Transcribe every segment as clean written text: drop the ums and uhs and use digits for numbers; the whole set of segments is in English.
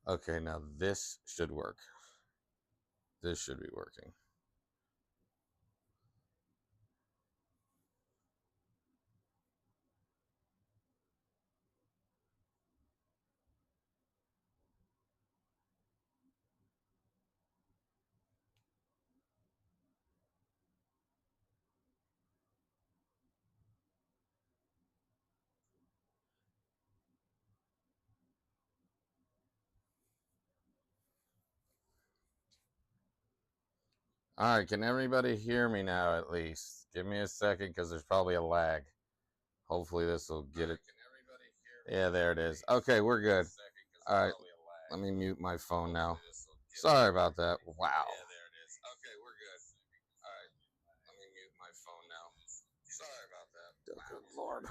Okay, now this should work. This should be working. All right, can everybody hear me now at least? Give me a second because there's probably a lag. Hopefully this will get it. Yeah, there it is. Okay, we're good. All right, let me mute my phone now. Sorry about that. Wow. Yeah, there it is. Okay, we're good. All right, let me mute my phone now. Sorry about that. Wow. Good Lord.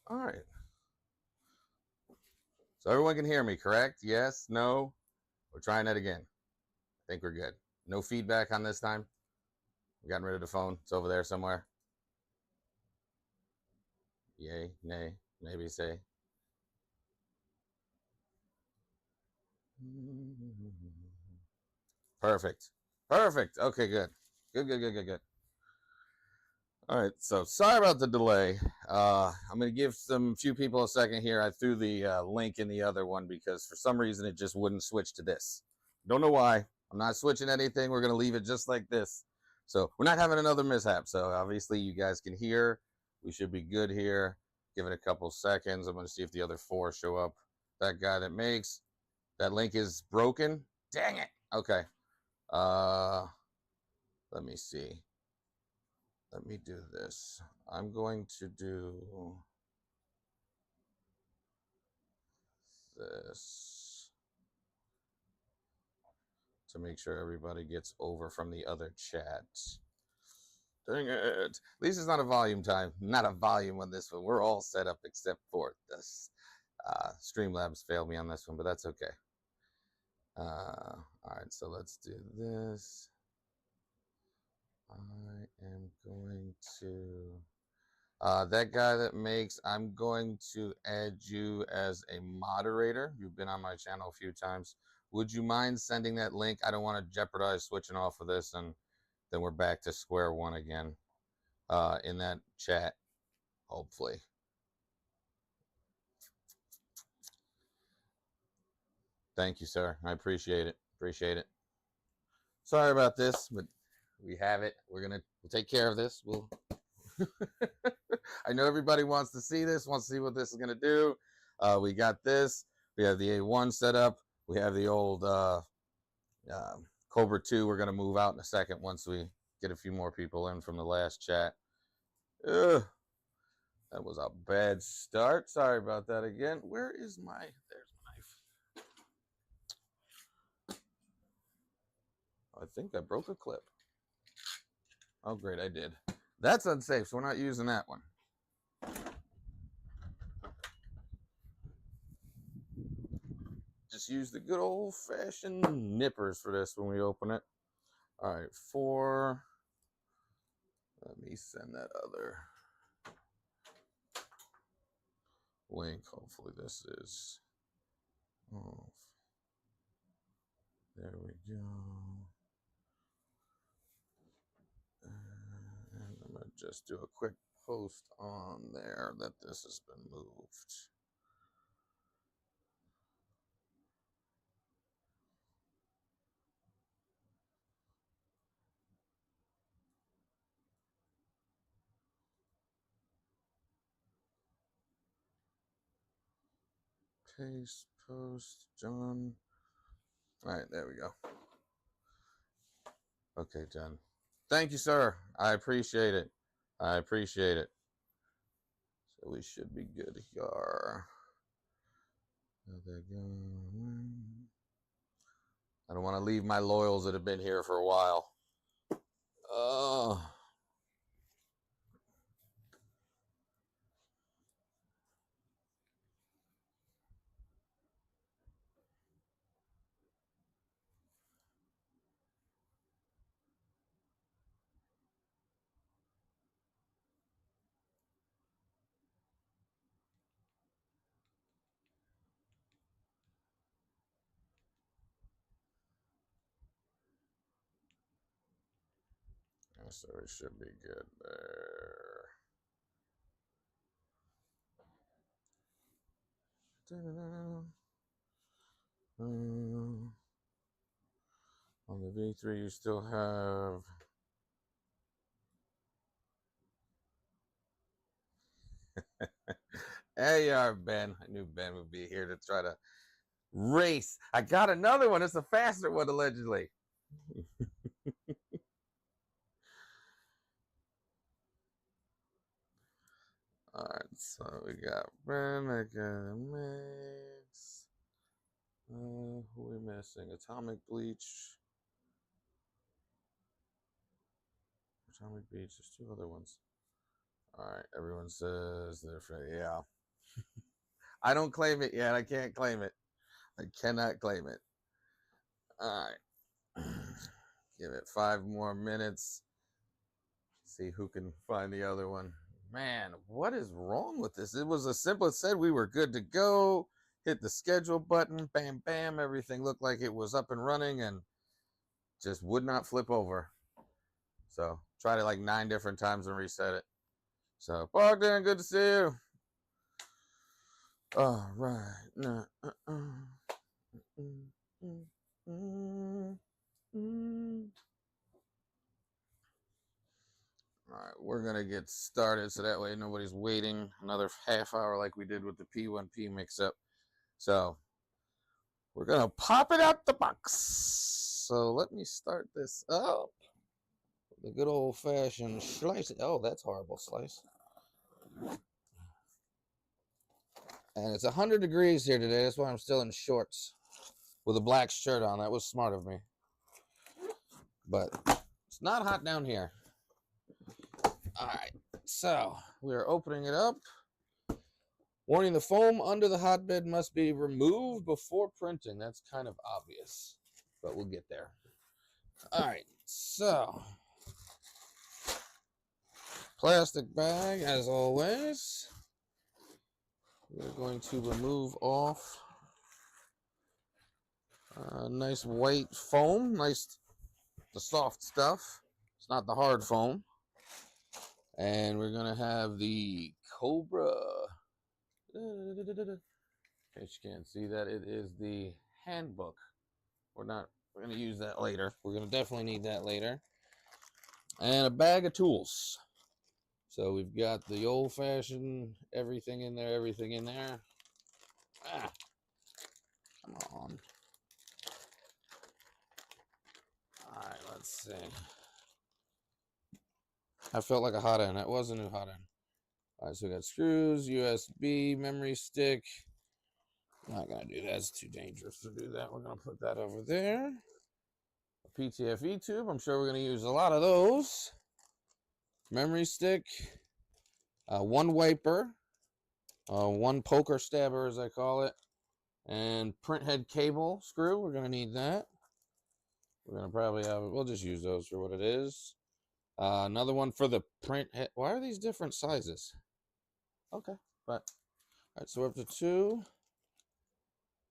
All right. So everyone can hear me, correct? Yes? No? We're trying that again. I think we're good. No feedback on this time? We gotten rid of the phone. It's over there somewhere. Yay, nay, maybe say. Perfect. Perfect. Okay, good. Good. All right, so sorry about the delay. I'm going to give some few people a second here. I threw the link in the other one because for some reason it just wouldn't switch to this. Don't know why. I'm not switching anything. We're going to leave it just like this. So we're not having another mishap. So obviously you guys can hear. We should be good here. Give it a couple seconds. I'm going to see if the other four show up. That guy that makes that link is broken. Dang it. Okay. Let me see. Let me do this. I'm going to do this to make sure everybody gets over from the other chat. Dang it. At least it's not a volume time. Not a volume on this one. We're all set up except for this. Streamlabs failed me on this one, but that's okay. All right, so let's do this. I am going to... that guy that makes, I'm going to add you as a moderator. You've been on my channel a few times. Would you mind sending that link? I don't want to jeopardize switching off of this, and then we're back to square one again in that chat, hopefully. Thank you, sir. I appreciate it. Appreciate it. Sorry about this, but we have it. We'll take care of this. I know everybody wants to see this, wants to see what this is going to do. We got this. We have the A1 set up. We have the old Cobra 2. We're going to move out in a second once we get a few more people in from the last chat. Ugh, that was a bad start. Sorry about that again. Where is my... There's my knife. I think I broke a clip. Oh, great, I did. That's unsafe, so we're not using that one. Just use the good old-fashioned nippers for this when we open it. All right, 4. Let me send that other link. Hopefully this is off. There we go. And I'm going to just do a quick post on there that this has been moved. Paste, post, John. All right, there we go. Okay, John. Thank you, sir. I appreciate it. I appreciate it. So we should be good here. I don't want to leave my loyals that have been here for a while. Oh. So it should be good there. On the V3, you still have. There you are, Ben. I knew Ben would be here to try to race. I got another one. It's a faster one, allegedly. All right, so we got Ben, I got Mix. Who are we missing? Atomic Bleach. Atomic Bleach. There's two other ones. All right, everyone says they're free. Yeah. I don't claim it yet. I can't claim it. I cannot claim it. All right. Give it 5 more minutes. See who can find the other one. Man, what is wrong with this? It was as simple as said we were good to go. Hit the schedule button. Bam, bam. Everything looked like it was up and running and just would not flip over. So tried it like 9 different times and reset it. So Bogdan, good to see you. All right. All right, we're going to get started so that way nobody's waiting another half hour like we did with the P1P mix-up. So we're going to pop it out the box. So let me start this up. The good old-fashioned slice. Oh, that's horrible slice. And it's 100 degrees here today. That's why I'm still in shorts with a black shirt on. That was smart of me. But it's not hot down here. All right, so we are opening it up. Warning, the foam under the hotbed must be removed before printing. That's kind of obvious, but we'll get there. All right, so plastic bag, as always. We're going to remove off nice white foam, the soft stuff. It's not the hard foam. And we're going to have the Kobra. In case you can't see that, it is the handbook. We're going to use that later. We're going to definitely need that later. And a bag of tools. So we've got the old-fashioned everything in there, everything in there. Ah, come on. All right, let's see. I felt like a hot end. That wasn't a hot end. All right, so we got screws, USB, memory stick. Not going to do that. It's too dangerous to do that. We're going to put that over there. A PTFE tube. I'm sure we're going to use a lot of those. Memory stick. One wiper. One poker stabber, as I call it. And print head cable screw. We're going to need that. We're going to probably have it. We'll just use those for what it is. Another one for the print head. Why are these different sizes? Okay, but all right, so we're up to 2.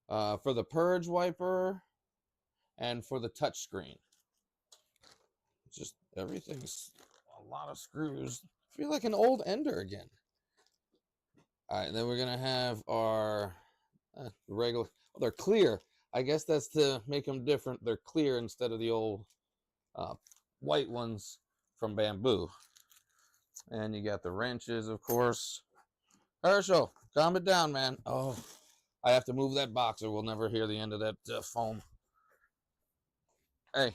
For the purge wiper and for the touch screen. Just everything's a lot of screws. I feel like an old ender again. All right, then we're gonna have our regular. Oh, they're clear. I guess that's to make them different. They're clear instead of the old white ones from Bamboo. And you got the wrenches, of course. Herschel, calm it down, man. Oh, I have to move that box or we'll never hear the end of that foam. Hey,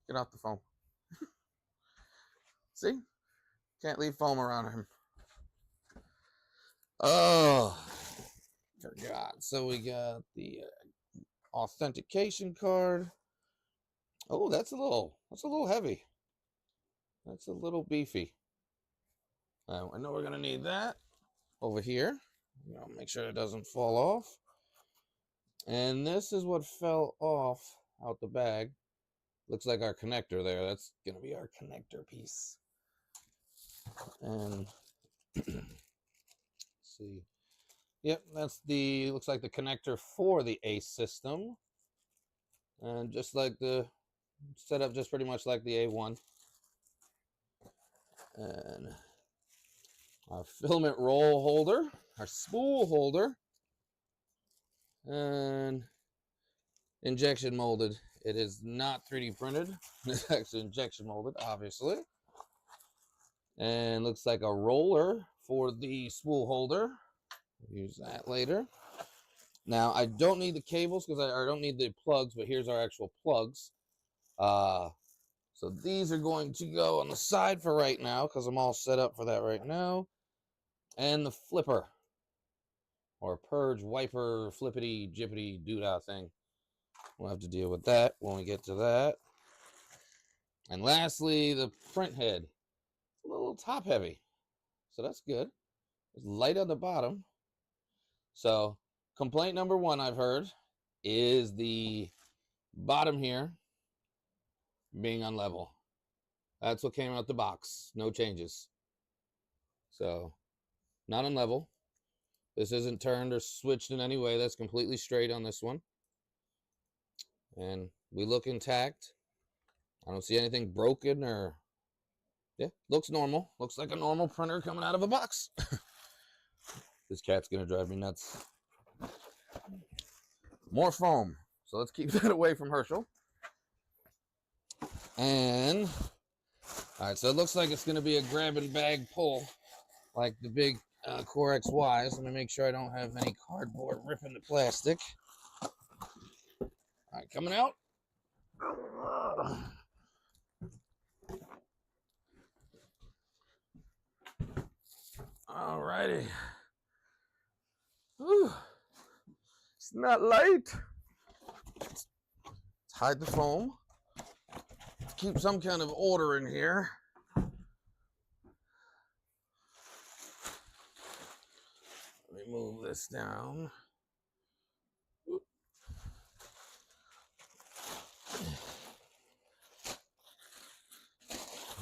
get off the foam. See? Can't leave foam around him. Oh, forgot. So we got the authentication card. Oh, that's a little heavy. That's a little beefy. I know we're gonna need that over here. Make sure it doesn't fall off. And this is what fell off out the bag. Looks like our connector there. That's gonna be our connector piece. And let's see. Yep, that's looks like the connector for the ACE system. And just like the setup, just pretty much like the A1. And our filament roll holder, our spool holder, and injection molded. It is not 3D printed. It's actually injection molded, obviously. And looks like a roller for the spool holder. Use that later. Now, I don't need the cables because I don't need the plugs, but here's our actual plugs. So these are going to go on the side for right now because I'm all set up for that right now. And the flipper, or purge, wiper, flippity, jippity, doodah thing. We'll have to deal with that when we get to that. And lastly, the print head. It's a little top heavy, so that's good. It's light on the bottom. So complaint number one I've heard is the bottom here being unlevel. That's what came out the box. No changes. So not unlevel. This isn't turned or switched in any way. That's completely straight on this one. And we look intact. I don't see anything broken or... Yeah, looks normal. Looks like a normal printer coming out of a box. This cat's going to drive me nuts. More foam. So let's keep that away from Herschel. And... Alright, so it looks like it's going to be a grab and bag pull. Like the big Core XYs. Let me make sure I don't have any cardboard ripping the plastic. Alright, coming out. Alrighty. Whew. It's not light. Let's hide the foam. Let's keep some kind of order in here. Let me move this down.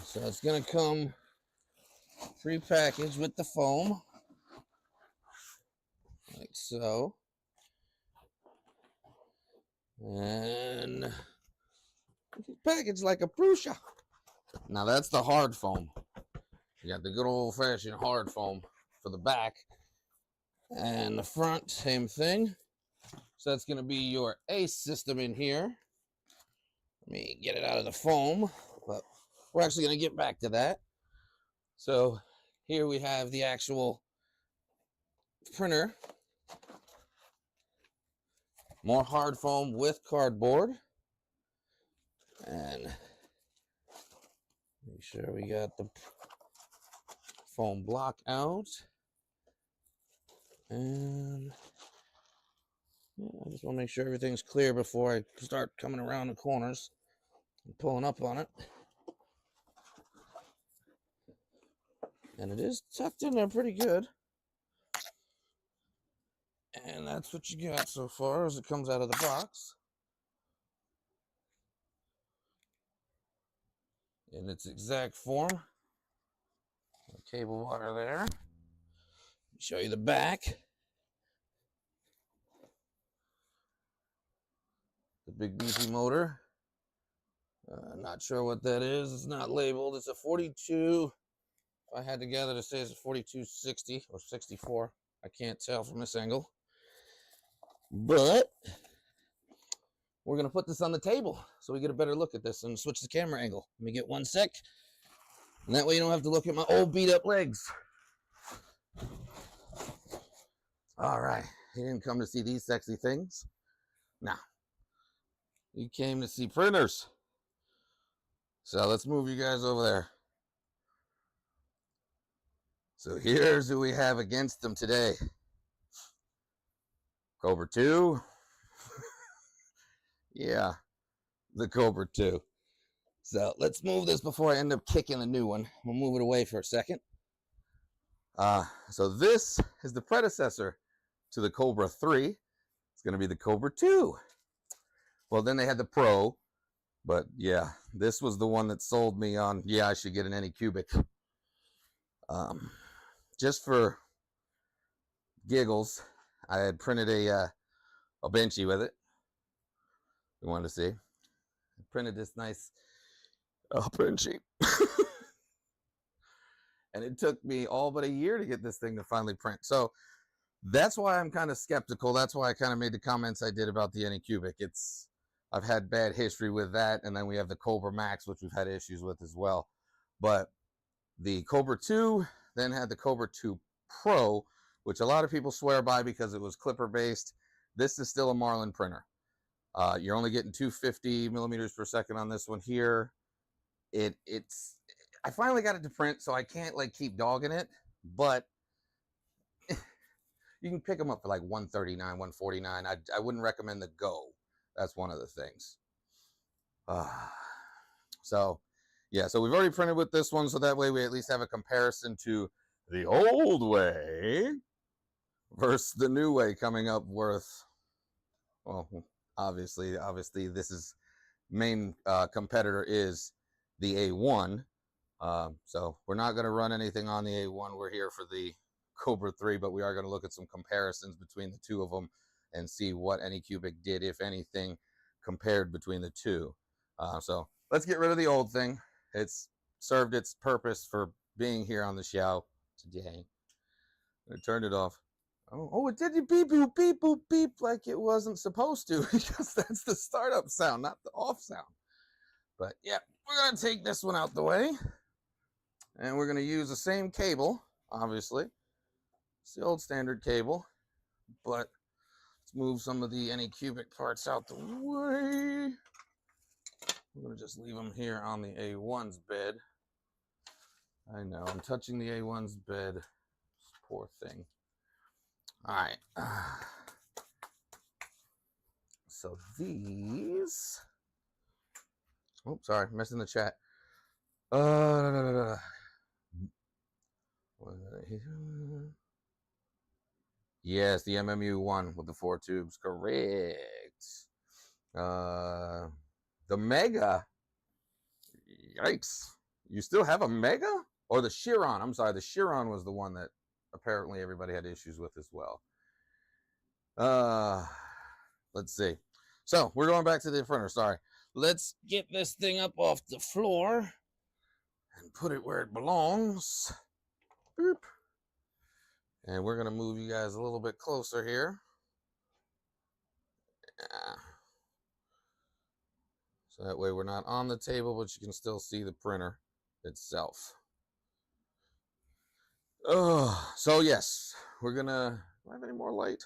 So it's going to come pre-packaged with the foam, like so. And it's packaged like a Prusa. Now that's the hard foam. You got the good old-fashioned hard foam for the back. And the front, same thing. So that's going to be your ACE system in here. Let me get it out of the foam, but we're actually going to get back to that. So here we have the actual printer. More hard foam with cardboard. And make sure we got the foam block out. And yeah, I just want to make sure everything's clear before I start coming around the corners and pulling up on it. And it is tucked in there pretty good. And that's what you got so far as it comes out of the box. In its exact form. The cable wire there. Show you the back. The big beefy motor. Not sure what that is. It's not labeled. It's a 42. If I had to gather to say it's a 4260 or 64. I can't tell from this angle. But we're going to put this on the table so we get a better look at this and switch the camera angle. Let me get one sec. And that way you don't have to look at my old beat up legs. All right. You didn't come to see these sexy things. Now, you came to see printers. So let's move you guys over there. So here's who we have against them today. Kobra 2. Yeah, the Kobra 2. So let's move this before I end up kicking a new one. We'll move it away for a second. So this is the predecessor to the Kobra 3. It's going to be the Kobra 2. Well, then they had the Pro. But yeah, this was the one that sold me on, yeah, I should get an Anycubic. Just for giggles, I had printed a benchy with it. You wanted to see? I printed this nice benchy. And it took me all but a year to get this thing to finally print. So that's why I'm kind of skeptical. That's why I kind of made the comments I did about the Anycubic. I've had bad history with that. And then we have the Kobra Max, which we've had issues with as well. But the Kobra 2 then had the Kobra 2 Pro, which a lot of people swear by because it was clipper based. This is still a Marlin printer. You're only getting 250 millimeters per second on this one here. I finally got it to print, so I can't like keep dogging it, but you can pick them up for like $139, $149. I wouldn't recommend the Go. That's one of the things. So yeah, so we've already printed with this one, so that way we at least have a comparison to the old way versus the new way coming up worth, well, obviously this is main competitor is the A1. So we're not going to run anything on the A1. We're here for the Kobra 3, but we are going to look at some comparisons between the two of them and see what Anycubic did, if anything, compared between the two. So let's get rid of the old thing. It's served its purpose for being here on the show today. I turned it off. Oh, it did you beep, boop, beep, boop, beep like it wasn't supposed to, because that's the startup sound, not the off sound. But yeah, we're going to take this one out the way. And we're going to use the same cable, obviously. It's the old standard cable. But let's move some of the Anycubic parts out the way. We're going to just leave them here on the A1's bed. I know, I'm touching the A1's bed. Poor thing. All right. So these... Oh, sorry, missing the chat. Yes, the MMU one with the 4 tubes, correct. The Mega, yikes. You still have a Mega? Or the Chiron, I'm sorry, the Chiron was the one that apparently everybody had issues with as well. Let's see. So, we're going back to the printer, sorry. Let's get this thing up off the floor and put it where it belongs. Boop. And we're going to move you guys a little bit closer here. Yeah. So that way we're not on the table, but you can still see the printer itself. Oh, so yes, we're going to... Do I have any more light?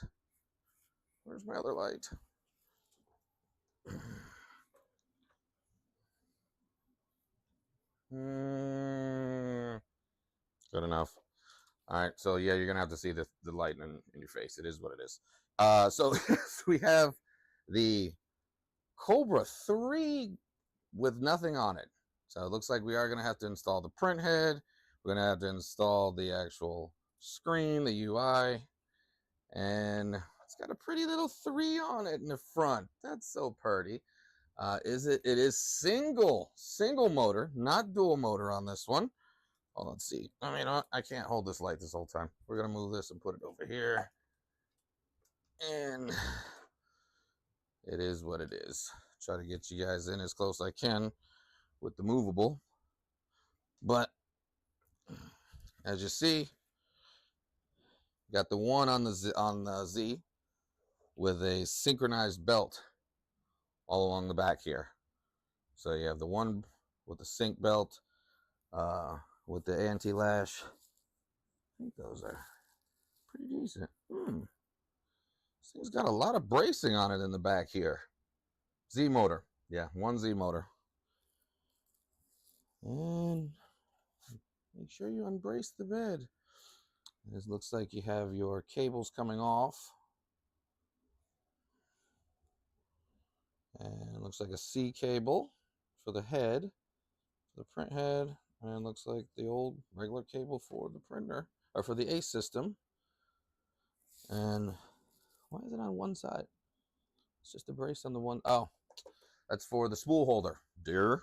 Where's my other light? Good enough. All right, so yeah, you're gonna have to see the light in your face. It is what it is. So we have the Kobra 3 with nothing on it. So it looks like we are gonna have to install the print head. We're gonna have to install the actual screen, the UI, and it's got a pretty little 3 on it in the front. That's so pretty. It is single motor, not dual motor on this one. Oh, let's see. I mean, I can't hold this light this whole time. We're going to move this and put it over here. And it is what it is. Try to get you guys in as close as I can with the movable. But as you see, got the one on the Z with a synchronized belt all along the back here. So you have the one with the sync belt, with the anti-lash. I think those are pretty decent. This thing's got a lot of bracing on it in the back here. Z motor. Yeah, one Z motor. And make sure you unbrace the bed. It looks like you have your cables coming off. And it looks like a C cable for the head, the print head, and looks like the old regular cable for the printer, or for the ACE system. And why is it on one side? It's just a brace on the one. Oh, that's for the spool holder. Dear,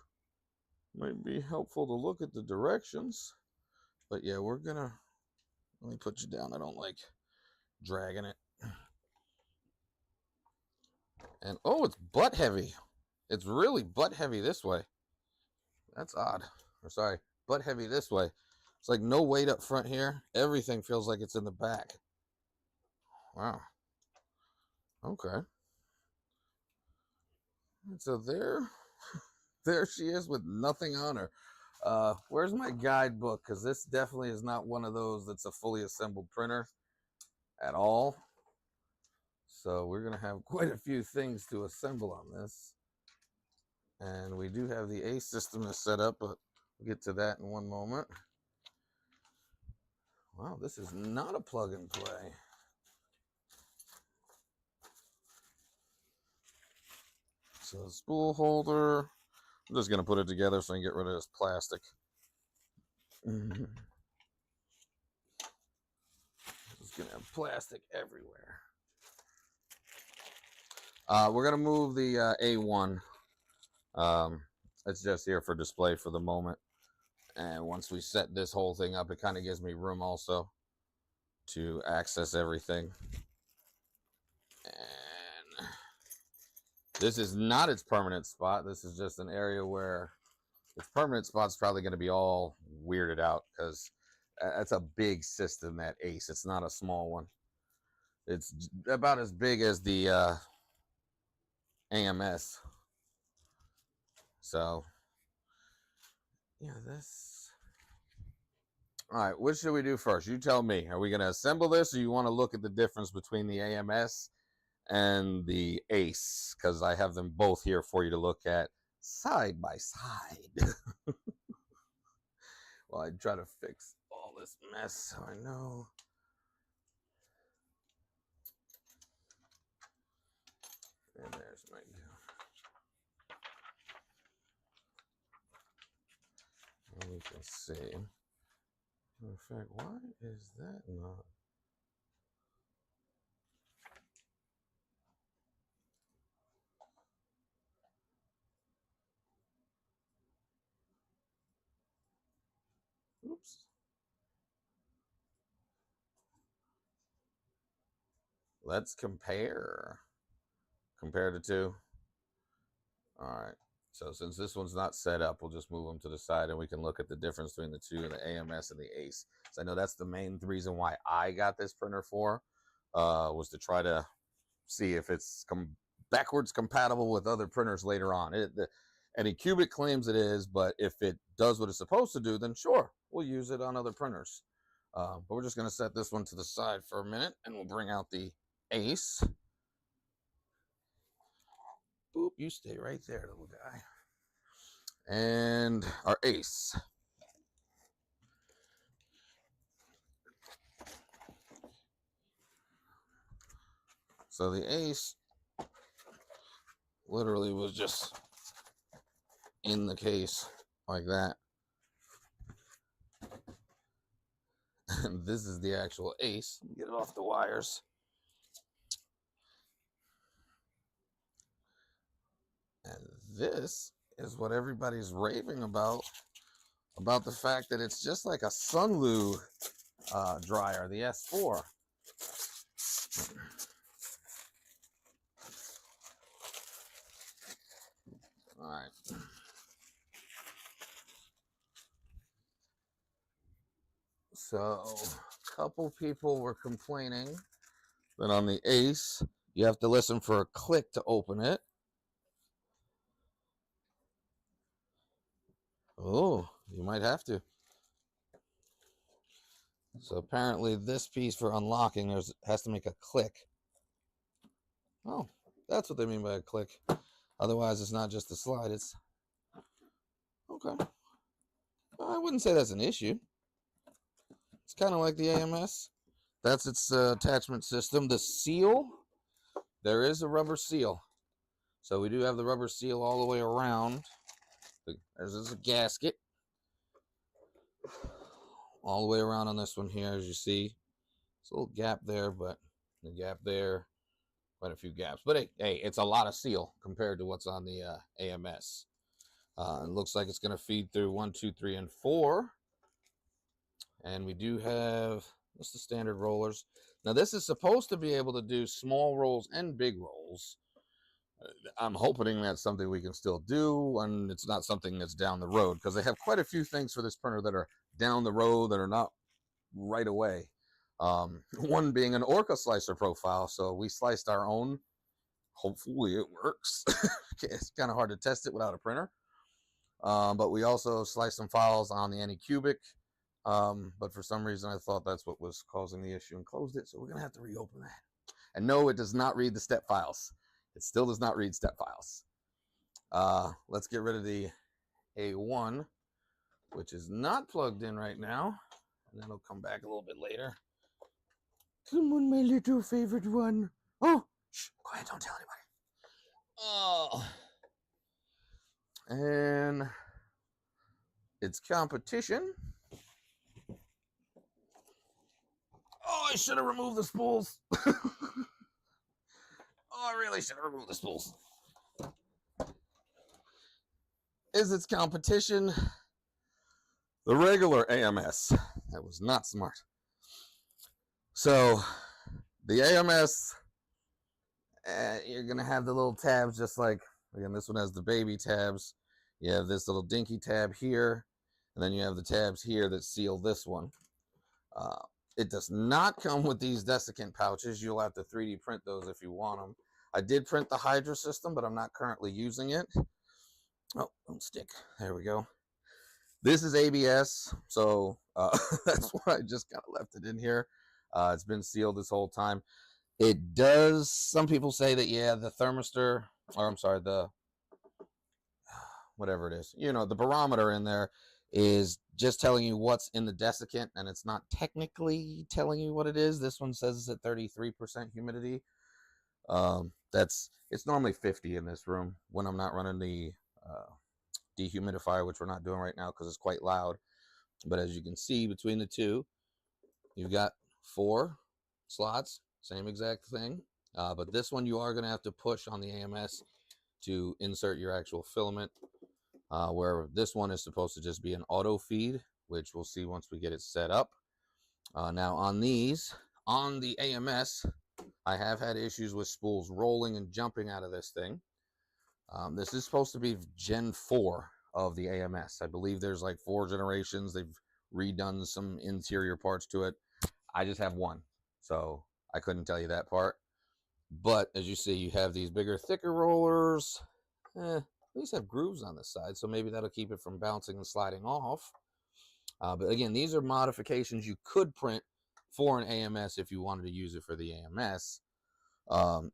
might be helpful to look at the directions. But yeah, we're gonna, let me put you down. I don't like dragging it. And oh, it's butt heavy. It's really butt heavy this way. That's odd. Or sorry, butt heavy this way. It's like no weight up front here. Everything feels like it's in the back. Wow. Okay. And so there she is with nothing on her. Where's my guidebook? Because this definitely is not one of those that's a fully assembled printer at all. So we're going to have quite a few things to assemble on this. And we do have the ACE system set up, but we'll get to that in one moment. Wow, this is not a plug and play. So spool holder. I'm just going to put it together so I can get rid of this plastic. Just going to have plastic everywhere. We're going to move the A1. It's just here for display for the moment. And once we set this whole thing up, it kind of gives me room also to access everything. And this is not its permanent spot. This is just an area where its permanent spot's probably going to be all weirded out because that's a big system, that ACE. It's not a small one. It's about as big as the AMS. So, yeah, this. All right, what should we do first? You tell me. Are we going to assemble this, or you want to look at the difference between the AMS and the ACE? Because I have them both here for you to look at side by side. Well, I try to fix all this mess so I know. And there's my. We can see. In fact, why is that not? Oops. Let's compare. Compare the two. All right. So since this one's not set up, we'll just move them to the side and we can look at the difference between the two, the AMS and the ACE. So I know that's the main reason why I got this printer for, was to try to see if it's backwards compatible with other printers later on. Anycubic claims it is, but if it does what it's supposed to do, then sure, we'll use it on other printers. But we're just going to set this one to the side for a minute, and we'll bring out the ACE. Boop, you stay right there, little guy. And our ACE. So the ACE literally was just in the case like that. And this is the actual ACE. Get it off the wires. And this is what everybody's raving about the fact that it's just like a Sunlu dryer, the S4. All right. So a couple people were complaining that on the ACE, you have to listen for a click to open it. Oh, you might have to. So apparently this piece for unlocking has to make a click. Oh, that's what they mean by a click. Otherwise, it's not just a slide. It's okay. I wouldn't say that's an issue. It's kind of like the AMS. that's its attachment system. The seal, there is a rubber seal. So we do have the rubber seal all the way around. There's a gasket all the way around on this one here, as you see. It's a little gap there, but the gap there, quite a few gaps. But hey, it's a lot of seal compared to what's on the AMS. It looks like it's going to feed through 1, 2, 3, and 4. And we do have, what's the standard rollers? Now, this is supposed to be able to do small rolls and big rolls. I'm hoping that's something we can still do, and it's not something that's down the road, because they have quite a few things for this printer that are down the road that are not right away. One being an Orca slicer profile, so we sliced our own. Hopefully it works. It's kind of hard to test it without a printer. But we also sliced some files on the Anycubic, but for some reason I thought that's what was causing the issue and closed it, so we're going to have to reopen that. And no, it does not read the step files. It still does not read step files. Let's get rid of the A1, which is not plugged in right now, and then it'll come back a little bit later. Come on, my little favorite one. Oh, shh, quiet, don't tell anybody. Oh. And it's competition. Oh, I should have removed the spools. Oh, I really should have removed the spools. Is its competition the regular AMS? That was not smart. So, the AMS, you're going to have the little tabs just like, again, this one has the baby tabs. You have this little dinky tab here, and then you have the tabs here that seal this one. It does not come with these desiccant pouches. You'll have to 3D print those if you want them. I did print the Hydra system, but I'm not currently using it. Oh, don't stick. There we go. This is ABS, so that's why I just kind of left it in here. It's been sealed this whole time. It does, some people say that, yeah, the thermistor, or I'm sorry, the, whatever it is, you know, the barometer in there is just telling you what's in the desiccant, and it's not technically telling you what it is. This one says it's at 33% humidity. It's normally 50 in this room when I'm not running the dehumidifier, which we're not doing right now because it's quite loud. But as you can see, between the two, you've got 4 slots, same exact thing. But this one you are going to have to push on the AMS to insert your actual filament, where this one is supposed to just be an auto feed, which we'll see once we get it set up. Now on these, on the AMS, I have had issues with spools rolling and jumping out of this thing. This is supposed to be Gen 4 of the AMS. I believe there's like 4 generations. They've redone some interior parts to it. I just have one, so I couldn't tell you that part. But as you see, you have these bigger, thicker rollers. These have grooves on the side, so maybe that'll keep it from bouncing and sliding off. But again, these are modifications you could print for an AMS if you wanted to use it for the AMS.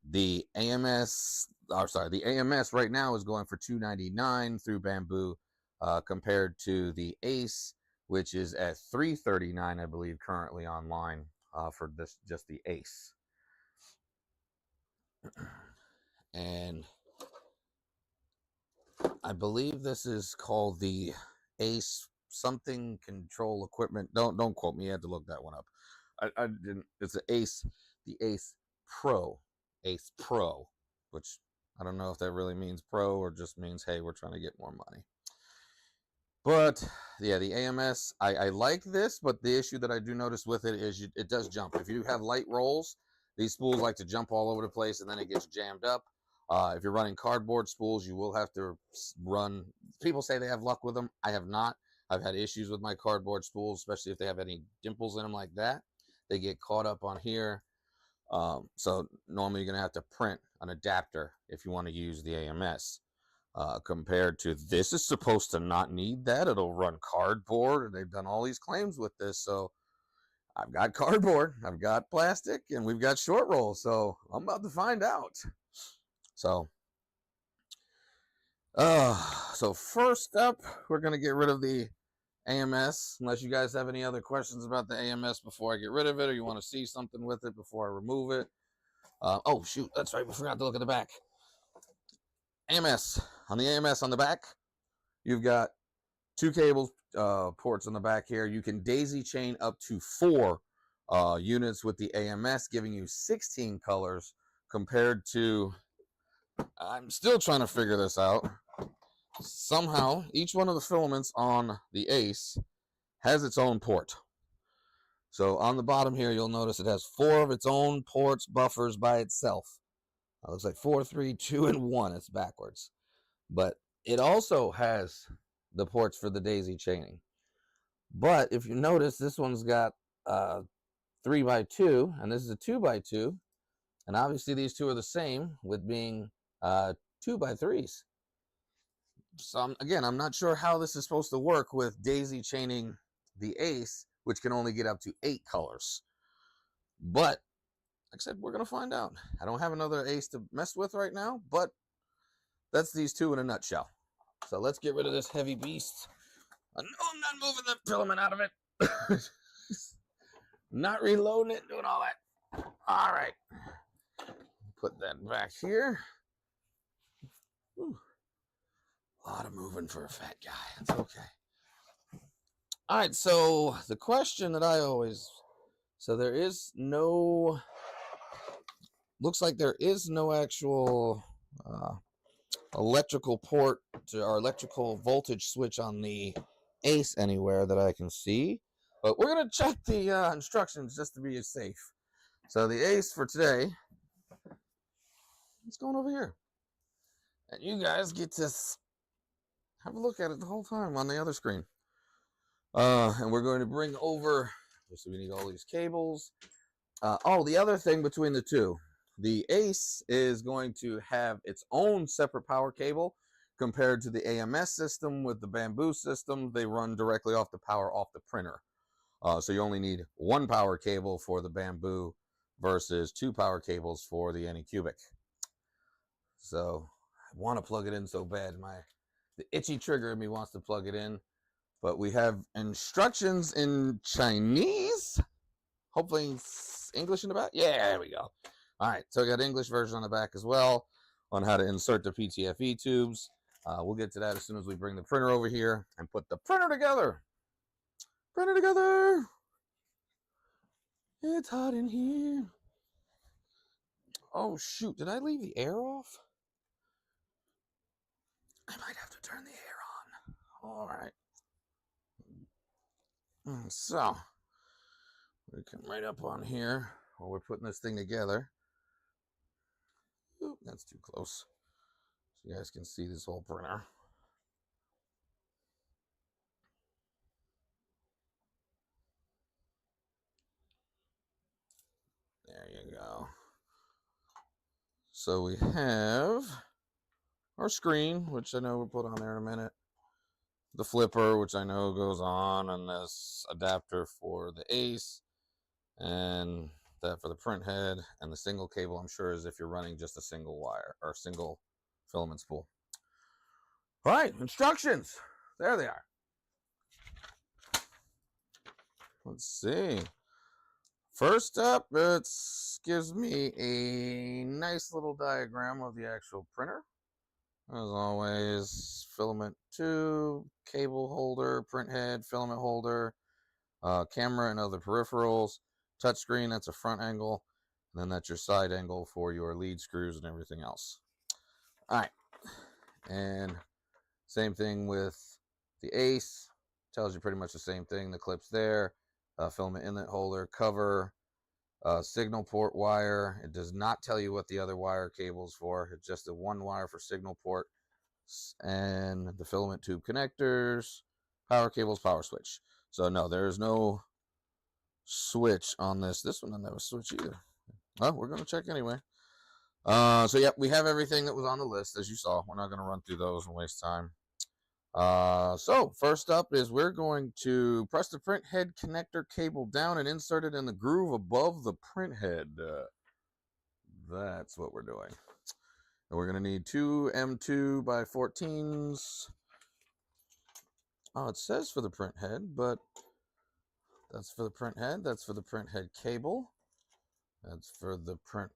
The AMS right now is going for $299 through Bamboo, compared to the Ace, which is at $339, I believe, currently online for this, just the Ace. And I believe this is called the Ace something control equipment. Don't quote me. I had to look that one up. I didn't. It's the Ace Pro, which I don't know if that really means pro or just means, hey, we're trying to get more money. But yeah, the AMS, I like this, but the issue that I do notice with it is it does jump. If you have light rolls, these spools like to jump all over the place and then it gets jammed up. If you're running cardboard spools, you will have to run. People say they have luck with them. I have not. I've had issues with my cardboard spools, especially if they have any dimples in them like that. They get caught up on here. So normally you're going to have to print an adapter if you want to use the AMS. Compared to this is supposed to not need that. It'll run cardboard, and they've done all these claims with this. So I've got cardboard, I've got plastic, and we've got short rolls. So I'm about to find out. So first up, we're going to get rid of the AMS, unless you guys have any other questions about the AMS before I get rid of it, or you want to see something with it before I remove it. Oh, shoot, that's right, we forgot to look at the back. AMS. On the AMS on the back, you've got 2 cable ports on the back here. You can daisy chain up to 4 units with the AMS, giving you 16 colors compared to, I'm still trying to figure this out. Somehow, each one of the filaments on the ACE has its own port. So on the bottom here, you'll notice it has 4 of its own ports, buffers by itself. It looks like 4, 3, 2, and 1. It's backwards. But it also has the ports for the daisy chaining. But if you notice, this one's got 3x2, and this is a 2x2. And obviously these two are the same with being 2x3s. So again, I'm not sure how this is supposed to work with daisy chaining the ACE, which can only get up to 8 colors. But like I said, we're going to find out. I don't have another ACE to mess with right now, but that's these two in a nutshell. So let's get rid of this heavy beast. I know I'm not moving the filament out of it. Not reloading it, doing all that. All right. Put that back here. Whew. A lot of moving for a fat guy. It's okay. All right, so the question that I always... So there is no... Looks like there is no actual electrical port or electrical voltage switch on the ACE anywhere that I can see. But we're going to check the instructions just to be safe. So the ACE for today... It's going over here. And you guys get to have a look at it the whole time on the other screen. And we're going to bring over, so we need all these cables. Oh, the other thing between the two, the ACE is going to have its own separate power cable compared to the AMS system. With the bamboo system, they run directly off the power off the printer. So you only need 1 power cable for the bamboo versus 2 power cables for the Anycubic. So I want to plug it in so bad. The itchy trigger in me wants to plug it in. But we have instructions in Chinese. Hopefully English in the back. Yeah, there we go. All right, so I got English version on the back as well on how to insert the PTFE tubes. We'll get to that as soon as we bring the printer over here and put the printer together. Printer together. It's hot in here. Oh, shoot. Did I leave the air off? I might have to turn the air on. All right. So, we come right up on here while we're putting this thing together. Oop, that's too close. So you guys can see this whole printer. There you go. So we have our screen, which I know we'll put on there in a minute. The flipper, which I know goes on, and this adapter for the ACE, and that for the print head, and the single cable, I'm sure, is if you're running just a single wire or single filament spool. All right, instructions. There they are. Let's see. First up, it gives me a nice little diagram of the actual printer. As always, filament tube, cable holder, print head, filament holder, camera and other peripherals, touchscreen, that's a front angle, and then that's your side angle for your lead screws and everything else. All right, and same thing with the ACE, tells you pretty much the same thing, the clips there, filament inlet holder, cover, signal port wire. It does not tell you what the other wire cable is for. It's just the 1 wire for signal port, and the filament tube connectors, power cables, power switch. So no, there is no switch on this. This one doesn't have a switch either. Well, we're going to check anyway. So yeah, we have everything that was on the list, as you saw. We're not going to run through those and waste time. So first up is we're going to press the print head connector cable down and insert it in the groove above the print head. That's what we're doing. And we're going to need 2 M2 by 14s. Oh, it says for the print head, but that's for the print head. That's for the print head cable. That's for the print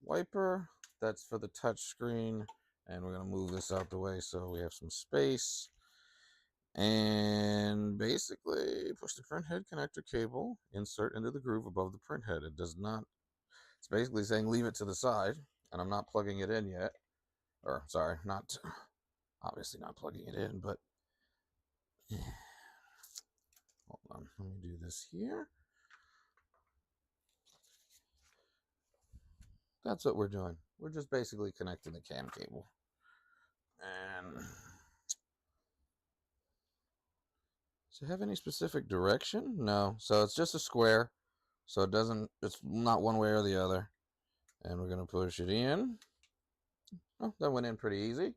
wiper. That's for the touch screen. And we're going to move this out the way so we have some space. And basically push the print head connector cable, insert into the groove above the print head. It does not, it's basically saying leave it to the side, and I'm not plugging it in yet. Or, sorry, not, obviously not plugging it in, but hold on, let me do this here. That's what we're doing. We're just basically connecting the cam cable. And does it have any specific direction? No. So it's just a square. So it doesn't, it's not one way or the other. And we're going to push it in. Oh, that went in pretty easy.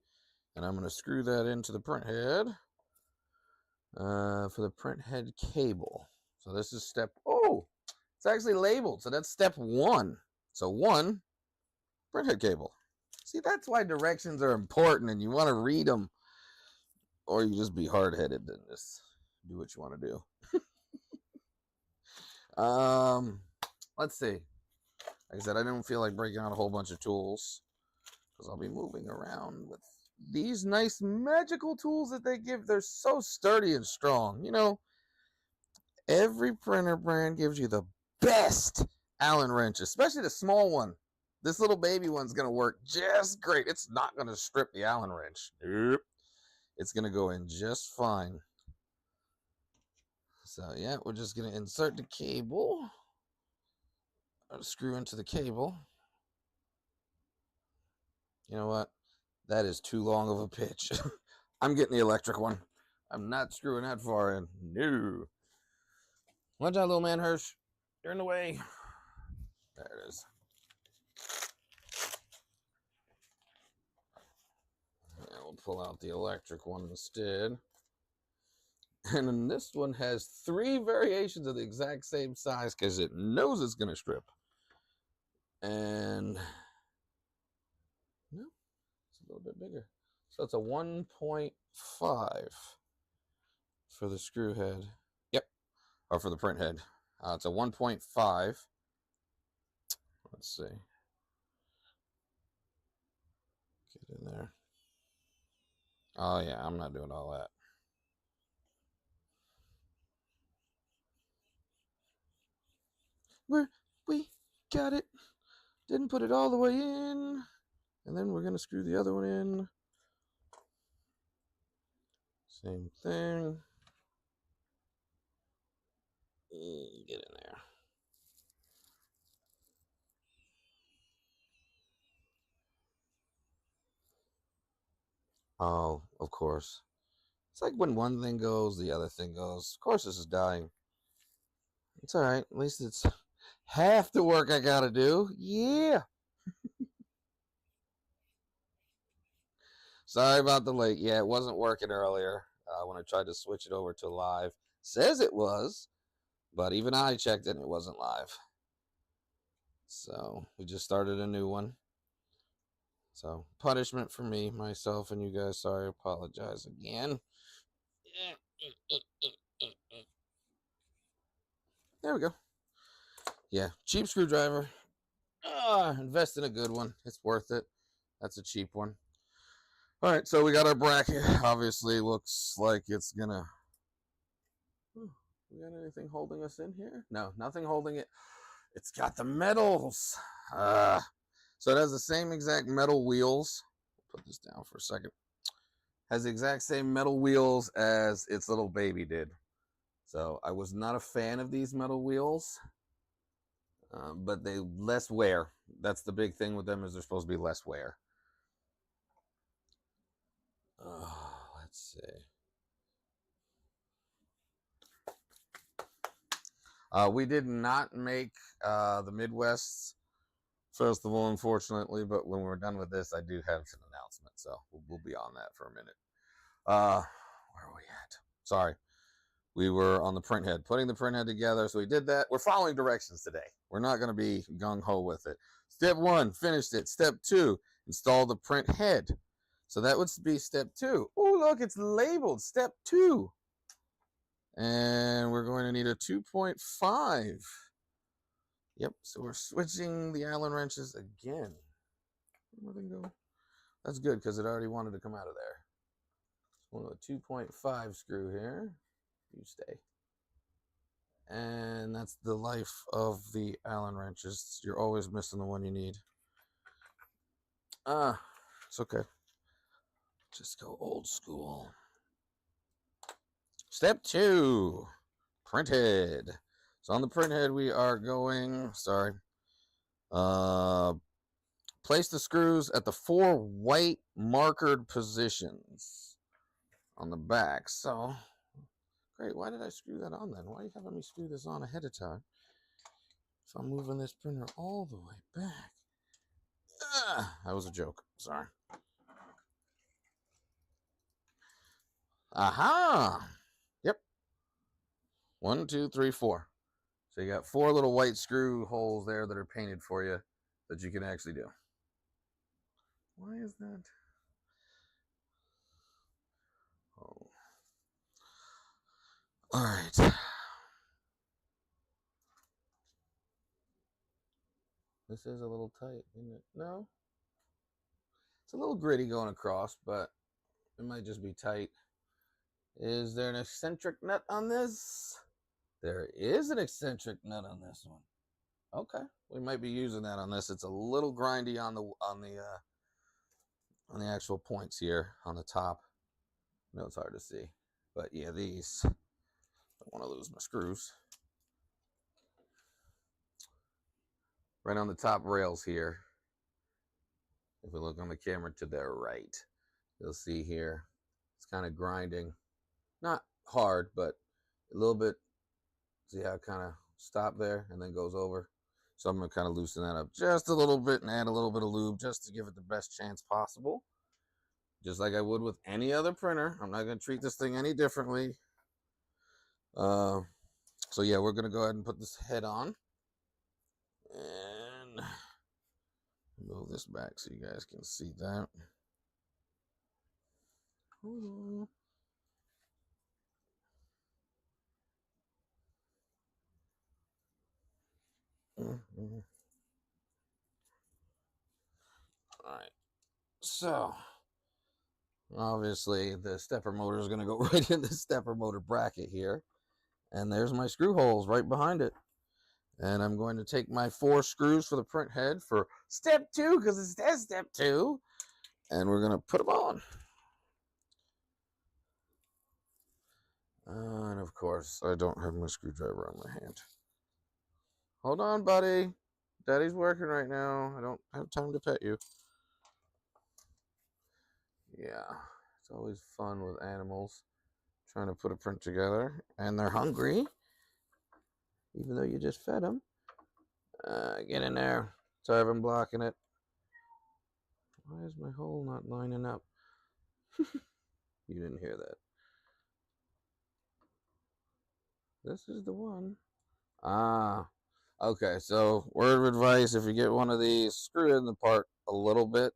And I'm going to screw that into the print head for the print head cable. So this is step, oh, it's actually labeled. So that's step 1. So 1, print head cable. See, that's why directions are important and you want to read them. Or you just be hard-headed and just do what you want to do. Let's see. Like I said, I didn't feel like breaking out a whole bunch of tools because I'll be moving around with these nice magical tools that they give. They're so sturdy and strong. You know, every printer brand gives you the best Allen wrench, especially the small one. This little baby one's going to work just great. It's not going to strip the Allen wrench. Nope. It's going to go in just fine. So, yeah, we're just going to insert the cable. Screw into the cable. You know what? That is too long of a pitch. I'm getting the electric one. I'm not screwing that far in. No. Watch out, little man Hirsch. You're in the way. There it is. Yeah, we'll pull out the electric one instead. And then this one has 3 variations of the exact same size because it knows it's going to strip. And no, it's a little bit bigger. So it's a 1.5 for the screw head. Yep. Or for the print head. It's a 1.5. Let's see. Get in there. Oh, yeah, I'm not doing all that. We got it. Didn't put it all the way in. And then we're going to screw the other one in. Same thing. Get in there. Oh, of course. It's like when one thing goes, the other thing goes. Of course this is dying. It's all right. At least it's half the work I got to do. Yeah. Sorry about the late. Yeah, it wasn't working earlier when I tried to switch it over to live. Says it was, but even I checked it and it wasn't live. So we just started a new one. So punishment for me, myself, and you guys. Sorry, apologize again. There we go. Yeah, cheap screwdriver. Invest in a good one. It's worth it. That's a cheap one. All right, so we got our bracket. Obviously, looks like it's gonna. We got anything holding us in here? No, nothing holding it. It's got the metals. So it has the same exact metal wheels. Put this down for a second. Has the exact same metal wheels as its little baby did. So I was not a fan of these metal wheels, but they less wear. That's the big thing with them, is they're supposed to be less wear. Let's see. We did not make the Midwest Festival, unfortunately, but when we're done with this, I do have an announcement, so we'll be on that for a minute. Where are we at? Sorry. We were on the print head, putting the print head together, so we did that. We're following directions today. We're not going to be gung-ho with it. Step 1, finished it. Step 2, install the print head. So that would be step 2. Oh, look, it's labeled step 2. And we're going to need a 2.5. Yep, so we're switching the Allen wrenches again. Where'd they go? That's good because it already wanted to come out of there. So a 2.5 screw here. You stay. And that's the life of the Allen wrenches. You're always missing the one you need. It's okay. Just go old school. Step 2, print head. So on the print head, we are going, place the screws at the 4 white markered positions on the back. So, great, why did I screw that on then? Why are you having me screw this on ahead of time? So I'm moving this printer all the way back. That was a joke, sorry. Aha! Yep. 1, 2, 3, 4. So you got 4 little white screw holes there that are painted for you that you can actually do. Why is that? Oh. All right. This is a little tight, isn't it? No? It's a little gritty going across, but it might just be tight. Is there an eccentric nut on this? There is an eccentric nut on this one. Okay, we might be using that on this. It's a little grindy on the actual points here on the top. I know it's hard to see, but yeah, these. Don't want to lose my screws. Right on the top rails here. If we look on the camera to the right, you'll see here it's kind of grinding. Not hard, but a little bit. See how it kind of stopped there and then goes over? So I'm going to kind of loosen that up just a little bit and add a little bit of lube just to give it the best chance possible. Just like I would with any other printer. I'm not going to treat this thing any differently. So yeah, we're going to go ahead and put this head on. And move this back so you guys can see that. Ooh. Mm-hmm. All right, so obviously the stepper motor is going to go right in the stepper motor bracket here, and there's my screw holes right behind it. And I'm going to take my 4 screws for the print head for step 2 because it says step 2, and we're going to put them on. And of course, I don't have my screwdriver on my hand. Hold on, buddy. Daddy's working right now. I don't have time to pet you. Yeah, it's always fun with animals trying to put a print together, and they're hungry, even though you just fed them. Get in there. Sorry if I'm blocking it. Why is my hole not lining up? You didn't hear that. This is the one. Okay, so word of advice, if you get one of these, screw in the part a little bit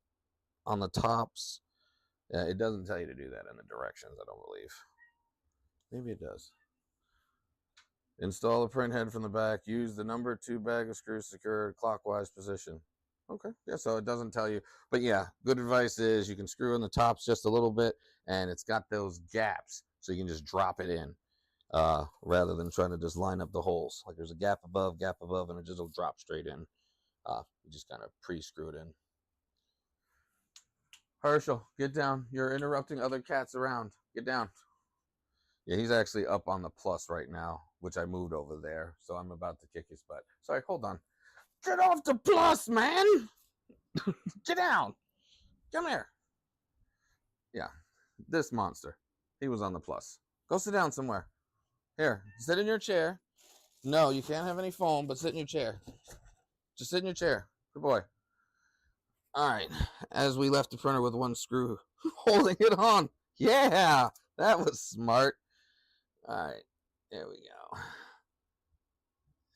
on the tops. Yeah, it doesn't tell you to do that in the directions, I don't believe. Maybe it does. Install the print head from the back. Use the number 2 bag of screws secured clockwise position. Okay, yeah, so it doesn't tell you. But yeah, good advice is you can screw in the tops just a little bit, and it's got those gaps, so you can just drop it in. Rather than trying to just line up the holes. Like there's a gap above, and it just will drop straight in. You just kind of pre-screw it in. Herschel, get down. You're interrupting other cats around. Get down. Yeah, he's actually up on the plus right now, which I moved over there. So I'm about to kick his butt. Sorry, hold on. Get off the plus, man! Get down! Come here. Yeah, this monster. He was on the plus. Go sit down somewhere. Here, sit in your chair. No, you can't have any foam, but sit in your chair. Just sit in your chair. Good boy. All right. As we left the printer with 1 screw holding it on. Yeah, that was smart. All right. There we go.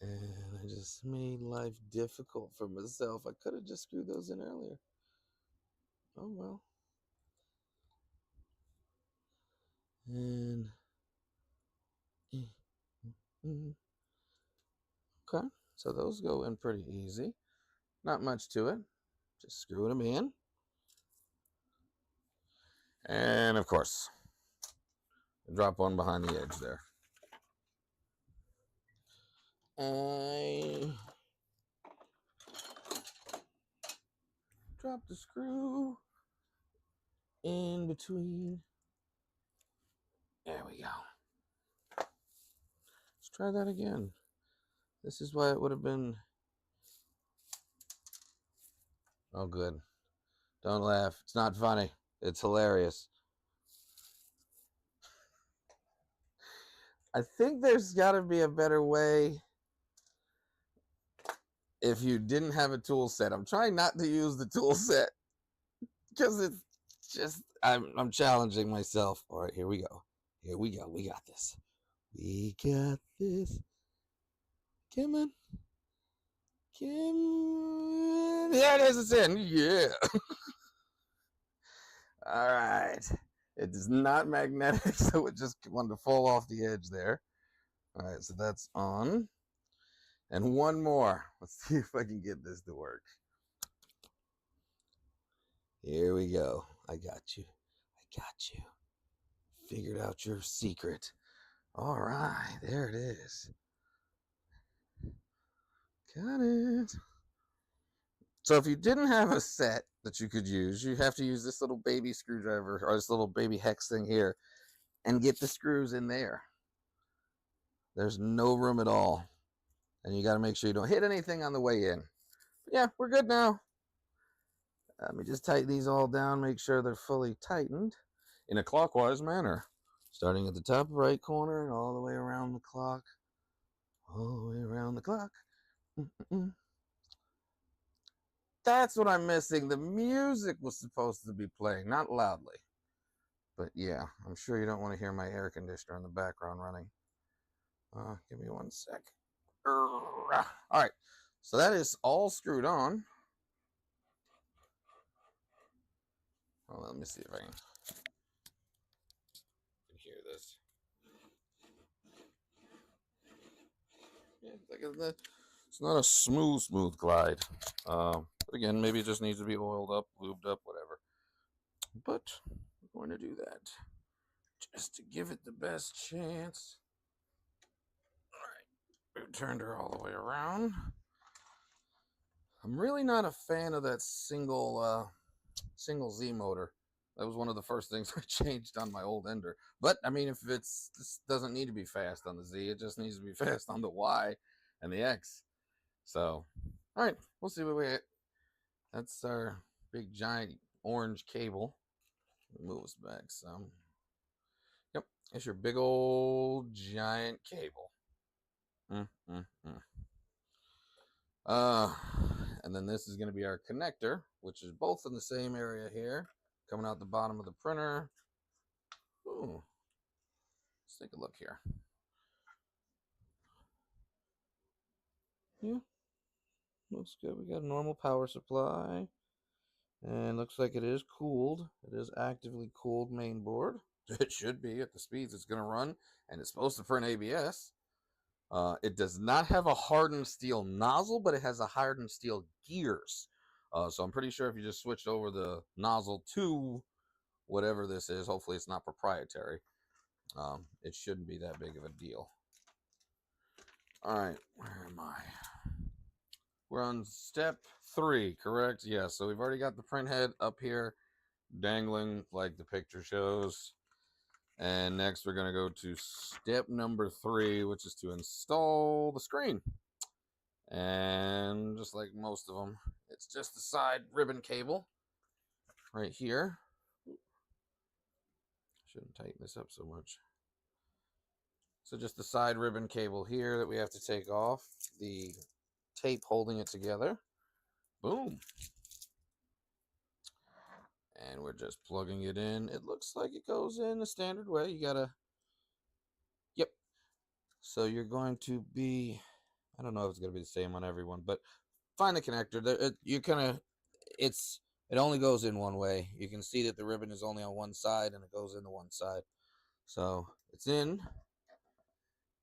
And I just made life difficult for myself. I could have just screwed those in earlier. Oh, well. And Okay, so those go in pretty easy. Not much to it. Just screwing them in. And of course, drop one behind the edge there. I drop the screw in between. There we go. Let's try that again. This is why it would have been. Oh, good. Don't laugh. It's not funny. It's hilarious. I think there's got to be a better way if you didn't have a tool set. I'm trying not to use the tool set because it's just, I'm challenging myself. All right, here we go. Here we go. We got this. We got this. Come on. Come on. Yeah, it is. It's in. Yeah. All right. It is not magnetic, so it just wanted to fall off the edge there. All right, so that's on. And one more. Let's see if I can get this to work. Here we go. I got you. I got you. Figured out your secret. All right, there it is. Got it. So if you didn't have a set that you could use, you have to use this little baby screwdriver or this little baby hex thing here and get the screws in there. There's no room at all. And you got to make sure you don't hit anything on the way in. But yeah, we're good now. Let me just tighten these all down, make sure they're fully tightened in a clockwise manner. Starting at the top right corner and all the way around the clock. All the way around the clock. That's what I'm missing. The music was supposed to be playing, not loudly. But yeah, I'm sure you don't want to hear my air conditioner in the background running. Give me one sec. All right, so that is all screwed on. Well, let me see if I can hear this. Yeah, it's not a smooth glide. But again, maybe it just needs to be oiled up, lubed up, whatever. But we're going to do that just to give it the best chance. All right, we turned her all the way around. I'm really not a fan of that single Z motor. That was one of the first things I changed on my old Ender. But I mean, if this doesn't need to be fast on the Z, it just needs to be fast on the Y and the X. So, all right, we'll see what we get. That's our big giant orange cable. Move us back some. Yep, it's your big old giant cable. And then this is going to be our connector, which is both in the same area here, coming out the bottom of the printer. Ooh. Let's take a look here. Yeah, looks good. We got a normal power supply, and looks like it is cooled. It is actively cooled main board. It should be at the speeds it's going to run, and it's supposed to print ABS. It does not have a hardened steel nozzle, but it has a hardened steel gears. So I'm pretty sure if you just switched over the nozzle to whatever this is, hopefully it's not proprietary, it shouldn't be that big of a deal. All right, where am I? We're on step 3, correct? Yeah, so we've already got the print head up here dangling like the picture shows. And next we're going to go to step number 3, which is to install the screen. And just like most of them, it's just the side ribbon cable right here. Shouldn't tighten this up so much. So just the side ribbon cable here that we have to take off. The tape holding it together. Boom. And we're just plugging it in. It looks like it goes in the standard way. You gotta, yep. So you're going to be, I don't know if it's gonna be the same on everyone, but find the connector. It only goes in one way. You can see that the ribbon is only on one side and it goes into one side. So it's in.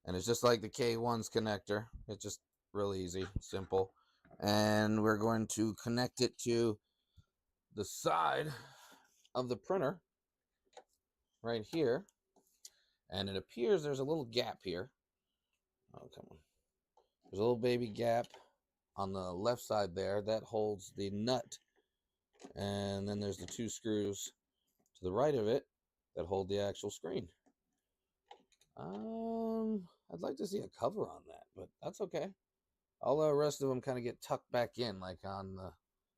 And it's just like the K1's connector. It's just real easy, simple. And we're going to connect it to the side of the printer right here. And it appears there's a little gap here. Oh, come on. There's a little baby gap on the left side there that holds the nut. And then there's the two screws to the right of it that hold the actual screen. I'd like to see a cover on that, but that's okay. All the rest of them kind of get tucked back in like on the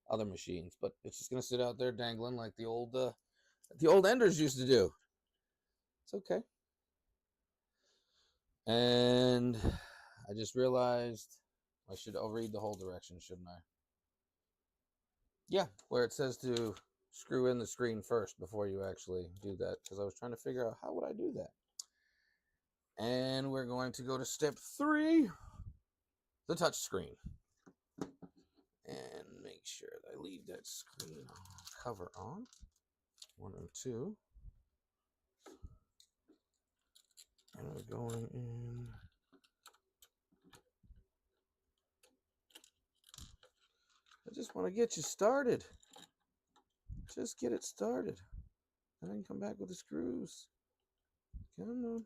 other machines, but it's just gonna sit out there dangling like the old Enders used to do. It's okay. And I just realized I should read the whole direction, shouldn't I? Yeah, where it says to screw in the screen first before you actually do that, because I was trying to figure out how would I do that. And we're going to go to step 3, the touch screen. And make sure that I leave that screen cover on. 1 and 2. And we're going in. I just want to get you started. Just get it started. And then come back with the screws. Come on.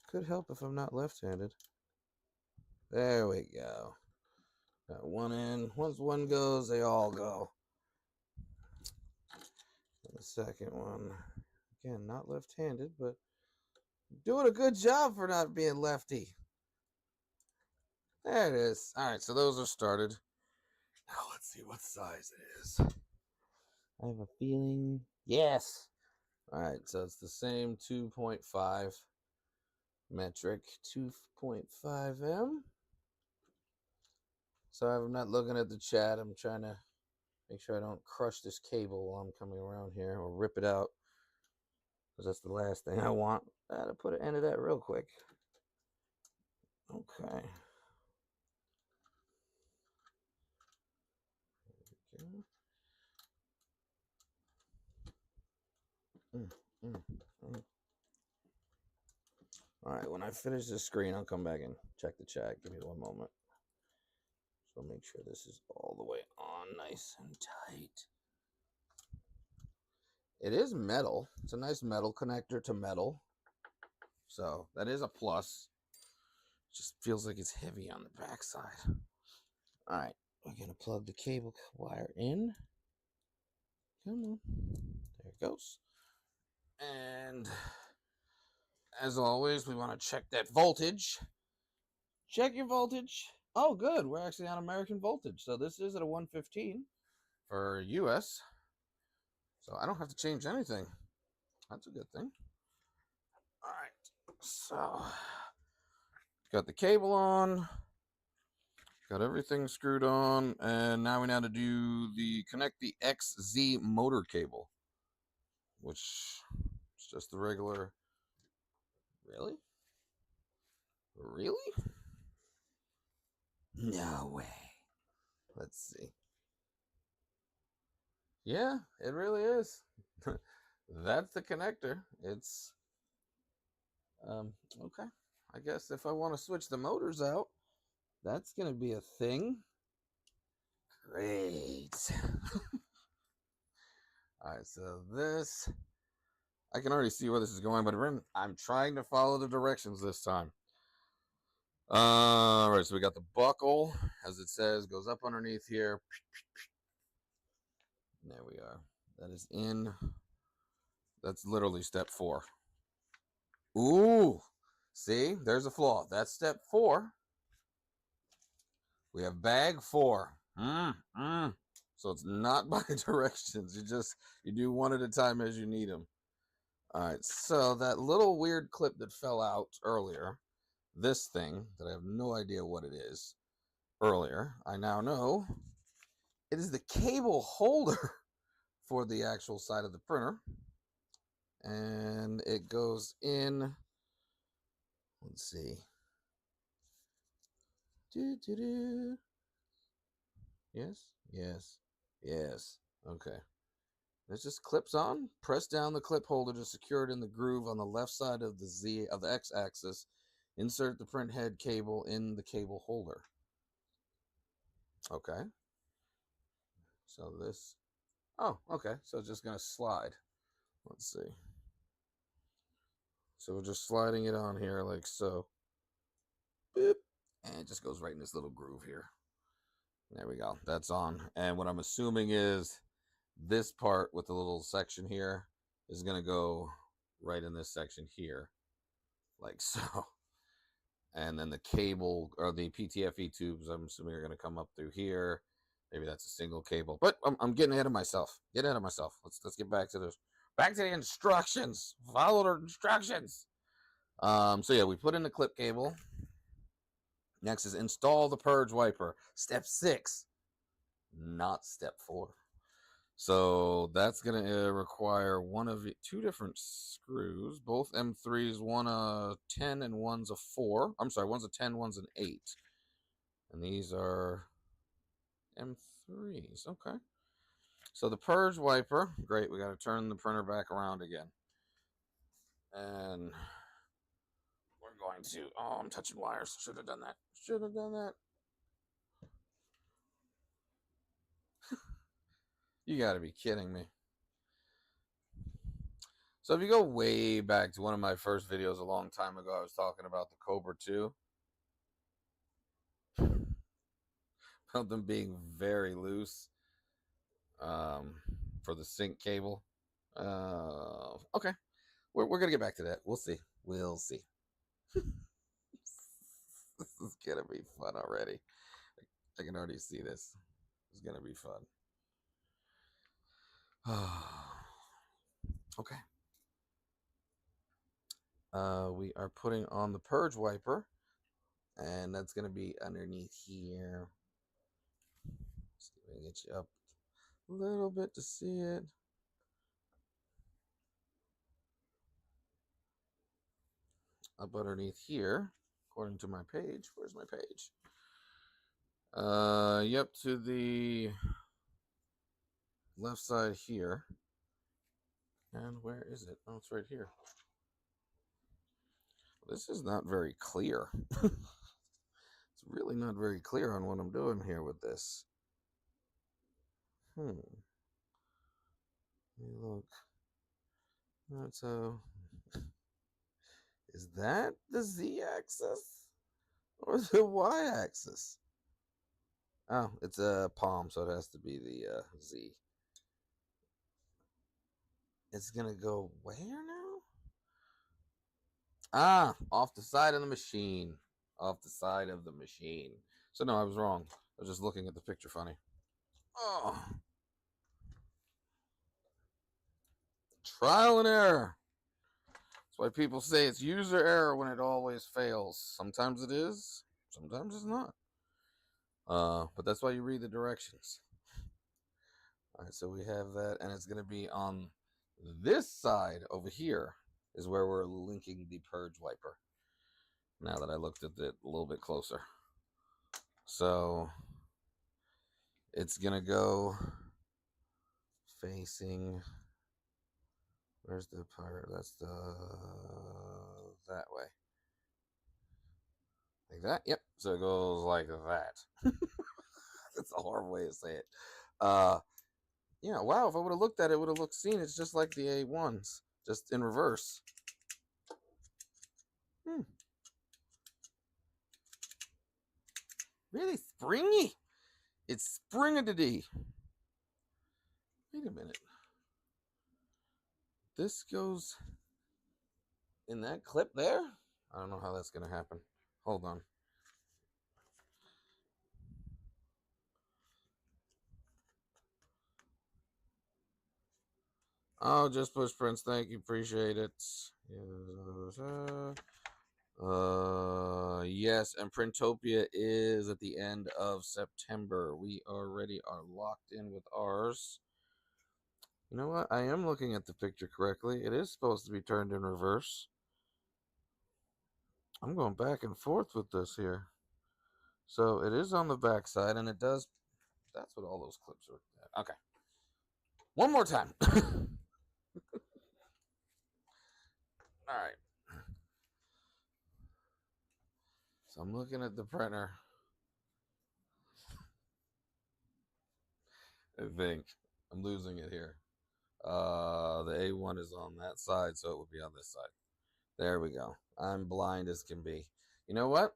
Could help if I'm not left-handed. There we go. Got one in. Once one goes, they all go. And the second one, again, not left-handed, but doing a good job for not being lefty. There it is. All right, so those are started. Now let's see what size it is. I have a feeling. Yes. All right, so it's the same 2.5 metric, 2.5M. So I'm not looking at the chat. I'm trying to make sure I don't crush this cable while I'm coming around here or rip it out, because that's the last thing I want. I gotta put an end to that real quick. Okay. There we go. All right, when I finish this screen, I'll come back and check the chat. Give me one moment. So make sure this is all the way on nice and tight. It is metal. It's a nice metal connector to metal. So that is a plus. It just feels like it's heavy on the backside. All right, we're going to plug the cable wire in. Come on. There it goes. And as always, we want to check that voltage. Check your voltage. Oh, good. We're actually on American voltage. So this is at a 115 for US. So I don't have to change anything. That's a good thing. All right. So got the cable on. Got everything screwed on. And now we know how to do connect the XZ motor cable, which is just the regular. Really? Really? No way. Let's see. Yeah, it really is. That's the connector. It's okay. I guess if I want to switch the motors out, that's gonna be a thing. Great. All right, so this, I can already see where this is going, but I'm trying to follow the directions this time. All right, so we got the buckle, as it says, goes up underneath here. There we are. That is in. That's literally step 4. Ooh, see, there's a flaw. That's step 4. We have bag 4. So it's not by directions. You do one at a time as you need them. All right, so that little weird clip that fell out earlier, this thing that I have no idea what it is earlier, I now know it is the cable holder for the actual side of the printer. And it goes in, let's see. Yes, yes, yes. Okay. This just clips on. Press down the clip holder to secure it in the groove on the left side of the x-axis. Insert the print head cable in the cable holder. Okay. So this. Oh, okay. So it's just going to slide. Let's see. So we're just sliding it on here like so. Boop. And it just goes right in this little groove here. There we go. That's on. And what I'm assuming is this part with the little section here is going to go right in this section here. Like so. And then the cable or the PTFE tubes, I'm assuming, are going to come up through here. Maybe that's a single cable. But I'm getting ahead of myself. Let's get back to this. Back to the instructions. Follow the instructions. So yeah, we put in the clip cable. Next is install the purge wiper. Step 6, not step 4. So that's going to require two different screws, both M3s, one a 10 and one's a 4. I'm sorry, one's a 10, one's an 8. And these are M3s. Okay. So the purge wiper, great. We got to turn the printer back around again. And we're going to, oh, I'm touching wires. Should have done that. You got to be kidding me. So if you go way back to one of my first videos a long time ago, I was talking about the Kobra 2. About them being very loose for the sync cable. Okay. We're going to get back to that. We'll see. This is going to be fun already. I can already see this. It's going to be fun. Okay. We are putting on the purge wiper, and that's going to be underneath here. See if I can get you up a little bit to see it. Up underneath here, according to my page. Where's my page? Yep, to the left side here. And where is it? Oh, it's right here. This is not very clear. It's really not very clear on what I'm doing here with this. Let me look. That's so. Is that the Z-axis or the Y-axis? Oh, it's a palm, so it has to be the Z. It's gonna go where now? Ah, off the side of the machine. Off the side of the machine. So no, I was wrong. I was just looking at the picture funny. Oh. Trial and error. That's why people say it's user error when it always fails. Sometimes it is, sometimes it's not. But that's why you read the directions. All right, so we have that, and it's going to be on this side over here is where we're linking the purge wiper. Now that I looked at it a little bit closer. So it's going to go facing, where's the part? That's that way. Like that? Yep. So it goes like that. That's a horrible way to say it. Yeah, wow, if I would have looked at it, would have looked seen. It's just like the A1s, just in reverse. Really springy. It's springy. Wait a minute. This goes in that clip there? I don't know how that's going to happen. Hold on. Oh, just push prints. Thank you. Appreciate it. Yes, and Printopia is at the end of September. We already are locked in with ours. You know what? I am looking at the picture correctly. It is supposed to be turned in reverse. I'm going back and forth with this here. So it is on the back side, and it does. That's what all those clips are. Okay. One more time. All right. So I'm looking at the printer. I think I'm losing it here. The A1 is on that side, so it would be on this side. There we go. I'm blind as can be. You know what?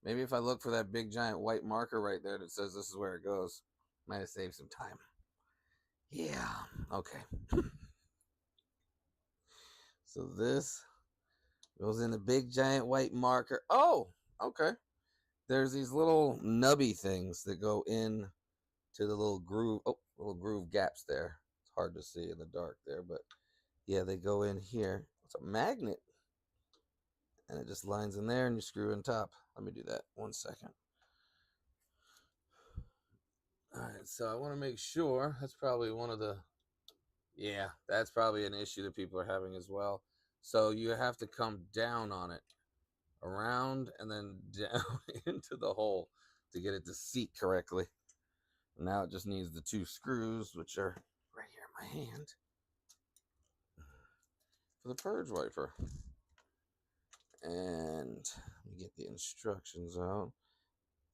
Maybe if I look for that big giant white marker right there that says this is where it goes, might have saved some time. Yeah. Okay. So this goes in the big giant white marker. Oh, okay. There's these little nubby things that go in to the little groove. Oh, little groove gaps there. It's hard to see in the dark there, but yeah, they go in here. It's a magnet. And it just lines in there and you screw in top. Let me do that. 1 second. All right, so I want to make sure that's probably one of the, yeah, that's probably an issue that people are having as well. So you have to come down on it, around and then down into the hole to get it to seat correctly. Now it just needs the 2 screws, which are right here in my hand, for the purge wiper. And let me get the instructions out.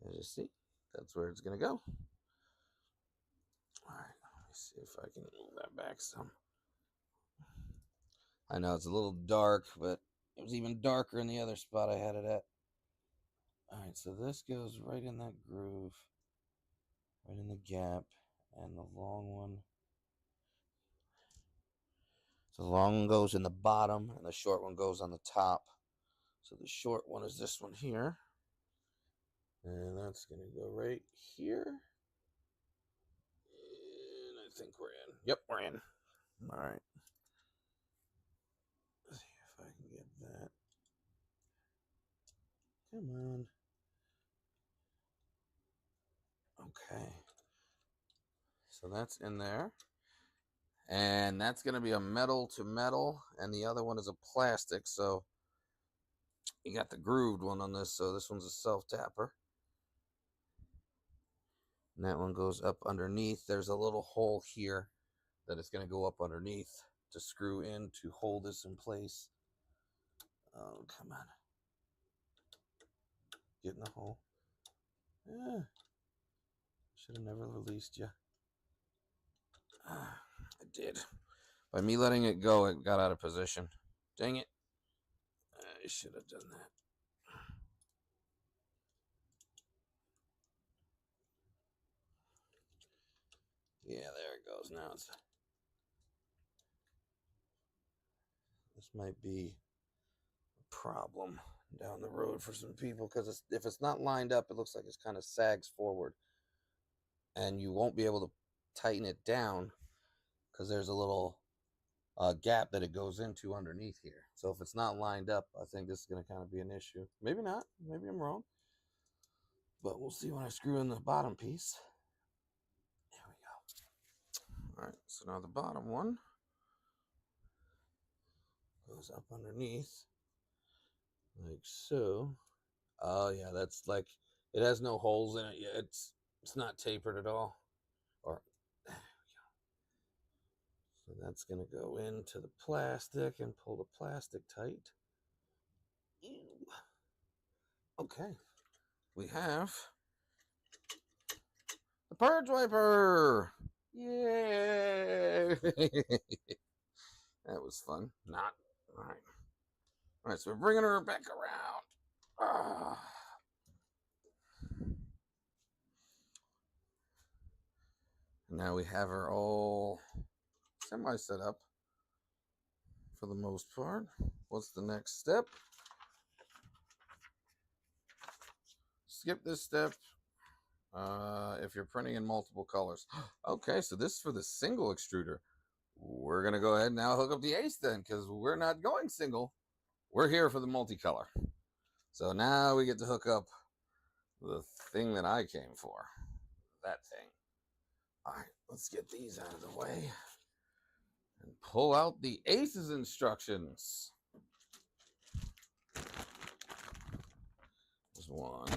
As you see, that's where it's going to go. All right, let me see if I can move that back some. I know it's a little dark, but it was even darker in the other spot I had it at. All right, so this goes right in that groove, right in the gap, and the long one. So the long one goes in the bottom, and the short one goes on the top. So the short one is this one here. And that's going to go right here. And I think we're in. Yep, we're in. All right. Let's see if I can get that. Come on. Okay. So that's in there. And that's going to be a metal to metal. And the other one is a plastic. So you got the grooved one on this. So this one's a self-tapper. And that one goes up underneath. There's a little hole here that it's going to go up underneath to screw in to hold this in place. Oh, come on. Get in the hole. Yeah. Should have never released you. I did. By me letting it go, it got out of position. Dang it. I should have done that. Yeah, there it goes. Now it's... This might be a problem down the road for some people, because if it's not lined up, it looks like it's kind of sags forward. And you won't be able to tighten it down because there's a little gap that it goes into underneath here. So if it's not lined up, I think this is going to kind of be an issue. Maybe not. Maybe I'm wrong. But we'll see when I screw in the bottom piece. There we go. All right, so now the bottom one goes up underneath, like so. Oh yeah, that's like, it has no holes in it yet. It's not tapered at all. Or there we go. So that's gonna go into the plastic and pull the plastic tight. Ew. Okay, we have the purge wiper. Yay! That was fun. Not. All right. All right, so we're bringing her back around. Now we have her all semi set up for the most part. What's the next step? Skip this step if you're printing in multiple colors. Okay, so this is for the single extruder. We're going to go ahead and now hook up the ace then, because we're not going single. We're here for the multicolor. So now we get to hook up the thing that I came for. That thing. All right, let's get these out of the way and pull out the aces instructions. There's one.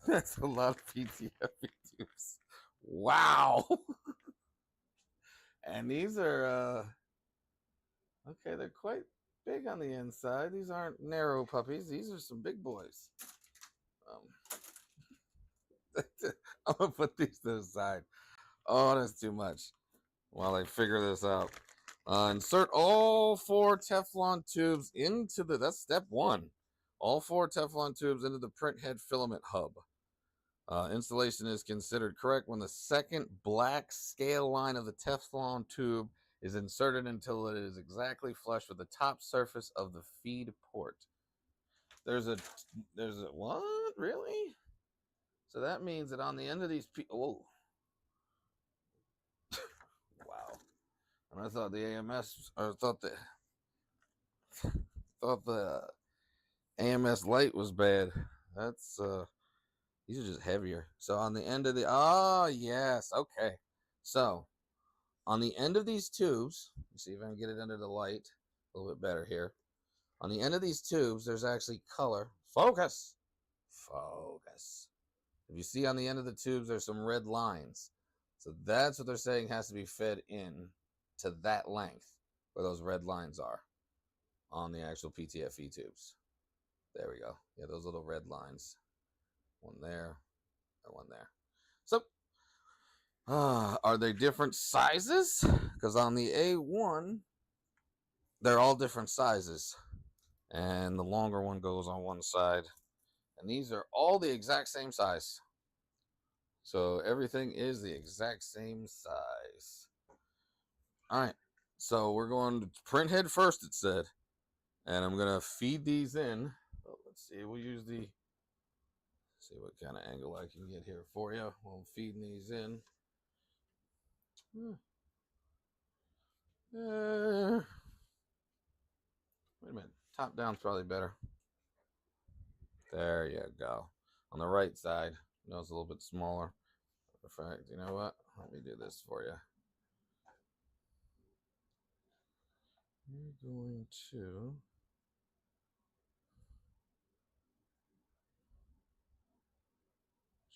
That's a lot of PTFE tubes. Wow. And these are okay, they're quite big on the inside. These aren't narrow puppies. These are some big boys. I'm gonna put these to the side. Oh, that's too much. While I figure this out. Insert all 4 Teflon tubes into that's step 1. All 4 Teflon tubes into the print head filament hub. Installation is considered correct when the second black scale line of the Teflon tube is inserted until it is exactly flush with the top surface of the feed port. There's a what? Really? So that means that on the end of these whoa. Wow. And I thought the AMS or thought the AMS light was bad. That's these are just heavier. So on the end of the yes, okay. So on the end of these tubes, let's see if I can get it under the light a little bit better here. On the end of these tubes, there's actually color. Focus. Focus. If you see on the end of the tubes, there's some red lines. So that's what they're saying has to be fed in to that length where those red lines are on the actual PTFE tubes. There we go. Yeah, those little red lines. One there and one there. So, are they different sizes? Because on the A1, they're all different sizes. And the longer one goes on one side. And these are all the exact same size. So everything is the exact same size. All right. So we're going to print head first, it said. And I'm going to feed these in. Oh, let's see. We'll use see what kind of angle I can get here for you while I'm feeding these in. Wait a minute. Top down's probably better. There you go. On the right side, it's a little bit smaller. In fact, you know what? Let me do this for you. We're going to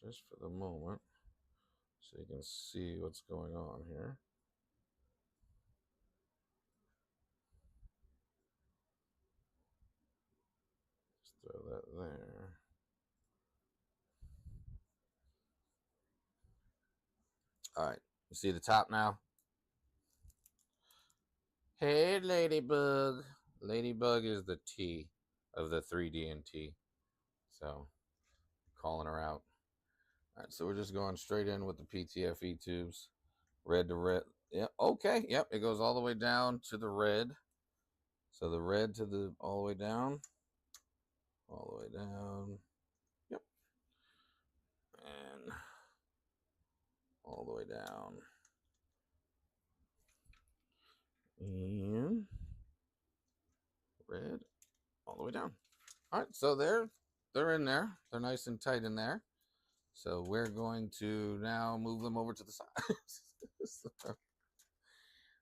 just for the moment, so you can see what's going on here. Just throw that there. All right, you see the top now? Hey, Ladybug. Ladybug is the T of the 3D and T. So, calling her out. All right, so we're just going straight in with the PTFE tubes. Red to red. Yep, okay. Yep, it goes all the way down to the red. So the red to the all the way down. All the way down. Yep. And all the way down. And red all the way down. All right, so they're in there. They're nice and tight in there. So we're going to now move them over to the side.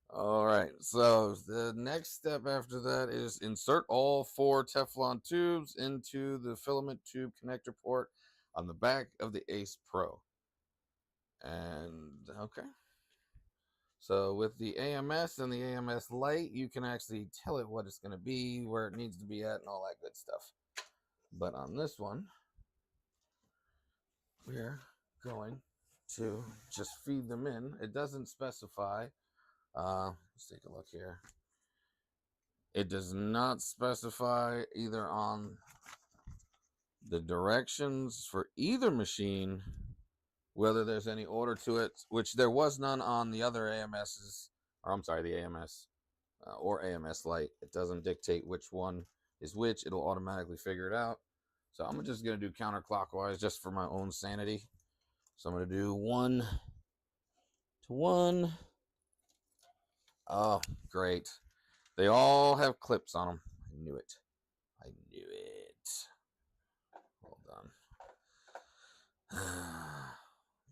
All right, so the next step after that is insert all 4 Teflon tubes into the filament tube connector port on the back of the Ace Pro. And okay. So with the AMS and the AMS Lite, you can actually tell it what it's going to be, where it needs to be at, and all that good stuff. But on this one, we're going to just feed them in. It doesn't specify. Let's take a look here. It does not specify either on the directions for either machine whether there's any order to it, which there was none on the other AMSs, or I'm sorry, the AMS or AMS Lite. It doesn't dictate which one is which. It'll automatically figure it out. So I'm just going to do counterclockwise just for my own sanity. So I'm going to do 1 to 1. Oh, great. They all have clips on them. I knew it. I knew it. Hold on.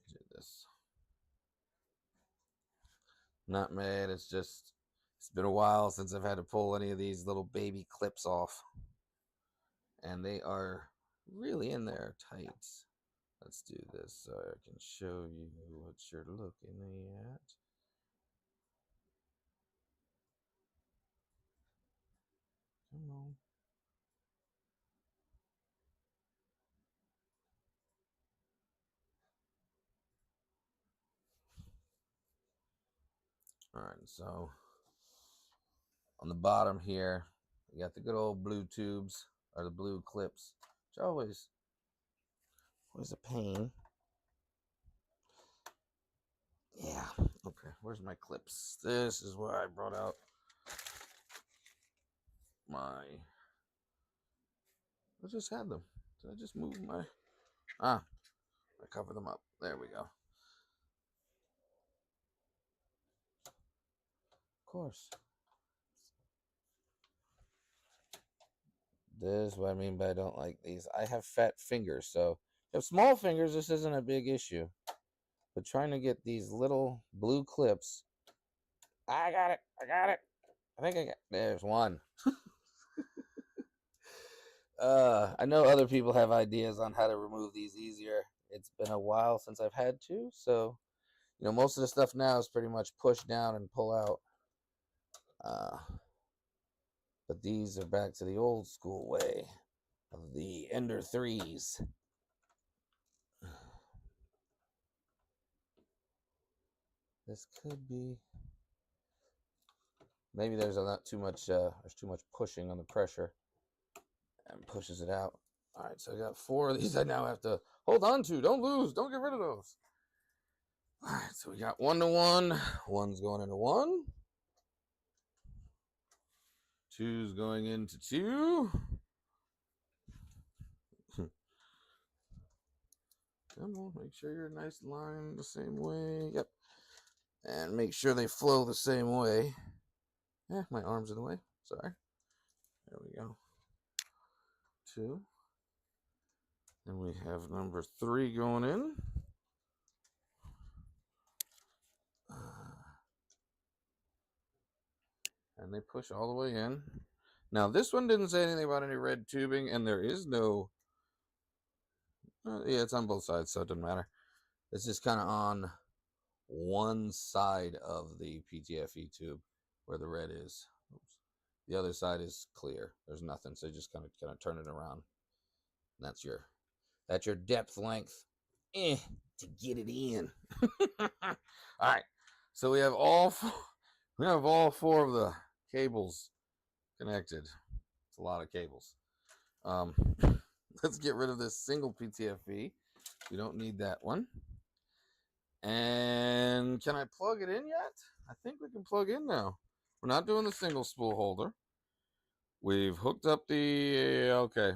Do this. Not mad. It's been a while since I've had to pull any of these little baby clips off. And they are really in there tight. Let's do this so I can show you what you're looking at. Come on. All right, so on the bottom here, you got the good old blue tubes or the blue clips, which always a pain. Yeah. Okay. Where's my clips? This is where I brought out my. I just had them. Did I just move my? I cover them up. There we go. Of course. This is what I mean by I don't like these. I have fat fingers, so if you have small fingers, this isn't a big issue. But trying to get these little blue clips. I got it. I think I got. There's one. I know other people have ideas on how to remove these easier. It's been a while since I've had to, so most of the stuff now is pretty much push down and pull out. But these are back to the old school way of the Ender 3s. This could be. Maybe there's not too much. There's too much pushing on the pressure, and pushes it out. All right, so I got 4 of these. I now have to hold on to. Don't lose. Don't get rid of those. All right, so we got 1 to 1. 1's going into 1. 2's going into 2. Come on, make sure you're nice and lined the same way. Yep. And make sure they flow the same way. Yeah, my arm's in the way. Sorry. There we go. 2. And we have number 3 going in. And they push all the way in. Now, this one didn't say anything about any red tubing, and there is no. Yeah, it's on both sides, so it doesn't matter. It's just kind of on one side of the PTFE tube where the red is. Oops. The other side is clear. There's nothing, so you just kind of turn it around. And that's your depth length to get it in. All right, so we have all 4 of the cables connected. It's a lot of cables. Let's get rid of this single PTFE. We don't need that one. And can I plug it in yet? I think we can plug in now. We're not doing the single spool holder. We've hooked up the, okay.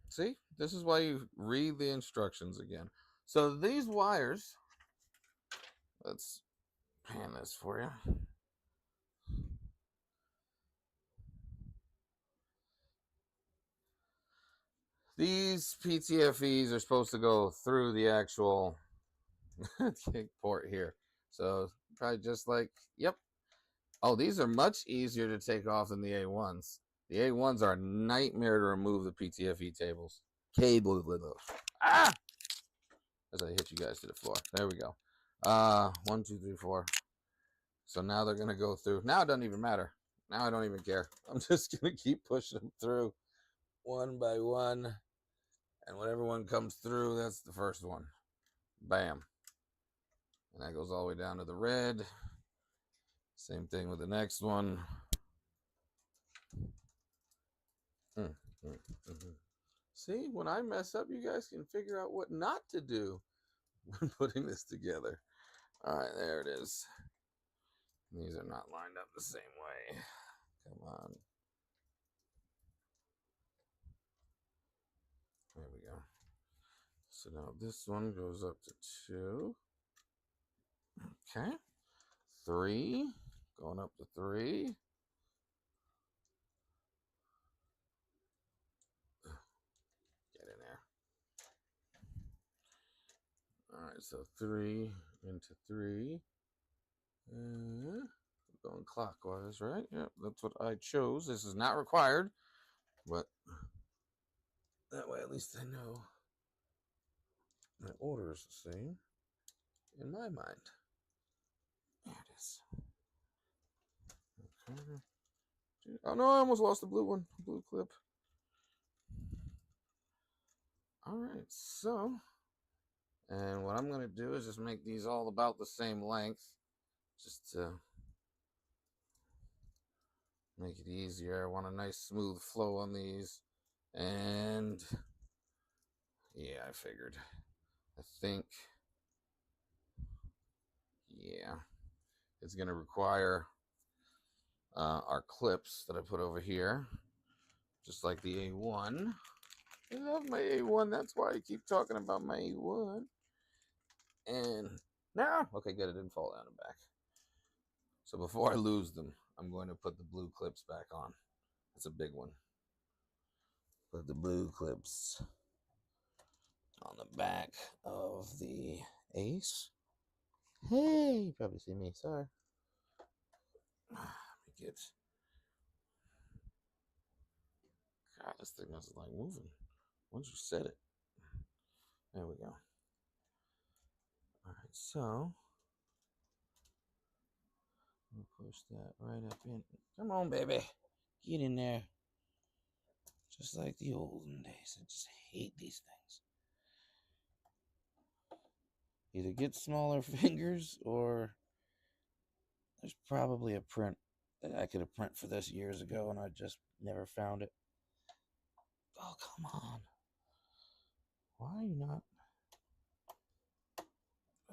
See, this is why you read the instructions again. So these wires, let's pan this for you. These PTFEs are supposed to go through the actual port here. So probably just like, yep. Oh, these are much easier to take off than the A1s. The A1s are a nightmare to remove the PTFE tables. Cable. Ah! As I hit you guys to the floor. There we go. 1, 2, 3, 4. So now they're going to go through. Now it doesn't even matter. Now I don't even care. I'm just going to keep pushing them through one by one. And whatever one comes through, that's the first one. Bam. And that goes all the way down to the red. Same thing with the next one. See, when I mess up, you guys can figure out what not to do when putting this together. All right, there it is. These are not lined up the same way. Come on. There we go. So now this one goes up to 2. Okay. 3. Going up to 3. Get in there. All right, so 3 into 3. Going clockwise, right? Yep, that's what I chose. This is not required, but at least I know my order is the same in my mind. There it is. Okay. Oh no, I almost lost the blue one. Blue clip. Alright, so, and what I'm going to do is just make these all about the same length, just to make it easier. I want a nice smooth flow on these, and yeah, I figured. I think, yeah, it's going to require our clips that I put over here, just like the A1. I love my A1, that's why I keep talking about my A1. And now, okay, good, it didn't fall down the back. So before I lose them, I'm going to put the blue clips back on. That's a big one. Put the blue clips on the back of the Ace. Hey, you probably see me, sorry. Let me get... God, this thing was like moving once you said it. There we go. Alright, so we'll push that right up in. Come on, baby. Get in there. Just like the olden days. I just hate these things. Either get smaller fingers, or there's probably a print that I could have printed for this years ago and I just never found it. Oh, come on. Why are you not?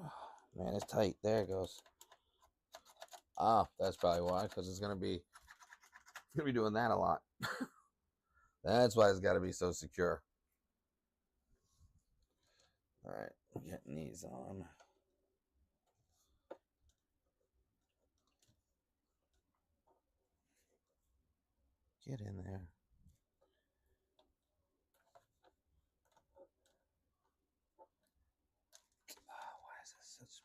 Oh, man, it's tight. There it goes. Ah, that's probably why, because it's gonna be doing that a lot. That's why it's got to be so secure. All right, getting these on. Get in there. Oh, why is this such...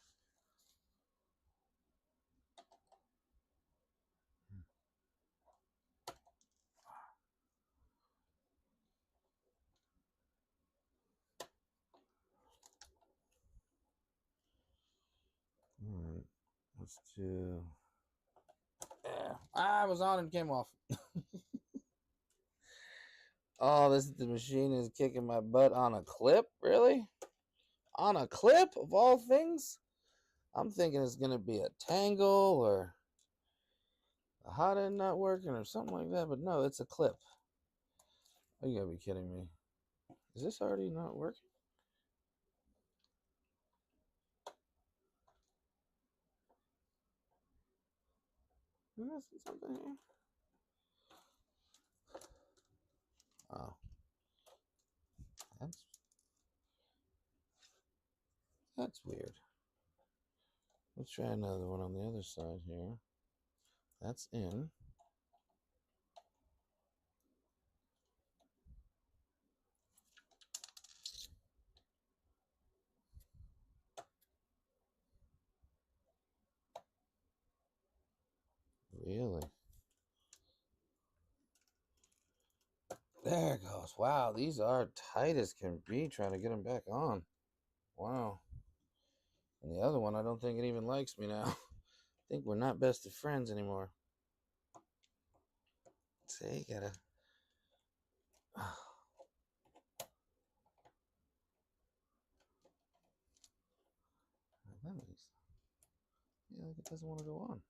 All right, let's do... Yeah, I was on and came off. Oh, the machine is kicking my butt on a clip? Really? On a clip, of all things? I'm thinking it's going to be a tangle or a hot end not working or something like that, but no, it's a clip. Oh, you gotta be kidding me. Is this already not working? Did I see something here? Oh. That's weird. Let's try another one on the other side here. That's in. Really? There it goes. Wow, these are tight as can be, trying to get them back on. Wow. And the other one, I don't think it even likes me now. I think we're not best of friends anymore. See, gotta... Oh. That makes... Yeah, like it doesn't want to go on.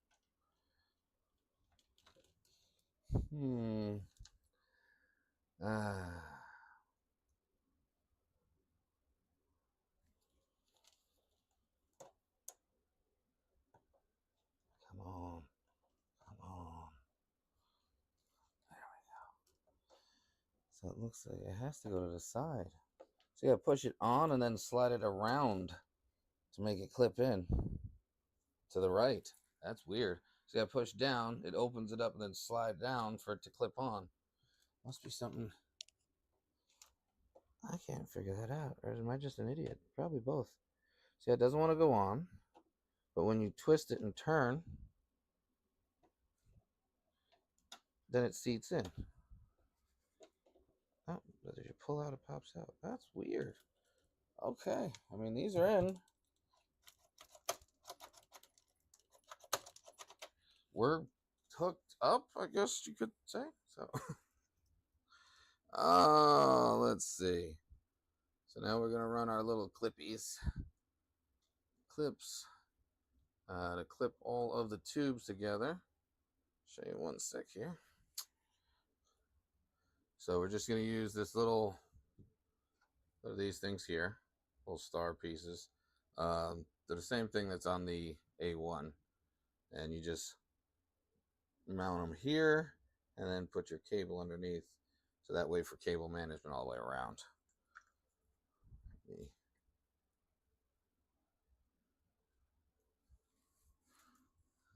Ah. Come on. Come on. There we go. So it looks like it has to go to the side. So you gotta push it on and then slide it around to make it clip in to the right. That's weird. So you gotta push down, it opens it up, and then slide down for it to clip on. Must be something. I can't figure that out. Or am I just an idiot? Probably both. See, it doesn't want to go on, but when you twist it and turn, then it seats in. Oh, but if you pull pull out, it pops out. That's weird. Okay, I mean, these are in. We're hooked up, I guess you could say. So, let's see. So now we're gonna run our little clips to clip all of the tubes together. Show you one sec here. So we're just gonna use this little, what are these things here? Little star pieces. They're the same thing that's on the A1, and you just mount them here and then put your cable underneath, so that way for cable management all the way around.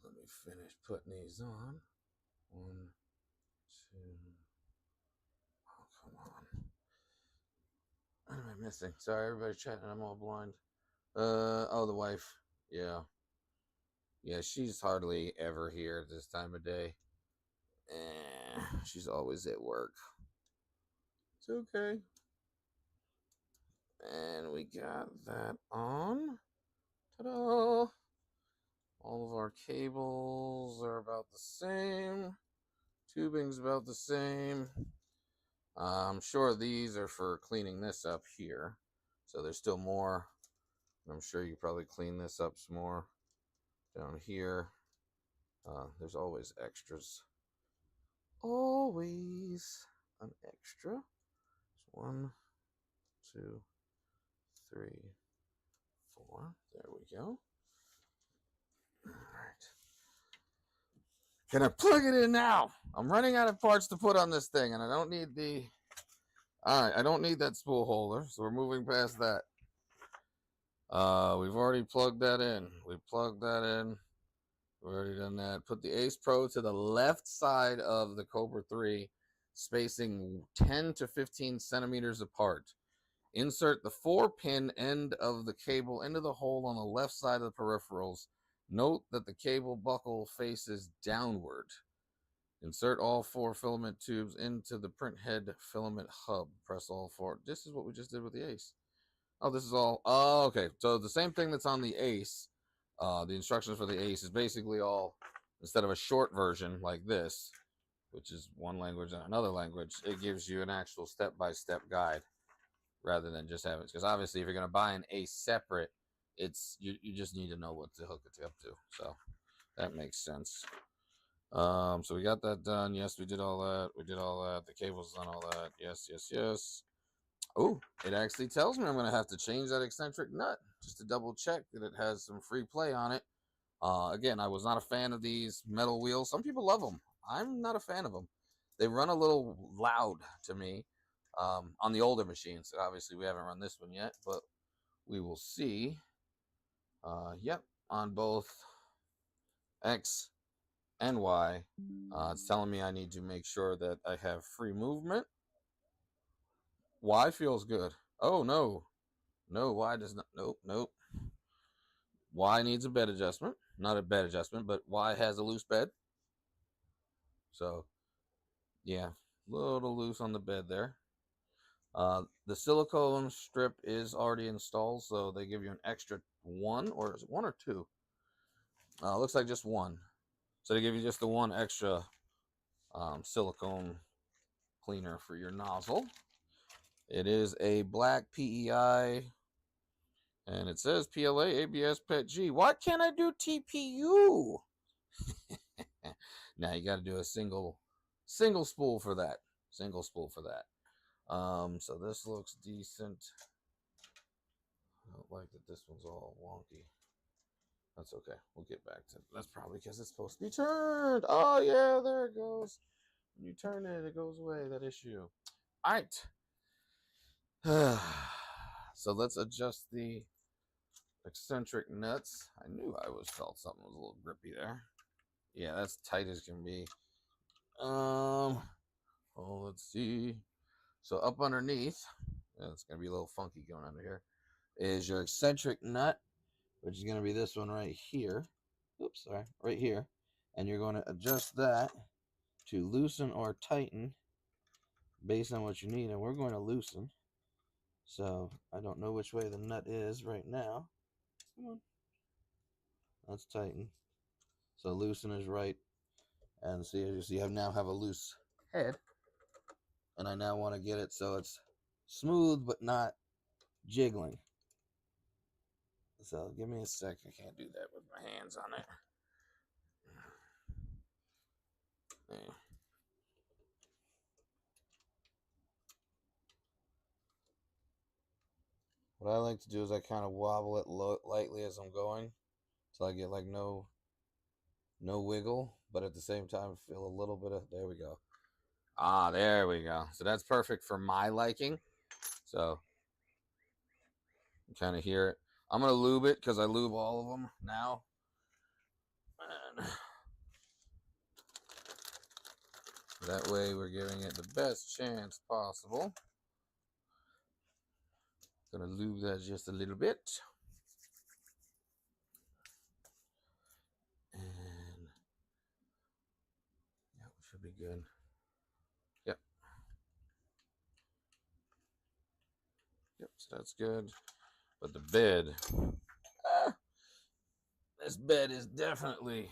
Let me finish putting these on. 1, 2. Oh, come on. What am I missing? Sorry, everybody's chatting. I'm all blind. Oh, the wife. Yeah. Yeah, she's hardly ever here at this time of day. She's always at work. It's okay. And we got that on. Ta-da! All of our cables are about the same. Tubing's about the same. I'm sure these are for cleaning this up here. So there's still more. I'm sure you probably clean this up some more down here. There's always extras. Always an extra. So 1, 2, 3, 4. There we go. All right. Can I plug it in now? I'm running out of parts to put on this thing, and I don't need the... All right, I don't need that spool holder, so we're moving past that. We've already plugged that in. We plugged that in. We've already done that. Put the Ace Pro to the left side of the Kobra 3, spacing 10 to 15 centimeters apart. Insert the 4-pin end of the cable into the hole on the left side of the peripherals. Note that the cable buckle faces downward. Insert all 4 filament tubes into the print head filament hub. Press all 4. This is what we just did with the Ace. Oh, this is all. Oh, okay. So the same thing that's on the Ace, the instructions for the Ace is basically all, instead of a short version like this, which is one language and another language, it gives you an actual step-by-step guide rather than just having it. Because obviously, if you're going to buy an Ace separate, it's you just need to know what to hook it up to. So that makes sense. So we got that done. Yes, we did all that. We did all that. The cable's done all that. Yes, yes, yes. Oh, it actually tells me I'm going to have to change that eccentric nut just to double check that it has some free play on it. Again, I was not a fan of these metal wheels. Some people love them. I'm not a fan of them. They run a little loud to me on the older machines. Obviously, we haven't run this one yet, but we will see. Yep, on both X and Y. It's telling me I need to make sure that I have free movement. Y feels good. Oh, no. No, Y does not. Nope, nope. Y needs a bed adjustment. Not a bed adjustment, but Y has a loose bed. So, yeah, a little loose on the bed there. The silicone strip is already installed, so they give you an extra 1, or is it 1 or 2? Looks like just 1. So they give you just the 1 extra silicone cleaner for your nozzle. It is a black PEI, and it says PLA, ABS, PET-G. Why can't I do TPU? Now you got to do a single spool for that. Single spool for that. So this looks decent. I don't like that this one's all wonky. That's okay. We'll get back to it. That's probably because it's supposed to be turned. Oh, yeah, there it goes. When you turn it, it goes away, that issue. All right. So let's adjust the eccentric nuts. I knew I always felt something was a little grippy there. Yeah, that's tight as can be. Oh, let's see. So up underneath, it's going to be a little funky going under here, is your eccentric nut, which is going to be this one right here. Oops, sorry, right here. And you're going to adjust that to loosen or tighten based on what you need, and we're going to loosen. So I don't know which way the nut is right now. Come on. Let's tighten. So loosen is right. And see, as you see, I now have a loose head. And I now want to get it so it's smooth but not jiggling. So give me a sec. I can't do that with my hands on it. Yeah. What I like to do is I kind of wobble it lightly as I'm going, so I get like no wiggle, but at the same time feel a little bit of, there we go. Ah, there we go. So that's perfect for my liking. So you kind of hear it. I'm gonna lube it because I lube all of them now. And that way we're giving it the best chance possible. Gonna lube that just a little bit. And yeah, should be good. Yep. Yep, so that's good. But the bed, this bed is definitely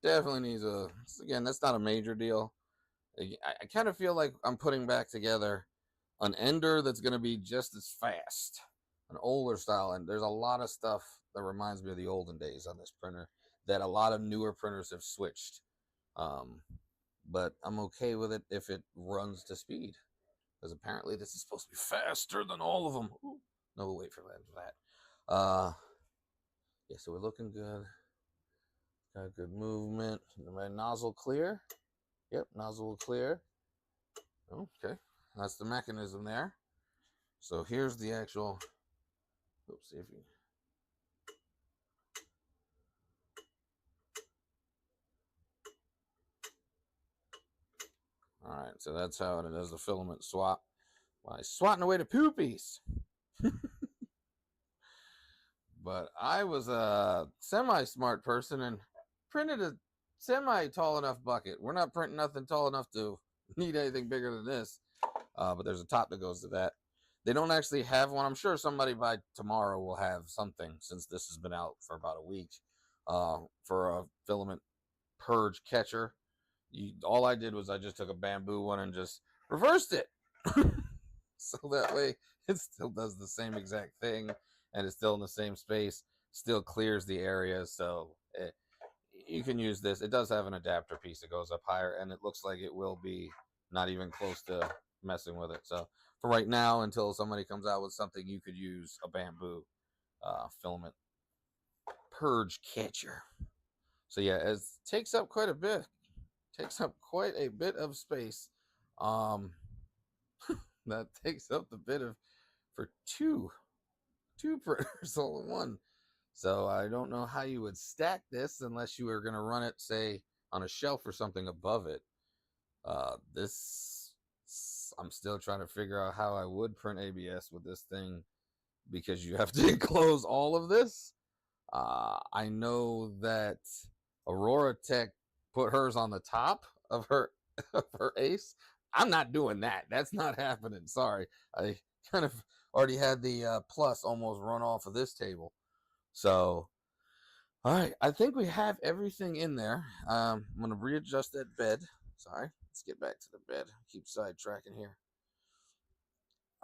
needs a, again, that's not a major deal. I kind of feel like I'm putting back together an ender that's going to be just as fast, an older style. And there's a lot of stuff that reminds me of the olden days on this printer that a lot of newer printers have switched. But I'm okay with it if it runs to speed, because apparently this is supposed to be faster than all of them. Ooh, no, we'll wait for that. Yeah, so we're looking good. Got good movement. My nozzle clear. Yep, nozzle clear. Okay, that's the mechanism there. So here's the actual. Oops, see if you. All right, so that's how it does the filament swap. By swatting away the poopies. But I was a semi-smart person and printed a semi-tall enough bucket. We're not printing nothing tall enough to need anything bigger than this. But there's a top that goes to that. They don't actually have one. I'm sure somebody by tomorrow will have something, since this has been out for about a week, for a filament purge catcher. All I did was I just took a bamboo one and just reversed it. So that way it still does the same exact thing, and it's still in the same space, still clears the area. So you can use this. It does have an adapter piece that goes up higher, and it looks like it will be not even close to messing with it. So for right now, until somebody comes out with something, you could use a bamboo filament purge catcher. So yeah, it takes up quite a bit. Takes up quite a bit of space. That takes up the bit of for two printers all in one. So I don't know how you would stack this unless you were going to run it, say, on a shelf or something above it. This, I'm still trying to figure out how I would print ABS with this thing, because you have to enclose all of this. I know that Aurora Tech put hers on the top of her Ace. I'm not doing that. That's not happening. Sorry. I kind of already had the plus almost run off of this table. So, all right. I think we have everything in there. I'm going to readjust that bed. Sorry. Let's get back to the bed. Keep sidetracking here.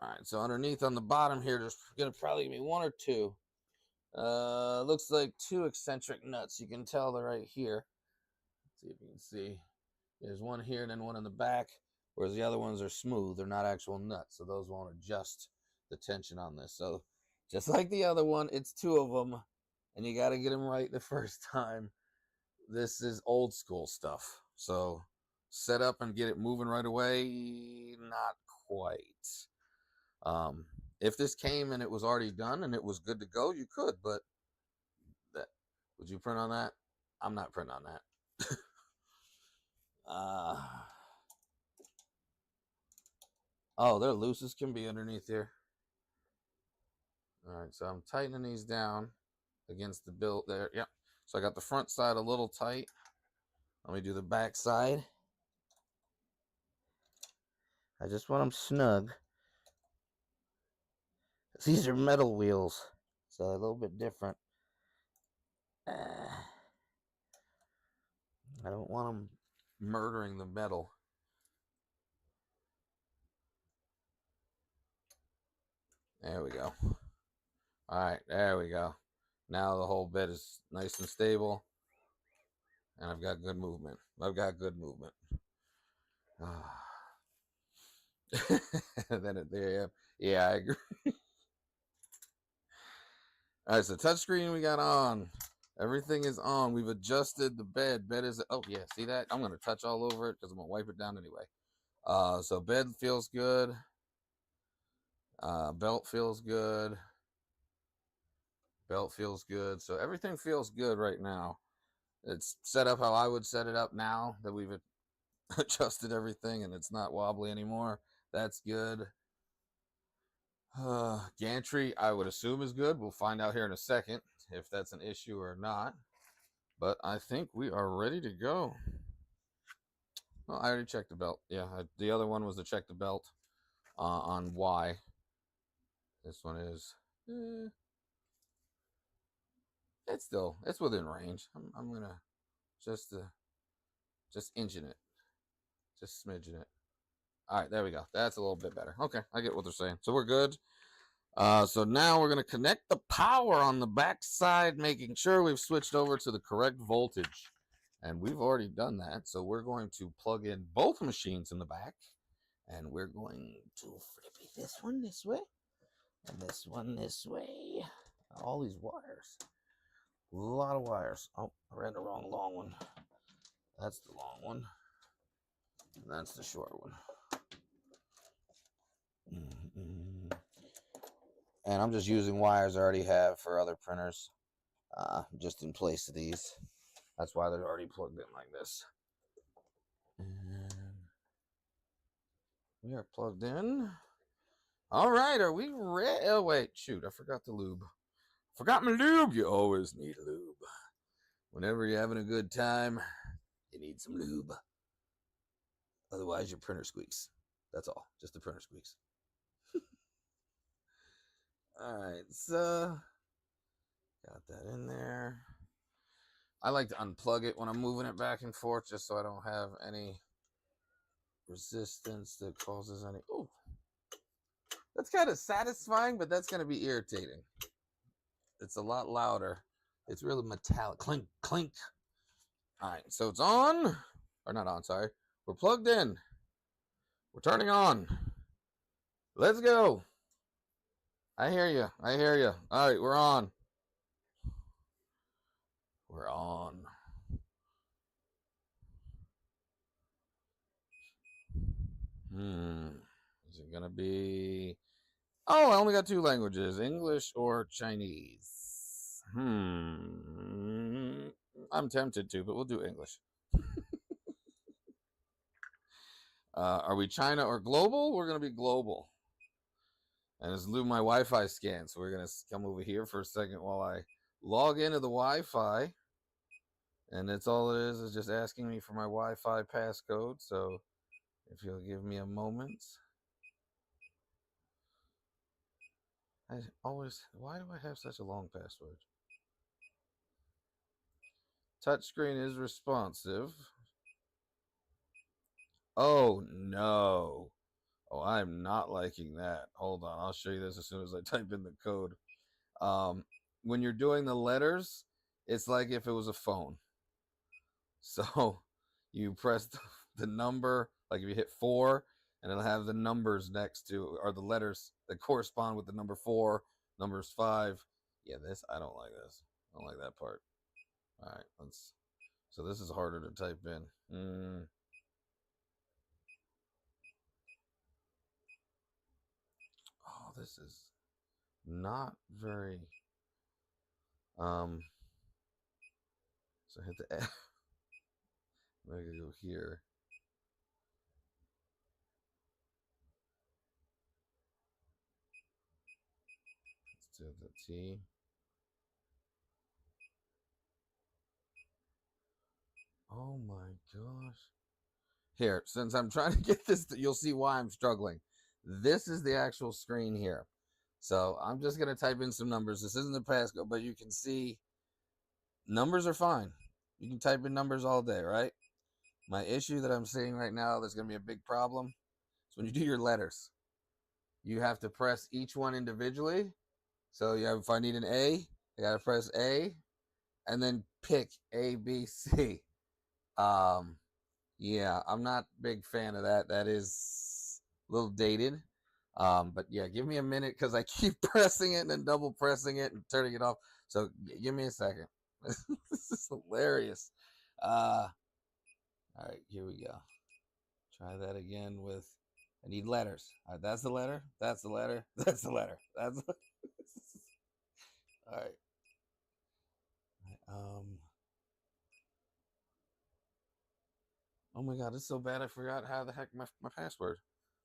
All right. So underneath on the bottom here, there's going to probably be one or two. Looks like two eccentric nuts. You can tell they're right here. Let's see if you can see. There's one here and then one in the back, whereas the other ones are smooth. They're not actual nuts, so those won't adjust the tension on this. So just like the other one, it's two of them, and you got to get them right the first time. This is old school stuff. So set up and get it moving right away, not quite. If this came and it was already done and it was good to go, you could, but that, would you print on that? I'm not printing on that. Oh, they're loose as can be underneath here. All right, so I'm tightening these down against the build there. Yep. So I got the front side a little tight. Let me do the back side. I just want them snug. These are metal wheels, so a little bit different. I don't want them murdering the metal. There we go. All right, there we go. Now the whole bed is nice and stable, and I've got good movement. Then there, yeah, I agree. All right, so touchscreen we got on. Everything is on. We've adjusted the bed. Bed is, oh yeah, see that? I'm gonna touch all over it because I'm gonna wipe it down anyway. So bed feels good. Belt feels good. Belt feels good. So everything feels good right now. It's set up how I would set it up now that we've adjusted everything and it's not wobbly anymore. That's good. Gantry, I would assume is good. We'll find out here in a second if that's an issue or not. But I think we are ready to go. Well, I already checked the belt. Yeah, the other one was to check the belt on Y. This one is, it's within range. I'm gonna just inching it, just smidging it. All right, there we go. That's a little bit better. Okay, I get what they're saying. So we're good. So now we're gonna connect the power on the back side, making sure we've switched over to the correct voltage. And we've already done that. So we're going to plug in both machines in the back. And we're going to flip this one this way. And this one this way. All these wires. A lot of wires. Oh, I read the wrong long one. That's the long one. And that's the short one. And I'm just using wires I already have for other printers. Just in place of these. That's why they're already plugged in like this. And we are plugged in. All right, are we ready? Oh, wait, shoot, I forgot the lube. Forgot my lube. You always need lube. Whenever you're having a good time, you need some lube. Otherwise, your printer squeaks. That's all. Just the printer squeaks. All right, so got that in there. I like to unplug it when I'm moving it back and forth just so I don't have any resistance that causes any... Ooh. That's kind of satisfying, but that's going to be irritating. It's a lot louder. It's really metallic. Clink, clink. All right, so it's on. Or not on, sorry. We're plugged in. We're turning on. Let's go. I hear you. I hear you. All right, we're on. We're on. Is it going to be... Oh, I only got 2 languages, English or Chinese. I'm tempted to, but we'll do English. Are we China or global? We're going to be global. And it's my Wi-Fi scan, so we're going to come over here for a second while I log into the Wi-Fi. And that's all it is just asking me for my Wi-Fi passcode. So if you'll give me a moment. Why do I have such a long password? Touchscreen is responsive. Oh, no. Oh, I'm not liking that. Hold on. I'll show you this as soon as I type in the code. When you're doing the letters, it's like if it was a phone. So you press the number, like if you hit 4, and it'll have the numbers next to, or the letters that correspond with the number 4, numbers 5. Yeah, I don't like this. I don't like that part. All right, so this is harder to type in. Oh, this is not very, so hit the F. I'm gonna go here. Let's do the T. Oh my gosh. Here, since I'm trying to get this, you'll see why I'm struggling. This is the actual screen here. So I'm just going to type in some numbers. This isn't the passcode, but you can see numbers are fine. You can type in numbers all day, right? My issue that I'm seeing right now, there's going to be a big problem, is when you do your letters. You have to press each one individually. So if I need an A, I got to press A and then pick A, B, C. Yeah, I'm not a big fan of that. That is a little dated. But yeah, give me a minute because I keep pressing it and then double pressing it and turning it off. So give me a second. This is hilarious. All right, here we go. Try that again with. I need letters. All right, that's the letter. That's the letter. That's the letter. That's. All right. Oh my God, it's so bad. I forgot how the heck my password.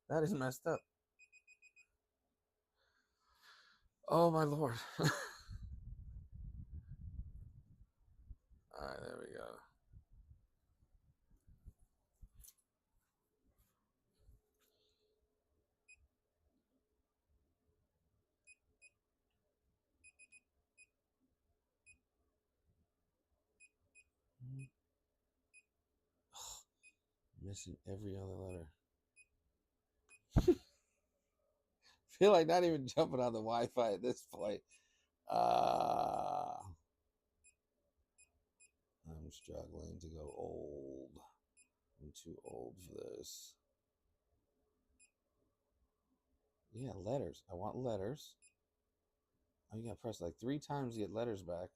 That is messed up. Oh my Lord. All right, there we go. Missing every other letter. Feel like not even jumping on the Wi-Fi at this point. I'm struggling to go old. I'm too old for this. Yeah, letters. I want letters. Oh, you gotta press like 3 times to get letters back.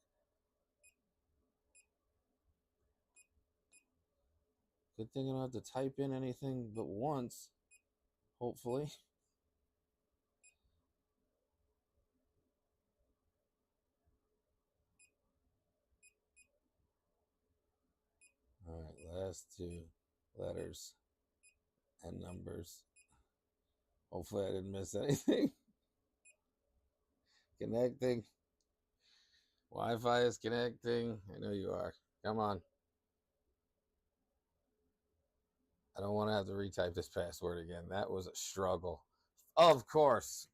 Good thing I don't have to type in anything but once. Hopefully. All right, last 2 letters and numbers. Hopefully I didn't miss anything. Connecting. Wi-Fi is connecting. I know you are. Come on. I don't want to have to retype this password again. That was a struggle. Of course.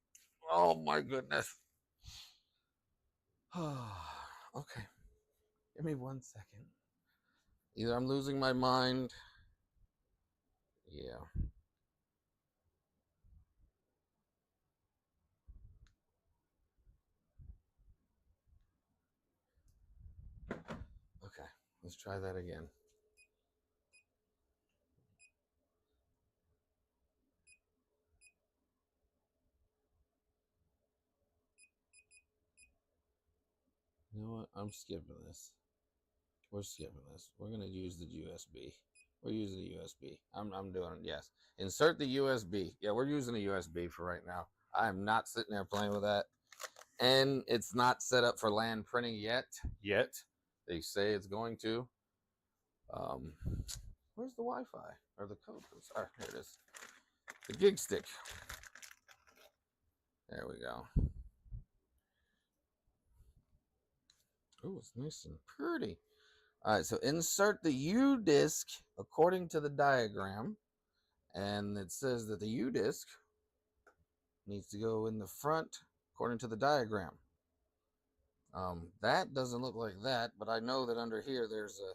Oh my goodness. Okay. Give me 1 second. Either I'm losing my mind. Yeah. Okay. Let's try that again. You know what? I'm skipping this. We're skipping this. We're going to use the USB. We're using the USB. I'm doing it. Yes. Insert the USB. Yeah, we're using a USB for right now. I'm not sitting there playing with that. And it's not set up for LAN printing yet. They say it's going to. Where's the Wi-Fi or the code? Sorry, here it is. The gig stick. There we go. Oh, it's nice and pretty. All right, so insert the U disc according to the diagram, and it says that the U disc needs to go in the front according to the diagram. That doesn't look like that, but I know that under here there's a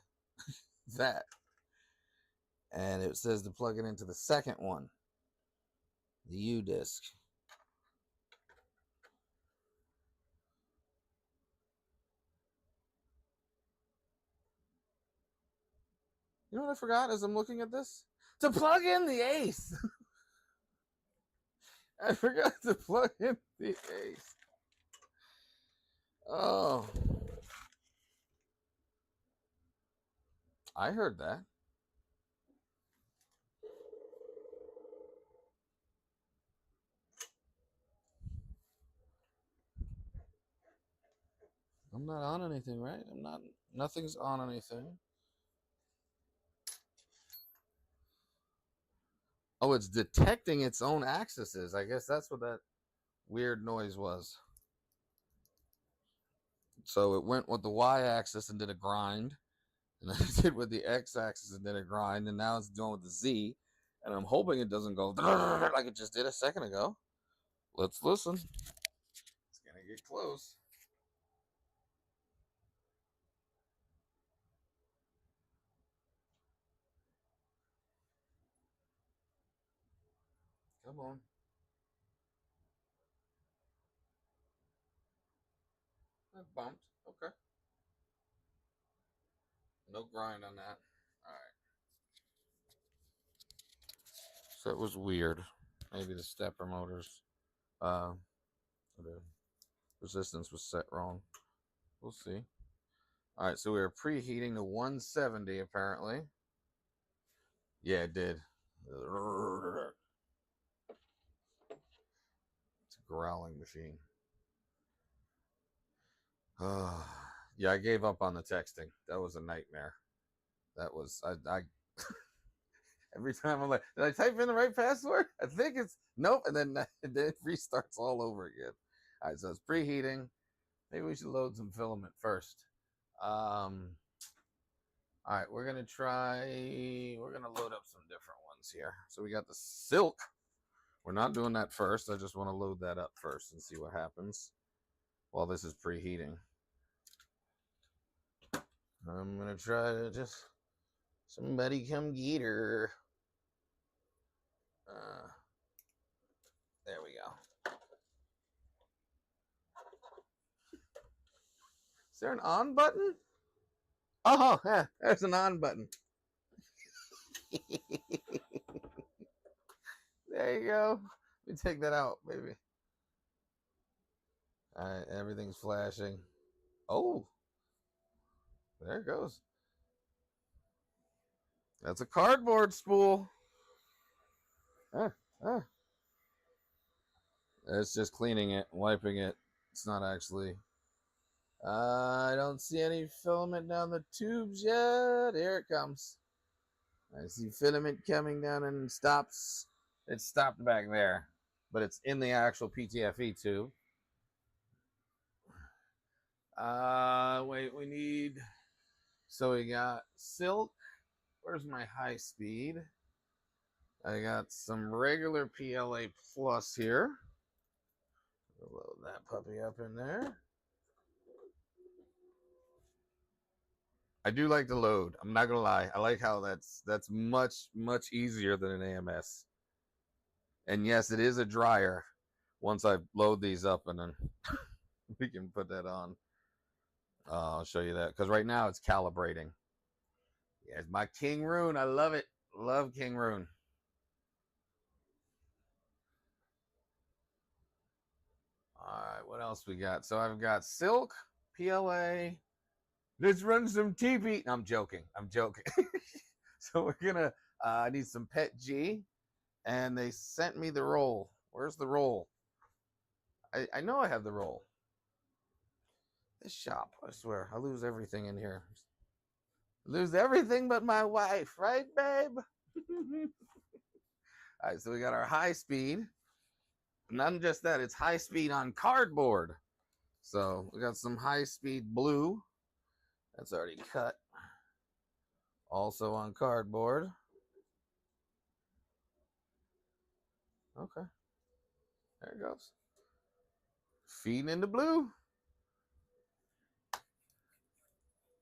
that, and it says to plug it into the second one, the U disc. You know what I forgot as I'm looking at this? To plug in the Ace. I forgot to plug in the Ace. Oh. I heard that. I'm not on anything, right? Nothing's on anything. Oh, it's detecting its own axes. I guess that's what that weird noise was. So it went with the Y axis and did a grind, And then I did with the x-axis and did a grind, and now it's doing with the z, and I'm hoping it doesn't go like it just did a second ago. Let's listen. It's gonna get close. Come on. That bumped. Okay. No grind on that. Alright. So it was weird. Maybe the stepper motors, the resistance was set wrong. We'll see. Alright, so we were preheating to 170 apparently. Yeah, it did. It's a growling machine. Yeah, I gave up on the texting. That was a nightmare. That was I every time I'm like, did I type in the right password? I think it's nope, and then it restarts all over again. All right, so it's preheating. Maybe we should load some filament first. All right, we're gonna load up some different ones here. So we got the silk. We're not doing that first. I just want to load that up first and see what happens while this is preheating. I'm gonna try to just somebody come get her. There we go. Is there an on button? Oh, yeah, there's an on button. There you go. Let me take that out, baby. All right, everything's flashing. Oh, there it goes. That's a cardboard spool. It's just cleaning it, wiping it. It's not actually. I don't see any filament down the tubes yet. Here it comes. I see filament coming down and stops. It stopped back there, but it's in the actual PTFE tube. Wait, we need. So we got silk. Where's my high speed? I got some regular PLA plus here. Load that puppy up in there. I do like the load. I'm not gonna lie. I like how that's much easier than an AMS. And yes, it is a dryer. Once I load these up, and then we can put that on. I'll show you that because right now it's calibrating. Yeah, it's my King Rune. I love it. Love King Rune. All right, what else we got? So I've got silk, PLA. Let's run some TP. I'm joking. I'm joking. So we're gonna. I need some Pet G, and they sent me the roll. Where's the roll? I know I have the roll. This shop, I swear, I lose everything in here. Lose everything but my wife, right, babe? All right, so we got our high speed. Not just that, it's high speed on cardboard. So we got some high speed blue. That's already cut. Also on cardboard. Okay. There it goes. Feeding into blue.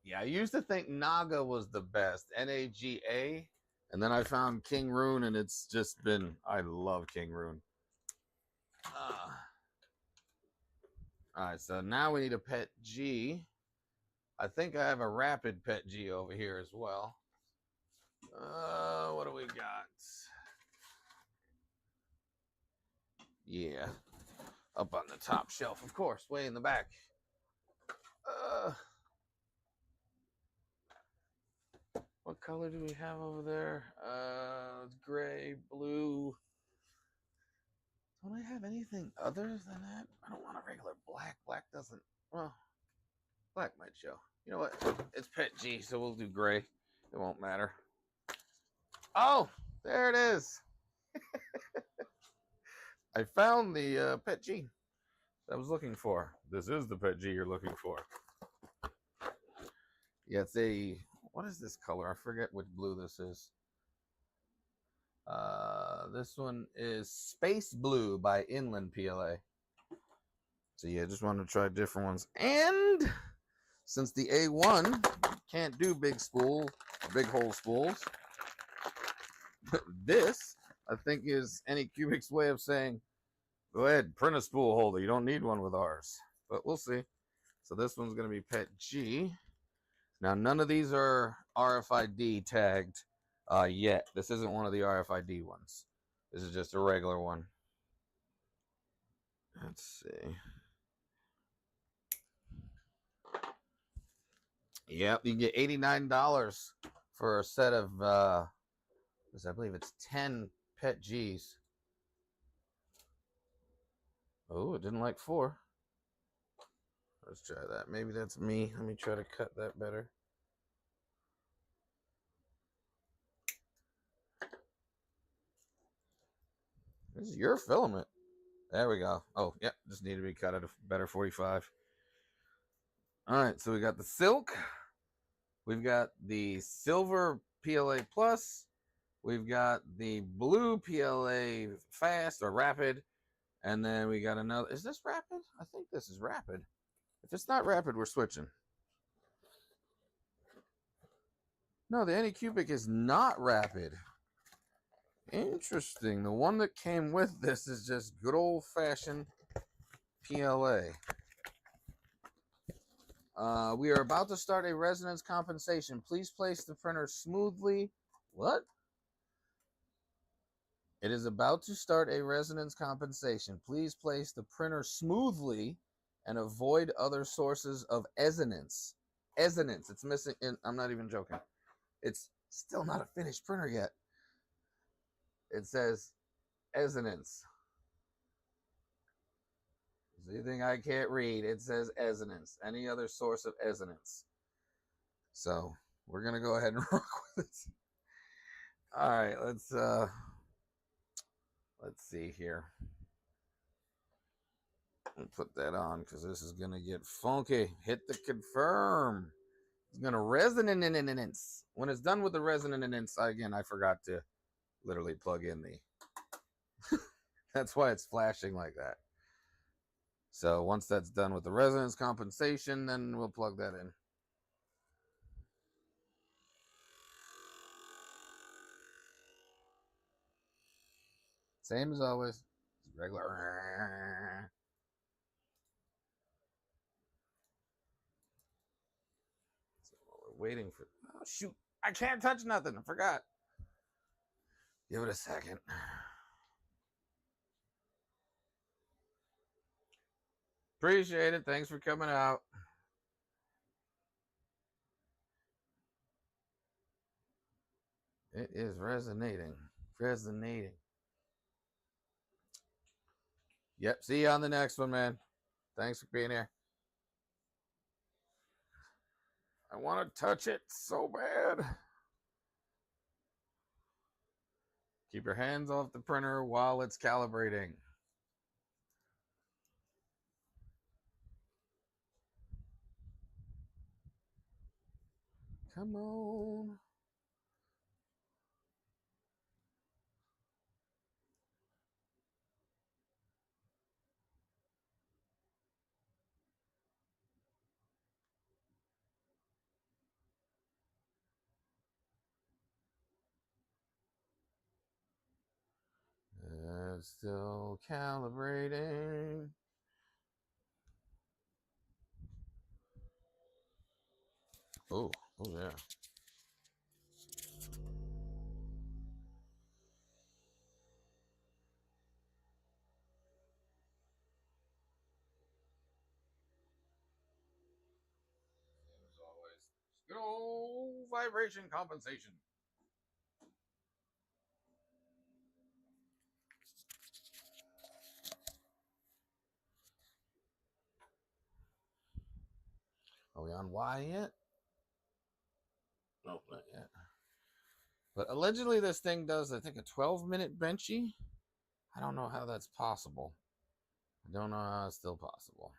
Yeah, I used to think Naga was the best. Naga. And then I found King Rune, and it's just been. I love King Rune. All right, so now we need a Pet G. I think I have a rapid Pet G over here as well. What do we got? Yeah, up on the top shelf, of course, way in the back. What color do we have over there? It's gray, blue. Don't I have anything other than that? I don't want a regular black. Black doesn't. Well, black might show. You know what? It's Pet G, so we'll do gray. It won't matter. Oh, there it is. I found the Pet G I was looking for. This is the Pet G you're looking for. Yeah, it's a what is this color? I forget which blue this is. This one is Space Blue by Inland PLA. So yeah, just wanted to try different ones. And since the A1 can't do big spool, big hole spools, this I think is Anycubic's way of saying, go ahead, print a spool holder. You don't need one with ours, but we'll see. So this one's going to be Pet G. Now, none of these are RFID tagged yet. This isn't one of the RFID ones. This is just a regular one. Let's see. Yep, you get $89 for a set of, I believe it's 10 Pet Gs. Oh, it didn't like 4. Let's try that. Maybe that's me. Let me try to cut that better. This is your filament. There we go. Oh, yep. Just need to be cut at a better 45. All right. So we got the silk. We've got the silver PLA Plus. We've got the blue PLA Fast or Rapid. And then we got another. Is this Rapid? I think this is Rapid. If it's not Rapid, we're switching. No, the Anycubic is not Rapid. Interesting. The one that came with this is just good old-fashioned PLA. We are about to start a resonance compensation. Please place the printer smoothly. What? It is about to start a resonance compensation. Please place the printer smoothly and avoid other sources of resonance. Resonance. It's missing. I'm not even joking. It's still not a finished printer yet. It says resonance. So you think I can't read? It says resonance. Any other source of resonance. So we're gonna go ahead and rock with it. All right, let's see here. I'll put that on because this is gonna get funky. Hit the confirm. It's gonna resonance. When it's done with the resonance, again, I forgot to literally plug in the. That's why it's flashing like that. So once that's done with the resonance compensation, then we'll plug that in. Same as always. Regular. So we're waiting for. Oh, shoot. I can't touch nothing. I forgot. Give it a second. Appreciate it. Thanks for coming out. It is resonating. Resonating. Yep. See you on the next one, man. Thanks for being here. I want to touch it so bad. Keep your hands off the printer while it's calibrating. Come on. It's still calibrating. Oh yeah. As always, good old vibration compensation. Are we on Y yet? No, not yet. But allegedly this thing does, I think, a 12-minute benchy. I don't know how that's possible. I don't know how it's still possible.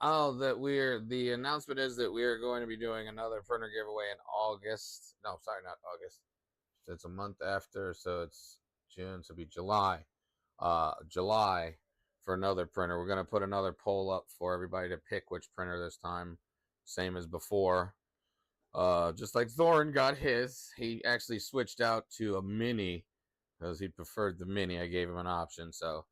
Oh, the announcement is that we are going to be doing another printer giveaway in August. No, sorry, not August. It's a month after, so it's June, so it'll be July. July for another printer. We're gonna put another poll up for everybody to pick which printer this time. Same as before. Just like Thorin got his, he actually switched out to a mini because he preferred the mini. I gave him an option, so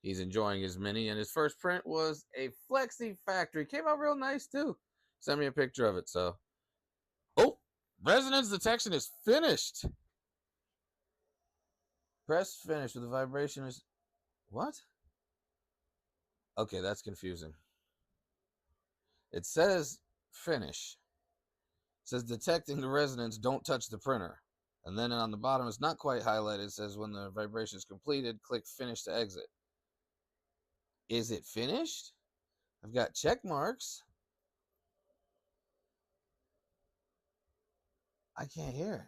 he's enjoying his mini. And his first print was a Flexi Factory. Came out real nice too. Send me a picture of it. So, oh, resonance detection is finished. Press finish with the vibration is what? Okay, that's confusing. It says finish. It says detecting the resonance, don't touch the printer. And then on the bottom, it's not quite highlighted. It says when the vibration is completed, click finish to exit. Is it finished? I've got check marks. I can't hear it.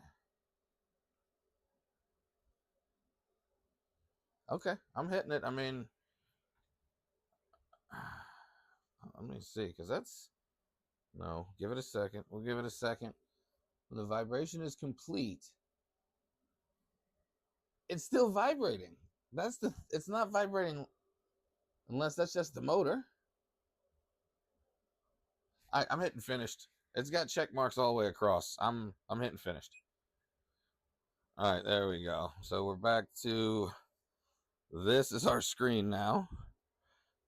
Okay, I'm hitting it. I mean, let me see, because that's, no, give it a second. We'll give it a second. When the vibration is complete, it's still vibrating. It's not vibrating unless that's just the motor. I'm hitting finished. It's got check marks all the way across. I'm hitting finished. All right, there we go. So we're back to, this is our screen now.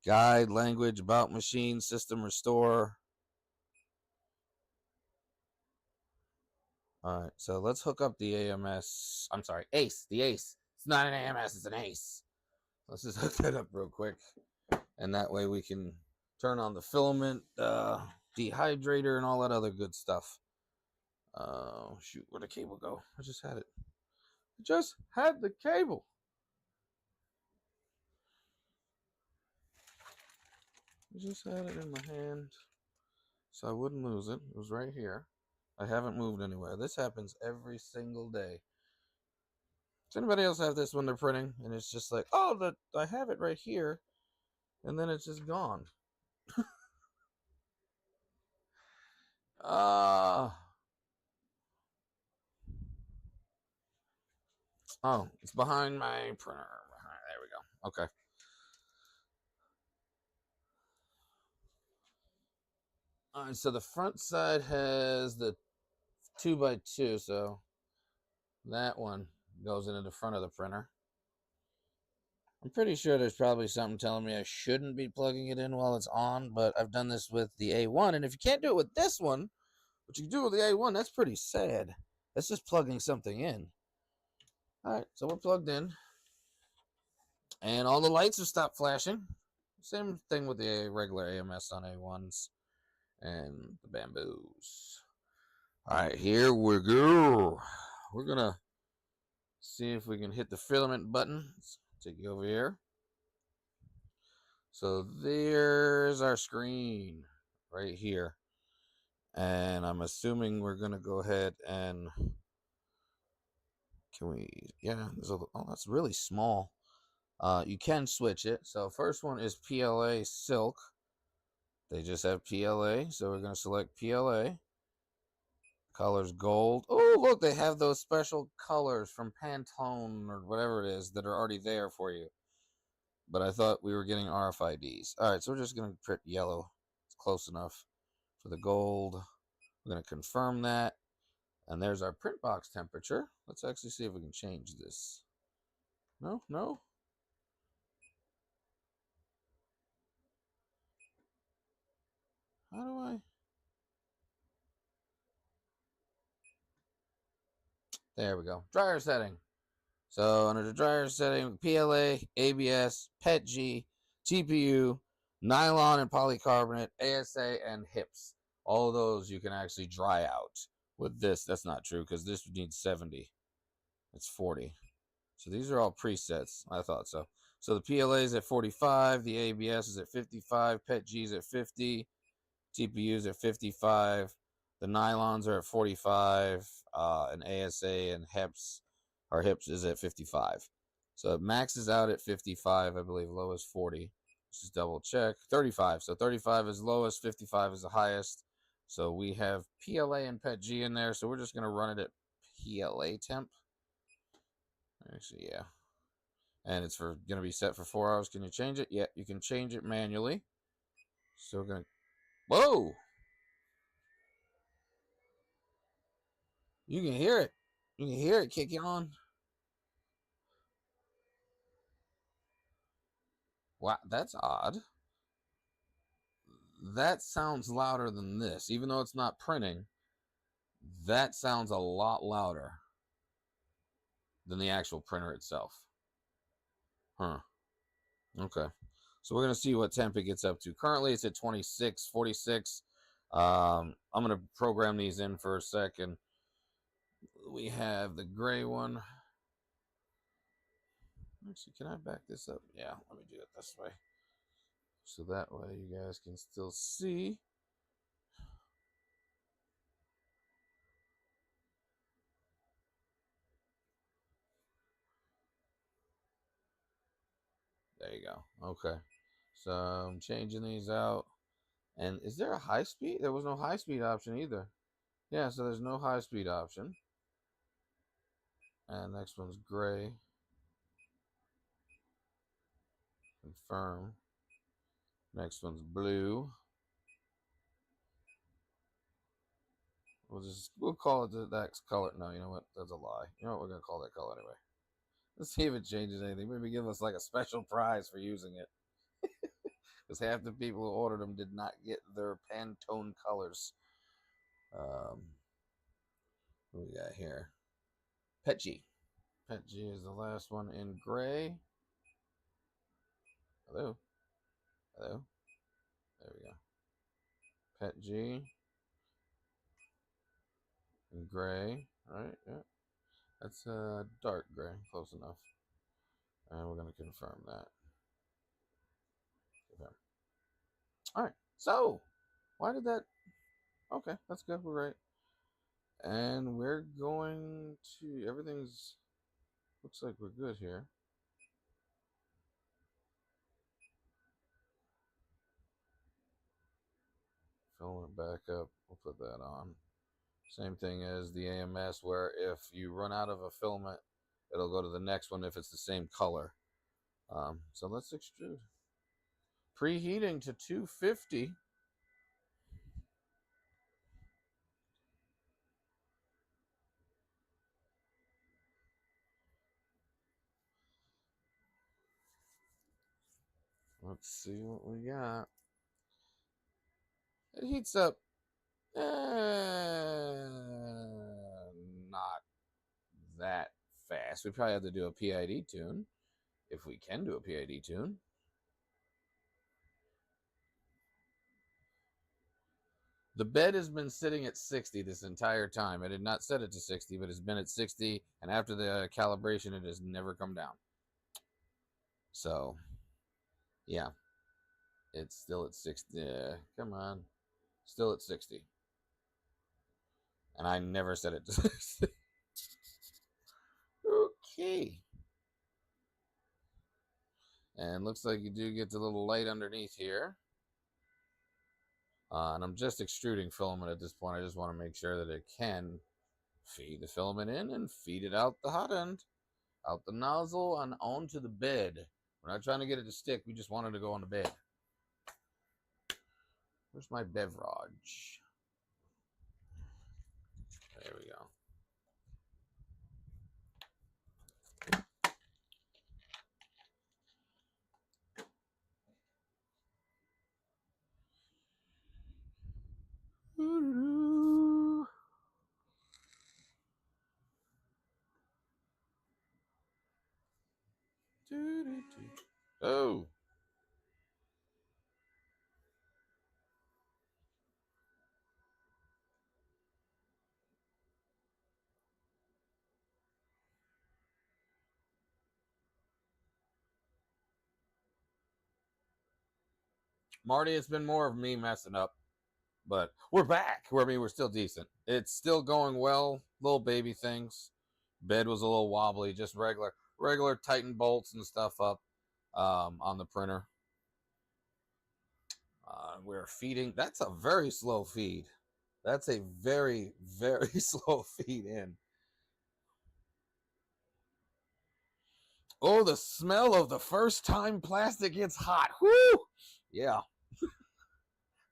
Guide, language, about machine, system, restore. All right, so let's hook up the AMS. I'm sorry, ACE, the ACE. It's not an AMS, it's an ACE. Let's just hook that up real quick. And that way we can turn on the filament, dehydrator, and all that other good stuff. Shoot, where'd the cable go? I just had it. I just had the cable. I just had it in my hand so I wouldn't lose it. It was right here. I haven't moved anywhere. This happens every single day. Does anybody else have this when they're printing and it's just like, oh, I have it right here, and then it's just gone? Oh, it's behind my printer. There we go. Okay. All right, so the front side has the 2x2, so that one goes into the front of the printer. I'm pretty sure there's probably something telling me I shouldn't be plugging it in while it's on, but I've done this with the A1, and if you can't do it with this one, what you can do with the A1, that's pretty sad. That's just plugging something in. All right, so we're plugged in, and all the lights have stopped flashing. Same thing with the regular AMS on A1s and the bamboos. All right, here we go. We're gonna see if we can hit the filament button. Let's take you over here. So there's our screen right here. And I'm assuming we're gonna go ahead and, can we, yeah, oh, that's really small. You can switch it. So first one is PLA Silk. They just have PLA, so we're gonna select PLA. Colors gold. Oh, look, they have those special colors from Pantone or whatever it is that are already there for you. But I thought we were getting RFIDs. All right, so we're just going to print yellow. It's close enough for the gold. We're going to confirm that. And there's our print box temperature. Let's actually see if we can change this. No, no. How do I? There we go. Dryer setting. So under the dryer setting, PLA, ABS, PETG, TPU, nylon and polycarbonate, ASA, and HIPS. All of those you can actually dry out with this. That's not true because this needs 70. It's 40. So these are all presets. I thought so. So the PLA is at 45, the ABS is at 55, PETG is at 50, TPU is at 55, the nylons are at 45, and ASA and HEPS, or HIPS is at 55. So it maxes out at 55, I believe, low is 40. Just double check. 35. So 35 is lowest, 55 is the highest. So we have PLA and PET-G in there. So we're just going to run it at PLA temp. Actually, yeah. And it's going to be set for 4 hours. Can you change it? Yeah, you can change it manually. So we're going to... Whoa! You can hear it. You can hear it kicking on. Wow, that's odd. That sounds louder than this. Even though it's not printing, that sounds a lot louder than the actual printer itself. Huh. Okay. So we're going to see what temp it gets up to. Currently, it's at 26, 46. I'm going to program these in for a second. We have the gray one. Actually, can I back this up? Yeah, let me do it this way. So that way you guys can still see. There you go. Okay. So I'm changing these out. And is there a high speed? There was no high speed option either. Yeah, so there's no high speed option. And next one's gray. Confirm. Next one's blue. We'll call it that color. No, you know what? That's a lie. You know what? We're gonna call that color anyway. Let's see if it changes anything. Maybe give us like a special prize for using it. Because half the people who ordered them did not get their Pantone colors. What we got here? PET-G. PET-G is the last one in gray. Hello. Hello. There we go. PET-G. In gray. Alright, yeah. That's dark gray. Close enough. And we're going to confirm that. Confirm. Alright. So, why did that... Okay, that's good. We're right. And we're going to... Everything's... Looks like we're good here. Filling it back up. We'll put that on. Same thing as the AMS, where if you run out of a filament, it'll go to the next one if it's the same color. So let's extrude. Preheating to 250. Let's see what we got. It heats up not that fast. We probably have to do a PID tune, if we can do a PID tune. The bed has been sitting at 60 this entire time. I did not set it to 60, but it's been at 60, and after the calibration, it has never come down. So, yeah. It's still at 60. Come on. Still at 60. And I never set it to 60. Okay. And looks like you do get the little light underneath here. And I'm just extruding filament at this point. I just want to make sure that it can feed the filament in and feed it out the hot end, out the nozzle, and onto the bed. We're not trying to get it to stick. We just want it to go on the bed. Where's my beverage? There we go. Oh. Marty, it's been more of me messing up. But we're back. I mean, we're still decent. It's still going well. Little baby things. Bed was a little wobbly. Just regular tighten bolts and stuff up on the printer. We're feeding. That's a very slow feed. That's a very, very slow feed in. Oh, the smell of the first time plastic gets hot. Whoo! Yeah.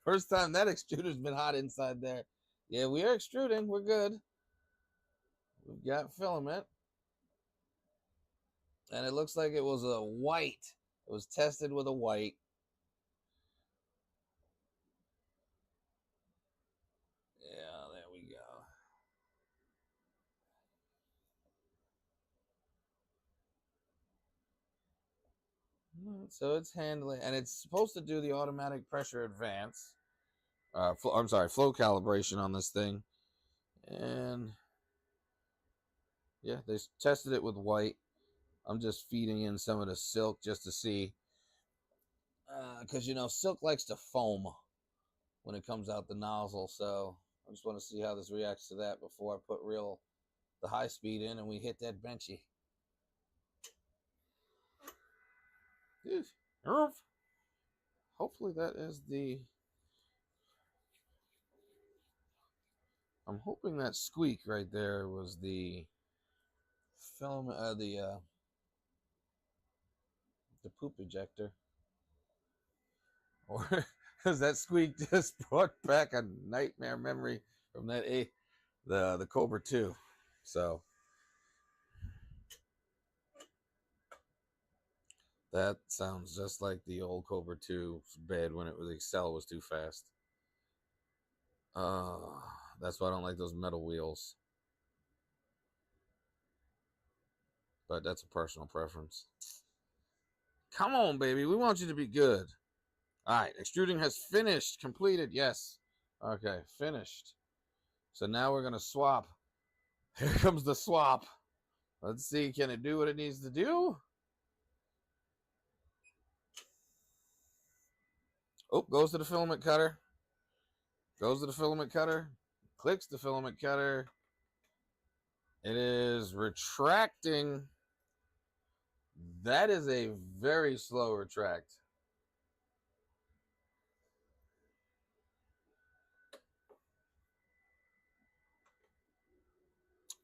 First time that extruder's been hot inside there. Yeah, we are extruding. We're good. We've got filament. And it looks like it was a white. It was tested with a white. Yeah, there we go. So it's handling, and it's supposed to do the automatic pressure advance. I'm sorry, flow calibration on this thing. And yeah, they tested it with white. I'm just feeding in some of the silk just to see. Because, silk likes to foam when it comes out the nozzle. So I just want to see how this reacts to that before I put the high speed in and we hit that benchy. Hopefully that is I'm hoping that squeak right there was the film, the poop ejector. Or because that squeak just brought back a nightmare memory from the Kobra 2. So that sounds just like the old Kobra 2 bed when the cell was too fast. That's why I don't like those metal wheels. But that's a personal preference. Come on, baby. We want you to be good. All right. Extruding has finished. Completed. Yes. Okay. Finished. So now we're going to swap. Here comes the swap. Let's see. Can it do what it needs to do? Oh, goes to the filament cutter. Goes to the filament cutter. Clicks the filament cutter. It is retracting. That is a very slow retract.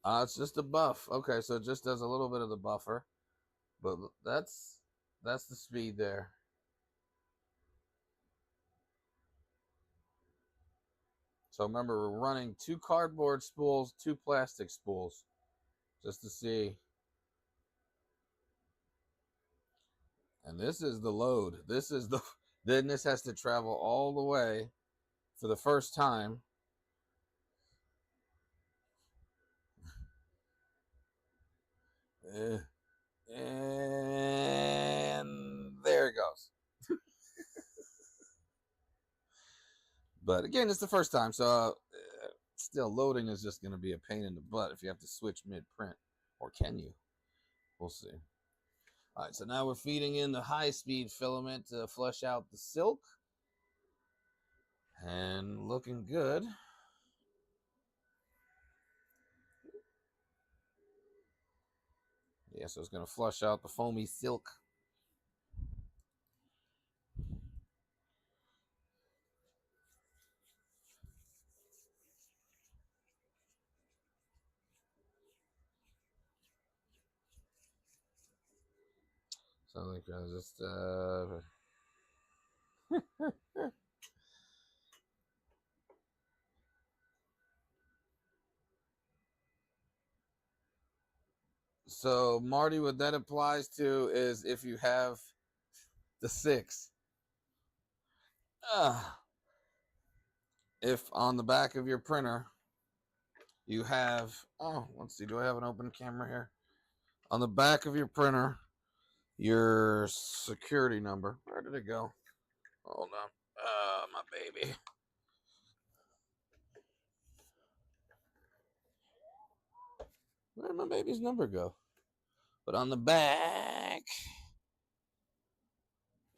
It's just a buff. Okay, so it just does a little bit of the buffer. But that's the speed there. So remember, we're running 2 cardboard spools, 2 plastic spools, just to see. And this is the load. Then this has to travel all the way for the first time. And there it goes. But again, it's the first time, so still loading is just going to be a pain in the butt if you have to switch mid-print. Or can you? We'll see. All right, so now we're feeding in the high-speed filament to flush out the silk. And looking good. Yeah, so it's going to flush out the foamy silk. So I think I just So Marty, what that applies to is if you have the 6. If on the back of your printer you have, let's see, do I have an open camera here? On the back of your printer, your security number. Where did it go? Hold on. My baby. Where did my baby's number go? But on the back.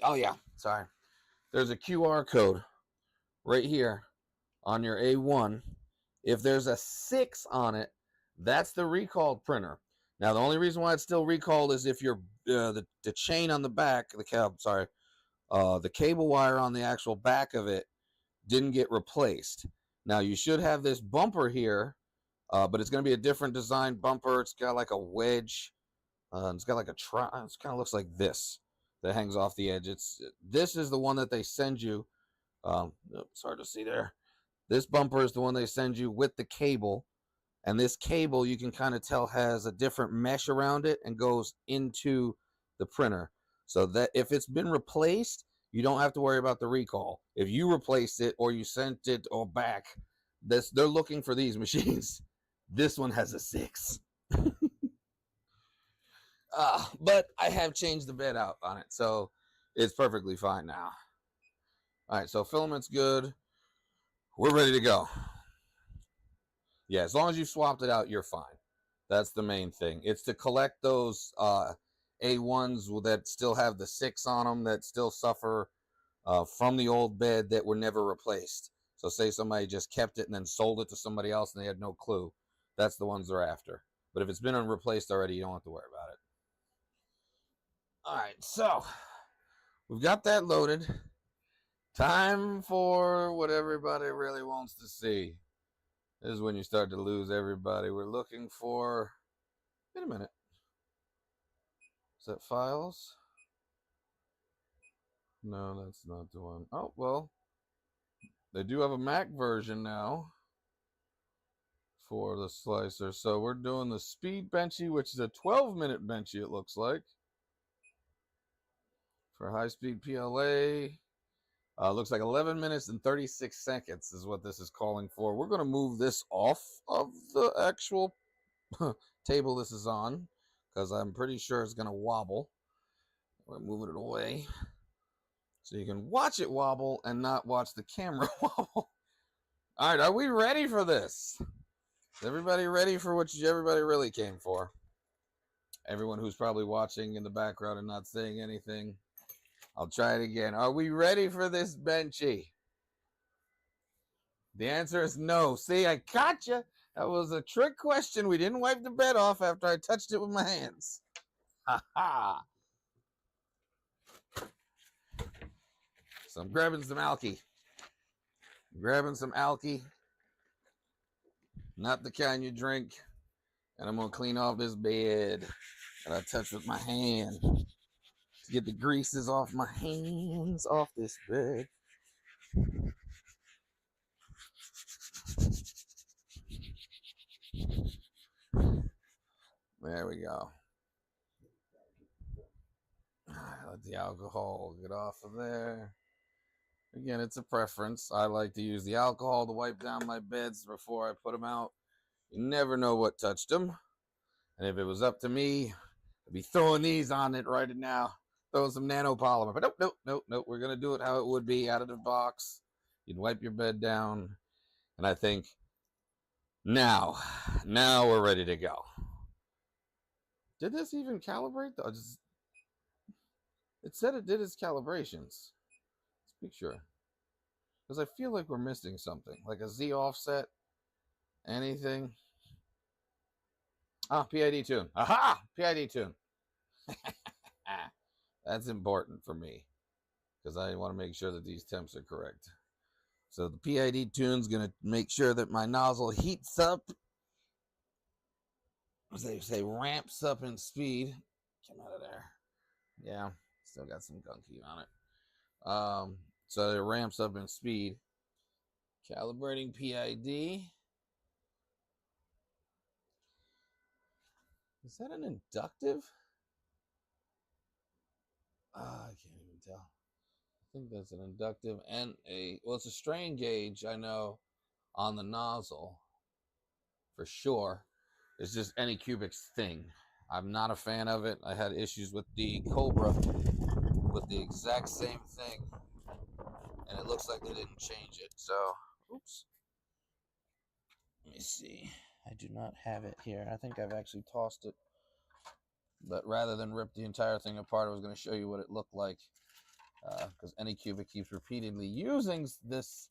Oh, yeah. Sorry. There's a QR code right here on your A1. If there's a 6 on it, that's the recalled printer. Now, the only reason why it's still recalled is if you're the chain on the back, the cab, sorry, the cable wire on the actual back of it didn't get replaced. Now you should have this bumper here, but it's going to be a different design bumper. It's got like a wedge. It's got like a it kind of looks like this that hangs off the edge. This is the one that they send you. It's hard to see there. This bumper is the one they send you with the cable, and this cable you can kind of tell has a different mesh around it and goes into the printer, so that if it's been replaced, you don't have to worry about the recall. If you replaced it or you sent it or back, they're looking for these machines. This one has a 6. But I have changed the bed out on it, so it's perfectly fine now. All right, so filament's good. We're ready to go. Yeah, as long as you swapped it out, you're fine. That's the main thing. It's to collect those A1s that still have the 6 on them, that still suffer from the old bed, that were never replaced. So say somebody just kept it and then sold it to somebody else and they had no clue. That's the ones they're after. But if it's been replaced already, you don't have to worry about it. All right, so we've got that loaded. Time for what everybody really wants to see. This is when you start to lose everybody. We're looking for... Wait a minute. Is that files? No, that's not the one. Oh, well. They do have a Mac version now for the slicer. So we're doing the Speed Benchy, which is a 12-minute Benchy, it looks like. For high-speed PLA. Looks like 11 minutes and 36 seconds is what this is calling for. We're going to move this off of the actual table this is on, because I'm pretty sure it's going to wobble. We're moving it away so you can watch it wobble and not watch the camera wobble. All right, are we ready for this? Is everybody ready for what everybody really came for? Everyone who's probably watching in the background and not saying anything. I'll try it again. Are we ready for this, Benchy? The answer is no. See, I got you. That was a trick question. We didn't wipe the bed off after I touched it with my hands. Ha ha. So I'm grabbing some alky. Not the kind you drink. And I'm going to clean off this bed that I touched with my hand to get the greases off my hands, off this bed. There we go. Let the alcohol get off of there. Again, it's a preference. I like to use the alcohol to wipe down my beds before I put them out. You never know what touched them. And if it was up to me, I'd be throwing these on it right now. Throwing some nanopolymer. But nope. We're going to do it how it would be, out of the box. You'd wipe your bed down. And I think now we're ready to go. Did this even calibrate? It said it did its calibrations. Let's be sure. Because I feel like we're missing something. Like a Z offset. Anything. PID tune. Aha! PID tune. That's important for me, because I want to make sure that these temps are correct. So the PID tune's going to make sure that my nozzle heats up. As they say, ramps up in speed. Come out of there. Yeah, still got some gunky on it. So it ramps up in speed. Calibrating PID. Is that an inductive? I can't even tell. I think that's an inductive and it's a strain gauge, I know, on the nozzle for sure. It's just Anycubic's thing. I'm not a fan of it. I had issues with the Kobra with the exact same thing, and it looks like they didn't change it. So, oops. Let me see. I do not have it here. I think I've actually tossed it. But rather than rip the entire thing apart, I was going to show you what it looked like. Because Anycubic keeps repeatedly using this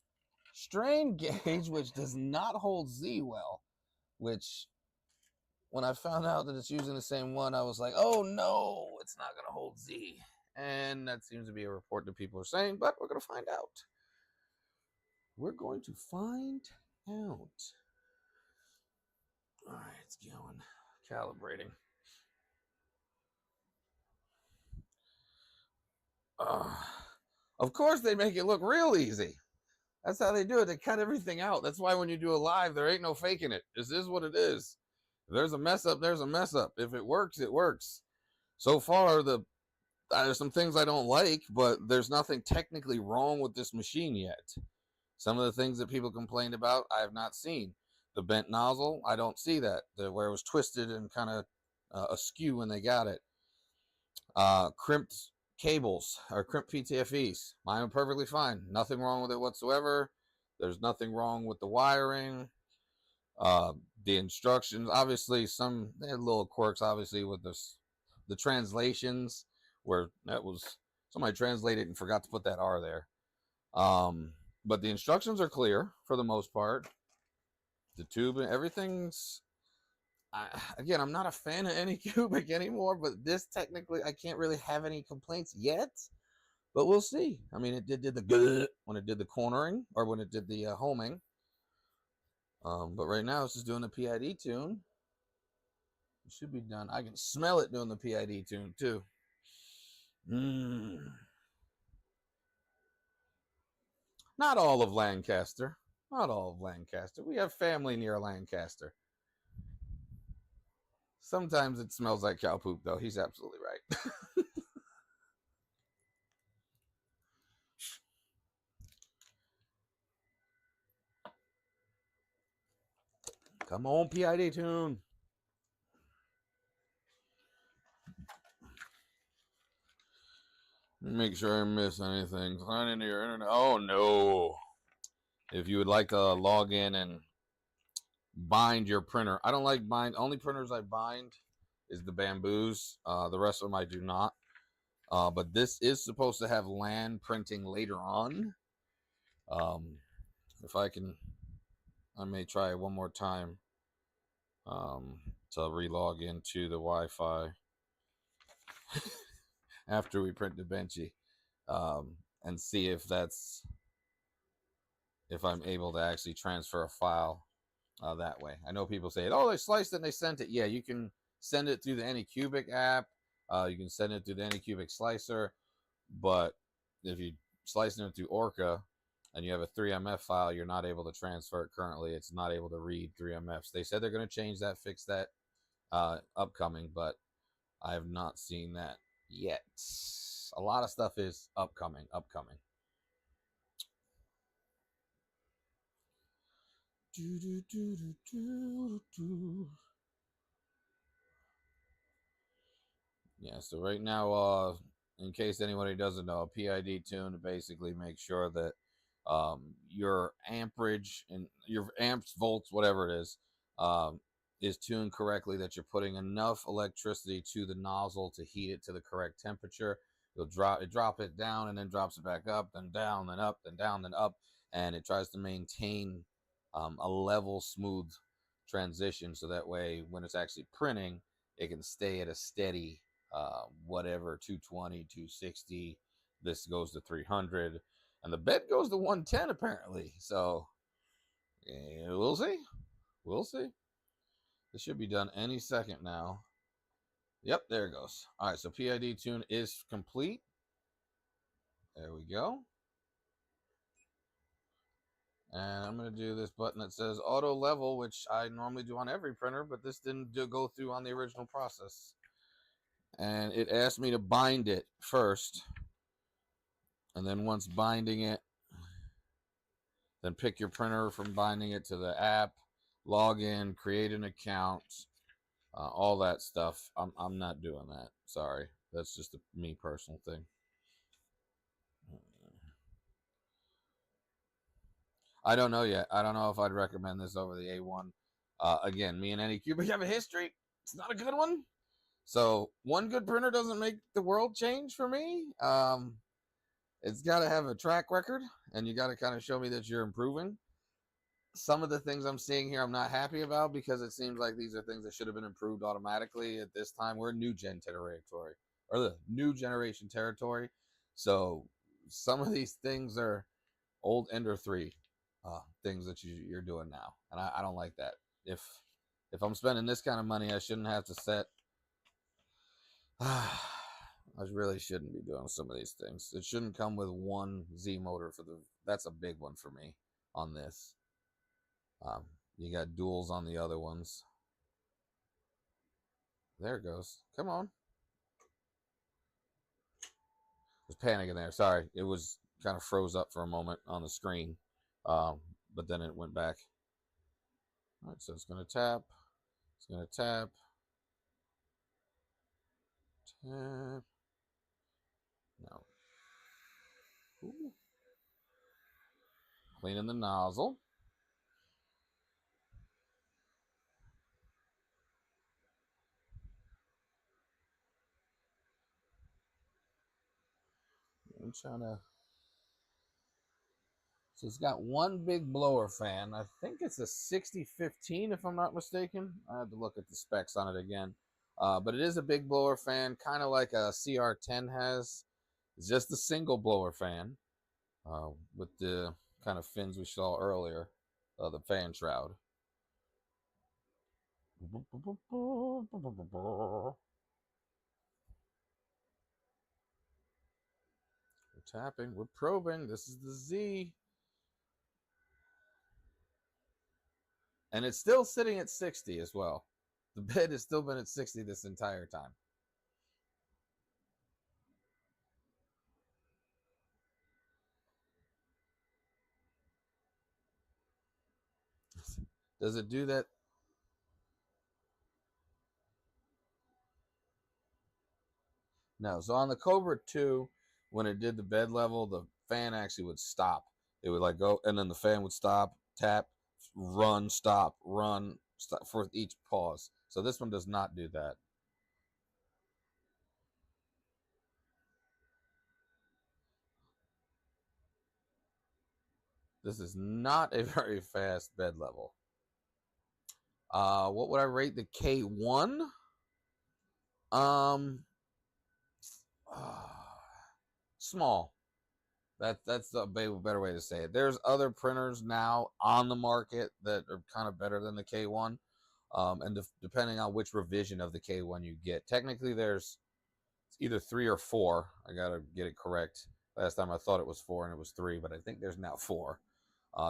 strain gauge, which does not hold Z well. Which, when I found out that it's using the same one, I was like, oh no, it's not going to hold Z. And that seems to be a report that people are saying, but we're going to find out. We're going to find out. All right, it's going. Calibrating. Of course, they make it look real easy. That's how they do it. They cut everything out. That's why when you do a live, there ain't no faking it. This is what it is. If there's a mess up, there's a mess up. If it works, it works. So far, there's some things I don't like, but there's nothing technically wrong with this machine yet. Some of the things that people complained about, I have not seen. The bent nozzle, I don't see that. Where it was twisted and kind of askew when they got it. Crimped cables or crimped PTFEs. Mine are perfectly fine. Nothing wrong with it whatsoever. There's nothing wrong with the wiring. The instructions, obviously, they had little quirks, obviously, with the translations, where that was somebody translated and forgot to put that R there. But the instructions are clear for the most part. The tube and everything's. Again, I'm not a fan of Anycubic anymore, but this technically I can't really have any complaints yet. But we'll see. I mean, it did the good when it did the cornering or when it did the homing. But right now it's just doing the PID tune. It should be done. I can smell it doing the PID tune too. Not all of Lancaster. Not all of Lancaster. We have family near Lancaster. Sometimes it smells like cow poop, though. He's absolutely right. Come on, PID tune. Make sure I miss anything. Sign into your internet. Oh, no. If you would like to log in and bind your printer. I don't like bind. Only printers I bind is the Bamboos. The rest of them I do not. But this is supposed to have LAN printing later on. If I can, I may try it one more time to relog into the Wi-Fi after we print the Benchy and see if I'm able to actually transfer a file that way. I know people say, oh, they sliced it and they sent it. Yeah, you can send it through the Anycubic app. You can send it through the Anycubic slicer. But if you slice it through Orca and you have a 3MF file, you're not able to transfer it currently. It's not able to read 3MFs. They said they're going to change that, fix that upcoming, but I have not seen that yet. A lot of stuff is upcoming. Yeah, so right now, in case anybody doesn't know, a PID tune to basically make sure that your amperage and your amps, volts, whatever it is tuned correctly, that you're putting enough electricity to the nozzle to heat it to the correct temperature. You'll drop it down and then drops it back up, then down, then up, then down, then up, and it tries to maintain a level, smooth transition, so that way when it's actually printing, it can stay at a steady whatever, 220, 260. This goes to 300, and the bed goes to 110 apparently. So yeah, we'll see. This should be done any second now. Yep, there it goes. All right, so PID tune is complete. There we go. And I'm going to do this button that says auto level, which I normally do on every printer, but this didn't go through on the original process. And it asked me to bind it first. And then once binding it, then pick your printer from binding it to the app, log in, create an account, all that stuff. I'm not doing that. Sorry. That's just a me personal thing. I don't know yet. I don't know if I'd recommend this over the A1. Again, me and Anycubic have a history. It's not a good one. So one good printer doesn't make the world change for me. It's got to have a track record, and you got to kind of show me that you're improving. Some of the things I'm seeing here I'm not happy about, because it seems like these are things that should have been improved automatically at this time. We're new gen territory, or the new generation territory. So some of these things are old Ender 3 things that you're doing now, and I don't like that. If I'm spending this kind of money, I shouldn't have to set. I really shouldn't be doing some of these things. It shouldn't come with one Z motor for the. That's a big one for me on this. You got duals on the other ones. There it goes. Come on. I was panicking there. Sorry, it was kind of froze up for a moment on the screen, but then it went back. All right, so it's gonna tap. It's gonna tap. Tap. No. Ooh. Cleaning the nozzle. I'm trying to. So it's got one big blower fan. I think it's a 6015 if I'm not mistaken. I have to look at the specs on it again. But it is a big blower fan, kind of like a CR10 has. It's just a single blower fan with the kind of fins we saw earlier, the fan shroud. We're tapping, we're probing. This is the Z. And it's still sitting at 60 as well. The bed has still been at 60 this entire time. Does it do that? No. So on the Kobra 2, when it did the bed level, the fan actually would stop. It would like go, and then the fan would stop, tap, run, stop for each pause. So this one does not do that. This is not a very fast bed level. What would I rate the K1? Small. That's a better way to say it. There's other printers now on the market that are kind of better than the K1, and depending on which revision of the K1 you get. Technically, there's either 3 or 4. I gotta get it correct. Last time I thought it was 4 and it was 3, but I think there's now 4.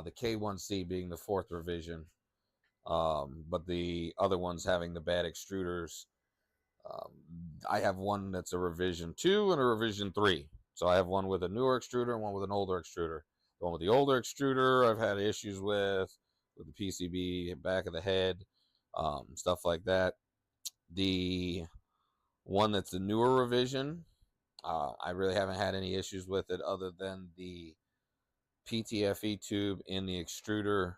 The K1C being the 4th revision, but the other ones having the bad extruders. I have one that's a revision 2 and a revision 3. So I have one with a newer extruder and one with an older extruder. The one with the older extruder I've had issues with the PCB, back of the head, stuff like that. The one that's the newer revision, I really haven't had any issues with it other than the PTFE tube in the extruder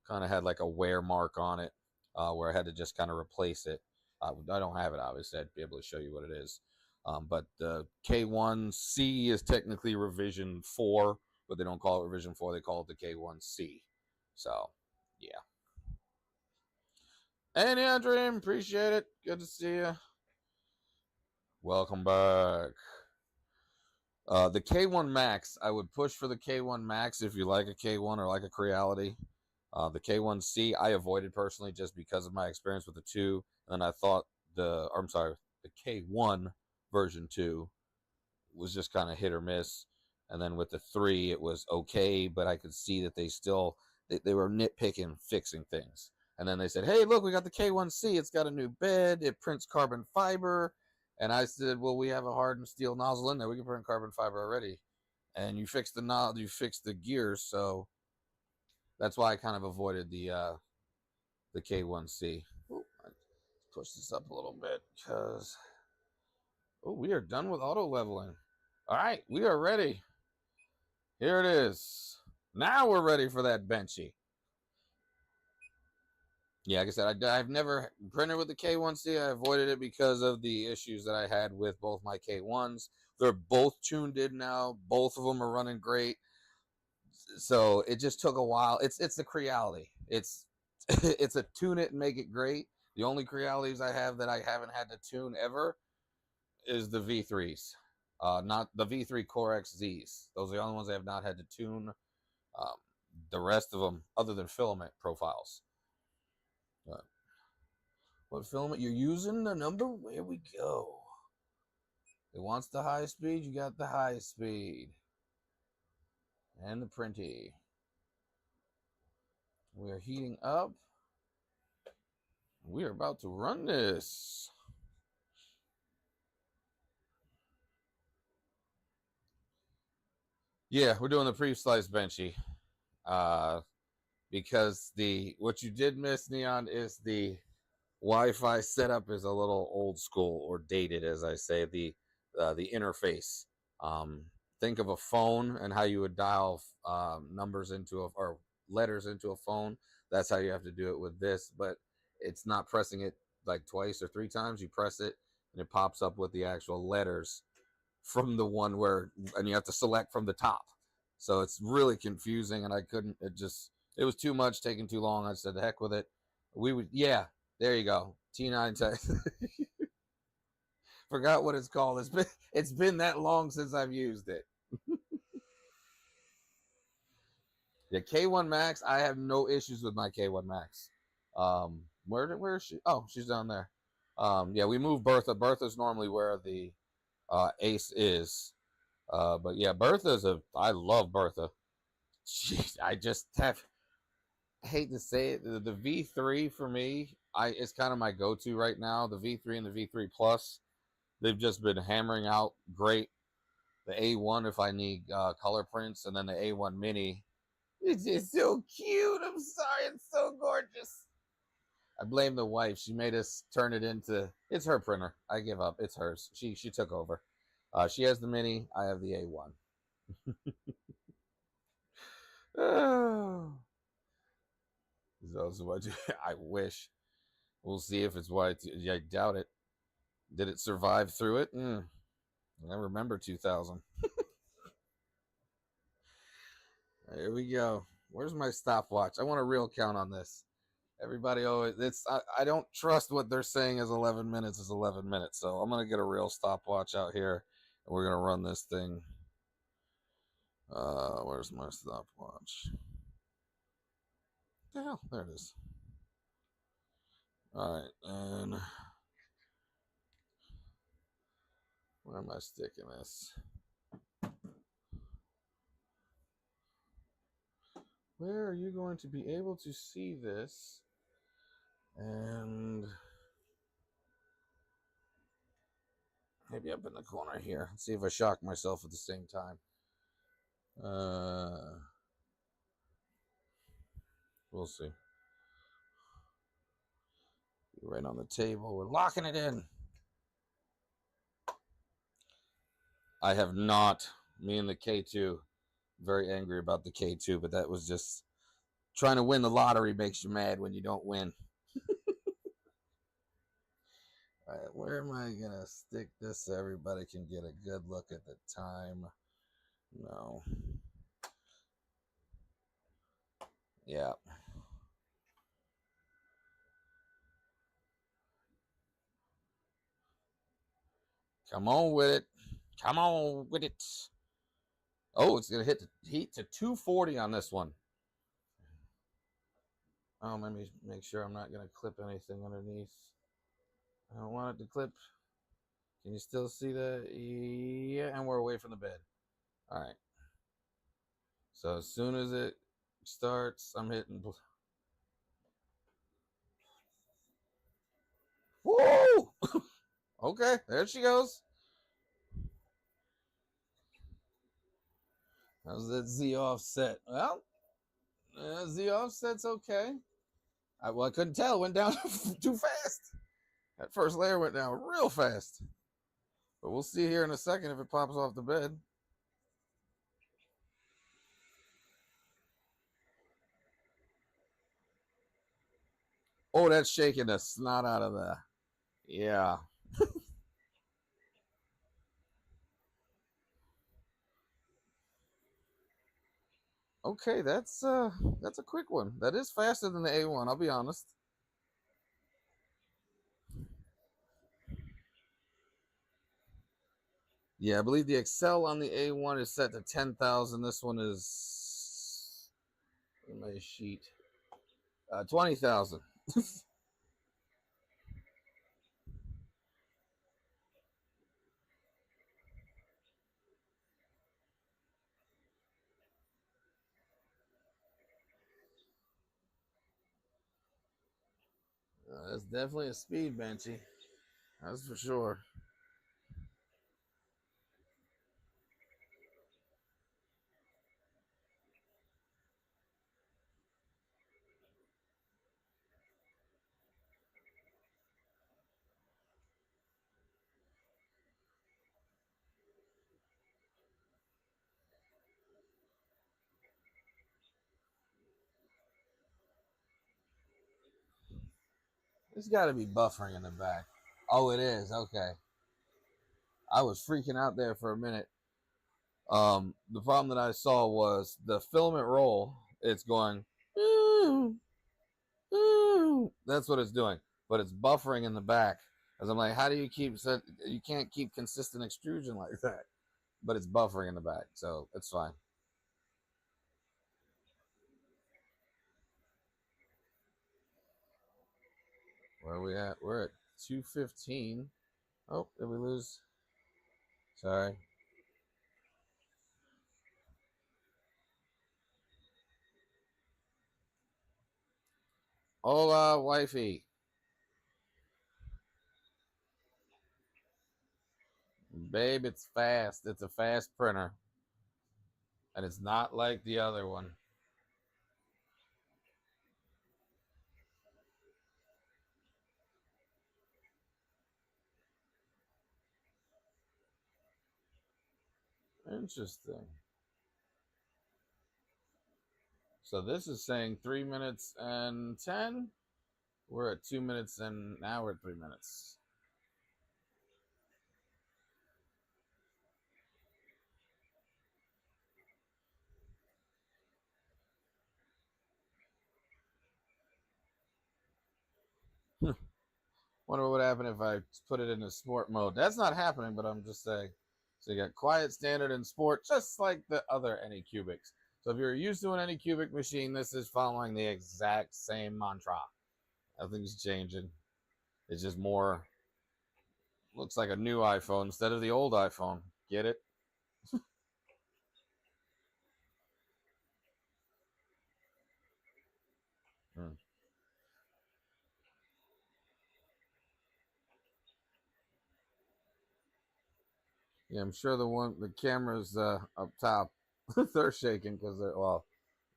kind of had like a wear mark on it where I had to just kind of replace it. I don't have it, obviously. I'd be able to show you what it is. But the K1C is technically revision 4, but they don't call it revision 4. They call it the K1C. So, yeah. Hey, Dream, appreciate it. Good to see you. Welcome back. The K1 Max, I would push for the K1 Max if you like a K1 or like a Creality. The K1C, I avoided personally just because of my experience with the 2. And I thought the K1 version 2 was just kind of hit or miss. And then with the 3, it was okay, but I could see that they were nitpicking, fixing things. And then they said, hey, look, we got the K1C. It's got a new bed. It prints carbon fiber. And I said, well, we have a hardened steel nozzle in there. We can print carbon fiber already. And you fixed the nozzle, you fixed the gears. So that's why I kind of avoided the K1C. Ooh, let's push this up a little bit because we are done with auto leveling. All right, we are ready. Here it is. Now we're ready for that benchy. Yeah, like I said, I've never printed with the K1C. I avoided it because of the issues that I had with both my K1s. They're both tuned in now. Both of them are running great. So it just took a while. It's the Creality. It's a tune it and make it great. The only Crealities I have that I haven't had to tune ever is the V3s, not the V3 Core XZs. Those are the only ones I have not had to tune. Um, the rest of them, other than filament profiles. What filament you're using? The number? Where we go? It wants the high speed. You got the high speed. And the printy. We're heating up. We're about to run this. Yeah, we're doing the pre-slice benchy. Because what you did miss, Neon, is the Wi-Fi setup is a little old school or dated, as I say. The interface. Think of a phone and how you would dial numbers into or letters into a phone. That's how you have to do it with this, but it's not pressing it like twice or three times. You press it and it pops up with the actual letters from the one and you have to select from the top. So it's really confusing, and I couldn't. It was too much, taking too long. I said, the heck with it. Yeah, there you go. T9 tech. Forgot what it's called. It's been that long since I've used it. Yeah, K1 Max. I have no issues with my K1 Max. Where is she? Oh, she's down there. Yeah, we moved Bertha. Bertha's normally where the Ace is. But yeah, I love Bertha. I just hate to say it. The V3 for me, it's kind of my go-to right now. The V3 and the V3 Plus, they've just been hammering out great. The A1 if I need color prints, and then the A1 Mini. It's just so cute. I'm sorry, it's so gorgeous. I blame the wife. She made us turn it into. It's her printer. I give up. It's hers. She took over. She has the Mini. I have the A1. Oh. So what I wish. We'll see if it's white. I doubt it. Did it survive through it? I remember 2000. Here we go. Where's my stopwatch? I want a real count on this. Everybody always I don't trust what they're saying is 11 minutes is 11 minutes. So I'm gonna get a real stopwatch out here, and we're gonna run this thing. Where's my stopwatch? The hell, there it is. All right, and where am I sticking this? Where are you going to be able to see this? And maybe up in the corner here. Let's see if I shock myself at the same time. We'll see. Right on the table. We're locking it in. I have not. Me and the K2. Very angry about the K2, but that was just trying to win the lottery makes you mad when you don't win. All right, where am I going to stick this so everybody can get a good look at the time? No. Yeah. Come on with it. Come on with it. Oh, it's going to hit the heat to 240 on this one. Oh, let me make sure I'm not going to clip anything underneath. I don't want it to clip. Can you still see that? Yeah, and we're away from the bed. All right. So as soon as it starts, I'm hitting. Woo! Okay, there she goes. How's that Z offset? Well, Z offset's okay. I couldn't tell. It went down too fast. That first layer went down real fast. But we'll see here in a second if it pops off the bed. Oh, that's shaking the snot out of the. Yeah. Okay, that's a quick one. That is faster than the A1, I'll be honest. Yeah, I believe the Excel on the A1 is set to 10,000. This one is in my sheet 20,000. That's definitely a speed benchy. That's for sure. It's got to be buffering in the back. Oh, it is. Okay. I was freaking out there for a minute. The problem that I saw was the filament roll. It's going, ooh, ooh. That's what it's doing, but it's buffering in the back. As I'm like, how do you keep? You can't keep consistent extrusion like that. But it's buffering in the back, so it's fine. Where are we at? We're at 215. Oh, did we lose? Sorry. Hola, wifey. Babe, it's fast. It's a fast printer. And it's not like the other one. Interesting. So this is saying 3 minutes and 10. We're at 2 minutes and now we're at 3 minutes. Wonder what would happen if I put it into sport mode. That's not happening, but I'm just saying. So you got quiet, standard, and sport, just like the other Anycubics. So if you're used to an Anycubic machine, this is following the exact same mantra. Nothing's changing. It's just more, looks like a new iPhone instead of the old iPhone. Get it? Hmm. Yeah, I'm sure the cameras up top, they're shaking because well,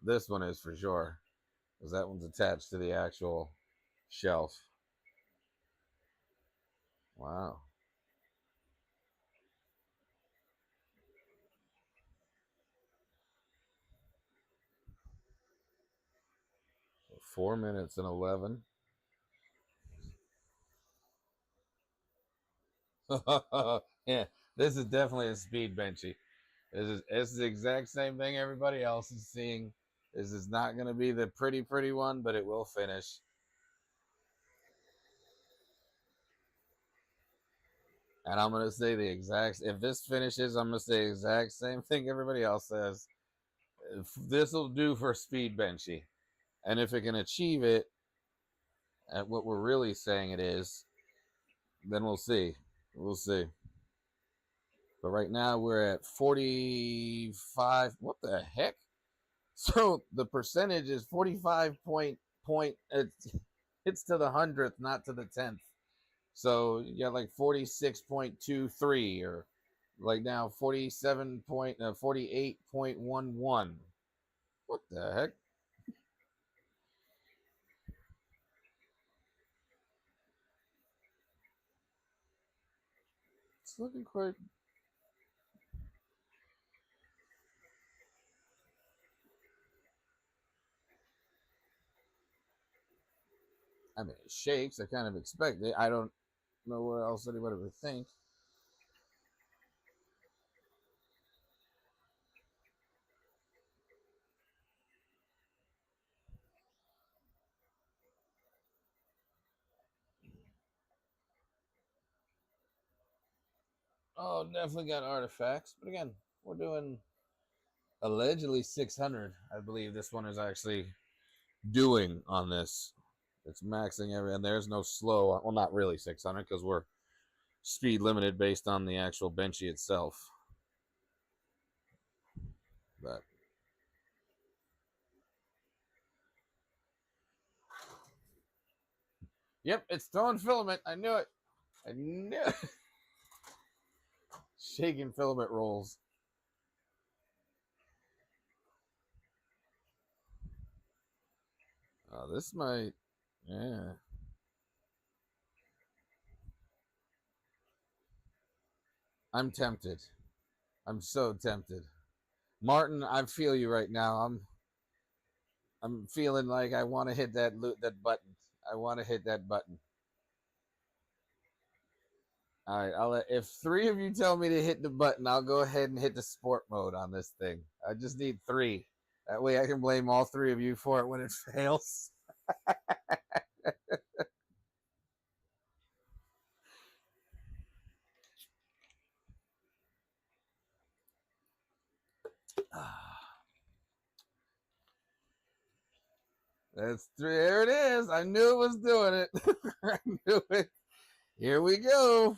this one is for sure, because that one's attached to the actual shelf. Wow. 4 minutes and 11. Yeah, this is definitely a speed benchy. This is the exact same thing everybody else is seeing. This is not going to be the pretty one, but it will finish. And I'm going to say the exact. If this finishes, I'm going to say the exact same thing everybody else says. This will do for speed benchy, and if it can achieve it at what we're really saying it is, then we'll see. We'll see. But right now we're at 45. What the heck? So the percentage is 45 point. It's to the hundredth, not to the 10th. So you got like 46.23 or like now 48.11. What the heck? It's looking quite. I mean, it shakes. I kind of expect it. I don't know what else anybody would think. Oh, definitely got artifacts. But again, we're doing allegedly 600. I believe this one is actually doing on this. It's maxing every, and there's no slow. Well, not really 600 because we're speed limited based on the actual benchy itself. But yep, it's throwing filament. I knew it. I knew it. Shaking filament rolls. Oh, this might, yeah. I'm tempted. I'm so tempted. Martin, I feel you right now. I'm feeling like I want to hit that button. I want to hit that button. All right, if 3 of you tell me to hit the button, I'll go ahead and hit the sport mode on this thing. I just need 3. That way I can blame all 3 of you for it when it fails. That's 3. There it is. I knew it was doing it. I knew it. Here we go.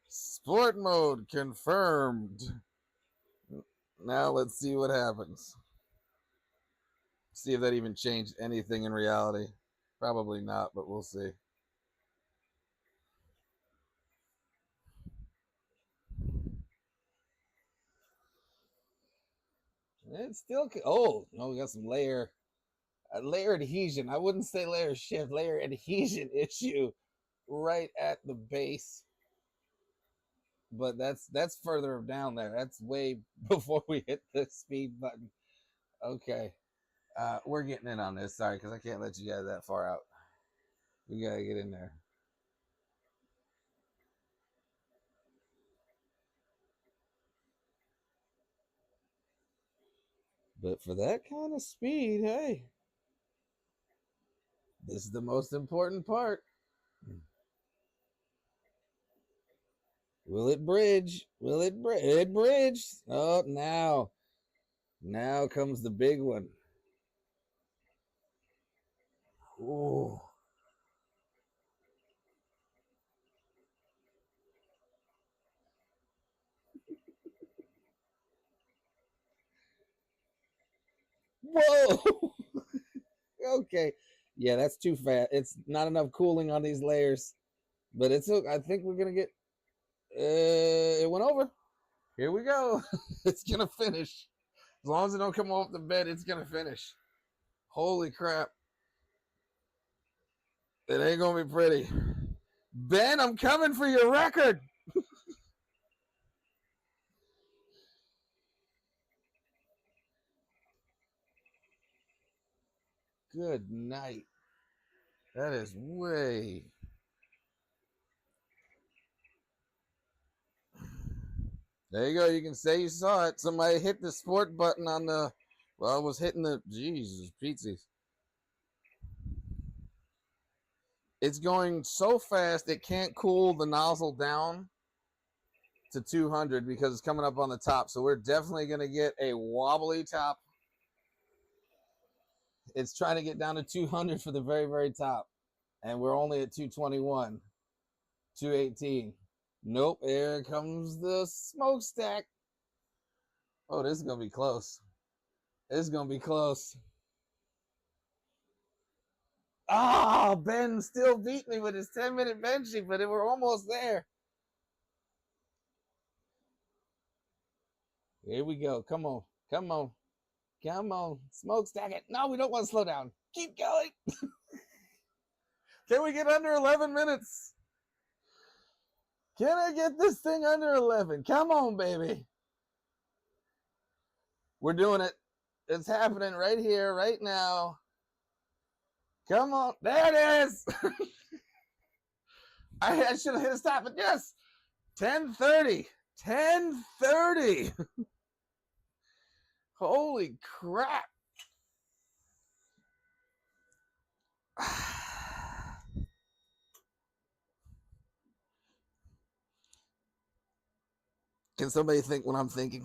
Sport mode confirmed. Now let's see what happens. See if that even changed anything in reality. Probably not, but we'll see. It's still. Oh, no, we got some layer adhesion. I wouldn't say layer shift, layer adhesion issue right at the base. But that's further down there. That's way before we hit the speed button. Okay. We're getting in on this. Sorry, because I can't let you guys that far out. We gotta get in there. But for that kind of speed, hey, this is the most important part. Will it bridge? Will it bridge? It bridged. Oh, now comes the big one. Ooh. Whoa. Okay. Yeah, that's too fast. It's not enough cooling on these layers. But it's. I think we're gonna get. It went over. Here we go. It's gonna finish. As long as it don't come off the bed, it's gonna finish. Holy crap! It ain't gonna be pretty. Ben, I'm coming for your record. Good night. That is way. There you go. You can say you saw it. Somebody hit the sport button on the. Well, I was hitting the. Jesus, pizzas. It's going so fast it can't cool the nozzle down to 200 because it's coming up on the top. So we're definitely going to get a wobbly top. It's trying to get down to 200 for the very, very top. And we're only at 221, 218. Nope, here comes the smokestack. Oh, this is going to be close. This is going to be close. Ah, Ben still beat me with his 10-minute benchy, but we're almost there. Here we go. Come on. Come on. Come on. Smokestack it. No, we don't want to slow down. Keep going. Can we get under 11 minutes? Can I get this thing under 11? Come on, baby. We're doing it. It's happening right here, right now. Come on. There it is. I should have hit a stop, but yes. 10:30. 10:30. Holy crap. Can somebody think what I'm thinking?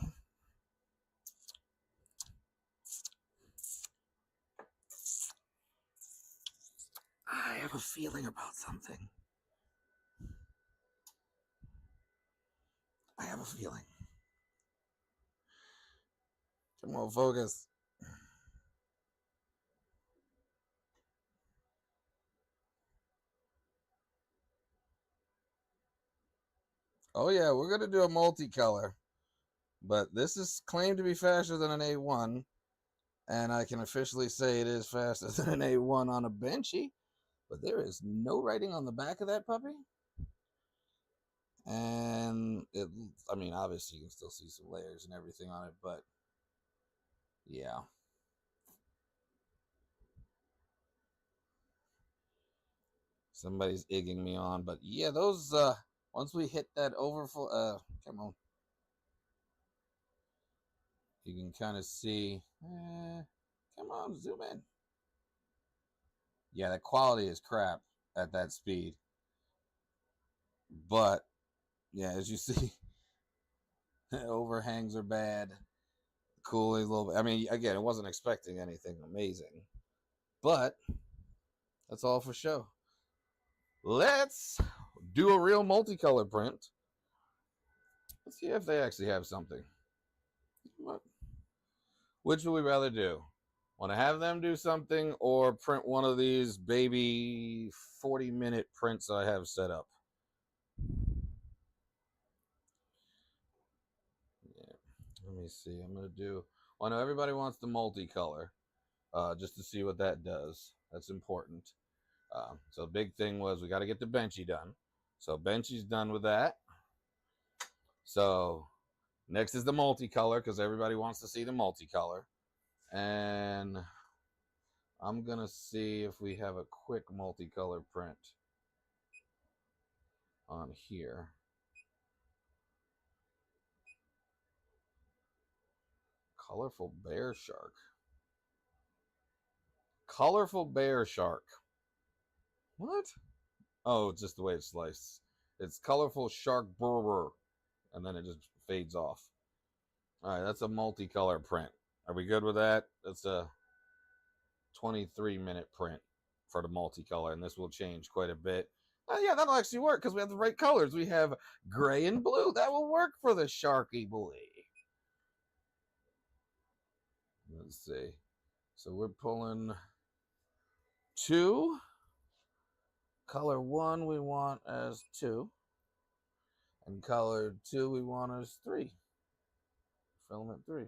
I have a feeling about something. I have a feeling. Come on, focus. Oh yeah, we're gonna do a multicolor, but this is claimed to be faster than an A1, and I can officially say it is faster than an A1 on a Benchy, but there is no writing on the back of that puppy. And it, I mean, obviously you can still see some layers and everything on it, but yeah. Somebody's egging me on, but yeah, those, once we hit that overflow, come on. You can kind of see, come on, zoom in. Yeah, the quality is crap at that speed. But, yeah, as you see, overhangs are bad. Cooling a little bit. I mean, again, I wasn't expecting anything amazing. But, that's all for show. Let's do a real multicolor print. Let's see if they actually have something. What? Which would we rather do? Want to have them do something or print one of these baby 40-minute prints I have set up? Yeah. Let me see. I'm going to do... Well, I know everybody wants the multicolor, just to see what that does. That's important. So the big thing was we got to get the Benchy done. So Benchy's done with that. So next is the multicolor because everybody wants to see the multicolor. And I'm going to see if we have a quick multicolor print on here. Colorful bear shark. Colorful bear shark. What? Oh, it's just the way it's sliced. It's colorful shark burr, and then it just fades off. All right, that's a multicolor print. Are we good with that? That's a 23-minute print for the multicolor, and this will change quite a bit. Oh, yeah, that'll actually work because we have the right colors. We have gray and blue. That will work for the Sharky boy. Let's see. So we're pulling 2. Color 1 we want as 2. And color 2 we want as 3. Filament 3.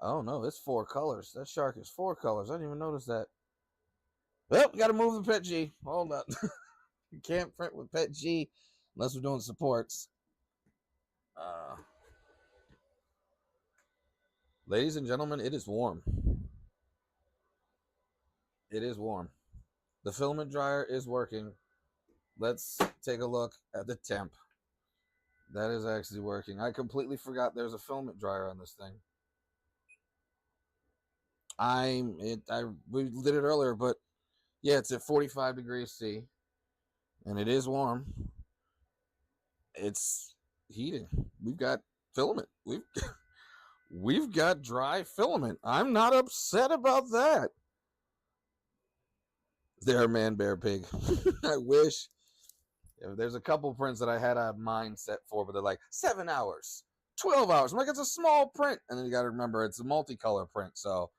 Oh no, it's 4 colors. That shark is 4 colors. I didn't even notice that. Well, we gotta move the Pet G. Hold up. You can't print with Pet G unless we're doing supports. Ladies and gentlemen, it is warm. It is warm. The filament dryer is working. Let's take a look at the temp. That is actually working. I completely forgot there's a filament dryer on this thing. We did it earlier, but yeah, it's at 45 degrees C, and it is warm. It's heating. We've got filament. We've got dry filament. I'm not upset about that. There, man, bear, pig. I wish. There's a couple prints that I had a mind set for, but they're like 7 hours, 12 hours. I'm like, it's a small print, and then you got to remember it's a multicolor print, so.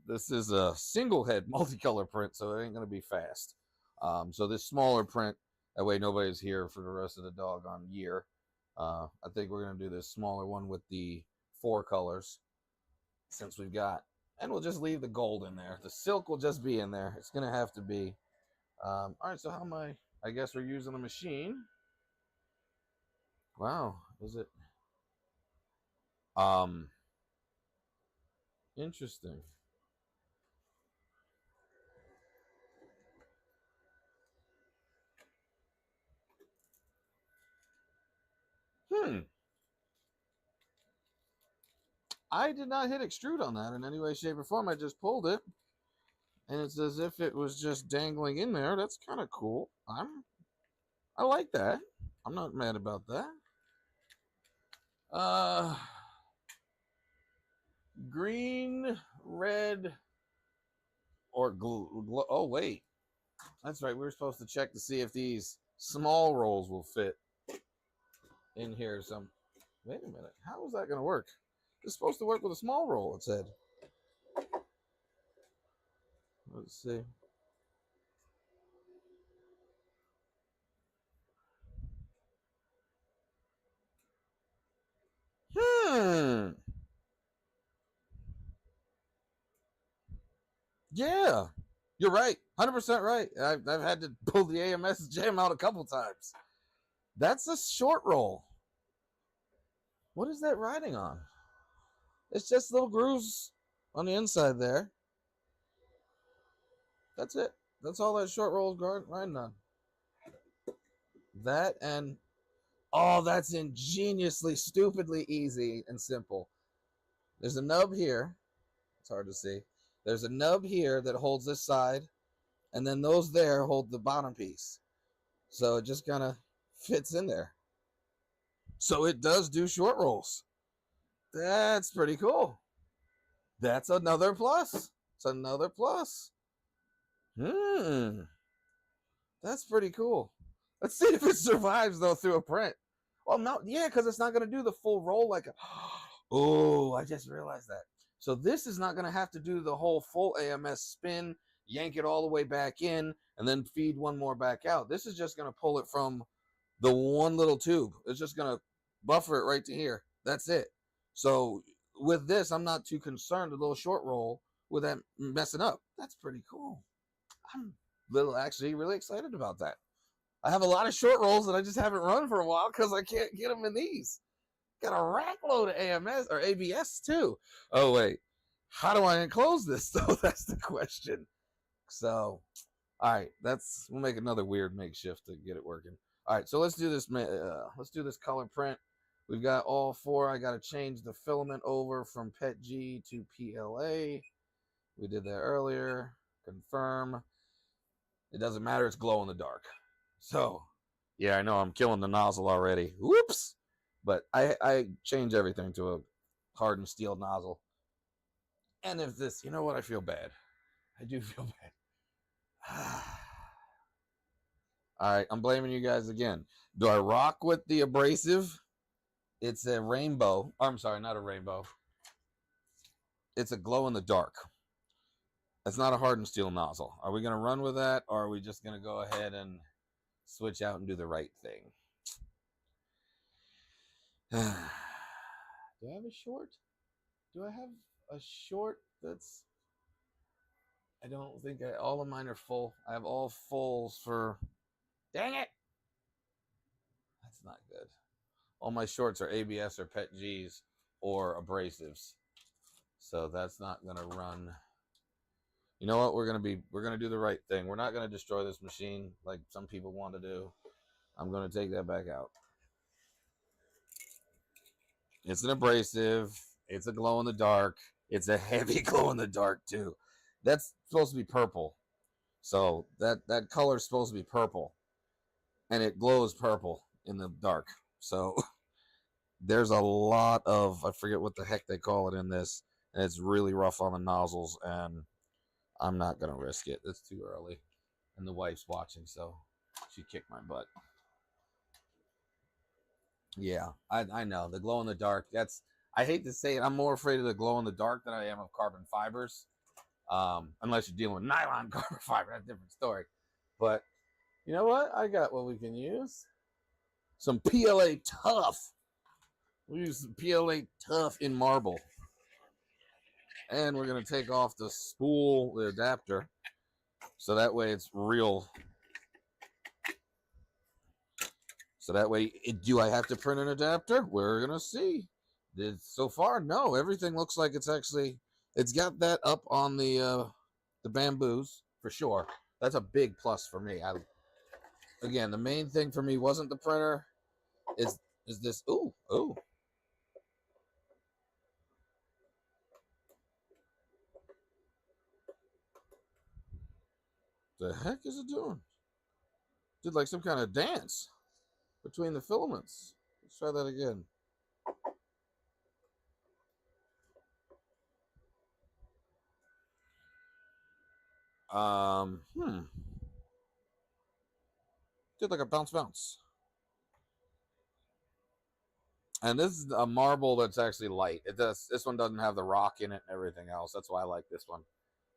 This is a single head multicolor print, so it ain't going to be fast. So this smaller print, that way nobody's here for the rest of the doggone year. I think we're going to do this smaller one with the 4 colors, since we've got, and we'll just leave the gold in there. The silk will just be in there. It's going to have to be. All right, so how am I guess we're using a machine. Wow, is it? Interesting. I did not hit extrude on that in any way, shape, or form. I just pulled it, and it's as if it was just dangling in there. That's kind of cool. I like that. I'm not mad about that. Green, red, or oh wait, that's right. We were supposed to check to see if these small rolls will fit in here. Wait a minute. How is that going to work? It's supposed to work with a small roll. It said. Let's see. Hmm. Yeah, you're right. 100% right. I've had to pull the AMS jam out a couple times. That's a short roll. What is that riding on? It's just little grooves on the inside there. That's it. That's all that short roll is riding on. That and oh, that's ingeniously, stupidly easy and simple. There's a nub here. It's hard to see. There's a nub here that holds this side, and then those there hold the bottom piece. So it just kind of fits in there. So it does do short rolls. That's pretty cool. That's another plus. It's another plus. That's pretty cool. Let's see if it survives though through a print. Well, no, yeah, because it's not going to do the full roll like a. Oh, I just realized that. So this is not going to have to do the whole full AMS spin, yank it all the way back in, and then feed one more back out. This is just going to pull it from the one little tube. It's just going to buffer it right to here. That's it. So with this, I'm not too concerned, a little short roll, with that messing up. That's pretty cool. I'm actually really excited about that. I have a lot of short rolls that I just haven't run for a while because I can't get them in these. Got a rack load of AMS or ABS too. Oh wait, how do I enclose this though? That's the question. So, all right, we'll make another weird makeshift to get it working. All right, so let's do this. Let's do this color print. We've got all four. I got to change the filament over from PETG to PLA. We did that earlier. Confirm. It doesn't matter. It's glow in the dark. So, yeah, I know I'm killing the nozzle already. Whoops. But I change everything to a hardened steel nozzle. And if this, you know what? I feel bad. I do feel bad. All right, I'm blaming you guys again. Do I rock with the abrasive? It's a rainbow. I'm sorry, not a rainbow. It's a glow in the dark. It's not a hardened steel nozzle. Are we going to run with that, or are we just going to go ahead and switch out and do the right thing? Do I have a short? Do I have a short that's... I don't think all of mine are full. I have all fulls for... Dang it! That's not good. All my shorts are ABS or PETGs or abrasives. So that's not going to run. You know what? We're going to do the right thing. We're not going to destroy this machine like some people want to do. I'm going to take that back out. It's an abrasive. It's a glow in the dark. It's a heavy glow in the dark too. That's supposed to be purple. So that color is supposed to be purple. And it glows purple in the dark. So there's a lot of, I forget what the heck they call it in this. And it's really rough on the nozzles, and I'm not going to risk it. It's too early. And the wife's watching, so she kicked my butt. Yeah, I know. The glow in the dark, I hate to say it, I'm more afraid of the glow in the dark than I am of carbon fibers. Unless you're dealing with nylon carbon fiber, that's a different story. But you know what? I got what we can use. Some PLA Tough. We use some PLA Tough in marble. And we're going to take off the spool, the adapter. So that way it's real. So that way, do I have to print an adapter? We're going to see. So far, no. Everything looks like it's got that up on the bamboos for sure. That's a big plus for me. Again, the main thing for me wasn't the printer. Is this? Ooh. The heck is it doing? Did like some kind of dance between the filaments. Let's try that again. Um, hmm. Did like a bounce bounce. And this is a marble that's actually light. It does. This one doesn't have the rock in it and everything else. That's why I like this one.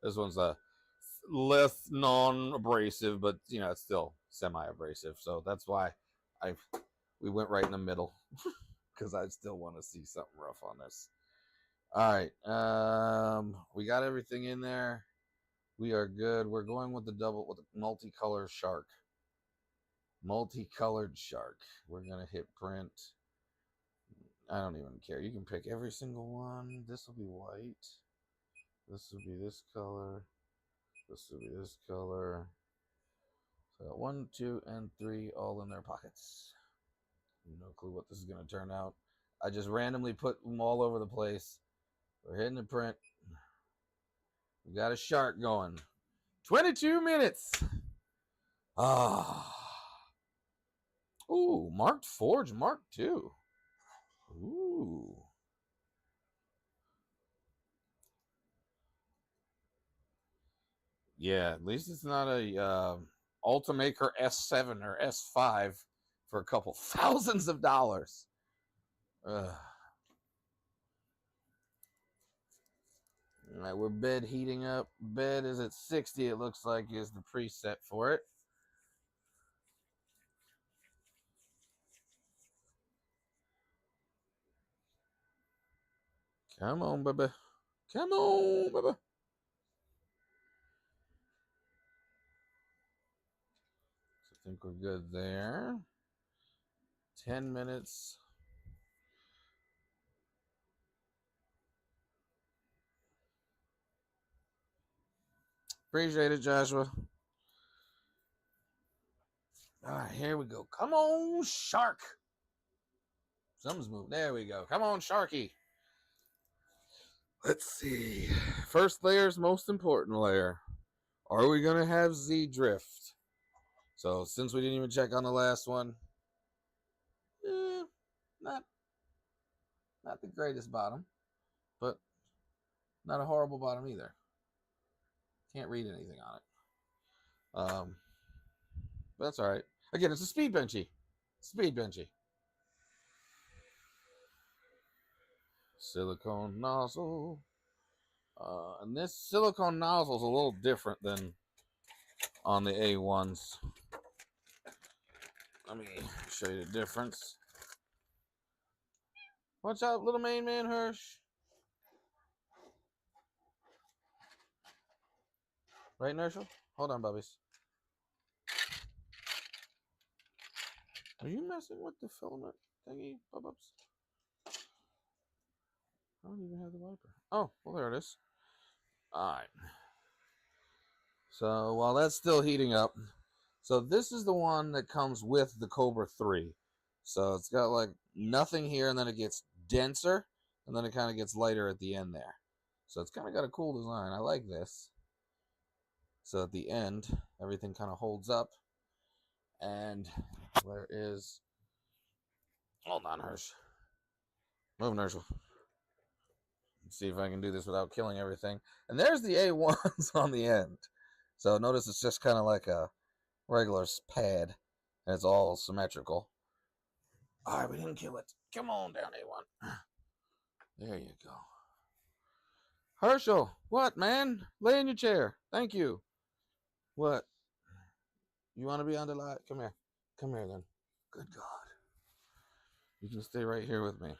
This one's a less non-abrasive, but you know it's still semi-abrasive. So that's why we went right in the middle because I still want to see something rough on this. All right, we got everything in there. We are good. We're going with the multicolored shark. Multicolored shark. We're gonna hit print. I don't even care. You can pick every single one. This will be white. This will be this color. This will be this color. So 1, 2, and 3 all in their pockets. No clue what this is going to turn out. I just randomly put them all over the place. We're hitting the print. We got a shark going. 22 minutes. Ah. Ooh, marked Forge Mark II. Ooh. Yeah, at least it's not a Ultimaker S7 or S5 for a couple thousands of dollars. All right, we're bed heating up. Bed is at 60, it looks like, is the preset for it. Come on, baby. Come on, baby. I think we're good there. 10 minutes. Appreciate it, Joshua. All right, here we go. Come on, shark. Something's moving. There we go. Come on, Sharky. Let's see. First layer is most important layer. Are we going to have Z drift? So since we didn't even check on the last one, not the greatest bottom, but not a horrible bottom either. Can't read anything on it. But that's all right. Again, it's a speed benchy. Speed benchy. Silicone nozzle. And this silicone nozzle is a little different than on the A1s. Let me show you the difference. Watch out, little main man Hirsch. Right, Nershel? Hold on, Bubbies. Are you messing with the filament thingy, Bubs? I don't even have the wiper. Oh, well, there it is. All right. So while that's still heating up, so this is the one that comes with the Kobra 3. So it's got like nothing here, and then it gets denser, and then it kind of gets lighter at the end there. So it's kind of got a cool design. I like this. So at the end, everything kind of holds up. And there is... Hold on, Hirsch. Move, Herschel. Let's see if I can do this without killing everything. And there's the A1s on the end. So notice it's just kind of like a regular pad. And it's all symmetrical. All right, we didn't kill it. Come on down, A1. There you go. Herschel, what, man? Lay in your chair. Thank you. What? You want to be on the light? Come here. Come here, then. Good God. You can stay right here with me.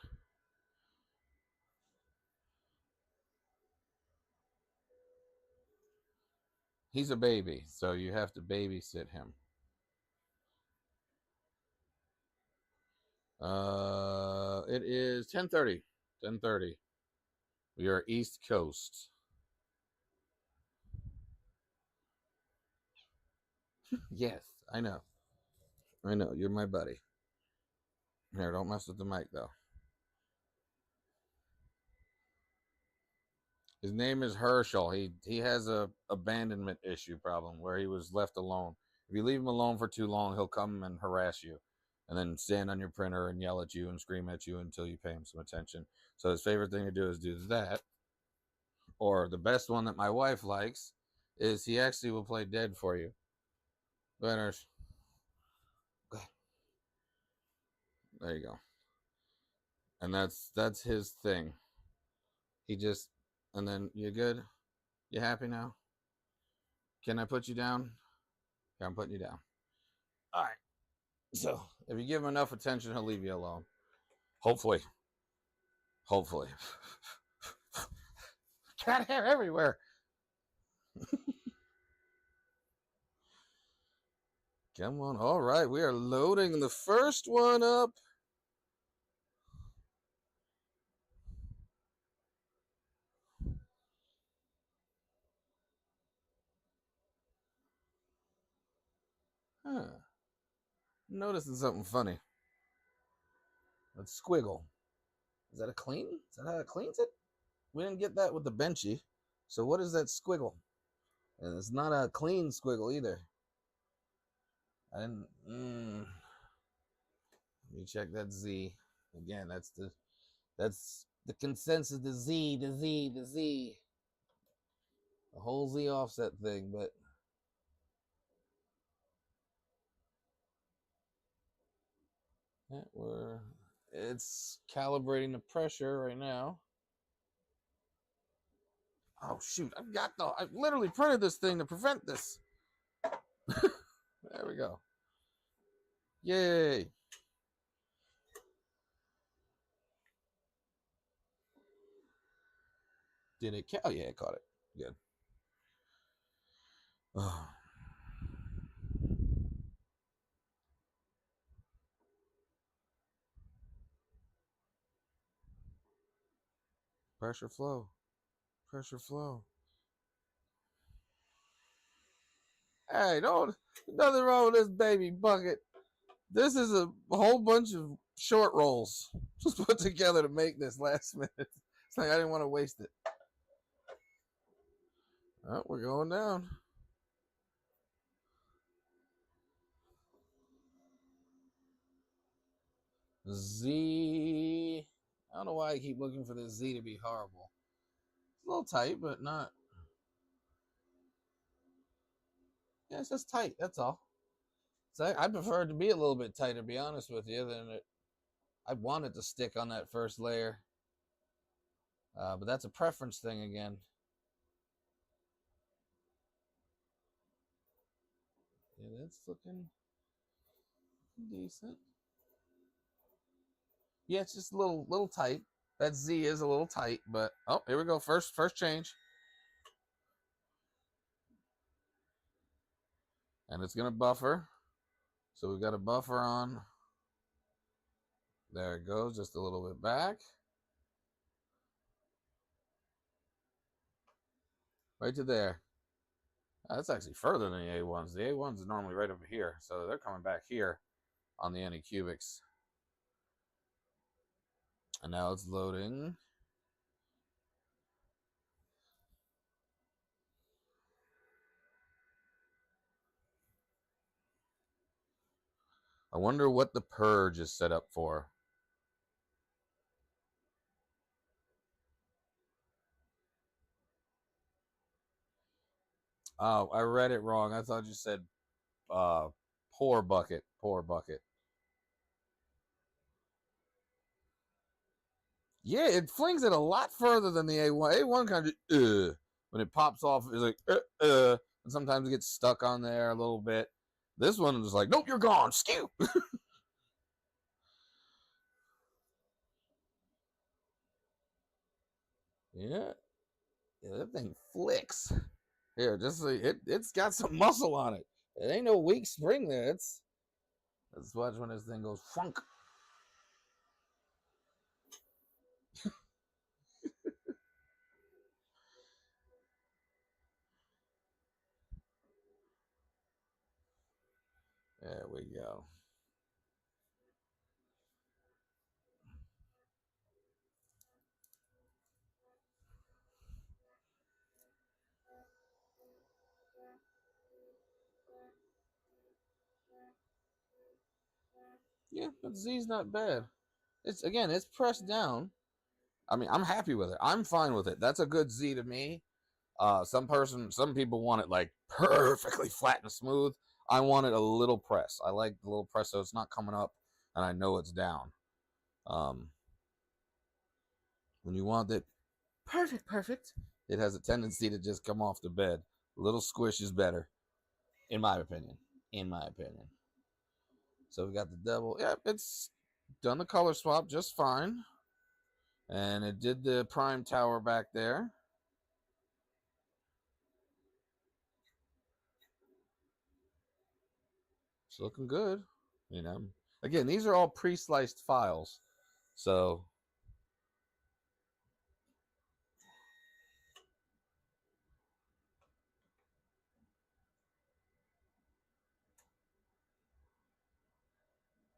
He's a baby, so you have to babysit him. It is 10:30. 10:30. We are East Coast. Yes, I know. I know. You're my buddy. Here, don't mess with the mic, though. His name is Herschel. He has a abandonment issue problem where he was left alone. If you leave him alone for too long, he'll come and harass you and then stand on your printer and yell at you and scream at you until you pay him some attention. So his favorite thing to do is do that. Or the best one that my wife likes is he actually will play dead for you. Winners. There you go. And that's his thing. He just, and then you good? You happy now? Can I put you down? Yeah, I'm putting you down. All right. So if you give him enough attention, he'll leave you alone. Hopefully. Hopefully. Cat hair everywhere. Come on. All right. We are loading the first one up. Huh. Noticing something funny. That squiggle. Is that a clean? Is that how it cleans it? We didn't get that with the benchy. So what is that squiggle? And it's not a clean squiggle either. I didn't. Let me check that Z. Again, that's the consensus. The Z. The whole Z offset thing, but it's calibrating the pressure right now. Oh shoot! I literally printed this thing to prevent this. There we go. Yay! Did it? Oh yeah, it caught it. Good. Oh. Pressure flow. Pressure flow. Hey, nothing wrong with this baby bucket. This is a whole bunch of short rolls just put together to make this last minute. It's like I didn't want to waste it. Oh, we're going down. Z. I don't know why I keep looking for this Z to be horrible. It's a little tight, but not. Yeah, it's just tight. That's all. So I prefer it to be a little bit tighter, to be honest with you, than it. I want it to stick on that first layer. But that's a preference thing again. Yeah, that's looking decent. Yeah, it's just a little tight. That Z is a little tight, but oh, here we go. First change. And it's gonna buffer. So we've got a buffer on. There it goes, just a little bit back. Right to there. That's actually further than the A1s. The A1s are normally right over here, so they're coming back here on the Anycubics. And now it's loading. I wonder what the purge is set up for. Oh, I read it wrong. I thought you said pour bucket. Pour bucket. Yeah, it flings it a lot further than the A1. A1 kind of when it pops off, it's like and sometimes it gets stuck on there a little bit. This one is like, nope, you're gone, skew. Yeah, that thing flicks. Here, just so it's got some muscle on it. It ain't no weak spring there. Let's watch when this thing goes funk. There we go. Yeah, but Z's not bad. It's again, it's pressed down. I mean, I'm happy with it. I'm fine with it. That's a good Z to me. Some people want it like perfectly flat and smooth. I want it a little press. I like the little press so it's not coming up and I know it's down. Um, when you want it perfect, it has a tendency to just come off the bed. A little squish is better, in my opinion. In my opinion. So we got the double. Yeah, it's done the color swap just fine. And it did the prime tower back there. It's looking good. You know, again, these are all pre-sliced files. So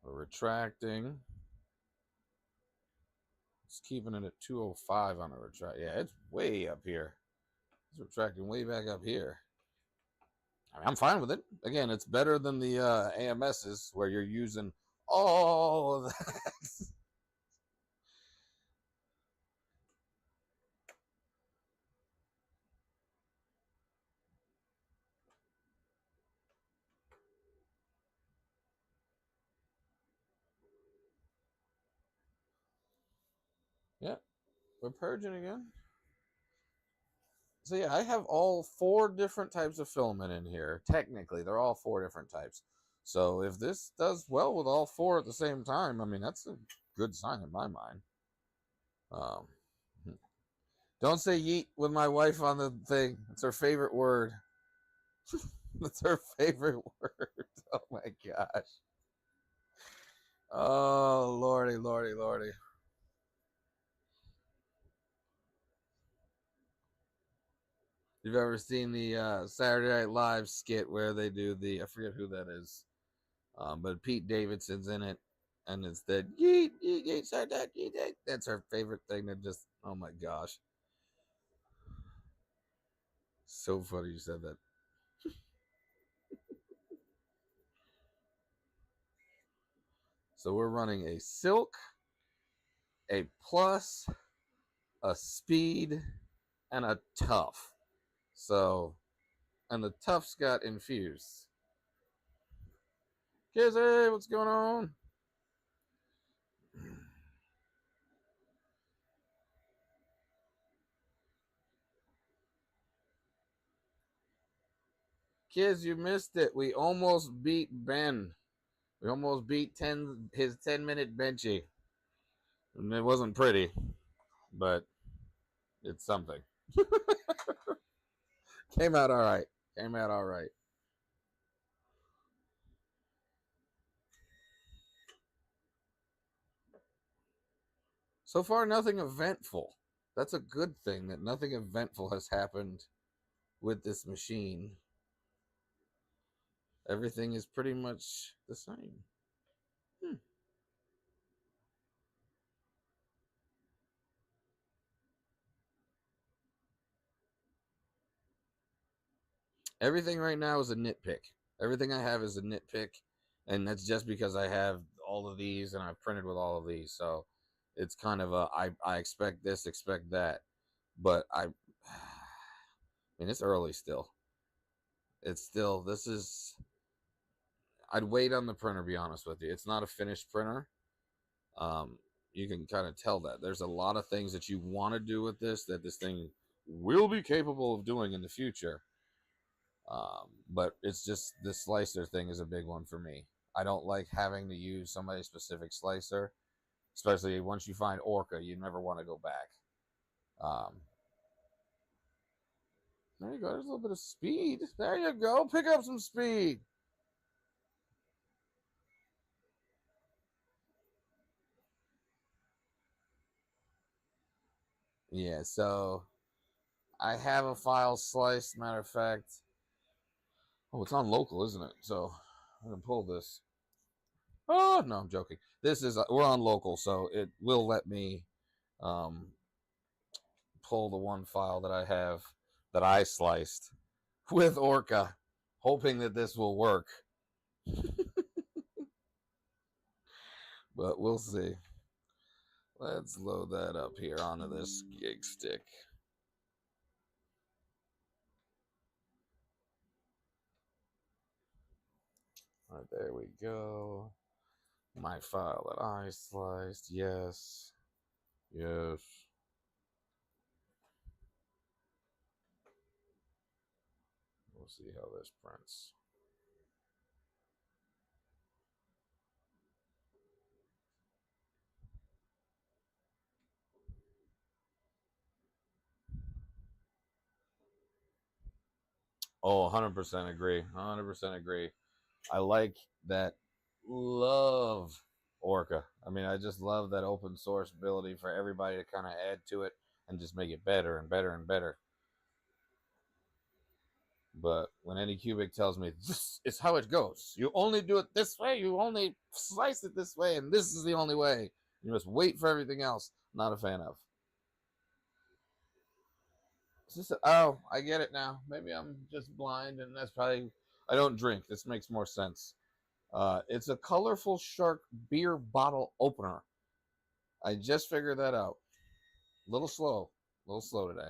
we're retracting. It's keeping it at 205 on a retract. Yeah, it's way up here. It's retracting way back up here. I mean, I'm fine with it. Again, it's better than the AMSs where you're using all of that. Yeah, we're purging again. So yeah, I have all 4 different types of filament in here. Technically, they're all 4 different types. So if this does well with all 4 at the same time, I mean that's a good sign in my mind. Um, don't say yeet with my wife on the thing. It's her favorite word. That's her favorite word. Oh my gosh. Oh lordy, lordy, lordy. You've ever seen the Saturday Night Live skit where they do the I forget who that is, but Pete Davidson's in it, and it's the yeet yeet yeet Saturday yeet, yeet. That's her favorite thing. To just oh my gosh, so funny you said that. So we're running a silk, a plus, a speed, and a tough. So and the tough's got infused. Kizzy, what's going on? Kids, you missed it. We almost beat Ben. We almost beat his 10-minute benchy. And it wasn't pretty, but it's something. Came out all right. Came out all right. So far, nothing eventful. That's a good thing that nothing eventful has happened with this machine. Everything is pretty much the same. Hmm. Everything right now is a nitpick. Everything I have is a nitpick, and that's just because I have all of these and I've printed with all of these. So it's kind of I expect this, expect that, but I mean it's early still. It's still this is I'd wait on the printer. Be honest with you, it's not a finished printer. Um, you can kind of tell that there's a lot of things that you want to do with this that this thing will be capable of doing in the future. But it's just the slicer thing is a big one for me. I don't like having to use somebody's specific slicer, especially once you find Orca, you never want to go back. Um, there you go. There's a little bit of speed. There you go. Pick up some speed. Yeah, so I have a file sliced. Matter of fact, oh, it's on local, isn't it? So I'm gonna pull this. Oh no, I'm joking. This is we're on local, so it will let me um, pull the one file that I have that I sliced with Orca, hoping that this will work. but we'll see. Let's load that up here onto this gig stick. All right, there we go. My file that I sliced. Yes. Yes. We'll see how this prints. Oh, 100% agree. 100% agree. I like that. Love Orca. I mean, I just love that open source ability for everybody to kind of add to it and just make it better and better and better. But when Anycubic tells me this is how it goes, you only do it this way, you only slice it this way, and this is the only way. You must wait for everything else. Not a fan of. Oh, I get it now. Maybe I'm just blind, and that's probably. I don't drink. This makes more sense. It's a colorful shark beer bottle opener. I just figured that out. A little slow. A little slow today.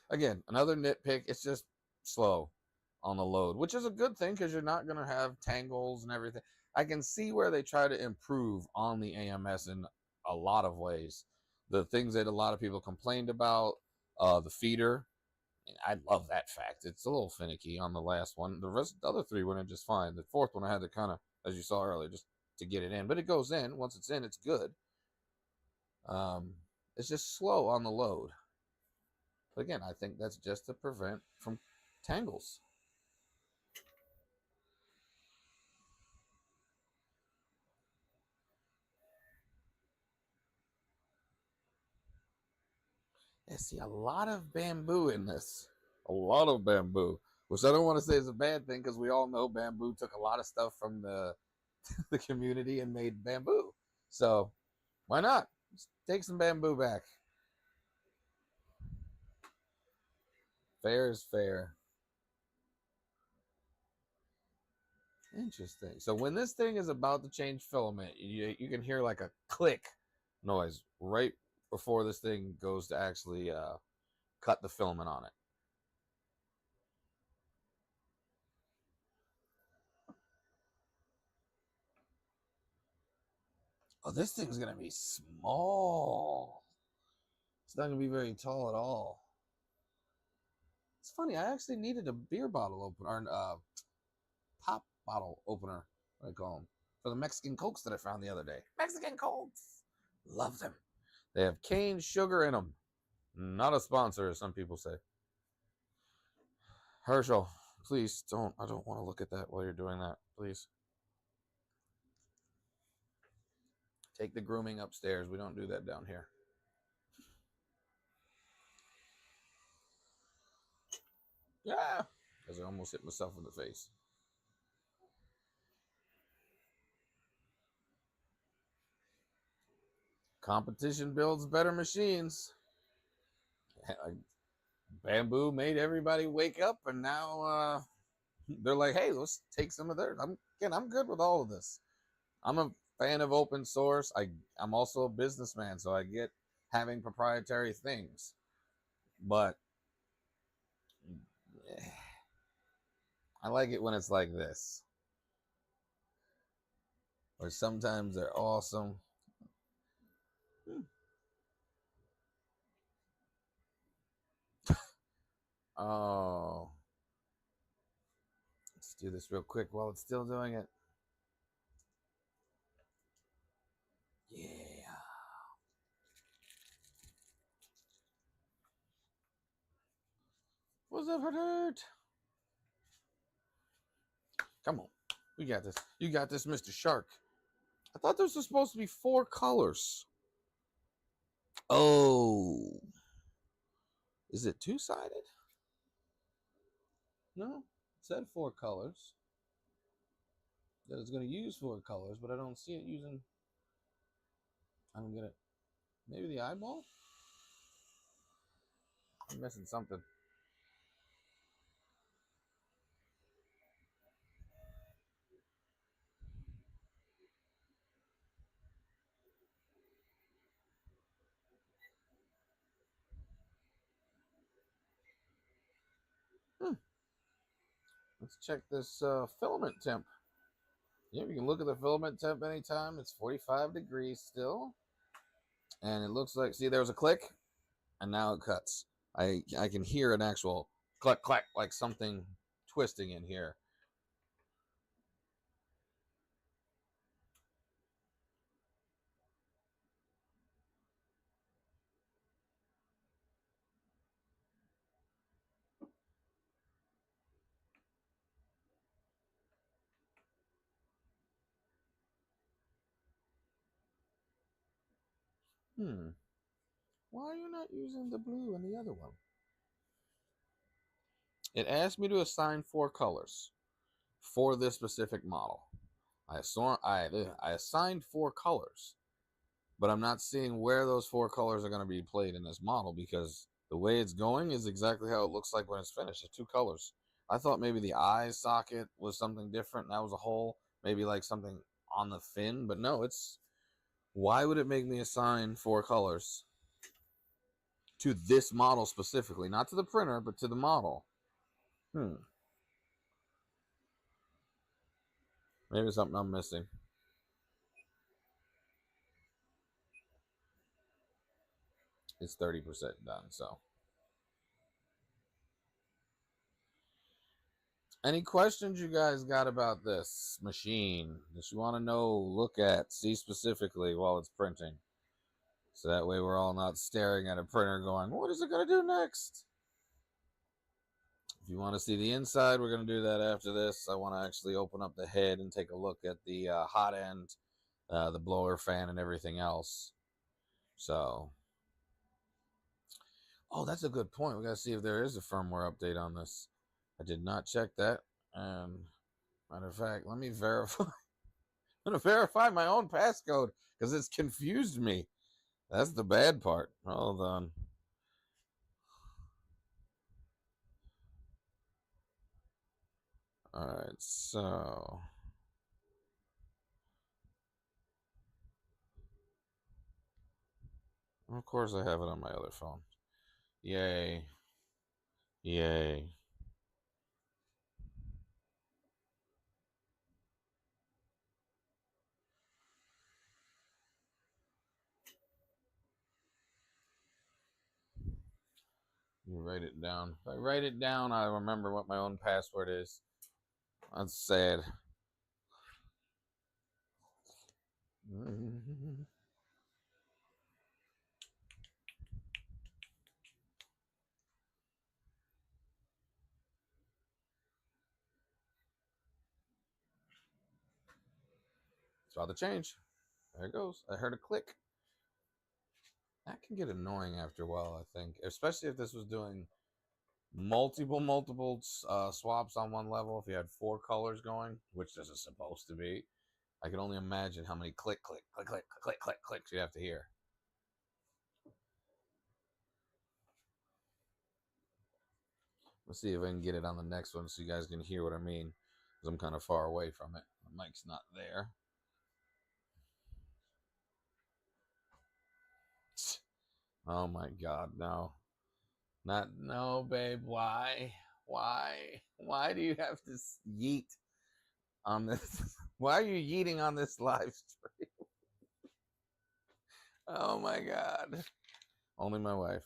Again, another nitpick. It's just slow on the load, which is a good thing because you're not going to have tangles and everything. I can see where they try to improve on the AMS in a lot of ways. The things that a lot of people complained about, the feeder, I love that fact. It's a little finicky on the last one. The other three went in just fine. The fourth one I had to kind of, as you saw earlier, just to get it in, but it goes in. Once it's in, it's good. Um, it's just slow on the load. But again, I think that's just to prevent from tangles. I see a lot of bamboo in this. A lot of bamboo, which I don't want to say is a bad thing because we all know bamboo took a lot of stuff from the the community and made bamboo. So why not? Just take some bamboo back. Fair is fair. Interesting. So when this thing is about to change filament, you can hear like a click noise right before this thing goes to actually cut the filament on it. Oh, this thing's gonna be small. It's not gonna be very tall at all. It's funny. I actually needed a beer bottle opener, or pop bottle opener. What do I call them? For the Mexican Cokes that I found the other day. Mexican Cokes, love them. They have cane sugar in them. Not a sponsor, as some people say. Herschel, please don't. I don't want to look at that while you're doing that. Please take the grooming upstairs. We don't do that down here. Yeah, because I almost hit myself in the face. Competition builds better machines. Bamboo made everybody wake up, and now they're like, "Hey, let's take some of theirs." I'm good with all of this. I'm a fan of open source. I'm also a businessman, so I get having proprietary things, but I like it when it's like this, or sometimes they're awesome. Oh, let's do this real quick while it's still doing it. Yeah. What's up, Hurt? Come on. We got this. You got this, Mr. Shark. I thought this was supposed to be 4 colors. Oh. Is it 2-sided? No. It said 4 colors. That it's going to use 4 colors, but I don't see it using I don't get it. Maybe the eyeball? I'm missing something. Let's check this filament temp. Yeah, we can look at the filament temp anytime. It's 45 degrees still. And it looks like, see, there was a click, and now it cuts. I can hear an actual click, clack, like something twisting in here. Why are you not using the blue in the other one? It asked me to assign 4 colors for this specific model. I assigned 4 colors, but I'm not seeing where those 4 colors are going to be played in this model because the way it's going is exactly how it looks like when it's finished. It's 2 colors. I thought maybe the eye socket was something different. That was a hole, maybe like something on the fin, but no, it's, why would it make me assign 4 colors to this model specifically? Not to the printer, but to the model. Maybe something I'm missing. It's 30% done, so. Any questions you guys got about this machine that you want to know, look at, see specifically while it's printing? So that way we're all not staring at a printer going, what is it going to do next? If you want to see the inside, we're going to do that after this. I want to actually open up the head and take a look at the hot end, the blower fan, and everything else. So, oh, that's a good point. We got to see if there is a firmware update on this. I did not check that. And matter of fact, let me verify. I'm going to verify my own passcode because it's confused me. That's the bad part. Hold on. All right, so of course I have it on my other phone. Yay. Yay. You write it down. If I write it down, I remember what my own password is. That's sad. It's about to change. There it goes. I heard a click. That can get annoying after a while, I think. Especially if this was doing multiple swaps on one level. If you had 4 colors going, which this is supposed to be, I can only imagine how many click, click, click, click, click, click, clicks you have to hear. Let's see if I can get it on the next one so you guys can hear what I mean. Because I'm kind of far away from it. The mic's not there. Oh my God, no. Not, no, babe. Why? Why do you have to yeet on this? Why are you yeeting on this live stream? Oh my God. Only my wife.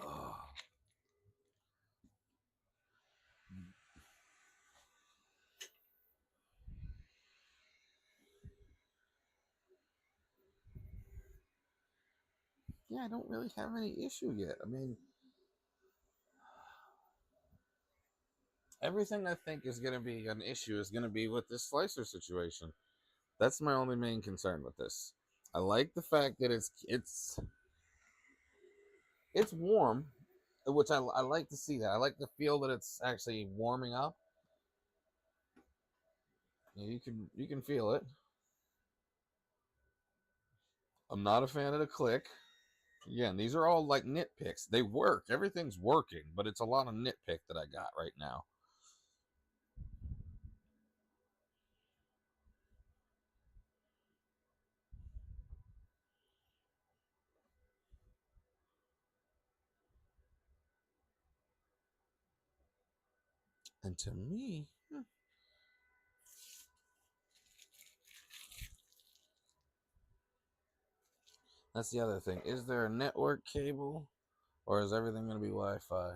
Oh. Yeah, I don't really have any issue yet. I mean, everything I think is going to be an issue is going to be with this slicer situation. That's my only main concern with this. I like the fact that it's warm, which I like to see that. I like to feel that it's actually warming up. You can feel it. I'm not a fan of the click. Again, these are all like nitpicks. They work. Everything's working, but it's a lot of nitpick that I got right now. And to me, that's the other thing. Is there a network cable or is everything going to be Wi-Fi?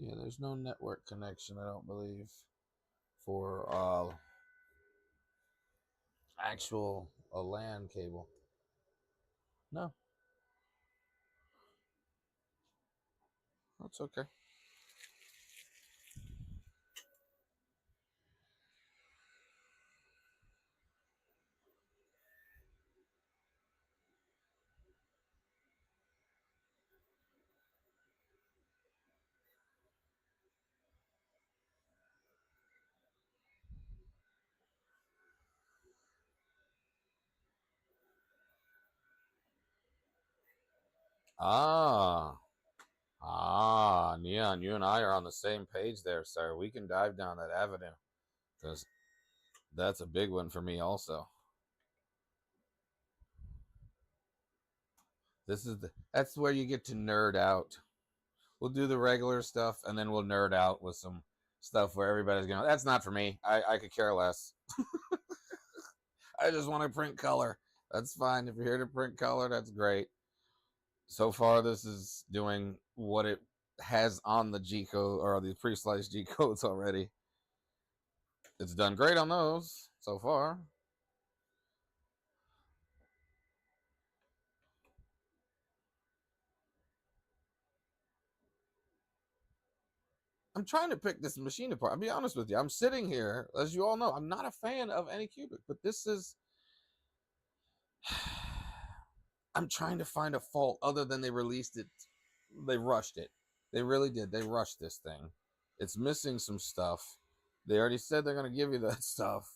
Yeah, there's no network connection, I don't believe, for actual a LAN cable. No, that's okay. Ah, Neon, you and I are on the same page there, sir. We can dive down that avenue because that's a big one for me, also. That's where you get to nerd out. We'll do the regular stuff and then we'll nerd out with some stuff where everybody's going, that's not for me. I could care less. I just want to print color. That's fine. If you're here to print color, that's great. So far, this is doing what it has on the G code or the pre-sliced G codes already. It's done great on those so far. I'm trying to pick this machine apart. I'll be honest with you. I'm sitting here, as you all know, I'm not a fan of Anycubic, but this is. I'm trying to find a fault other than they released it. They rushed it. They really did. They rushed this thing. It's missing some stuff. They already said they're going to give you that stuff,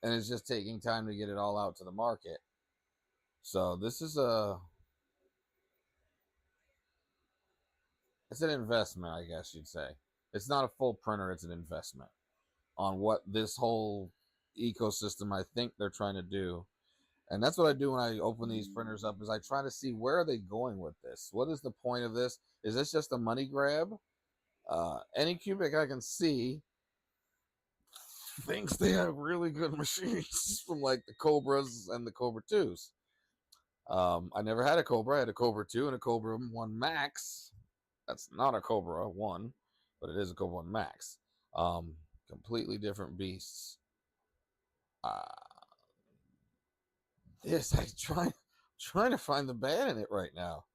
and it's just taking time to get it all out to the market. So this is it's an investment, I guess you'd say. It's not a full printer, it's an investment on what this whole ecosystem I think they're trying to do. And that's what I do when I open these printers up is I try to see where are they going with this? What is the point of this? Is this just a money grab? Anycubic I can see thinks they have really good machines from like the Cobras and the Cobra 2s. I never had a Cobra. I had a Cobra 2 and a Cobra 1 Max. That's not a Cobra 1, but it is a Cobra 1 Max. Completely different beasts. Uh, this I trying to find the bad in it right now.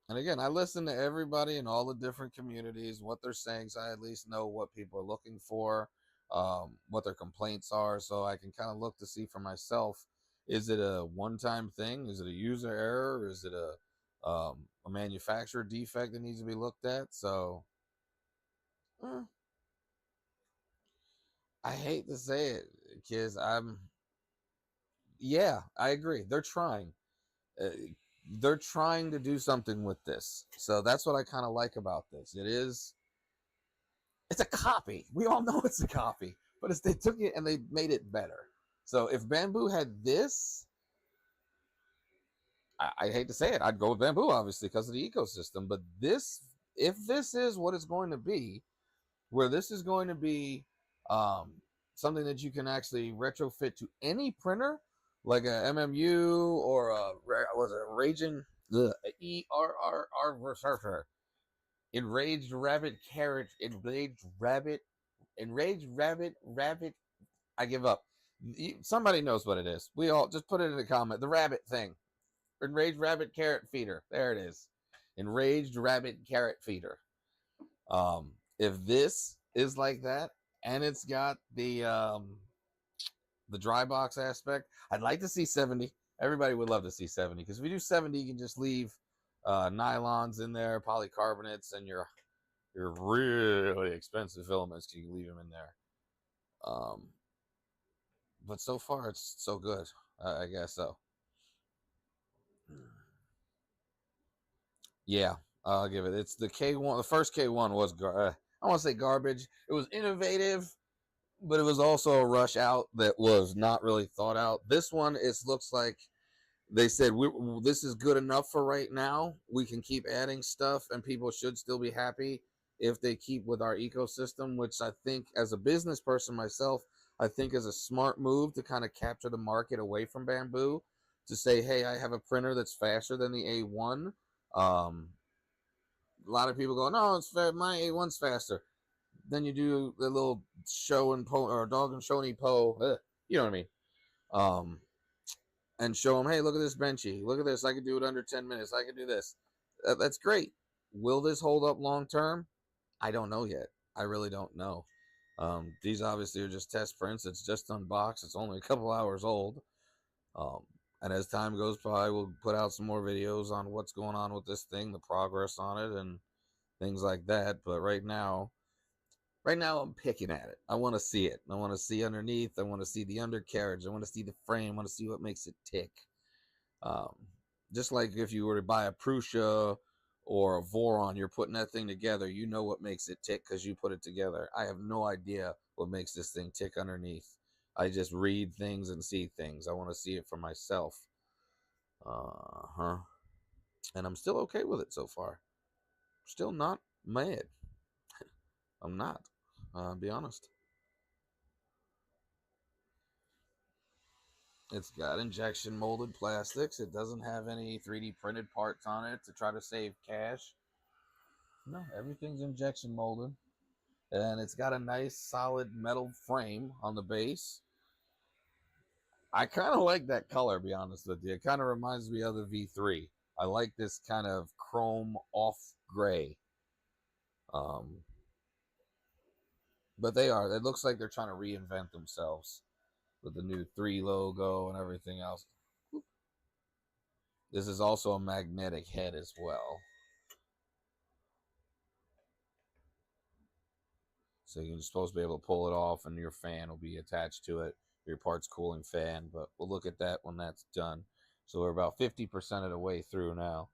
And again, I listen to everybody in all the different communities, what they're saying, so I at least know what people are looking for, what their complaints are, so I can kind of look to see for myself: is it a one-time thing? Is it a user error? Is it a manufacturer defect that needs to be looked at? So, eh, I hate to say it, kids. Yeah, I agree. Uh, they're trying to do something with this. So that's what I kind of like about this. It's a copy. We all know it's a copy, but they took it and they made it better. So if Bamboo had this, I hate to say it, I'd go with Bamboo obviously because of the ecosystem. But this, if this is what it's going to be, where this is going to be um, something that you can actually retrofit to any printer, like a MMU or a was it Raging the ERRR Enraged Rabbit Carrot Enraged Rabbit. I give up. Somebody knows what it is. We all just put it in the comment. The rabbit thing. Enraged Rabbit Carrot Feeder. There it is. Enraged Rabbit Carrot Feeder. If this is like that, and it's got the dry box aspect, I'd like to see 70. Everybody would love to see 70 because if we do 70, you can just leave nylons in there, polycarbonates, and your really expensive filaments. You can leave them in there. But so far, it's so good. I guess so. Yeah, I'll give it. It's the K1. The first K1 was I want to say garbage. It was innovative, but it was also a rush out that was not really thought out. This one, it looks like they said this is good enough for right now. We can keep adding stuff, and people should still be happy if they keep with our ecosystem. Which I think, as a business person myself, I think is a smart move to kind of capture the market away from bamboo. To say, hey, I have a printer that's faster than the A1. A lot of people go, no, my A1's faster. Then you do the little show and po or dog and shoney po, you know what I mean? Um, and show them, hey, look at this benchy. Look at this. I can do it under 10 minutes. I can do this. That's great. Will this hold up long term? I don't know yet. I really don't know. These obviously are just test prints. It's just unboxed. It's only a couple hours old. Um, and as time goes by, we'll put out some more videos on what's going on with this thing, the progress on it, and things like that. But right now I'm picking at it. I want to see it. I want to see underneath. I want to see the undercarriage. I want to see the frame. I want to see what makes it tick. Um, just like if you were to buy a Prusa or a Voron, you're putting that thing together. You know what makes it tick because you put it together. I have no idea what makes this thing tick underneath. I just read things and see things. I want to see it for myself. And I'm still okay with it so far. Still not mad. I'm not. I'll be honest. It's got injection molded plastics. It doesn't have any 3D printed parts on it to try to save cash. No, everything's injection molded. And it's got a nice solid metal frame on the base. I kind of like that color, to be honest with you. It kind of reminds me of the V3. I like this kind of chrome off gray. But it looks like they're trying to reinvent themselves with the new 3 logo and everything else. This is also a magnetic head as well. So you're supposed to be able to pull it off and your fan will be attached to it, your parts cooling fan. But we'll look at that when that's done. So we're about 50% of the way through now.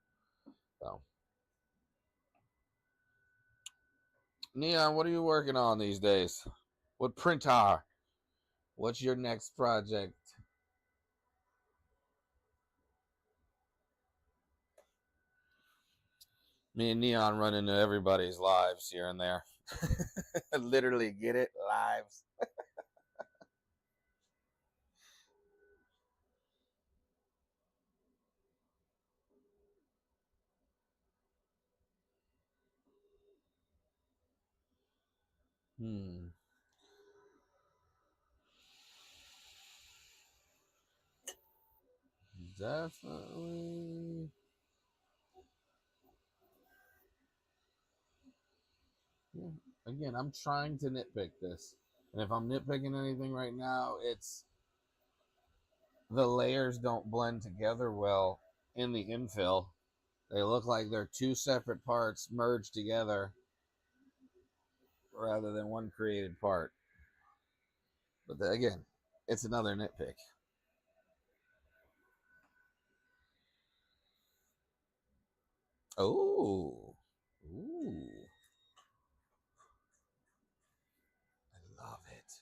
So, Neon, what are you working on these days? What printer? What's your next project? Me and Neon run into everybody's lives here and there. Literally, get it? Lives. Hmm. Definitely. Yeah. Again, I'm trying to nitpick this. And if I'm nitpicking anything right now, it's the layers don't blend together well in the infill. They look like they're two separate parts merged together rather than one created part. But again, it's another nitpick. Oh, ooh, I love it.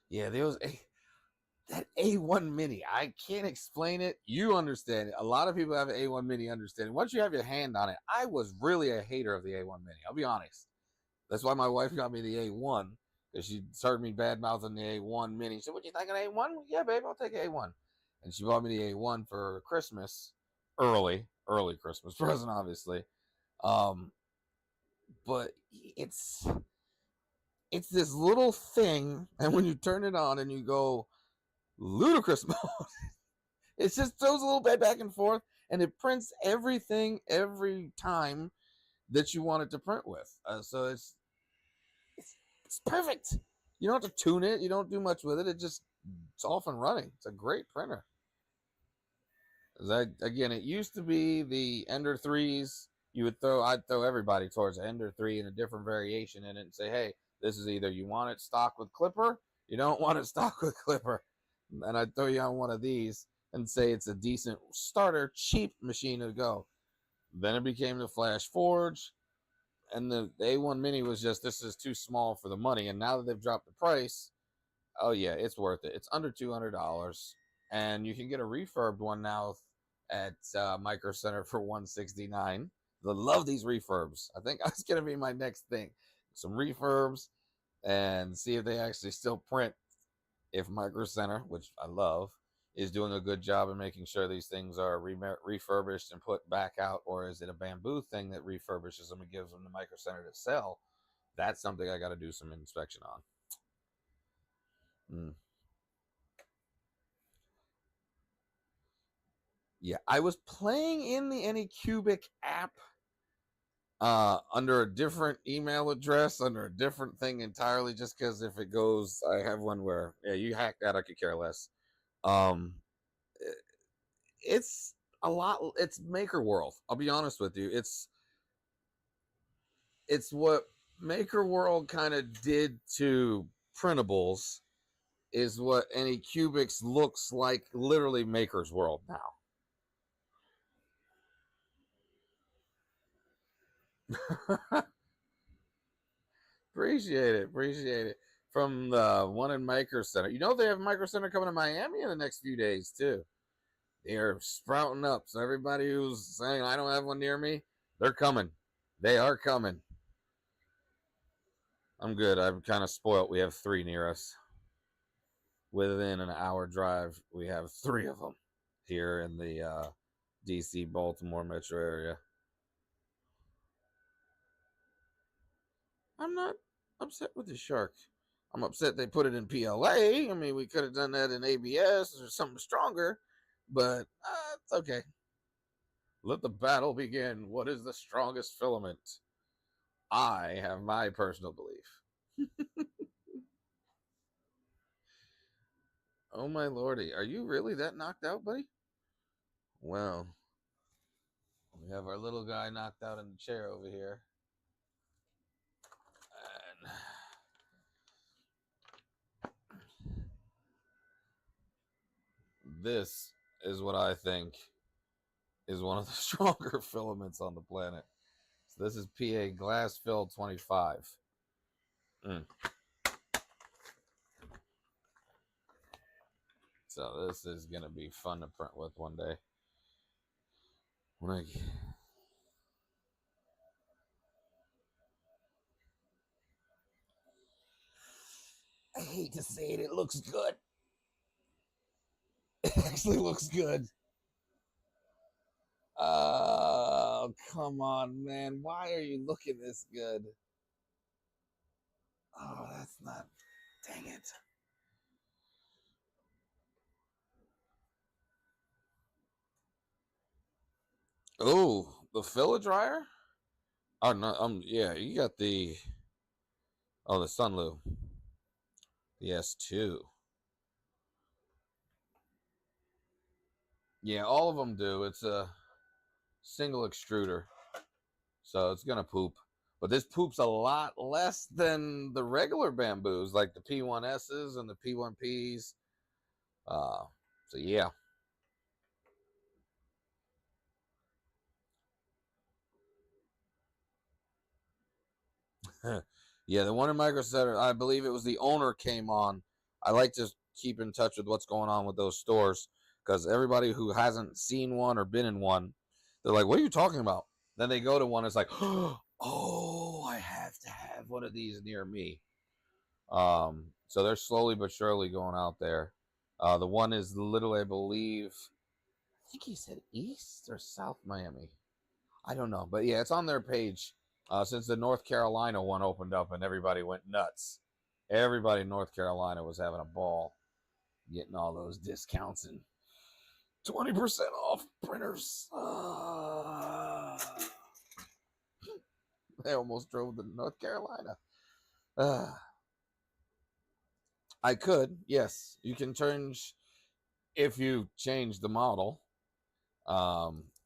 Yeah, that A1 Mini. I can't explain it. You understand it. A lot of people have an A1 Mini understanding. Once you have your hand on it, I was really a hater of the A1 Mini. I'll be honest. That's why my wife got me the A1 because she started me bad mouthing the A1 Mini. She said, "What you think of A1?" Yeah, babe, I'll take A1. And she bought me the A1 for Christmas, early Christmas present, obviously. Um, but it's this little thing, and when you turn it on and you go ludicrous mode, it just throws a little bit back and forth, and it prints everything every time that you want it to print with. So it's perfect. You don't have to tune it. You don't do much with it. It's off and running. It's a great printer. Again, it used to be the Ender 3s. I'd throw everybody towards the Ender 3 in a different variation in it and say, hey, this is either you want it stock with clipper, you don't want it stock with clipper. And I'd throw you on one of these. and say it's a decent starter, cheap machine to go. Then it became the Flash Forge, and the A1 Mini was just, this is too small for the money. And now that they've dropped the price, oh yeah, it's worth it. It's under $200, and you can get a refurbed one now at Micro Center for $169. I love these refurbs. I think that's gonna be my next thing. Some refurbs, and see if they actually still print. If Micro Center, which I love, is doing a good job in making sure these things are refurbished and put back out, or is it a bamboo thing that refurbishes them and gives them to Micro Center to sell? That's something I got to do some inspection on. Yeah, I was playing in the Anycubic app under a different email address, under a different thing entirely, just because if it goes, I have one where, yeah, you hack that, I could care less. Um, it's a lot. It's Maker World. I'll be honest with you. It's what Maker World kind of did to printables, is what Anycubics looks like, literally Maker's World now. Appreciate it. From the one in Micro Center. You know they have Micro Center coming to Miami in the next few days too. They're sprouting up. So everybody who's saying I don't have one near me, they're coming. They are coming. I'm good. I'm kind of spoiled. We have 3 near us. Within an hour drive, we have 3 of them here in the DC Baltimore metro area. I'm not upset with the shark. I'm upset they put it in PLA. I mean, we could have done that in ABS or something stronger, but it's okay. Let the battle begin. What is the strongest filament? I have my personal belief. Oh my lordy, are you really that knocked out, buddy? Well, we have our little guy knocked out in the chair over here. And this is what I think is one of the stronger filaments on the planet. So this is PA Glass Fill 25. So this is going to be fun to print with one day. I hate to say it, it looks good. It actually looks good. Oh, come on, man. Why are you looking this good? Oh, that's not. Dang it. Oh, the filler dryer? Oh, no. Yeah, you got the. Oh, the Sunlu. The S2. Yeah, all of them do. It's a single extruder. So it's going to poop. But this poops a lot less than the regular bamboos, like the P1Ss and the P1Ps. So yeah. Yeah, the one in Micro Center, I believe it was the owner came on. I like to keep in touch with what's going on with those stores, because everybody who hasn't seen one or been in one, they're like, what are you talking about? Then they go to one, it's like, oh, I have to have one of these near me. So they're slowly but surely going out there. The one is literally, I believe, I think he said East or South Miami. I don't know, but yeah, it's on their page. Since the North Carolina one opened up and everybody went nuts. Everybody in North Carolina was having a ball getting all those discounts and 20% off printers. They almost drove to North Carolina. I could, yes. You can change if you change the model.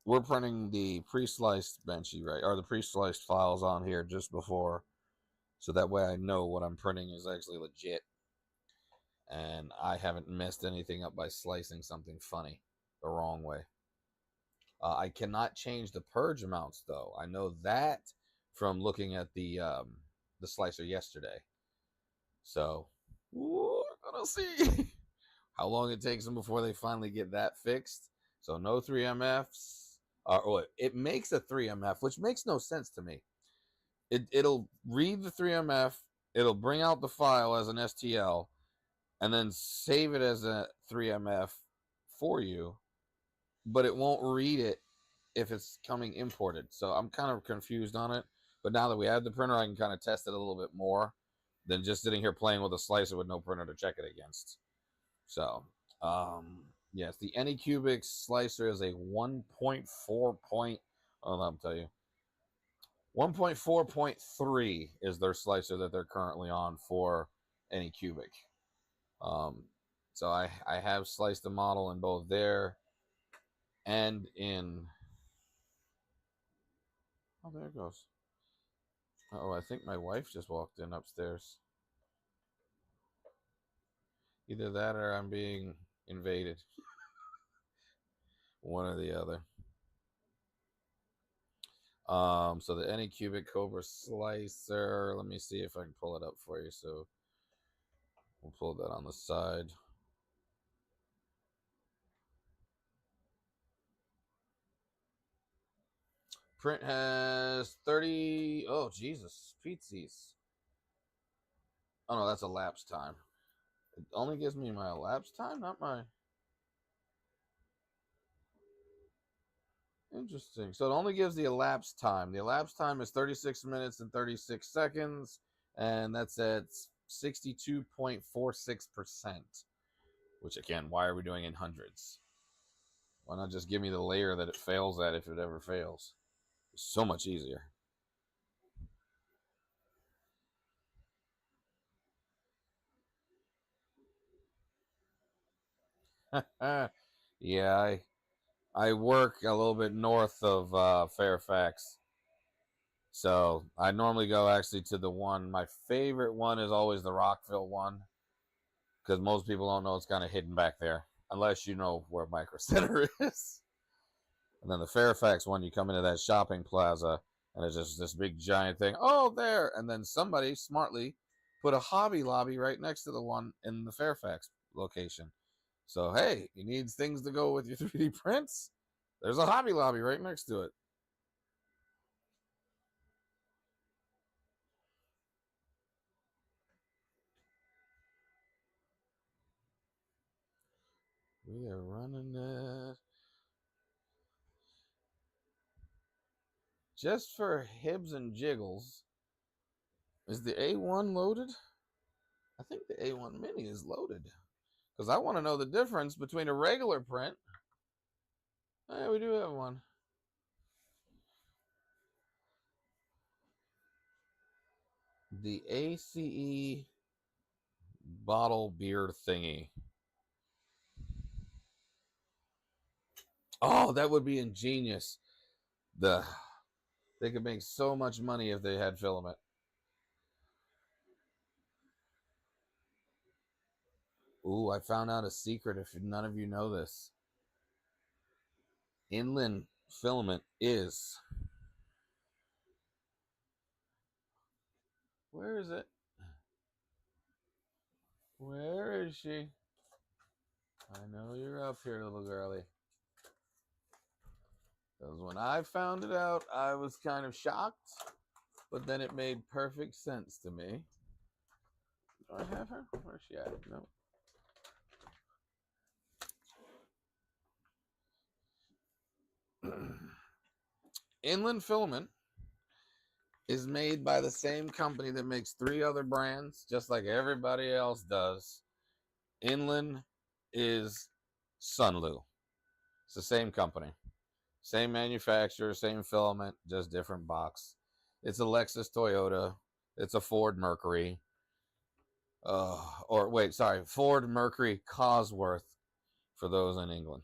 We're printing the pre-sliced benchy, right? Or the pre-sliced files on here just before, so that way I know what I'm printing is actually legit, and I haven't messed anything up by slicing something funny. the wrong way. I cannot change the purge amounts though. I know that from looking at the slicer yesterday. So we're gonna see how long it takes them before they finally get that fixed. So no 3MFs. It makes a 3MF, which makes no sense to me. It'll read the 3MF, it'll bring out the file as an STL, and then save it as a 3MF for you, but it won't read it if it's coming imported. So I'm kind of confused on it. But now that we have the printer, I can kind of test it a little bit more than just sitting here playing with a slicer with no printer to check it against. So, yes, the Anycubic slicer is a 1.4 point. Oh, I'll tell you. 1.4.3 is their slicer that they're currently on for Anycubic. So I have sliced the model in both there and in. Oh, there it goes. Oh, I think my wife just walked in upstairs. Either that or I'm being invaded. One or the other. So the Anycubic Kobra slicer. Let me see if I can pull it up for you. So we'll pull that on the side. Print has 30. Oh, Jesus. Pizzies. Oh, no, that's elapsed time. It only gives me my elapsed time, not my. Interesting. So it only gives the elapsed time. The elapsed time is 36 minutes and 36 seconds, and that's at 62.46%. Which, again, why are we doing in hundreds? Why not just give me the layer that it fails at if it ever fails? It's so much easier. Yeah, I work a little bit north of Fairfax. So I normally go actually to the one. My favorite one is always the Rockville one because most people don't know it's kind of hidden back there unless you know where Micro Center is. And then the Fairfax one, you come into that shopping plaza and it's just this big giant thing. Oh, there. And then somebody smartly put a Hobby Lobby right next to the one in the Fairfax location. So, hey, you need things to go with your 3D prints? There's a Hobby Lobby right next to it. We are running it. Just for hibs and jiggles, is the A1 loaded? I think the A1 Mini is loaded. Because I want to know the difference between a regular print. Oh, yeah, we do have one. The ACE bottle beer thingy. Oh, that would be ingenious. They could make so much money if they had filament. Ooh, I found out a secret if none of you know this. Inland filament is. Where is it? Where is she? I know you're up here, little girlie. Because when I found it out, I was kind of shocked, but then it made perfect sense to me. Do I have her? Where's she at? No. Inland Filament is made by the same company that makes 3 other brands, just like everybody else does. Inland is Sunlu. It's the same company. Same manufacturer, same filament, just different box. It's a Lexus Toyota. It's a Ford Mercury. Ford Mercury Cosworth for those in England.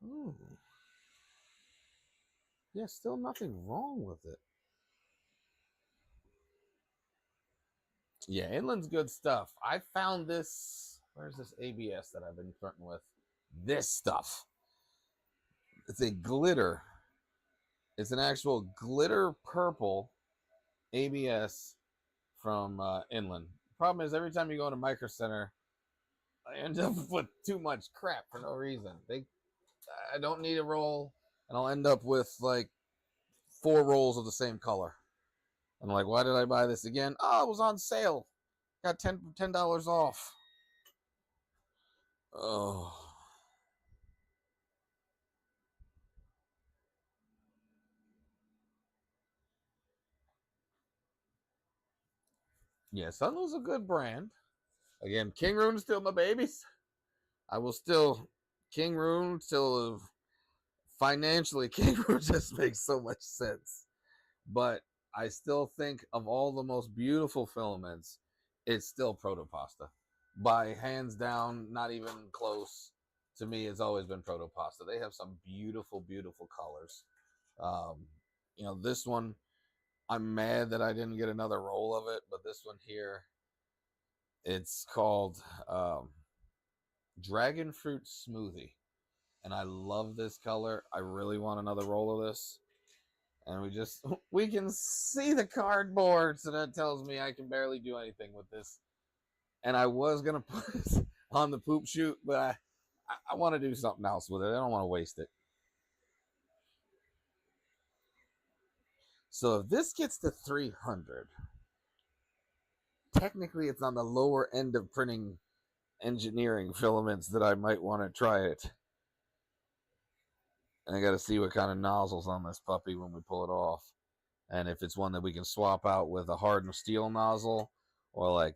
Ooh. Yeah, still nothing wrong with it. Yeah, Inland's good stuff. I found this. Where's this ABS that I've been fronting with? This stuff. It's a glitter. It's an actual glitter purple ABS from Inland. Problem is, every time you go to Micro Center, I end up with too much crap for no reason. I don't need a roll, and I'll end up with like 4 rolls of the same color. I'm like, why did I buy this again? Oh, it was on sale. Got $10 off. Oh. Yeah, Sunlew's a good brand. Again, King Rune's still my babies. I will still King Rune till financially King Rune just makes so much sense. But I still think of all the most beautiful filaments, it's still Protopasta. By hands down, not even close. To me, it's always been Protopasta. They have some beautiful, beautiful colors. Um, this one, I'm mad that I didn't get another roll of it, but this one here, it's called Dragon Fruit Smoothie. And I love this color. I really want another roll of this. And we can see the cardboard, so that tells me I can barely do anything with this. And I was gonna put it on the poop chute, but I want to do something else with it. I don't want to waste it. So if this gets to 300, technically it's on the lower end of printing engineering filaments that I might want to try it. And I got to see what kind of nozzles on this puppy when we pull it off. And if it's one that we can swap out with a hardened steel nozzle or like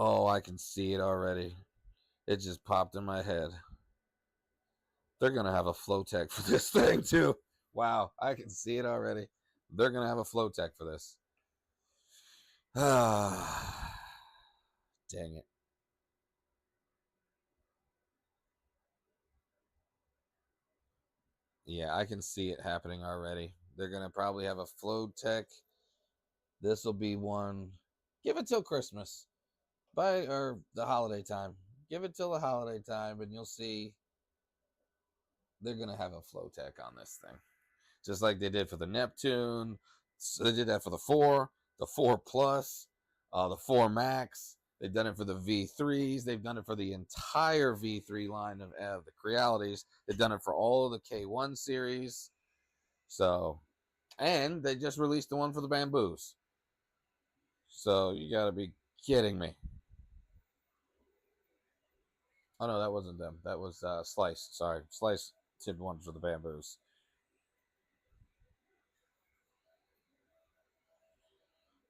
oh, I can see it already. It just popped in my head. They're going to have a Flowtech for this thing too. Wow, I can see it already. They're going to have a Flowtech for this. Ah, dang it. Yeah, I can see it happening already. They're going to probably have a Flowtech. This will be one. Give it till Christmas. Or the holiday time. Give it till the holiday time, and you'll see they're going to have a Flowtech on this thing. Just like they did for the Neptune. So they did that for the 4, the 4 Plus, the 4 Max. They've done it for the V3s. They've done it for the entire V3 line of the Crealities. They've done it for all of the K1 series. So, and they just released the one for the Bamboos. So you got to be kidding me. Oh no, that wasn't them. That was Slice. Sorry, Slice did one for the Bamboos.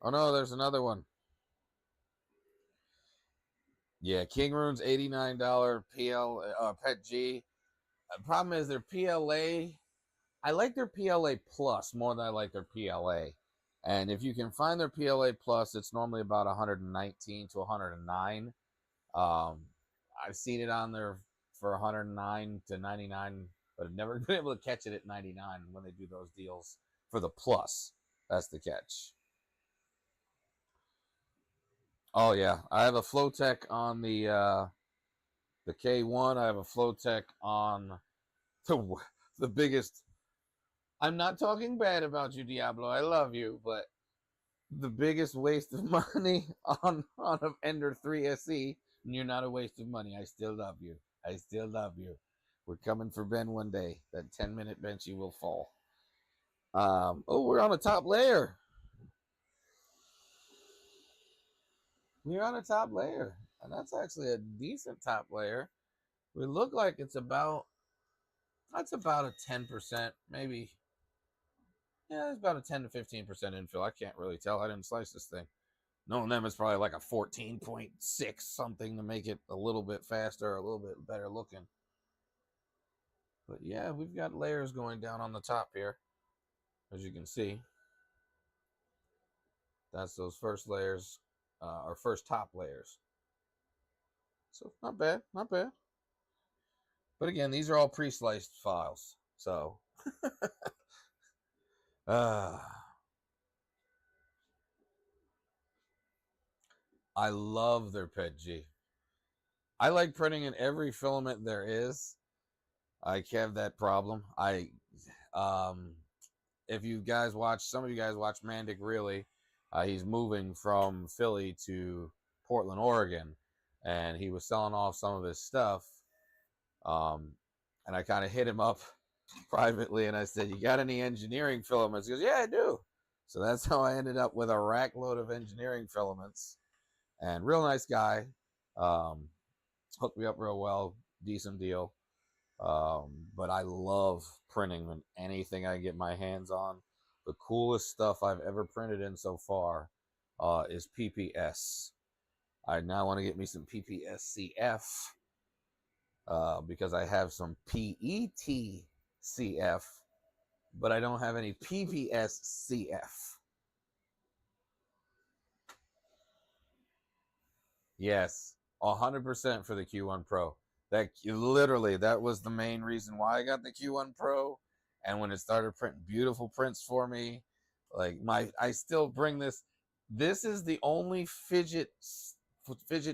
Oh no, there's another one. Yeah, King Rune's $89 Pet G. Problem is their PLA. I like their PLA Plus more than I like their PLA. And if you can find their PLA Plus, it's normally about 119 to 109. I've seen it on there for 109 to 99, but I've never been able to catch it at 99 when they do those deals for the Plus. That's the catch. Oh yeah, I have a Flowtech on the K1. I have a Flowtech on the biggest. I'm not talking bad about you, Diablo. I love you, but the biggest waste of money on an Ender 3 SE, and you're not a waste of money. I still love you. I still love you. We're coming for Ben one day. That 10-minute benchy will fall. Oh, we're on a top layer. We're on a top layer, and that's actually a decent top layer. We look like that's about a 10%, maybe. Yeah, it's about a 10 to 15% infill. I can't really tell. I didn't slice this thing. Knowing them, it's probably like a 14.6 something to make it a little bit faster, a little bit better looking. But yeah, we've got layers going down on the top here, as you can see. That's those first layers, or first top layers. So not bad, not bad. But again, these are all pre-sliced files. So, I love their PETG. I like printing in every filament there is. I have that problem. Um, if you guys watch, some of you guys watch Mandic Really, he's moving from Philly to Portland, Oregon, and he was selling off some of his stuff. And I kind of hit him up privately, and I said, "You got any engineering filaments?" He goes, "Yeah, I do." So that's how I ended up with a rack load of engineering filaments. And real nice guy, um, hooked me up real well, decent deal. But I love printing and anything I get my hands on. The coolest stuff I've ever printed in so far is PPS. I now want to get me some PPSCF because I have some PETCF, but I don't have any PPSCF. Yes, 100% for the Q1 Pro. That literally, that was the main reason why I got the Q1 Pro. And when it started printing beautiful prints for me, like I still bring this. This is the only fidget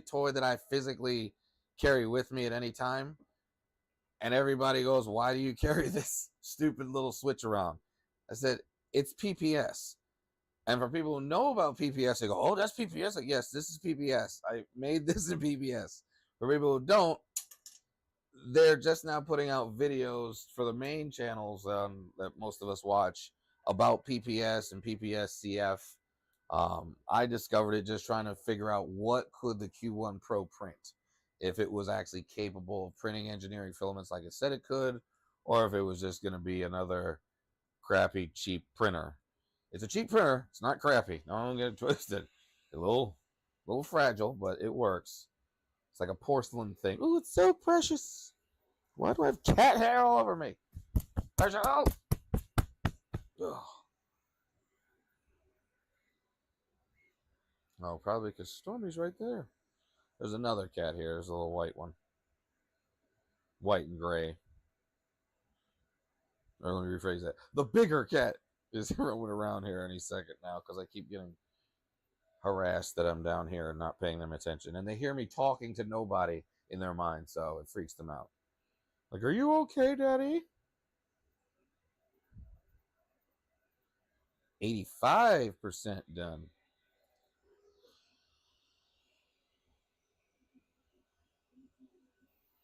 toy that I physically carry with me at any time. And everybody goes, "Why do you carry this stupid little switch around?" I said, "It's PPS." And for people who know about PPS, they go, "Oh, that's PPS." Like, yes, this is PPS. I made this in PPS. For people who don't, they're just now putting out videos for the main channels that most of us watch about PPS and PPS-CF. I discovered it just trying to figure out what could the Q1 Pro print, if it was actually capable of printing engineering filaments like it said it could, or if it was just going to be another crappy, cheap printer. It's a cheap printer. It's not crappy. Don't get it twisted. A little fragile, but it works. It's like a porcelain thing. Oh, it's so precious. Why do I have cat hair all over me? Precious. Oh. Oh, probably because Stormy's right there. There's another cat here. There's a little white one. White and gray. Or let me rephrase that. The bigger cat is roaming around here any second now because I keep getting harassed that I'm down here and not paying them attention. And they hear me talking to nobody in their mind, so it freaks them out. Like, "Are you okay, Daddy?" 85% done.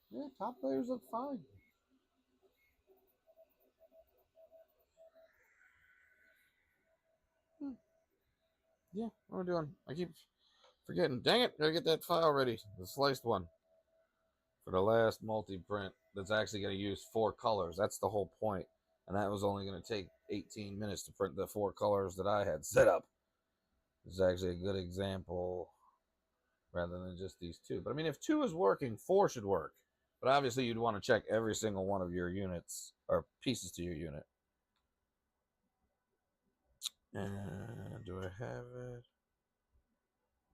Yeah, top layers look fine. Yeah, what am I doing? I keep forgetting. Dang it, gotta get that file ready. The sliced one. For the last multi-print that's actually going to use 4 colors. That's the whole point. And that was only going to take 18 minutes to print the 4 colors that I had set up. This is actually a good example rather than just these 2. But I mean, if 2 is working, 4 should work. But obviously you'd want to check every single one of your units or pieces to your unit. And do I have it?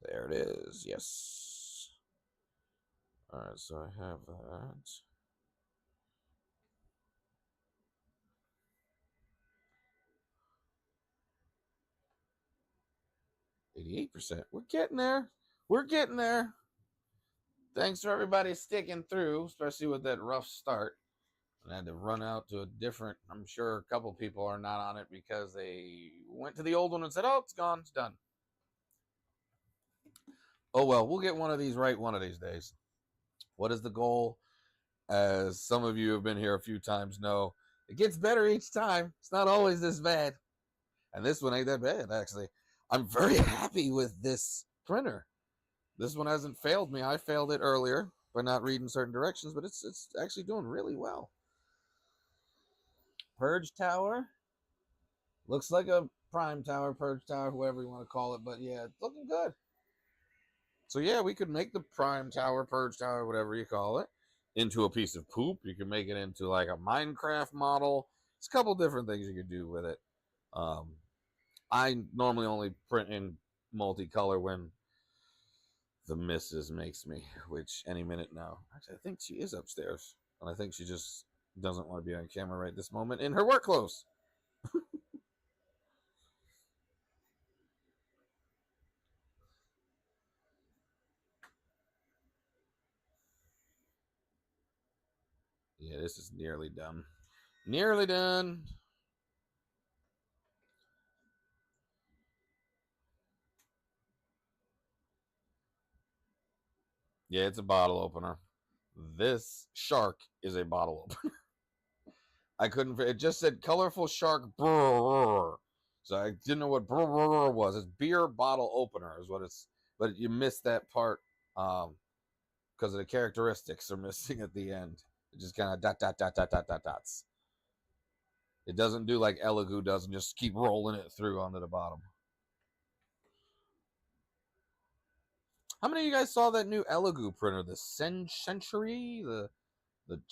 There it is. Yes. All right, so I have that. 88%. We're getting there. We're getting there. Thanks for everybody sticking through, especially with that rough start. And I had to run out to a different, I'm sure a couple people are not on it because they went to the old one and said, "Oh, it's gone, it's done." Oh, well, we'll get one of these right one of these days. What is the goal? As some of you have been here a few times know, it gets better each time. It's not always this bad. And this one ain't that bad, actually. I'm very happy with this printer. This one hasn't failed me. I failed it earlier by not reading certain directions, but it's actually doing really well. Purge Tower. Looks like a Prime Tower, Purge Tower, whoever you want to call it, but yeah, it's looking good. So yeah, we could make the Prime Tower, Purge Tower, whatever you call it, into a piece of poop. You can make it into like a Minecraft model. It's a couple different things you could do with it. I normally only print in multicolor when the missus makes me, which any minute now. Actually, I think she is upstairs, and I think she just doesn't want to be on camera right this moment in her work clothes. Yeah, this is nearly done. Nearly done. Yeah, it's a bottle opener. This shark is a bottle opener. I couldn't. It just said colorful shark. Brrr. So I didn't know what brrr was. It's beer bottle opener is what it's. But you missed that part because of the characteristics are missing at the end. It just kind of dots. It doesn't do like Elegoo does and just keep rolling it through onto the bottom. How many of you guys saw that new Elegoo printer, the Century, the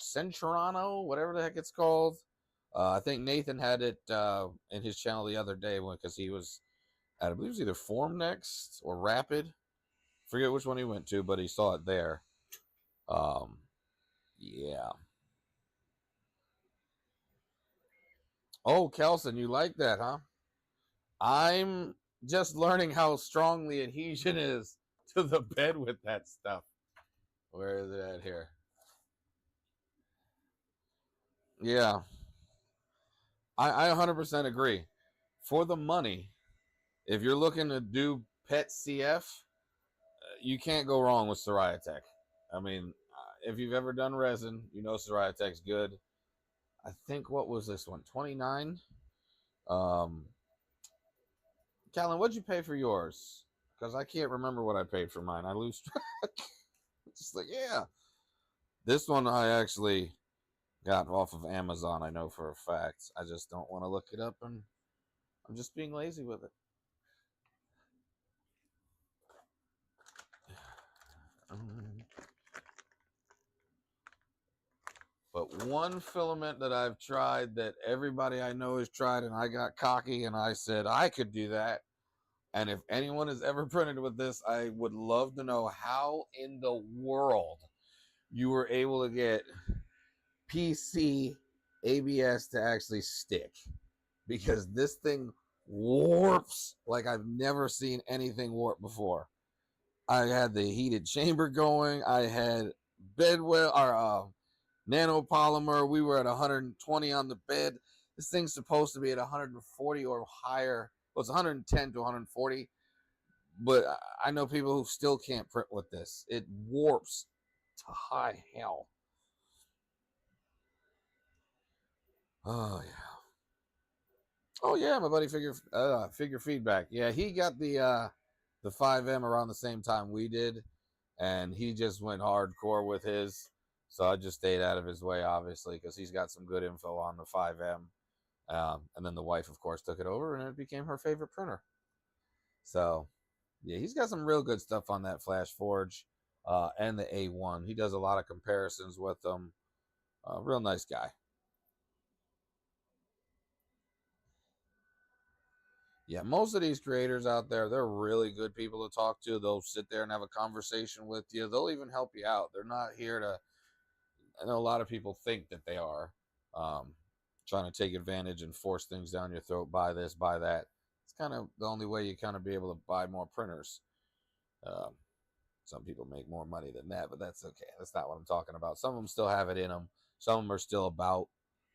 Centurano, whatever the heck it's called? I think Nathan had it in his channel the other day because he was at, I believe it was either Form Next or Rapid. Forget which one he went to, but he saw it there. Yeah. Oh, Kelson, you like that, huh? I'm just learning how strong the adhesion is to the bed with that stuff. Where is it at here? Yeah, I 100% agree. For the money, if you're looking to do pet CF, you can't go wrong with Tech. I mean, if you've ever done resin, you know Tech's good. I think, what was this one? 29. Callan, what'd you pay for yours? Because I can't remember what I paid for mine. I lose track. Just like, yeah. This one I actually got off of Amazon, I know for a fact. I just don't want to look it up, and I'm just being lazy with it. But one filament that I've tried that everybody I know has tried, and I got cocky and I said I could do that. And if anyone has ever printed with this, I would love to know how in the world you were able to get PC ABS to actually stick, because this thing warps like I've never seen anything warp before. I had the heated chamber going. I had bedwell or nanopolymer. We were at 120 on the bed. This thing's supposed to be at 140 or higher. Well, it's 110 to 140. But I know people who still can't print with this. It warps to high hell. Oh yeah. Oh yeah, my buddy figure feedback. Yeah, he got the 5M around the same time we did, and he just went hardcore with his. So I just stayed out of his way, obviously, because he's got some good info on the 5M. And then the wife, of course, took it over, and it became her favorite printer. So yeah, he's got some real good stuff on that Flash Forge and the A1. He does a lot of comparisons with them. Real nice guy. Yeah, most of these creators out there, they're really good people to talk to. They'll sit there and have a conversation with you. They'll even help you out. They're not here to, I know a lot of people think that they are trying to take advantage and force things down your throat. Buy this, buy that. It's kind of the only way you kind of be able to buy more printers. Some people make more money than that, but that's okay. That's not what I'm talking about. Some of them still have it in them. Some of them are still about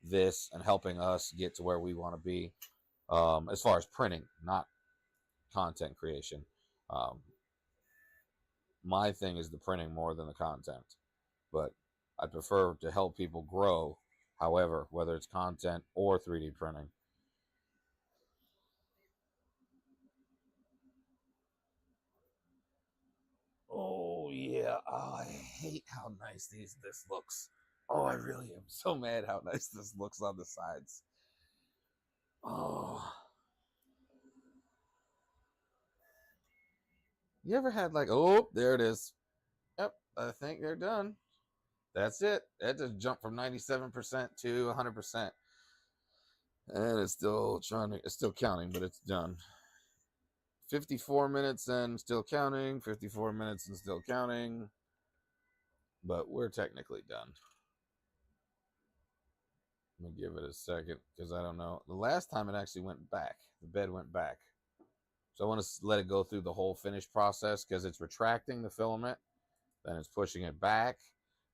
this and helping us get to where we want to be. As far as printing, not content creation. Um, my thing is the printing more than the content, but I prefer to help people grow. However, whether it's content or 3D printing. Oh yeah, oh, I hate how nice this looks. Oh, I really am so mad how nice this looks on the sides. Oh, you ever had like, oh, there it is. Yep, I think they're done. That's it. That just jumped from 97% to 100%. And it's still it's still counting, but it's done. 54 minutes and still counting. 54 minutes and still counting. But we're technically done. Let me give it a second because I don't know. The last time it actually went back. The bed went back. So I want to let it go through the whole finish process because it's retracting the filament. Then it's pushing it back.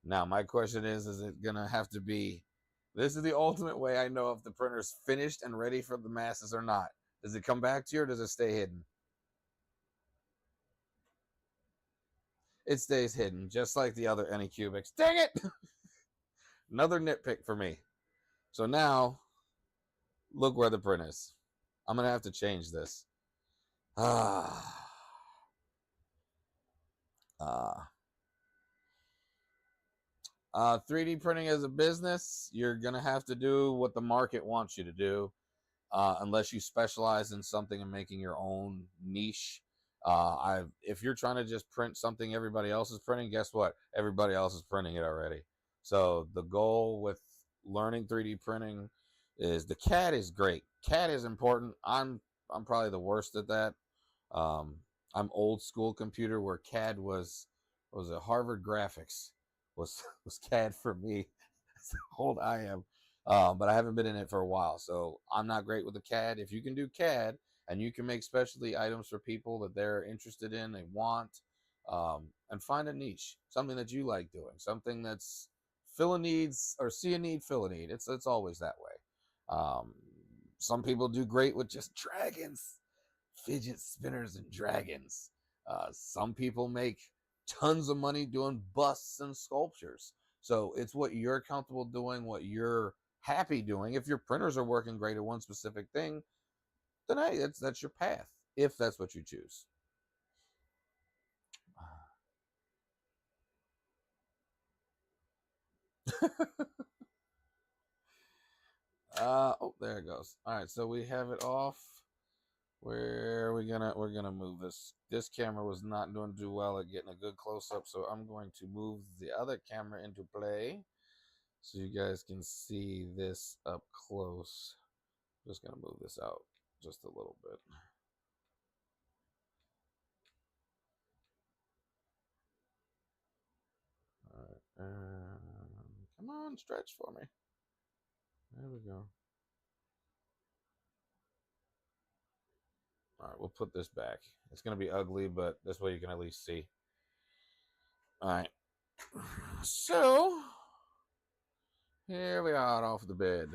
Now, my question is it going to have to be, this is the ultimate way I know if the printer's finished and ready for the masses or not. Does it come back to you or does it stay hidden? It stays hidden, just like the other Anycubics. Dang it! Another nitpick for me. So now, look where the print is. I'm going to have to change this. Ah. 3D printing as a business, you're going to have to do what the market wants you to do. Unless you specialize in something and making your own niche. If you're trying to just print something everybody else is printing, guess what? Everybody else is printing it already. So the goal with learning 3D printing is the CAD is great. CAD is important. I'm probably the worst at that. I'm old school computer where CAD was it Harvard Graphics was CAD for me. That's how old I am. But I haven't been in it for a while, so I'm not great with the CAD. If you can do CAD and you can make specialty items for people that they're interested in, they want, and find a niche, something that you like doing, something that's fill a needs or see a need, fill a need. It's always that way. Some people do great with just dragons, fidget spinners, and dragons. Some people make tons of money doing busts and sculptures. So it's what you're comfortable doing, what you're happy doing. If your printers are working great at one specific thing, then hey, that's your path, if that's what you choose. Oh, there it goes. All right, so we have it off. Where are we we're gonna move this. This camera was not doing too well at getting a good close up, so I'm going to move the other camera into play so you guys can see this up close. Just gonna move this out just a little bit. All right, come on, stretch for me. There we go. All right, we'll put this back. It's gonna be ugly, but this way you can at least see. All right, so here we are off the bed,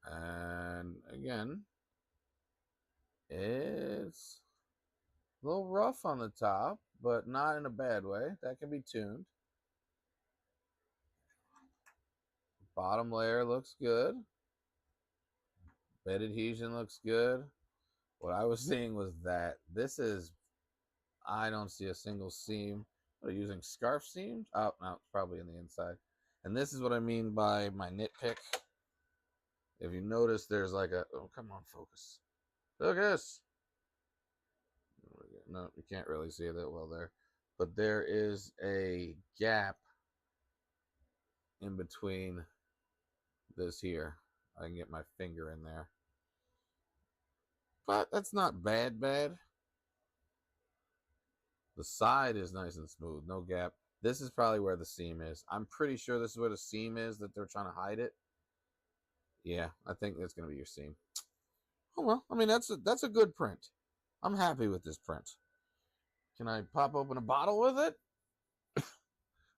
and again, it's a little rough on the top, but not in a bad way. That can be tuned. Bottom layer looks good. Bed adhesion looks good. What I was seeing was that I don't see a single seam. What are you using, scarf seams? Oh, no, it's probably in the inside. And this is what I mean by my nitpick. If you notice, there's like a, oh, come on, focus. Focus! No, you can't really see that well there. But there is a gap in between this here. I can get my finger in there. But that's not bad. The side is nice and smooth, no gap. This is probably where the seam is. I'm pretty sure this is where the seam is that they're trying to hide it. Yeah, I think that's going to be your seam. Oh, well, I mean, that's a good print. I'm happy with this print. Can I pop open a bottle with it?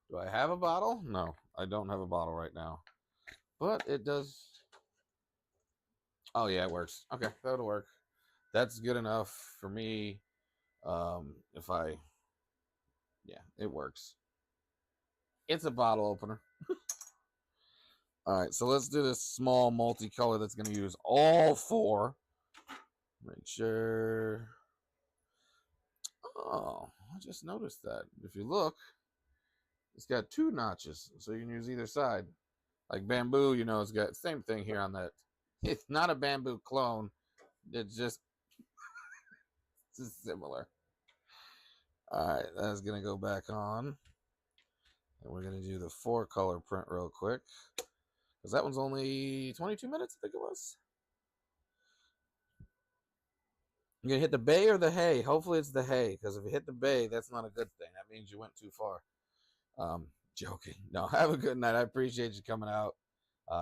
Do I have a bottle? No, I don't have a bottle right now. But it does. Oh, yeah, it works. Okay, that'll work. That's good enough for me. Yeah, it works. It's a bottle opener. All right, so let's do this small multicolor that's going to use all four. Make sure. Oh, I just noticed that. If you look, it's got two notches, so you can use either side. Like bamboo, you know, it's got the same thing here on that. It's not a bamboo clone. It's just similar. All right, that's going to go back on. And we're going to do the 4-color print real quick. Because that one's only 22 minutes, I think it was. You're going to hit the bay or the hay? Hopefully it's the hay, because if you hit the bay, that's not a good thing. That means you went too far. Joking. No, have a good night. I appreciate you coming out.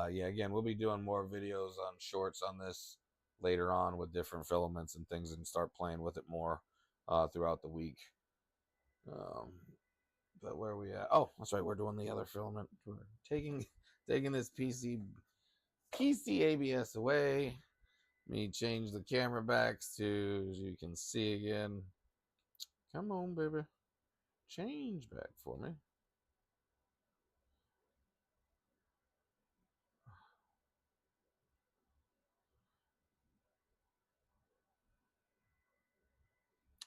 Yeah, again, we'll be doing more videos on shorts on this later on with different filaments and things and start playing with it more throughout the week. But where are we at? Oh, that's right. We're doing the other filament. We're taking this PC ABS away. Let me change the camera backs to, as you can see again. Come on, baby. Change back for me.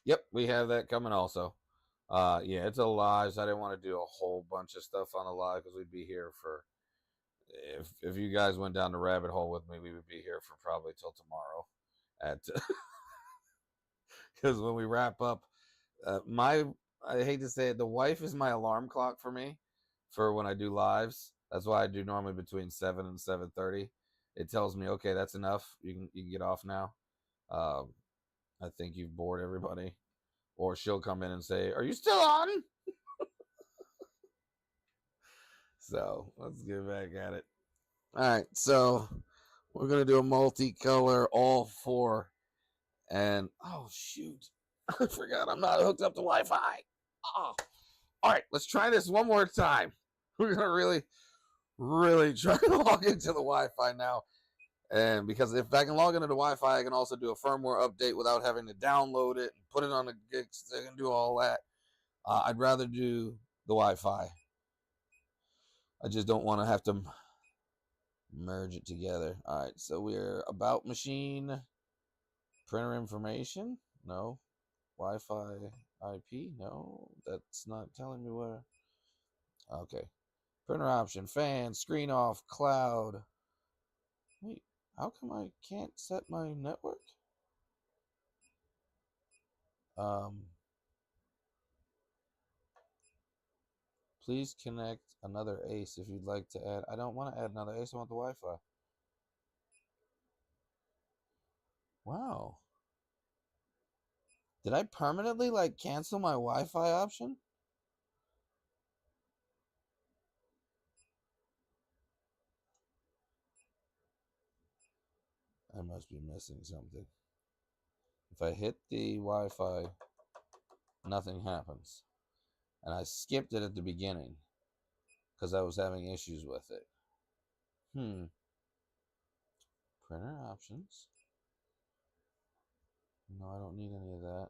Yep, we have that coming also. Yeah, it's a live, so I didn't want to do a whole bunch of stuff on the live because we'd be here for, if you guys went down the rabbit hole with me, we would be here for probably till tomorrow at because when we wrap up, I hate to say it, the wife is my alarm clock for me for when I do lives. That's why I do normally between 7 and 7:30. It tells me, okay, that's enough. You can get off now. I think you've bored everybody. Or she'll come in and say, "Are you still on?" So let's get back at it. All right, so we're gonna do a multicolor all four. And oh shoot, I forgot I'm not hooked up to Wi-Fi. Oh, all right, let's try this one more time. We're gonna really try to log into the Wi-Fi now. And because if I can log into the Wi-Fi, I can also do a firmware update without having to download it and put it on the gigs. I can do all that. I'd rather do the Wi-Fi. I just don't want to have to merge it together. All right, so we're about machine, printer information. No, Wi-Fi IP. No, that's not telling me where. Okay, printer option, fan, screen off, cloud. Wait, how come I can't set my network? Please connect another ACE if you'd like to add. I don't want to add another ACE. I want the Wi-Fi. Wow. Did I permanently cancel my Wi-Fi option? I must be missing something. If I hit the Wi-Fi, nothing happens. And I skipped it at the beginning because I was having issues with it. Printer options. No, I don't need any of that.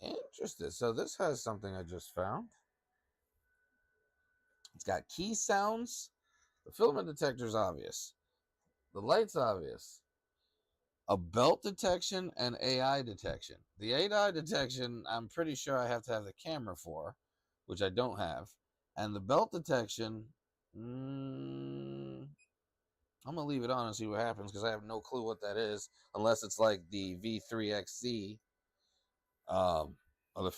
Interesting. So this has something I just found. It's got key sounds. The filament detector is obvious. The light's obvious. A belt detection and AI detection. The AI detection, I'm pretty sure I have to have the camera for, which I don't have. And the belt detection, I'm going to leave it on and see what happens because I have no clue what that is, unless it's like the V3XZ, or the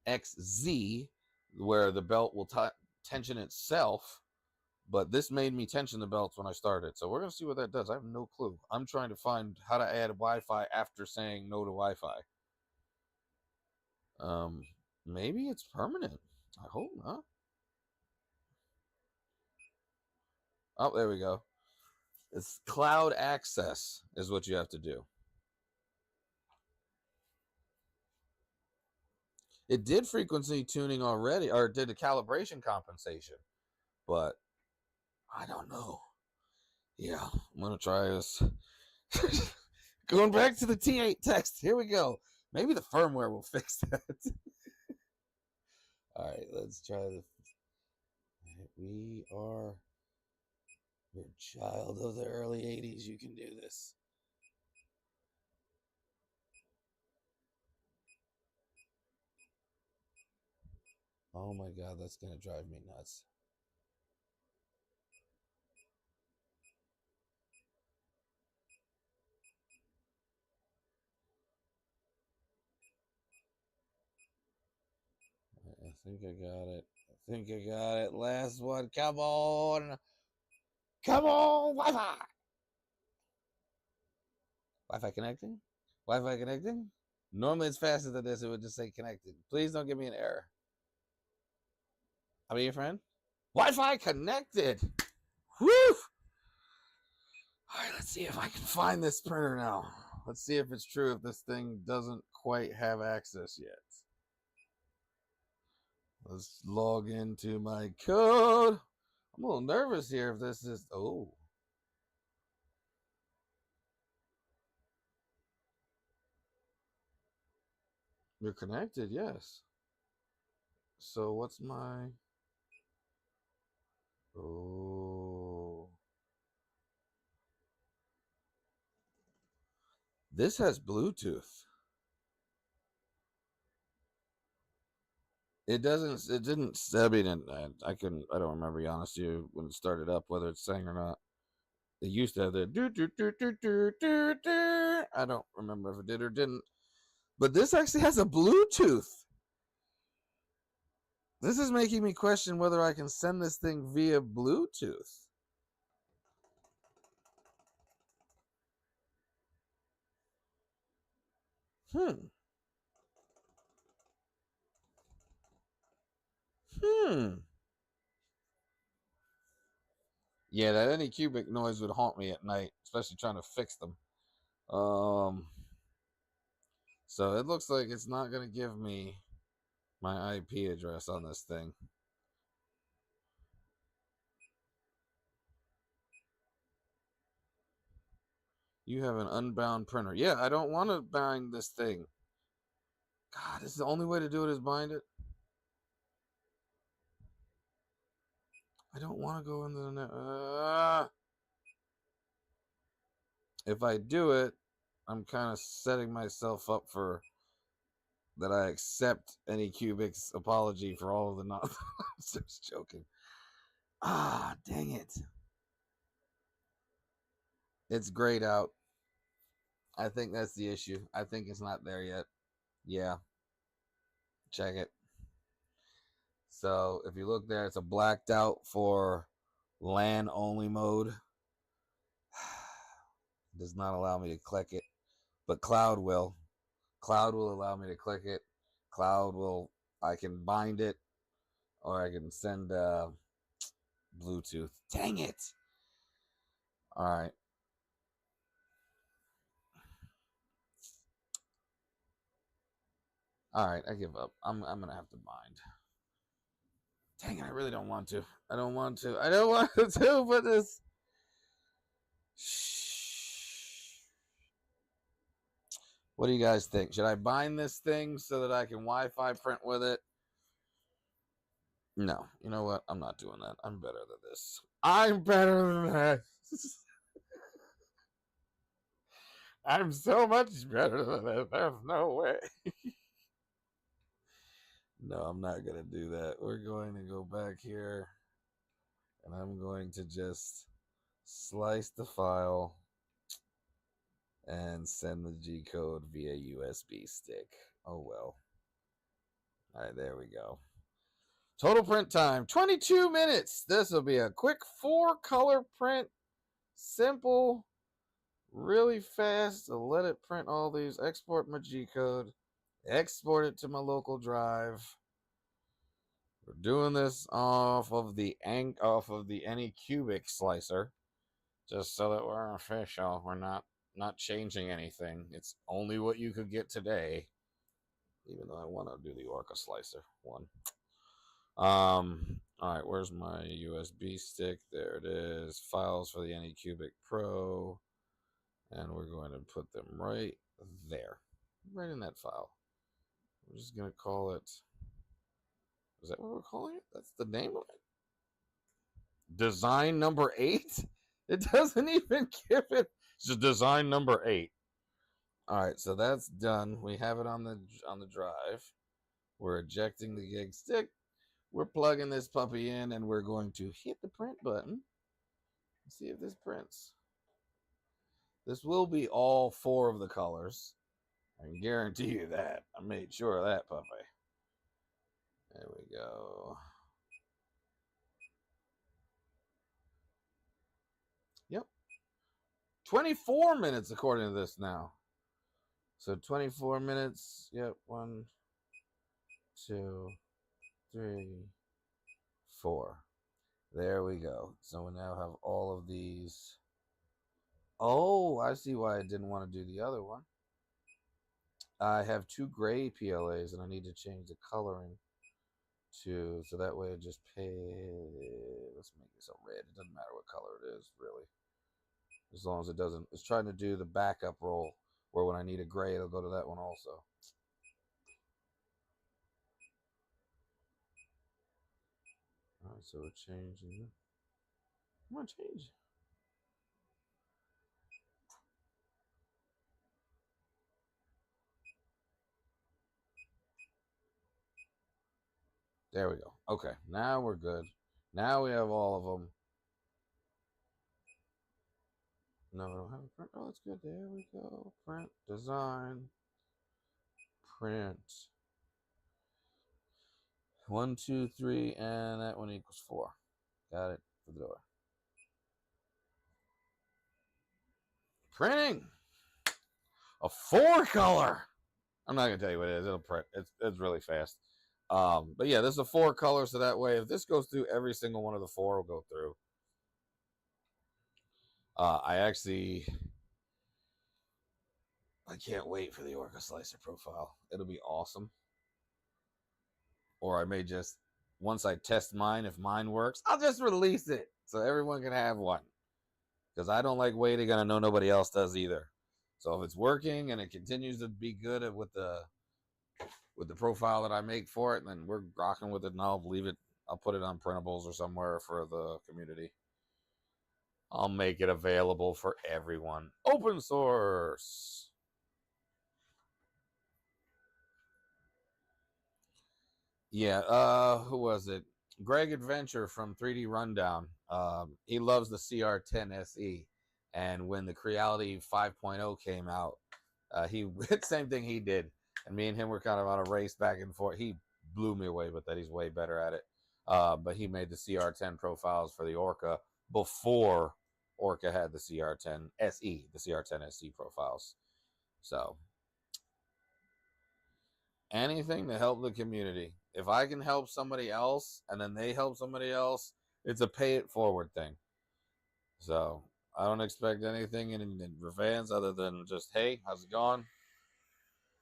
V3XZ, where the belt will tension itself. But this made me tension the belts when I started. So we're going to see what that does. I have no clue. I'm trying to find how to add Wi-Fi after saying no to Wi-Fi. Maybe it's permanent. I hope not. Oh, there we go. It's cloud access is what you have to do. It did frequency tuning already, or did a calibration compensation, but I don't know. Yeah, I'm going to try this. Going back to the T8 text. Here we go. Maybe the firmware will fix that. All right, let's try this. We are your child of the early 80s. You can do this. Oh my God, that's going to drive me nuts. I think I got it. I think I got it. Last one. Come on. Come on, Wi-Fi. Wi-Fi connecting? Wi-Fi connecting? Normally it's faster than this. It would just say connected. Please don't give me an error. I'll be your friend. Wi-Fi connected. Woo! All right, let's see if I can find this printer now. Let's see if it's true if this thing doesn't quite have access yet. Let's log into my code. I'm a little nervous here if this is... Oh. You're connected, yes. So what's my... Oh. This has Bluetooth. It doesn't. It didn't. I mean, I couldn't. I don't remember. Be honest with you, when it started up, whether it's saying or not. It used to have the do do do do do do do. I don't remember if it did or didn't. But this actually has a Bluetooth. This is making me question whether I can send this thing via Bluetooth. Hmm. Hmm. Yeah, that Anycubic noise would haunt me at night, especially trying to fix them. So it looks like it's not going to give me my IP address on this thing. You have an unbound printer. Yeah, I don't want to bind this thing. God, this is the only way to do it is bind it. I don't want to go into the net. If I do it, I'm kind of setting myself up for that I accept Anycubic's apology for all of the nonsense. Just joking. Ah, dang it. It's grayed out. I think that's the issue. I think it's not there yet. Yeah. Check it. So if you look there, it's a blacked out for LAN only mode. Does not allow me to click it, but Cloud will. Cloud will allow me to click it. Cloud will, I can bind it, or I can send Bluetooth. Dang it! All right. All right, I give up. I'm gonna have to bind. Dang it! I really don't want to. I don't want to. I don't want to. But this. What do you guys think? Should I bind this thing so that I can Wi-Fi print with it? No. You know what? I'm not doing that. I'm better than this. I'm better than that. I'm so much better than that. There's no way. No, I'm not going to do that. We're going to go back here, and I'm going to just slice the file and send the G code via USB stick. Oh, well. All right, there we go. Total print time, 22 minutes. This will be a quick 4-color print. Simple, really fast. I'll let it print all these. Export my G code. Export it to my local drive. We're doing this off of the Anycubic slicer, just so that we're official. We're not changing anything. It's only what you could get today, even though I want to do the Orca slicer one. All right, where's my USB stick? There it is. Files for the Anycubic Pro, and we're going to put them right there, right in that file. We're just gonna call it. Is that what we're calling it? That's the name of it. Design number 8. It doesn't even give it. It's just design number 8. All right, so that's done. We have it on the drive. We're ejecting the gig stick. We're plugging this puppy in, and we're going to hit the print button. See if this prints. This will be all 4 of the colors. I can guarantee you that. I made sure of that puppy. There we go. Yep. 24 minutes according to this now. So 24 minutes. Yep. 1, 2, 3, 4. There we go. So we now have all of these. Oh, I see why I didn't want to do the other one. I have 2 gray PLAs and I need to change the coloring 2. So that way it just pay. Let's make this a red. It doesn't matter what color it is, really. As long as it doesn't. It's trying to do the backup roll where when I need a gray, it'll go to that one also. Alright, so we're changing. Come on, change. There we go. Okay, now we're good. Now we have all of them. No, I don't have a print. Oh, that's good. There we go. Print, design, print. 1, 2, 3, and that one equals 4. Got it for the door. Printing a 4-color. I'm not gonna tell you what it is. It'll print. It's really fast. But yeah, this is a 4-color, so that way, if this goes through, every single one of the 4 will go through. I can't wait for the Orca Slicer profile. It'll be awesome. Or I may just, once I test mine, if mine works, I'll just release it so everyone can have one. Because I don't like waiting, and I know nobody else does either. So if it's working and it continues to be good with the profile that I make for it, then we're rocking with it, and I'll leave it. I'll put it on printables or somewhere for the community. I'll make it available for everyone. Open source. Yeah, who was it? Greg Adventure from 3D Rundown. He loves the CR10 SE. And when the Creality 5.0 came out, he same thing he did. And me and him were kind of on a race back and forth. He blew me away with that. He's way better at it. But he made the CR10 profiles for the Orca before Orca had the CR10 SE, the CR10 SE profiles. So anything to help the community. If I can help somebody else and then they help somebody else, it's a pay it forward thing. So I don't expect anything in advance other than just, hey, how's it going?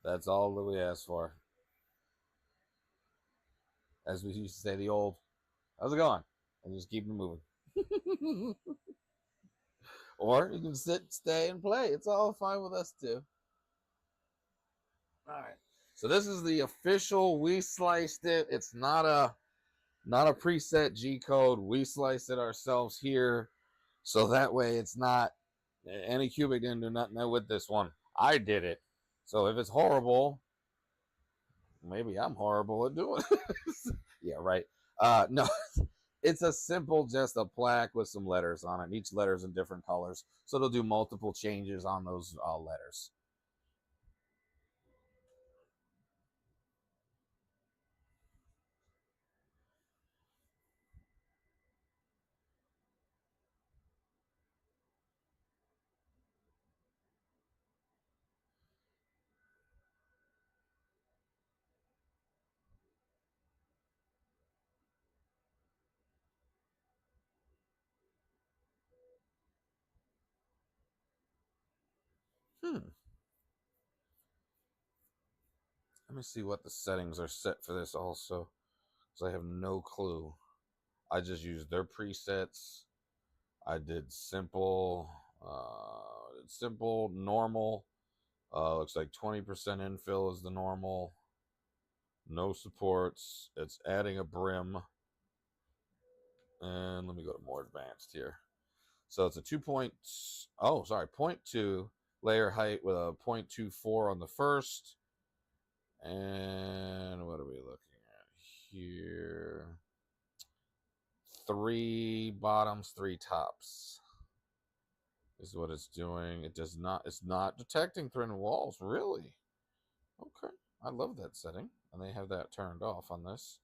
That's all that we ask for. As we used to say, the old, how's it going? And just keep it moving. Or you can sit, stay, and play. It's all fine with us too. All right. So this is the official. We sliced it. It's not a preset G code. We sliced it ourselves here, so that way it's not. Anycubic didn't do nothing with this one. I did it. So if it's horrible, maybe I'm horrible at doing it. Yeah, right. No, it's a simple, just a plaque with some letters on it. Each letter's in different colors, so it'll do multiple changes on those letters. Let me see what the settings are set for this also, because I have no clue. I just used their presets. I did simple, normal. Looks like 20% infill is the normal. No supports. It's adding a brim. And let me go to more advanced here. So it's a 0.2 layer height with a 0.24 on the first. And what are we looking at here? 3 bottoms, 3 tops. This is what it's doing. It's not detecting thin walls, really. Okay. I love that setting. And they have that turned off on this.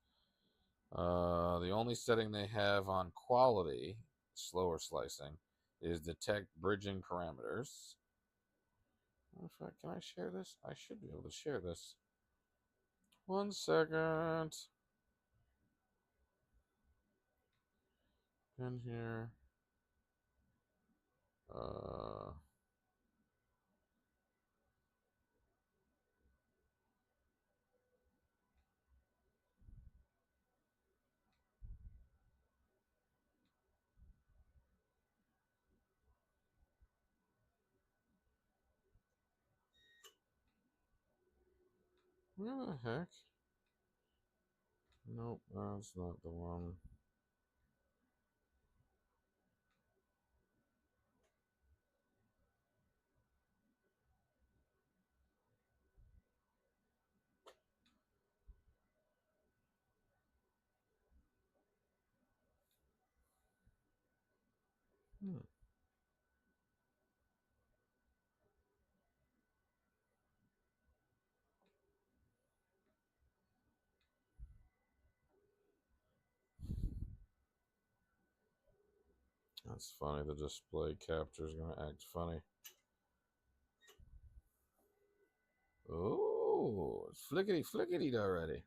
The only setting they have on quality, slower slicing, is detect bridging parameters. In fact, can I share this? I should be able to share this. 1 second. In here. Where the heck? Nope, that's not the one. Hmm. That's funny. The display capture is going to act funny. Oh, it's flickety flickety already.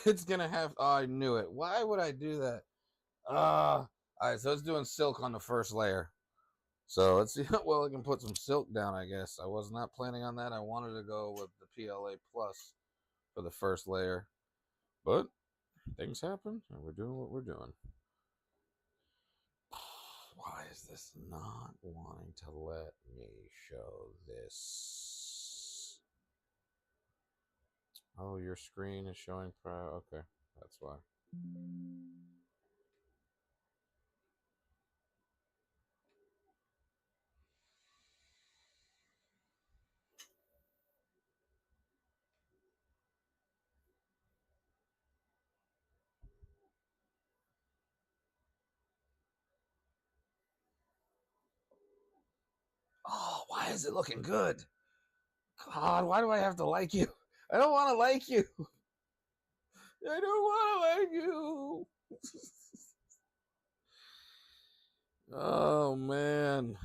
It's going to have. Oh, I knew it. Why would I do that? All right, so it's doing silk on the first layer. So let's see how well I can put some silk down, I guess. I was not planning on that. I wanted to go with the PLA Plus for the first layer. But things happen, and we're doing what we're doing. Why is this not wanting to let me show this? Oh, your screen is showing okay, that's why. Oh, why is it looking good? God, why do I have to like you? I don't want to like you. I don't want to like you. Oh, man.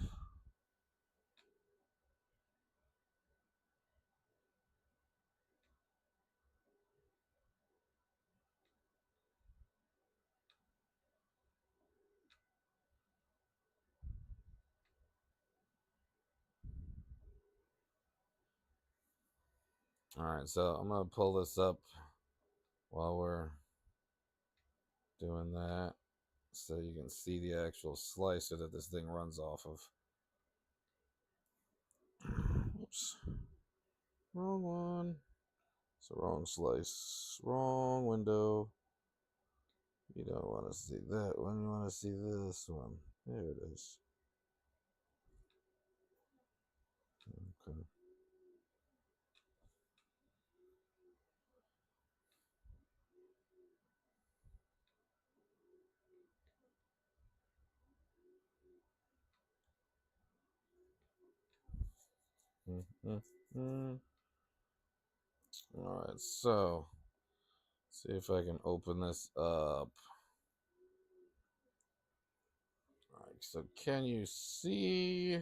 All right, so I'm going to pull this up while we're doing that so you can see the actual slicer that this thing runs off of. Oops. Wrong one. It's the wrong slice. Wrong window. You don't want to see that one. You want to see this one. There it is. Okay. Mm-hmm. All right, so see if I can open this up. All right, so can you see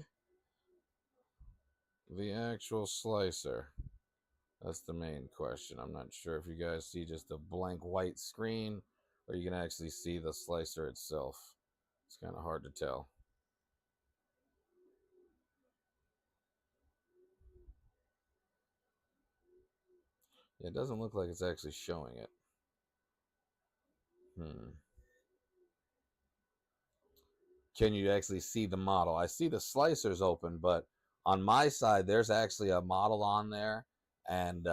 the actual slicer? That's the main question. I'm not sure if you guys see just a blank white screen or you can actually see the slicer itself. It's kind of hard to tell. It doesn't look like it's actually showing it. Can you actually see the model? I see the slicers open, but on my side, there's actually a model on there. And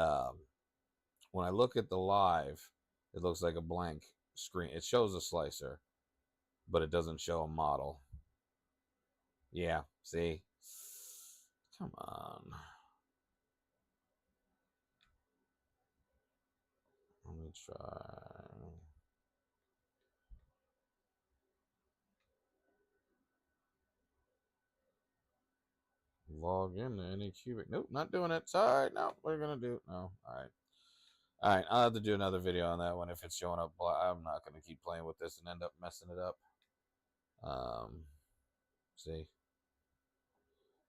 when I look at the live, it looks like a blank screen. It shows a slicer, but it doesn't show a model. Yeah, see? Come on. Let me try. Log in to Anycubic. Nope, not doing it. Sorry, no, we're gonna do no. All right. I'll have to do another video on that one if it's showing up. I'm not gonna keep playing with this and end up messing it up. See,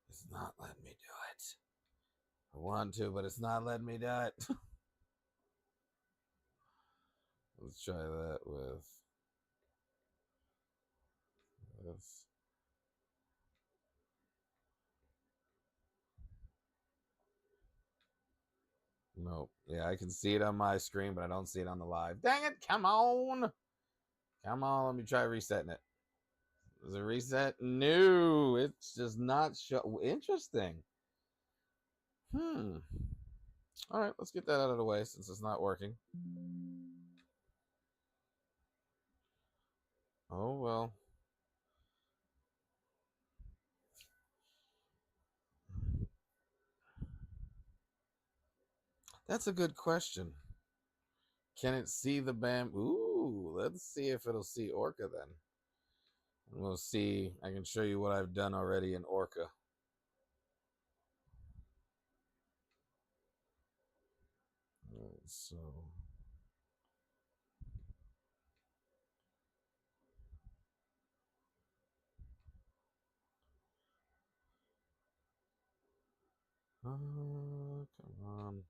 it's not letting me do it. I want to, but it's not letting me do it. Let's try that with this. Nope. Yeah, I can see it on my screen, but I don't see it on the live. Dang it! Come on, come on. Let me try resetting it. Does it reset? No, it's just not show. Interesting. All right, let's get that out of the way since it's not working. Oh well. That's a good question. Can it see the bamboo? Ooh, let's see if it'll see Orca then. And we'll see. I can show you what I've done already in Orca. So come on.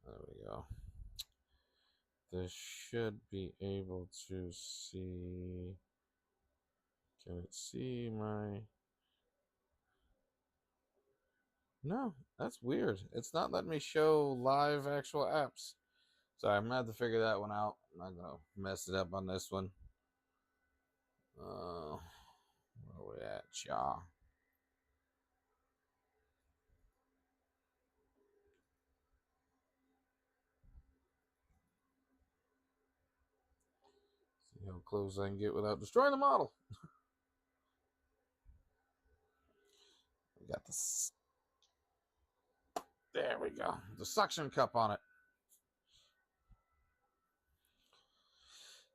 There we go. This should be able to see. Can it see my... No, that's weird. It's not letting me show live actual apps. So I'm gonna have to figure that one out. I'm not gonna mess it up on this one. Where we at, y'all? See how close I can get without destroying the model. We got this. There we go. The suction cup on it.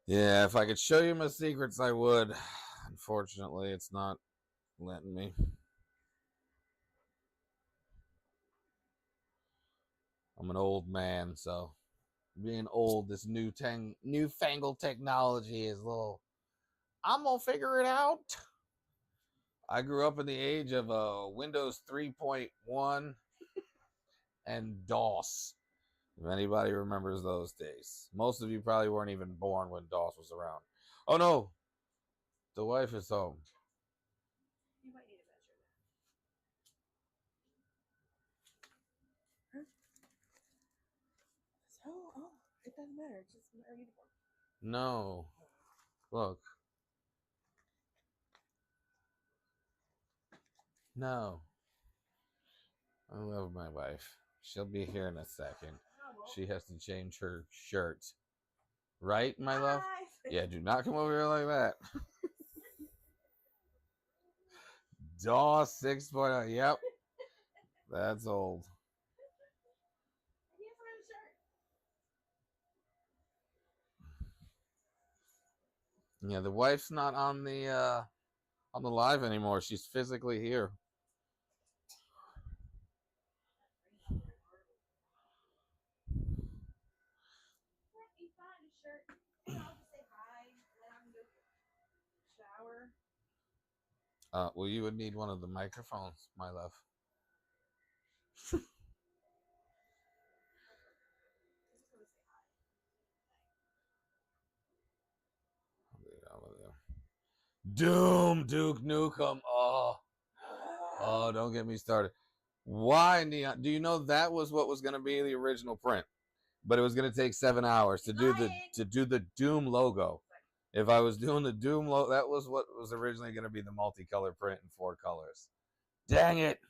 Yeah, if I could show you my secrets, I would. Unfortunately, it's not letting me. I'm an old man, so being old, this newfangled technology is a little... I'm gonna figure it out. I grew up in the age of Windows 3.1 and DOS. If anybody remembers those days. Most of you probably weren't even born when DOS was around. Oh no, the wife is home. You might need a measure. Huh? Oh, it doesn't matter. It's just our uniform. No, look. No. I love my wife. She'll be here in a second. She has to change her shirt. Right, my love? Yeah, do not come over here like that. DOS 6.0. Yep. That's old. Yeah, the wife's not on the live anymore. She's physically here. Well, you would need one of the microphones, my love. Doom, Duke Nukem. Oh, don't get me started. Why, Neon? Do you know that was what was going to be the original print, but it was going to take 7 hours to do the Doom logo. If I was doing the Doom logo, that was what was originally going to be the multicolor print in 4 colors. Dang it!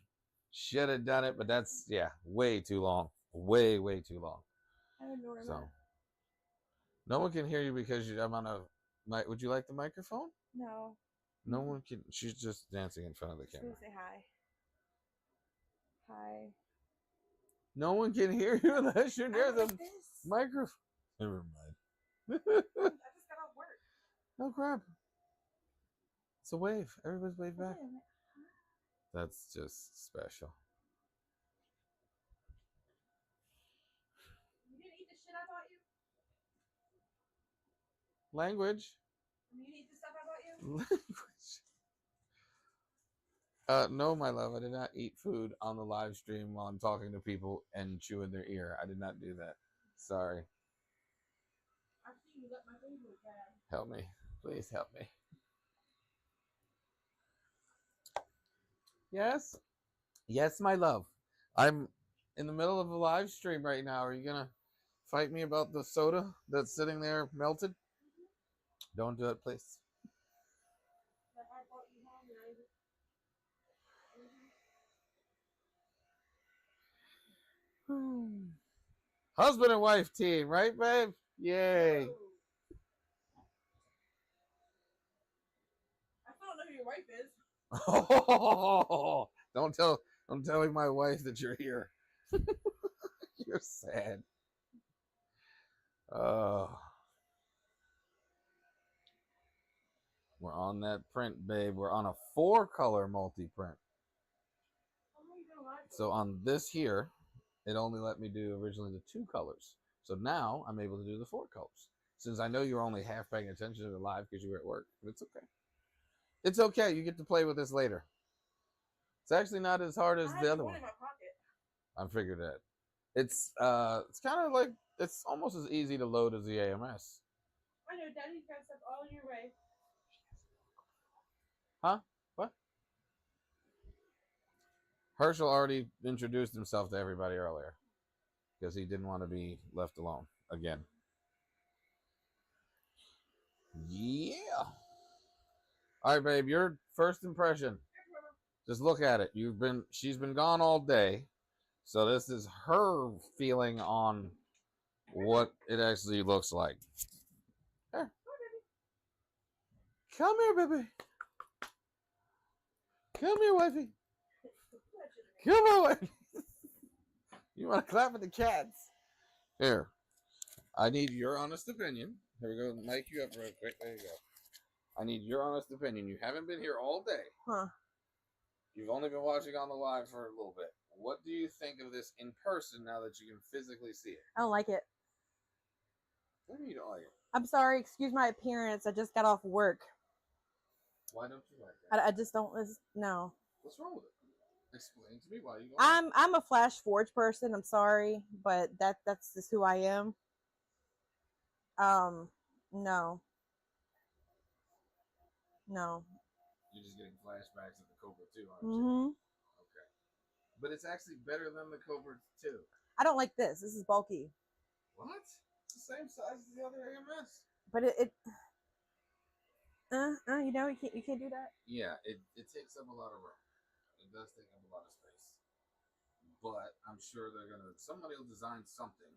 Should have done it, but that's way too long. Way too long. I don't know. So no one can hear you because I'm on a. Would you like the microphone? No. No one can. She's just dancing in front of the camera. Say hi. Hi. No one can hear you unless you're near the microphone. Never mind. I just got off work. No crap. It's a wave. Everybody's wave back. That's just special. You didn't eat the shit I bought you? Language. You didn't eat the stuff I bought you? Language. No, my love. I did not eat food on the live stream while I'm talking to people and chewing their ear. I did not do that. Sorry. After you let my baby down. Help me. Please help me. Yes? Yes, my love. I'm in the middle of a live stream right now. Are you gonna fight me about the soda that's sitting there melted? Don't do it, please. That I brought you home and I Husband and wife team, right, babe? Yay. I still don't know who your wife is. Oh, don't tell my wife that you're here. You're sad. Oh. We're on that print, babe. We're on a 4-color multi-print. Oh, you don't like it. So on this here, it only let me do originally the 2 colors. So now I'm able to do the 4 colors. Since I know you were only half paying attention to the live because you were at work, but it's okay. It's okay. You get to play with this later. It's actually not as hard as I the have other one one. in my pocket. I figured that. It's kind of like, it's almost as easy to load as the AMS. I know Daddy's got stuff all in your way. Huh? What? Herschel already introduced himself to everybody earlier because he didn't want to be left alone again. Yeah. All right, babe. Your first impression. Just look at it. She's been gone all day, so this is her feeling on what it actually looks like. Here. Come here, baby. Come here, wifey. Come on, wifey. You want to clap at the cats? Here. I need your honest opinion. Here we go. Mic you up real quick. There you go. I need your honest opinion. You haven't been here all day. Huh. You've only been watching on the live for a little bit. What do you think of this in person now that you can physically see it? I don't like it. What do you mean you don't like it? I'm sorry. Excuse my appearance. I just got off work. Why don't you like that? I just don't. No. What's wrong with it? Explain to me why you don't. I'm a Flash Forge person. I'm sorry, but that's just who I am. No. No. You're just getting flashbacks of the Cobra 2, aren't you? Mm-hmm. Okay. But it's actually better than the Cobra 2. I don't like this. This is bulky. What? It's the same size as the other AMS. But you can't do that. Yeah, it takes up a lot of room. It does take up a lot of space. But I'm sure somebody will design something,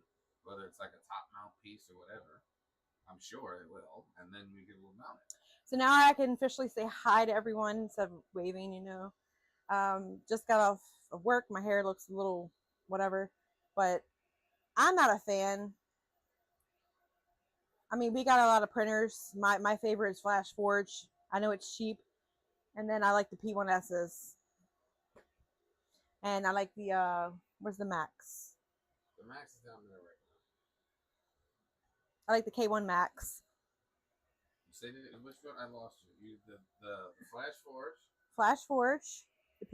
whether it's like a top mount piece or whatever. I'm sure it will, and then we will mount it. So now I can officially say hi to everyone instead of waving, Just got off of work. My hair looks a little whatever, but I'm not a fan. I mean, we got a lot of printers. My favorite is Flash Forge. I know it's cheap. And then I like the P1Ss. And I like the, where's the Max? The Max is down there right I now. like the K1 Max. You say which one? I lost you. The Flash Forge. Flash Forge, the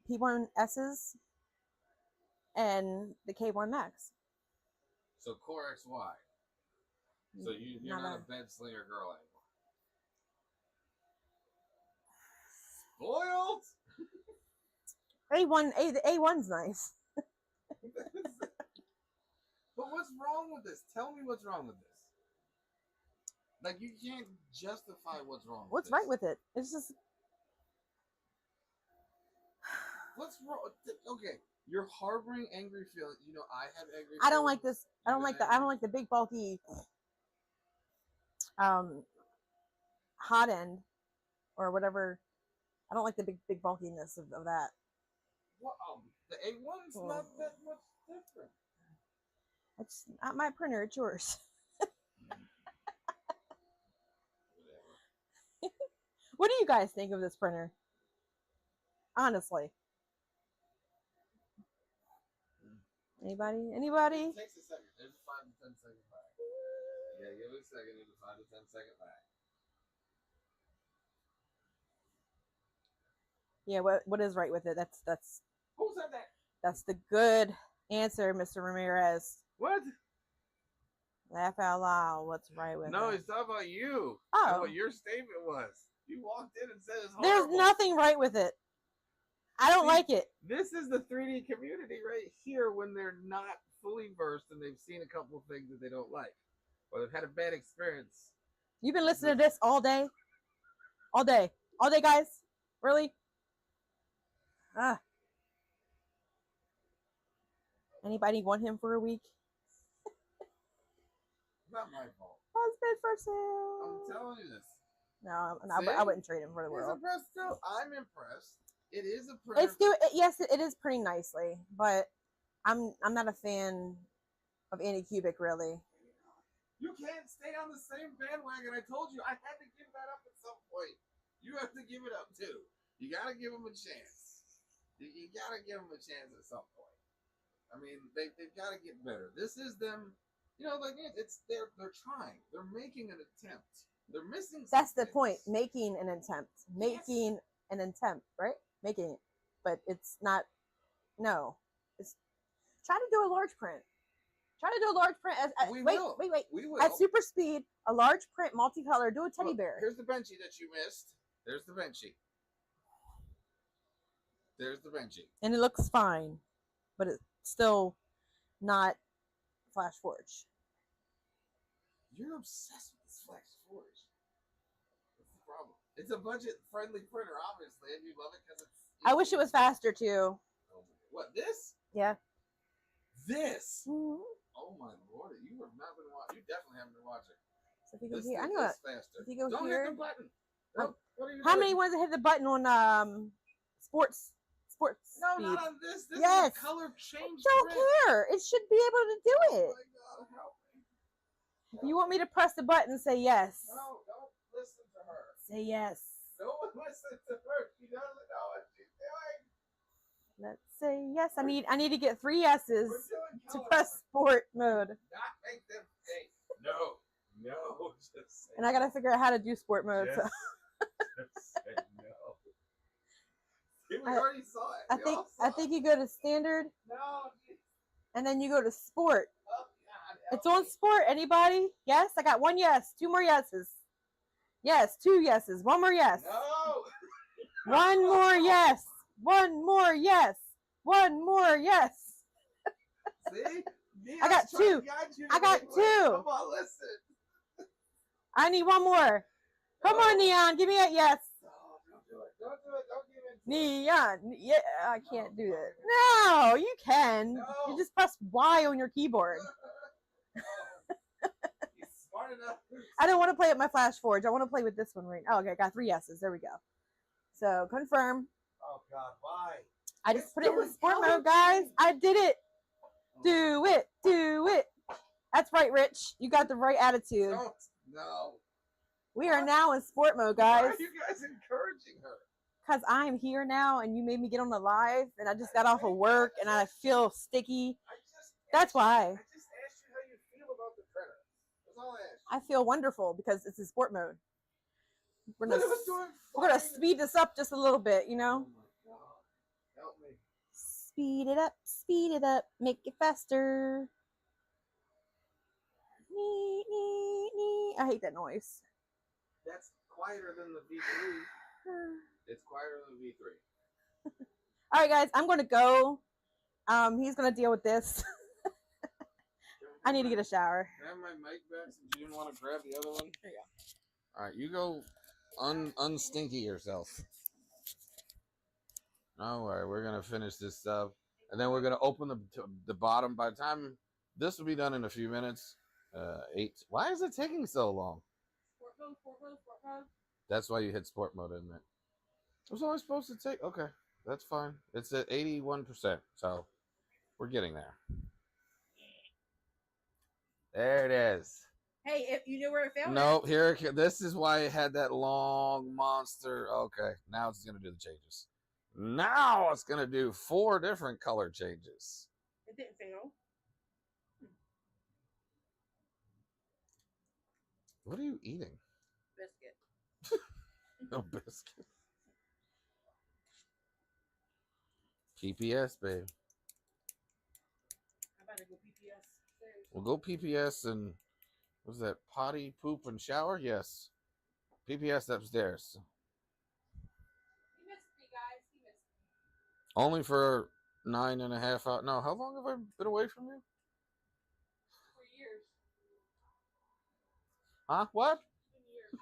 P1Ss, and the K1 Max. So Core XY. So you're not a bed slinger girl anymore. Spoiled. The A1's nice. But what's wrong with this? Tell me what's wrong with this. Like, you can't justify what's wrong with What's this. right with it? It's just... What's wrong? Okay, you're harboring angry feelings. I have angry feelings. I don't like this. I don't like the big bulky hot end or whatever. I don't like the big bulkiness of that. Well, the A1's not that much different. It's not my printer, it's yours. What do you guys think of this printer? Honestly. Anybody? It takes a second. There's a 5 to 10 second lag. Yeah, give it a second. There's a 5 to 10 second lag. Yeah, what is right with it? That's Who said that? That's the good answer, Mr. Ramirez. What? Laugh out loud. What's right with it? No, he's talking about you. Oh. And what your statement was. You walked in and said it's horrible. There's nothing right with it. I don't See, like it. This is the 3D community right here when they're not fully versed and they've seen a couple of things that they don't like, or they've had a bad experience. You've been listening to this all day? All day. All day, guys? Really? Ah. Anybody want him for a week? Not my fault. Husband for I'm sale. telling you this. No, See? I wouldn't trade him for the He's world. impressed too. I'm impressed. It is a printer. It's do yes, it is printing nicely, but I'm not a fan of Anycubic really. You can't stay on the same bandwagon. I told you I had to give that up at some point. You have to give it up too. You got to give them a chance. You got to give them a chance at some point. I mean, they've got to get better. This is them. You know, like they're trying. They're making an attempt. They're missing. That's the point. Making an attempt. Making an attempt, right? Making it, but it's not. No, it's try to do a large print. Try to do a large print. We wait, will. wait. We will. At super speed, a large print, multicolor. Do a teddy Look, bear. Here's the Benchy that you missed. There's the Benchy. There's the Benchy. And it looks fine, but it's still not Flash Forge. You're obsessed with this Flash Forge. That's the problem. It's a budget-friendly printer, obviously, and you love it because it's. I wish it was faster too. What, this? Yeah. This? Mm-hmm. Oh my lord! You have not been watching. You definitely haven't been watching. So if you go This here, I thing know is it. faster. If you go Don't here, hit the button. No. What are you how doing? many ones hit the button on sports? No, speed? not on this. This Yes. is a color change. Don't print. care. It should be able to do Oh it. my god! Help me. If you want me to press the button, say yes. No, don't listen to her. Say yes. No one listens to her. She doesn't know what she's doing. Let's say yes. I need to get 3 yeses We're doing to color. press sport mode. Not make them say no. No, just say And I gotta figure out how to do sport mode. So. just say no. See, we already saw it. I think you go to standard No. and then you go to sport. Oh God. It's on sport. Anybody? Yes? I got 1 yes. 2 more yeses. Yes, 2 yeses. 1 more yes. No. 1 more yes. 1 more yes. 1 more yes. See? I got 2. I got 2. Come on, listen. I need 1 more. Come on, Neon. Give me a yes. No, don't do it. Don't do it. Don't give in. Neon. Yeah, I can't do that. No, you can. No. You just press Y on your keyboard. He's smart enough. I don't want to play with my Flash Forge. I want to play with this one right now. Oh, okay, I got 3 yeses. There we go. So confirm. Oh God, why? I just put it in sport mode, guys. I did it. Do it. Do it. That's right, Rich. You got the right attitude. Don't. No. We are now in sport mode, Why guys. are you guys encouraging her? Because I'm here now and you made me get on the live and I just got off of work and I feel sticky. That's why. I just asked you how you feel about the printer. That's all I asked. I feel wonderful because it's in sport mode. We're But gonna, it was doing we're gonna fine. speed this up just a little bit, you Oh know? my God. Help me. Speed it up, make it faster. Nee, nee, nee. I hate that noise. That's quieter than the V3. It's quieter than the V3. All right, guys, I'm gonna go. He's gonna deal with this. I need to get a shower. Can I have my mic back since you didn't want to grab the other one? There you go. All right, you go unstinky yourself. All right, we're gonna finish this stuff, and then we're gonna open the bottom. By the time this will be done in a few minutes, 8. Why is it taking so long? Sport mode. That's why you hit sport mode, isn't it? It was only supposed to take. Okay, that's fine. It's at 81%, so we're getting there. There it is. Hey, if you knew where it fell. No, here. This is why it had that long monster. Okay, now it's gonna do the changes. Now it's gonna do 4 different color changes. It didn't fail. What are you eating? Biscuit. No biscuit. PPS, babe. How about I go PPS? We'll go PPS and was that potty, poop, and shower? Yes. PPS upstairs. He missed me, guys. He missed me. Only for 9.5 hours. No, how long have I been away from you? For years. Huh? What? Years.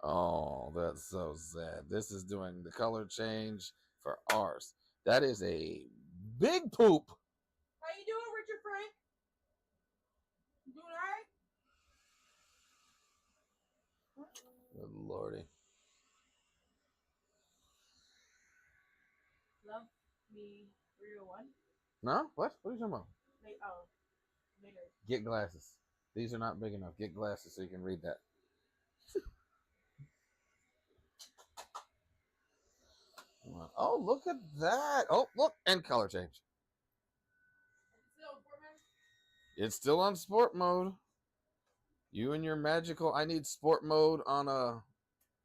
Oh, that's so sad. This is doing the color change for ours. That is a big poop. How you doing, Richard Frank? You doing all right? Good lordy. Love me 301. No? What? What are you talking about? Oh, later. Get glasses. These are not big enough. Get glasses so you can read that. Oh, look at that. Oh, look. And color change. It's still on sport mode. You and your magical. I need sport mode on a.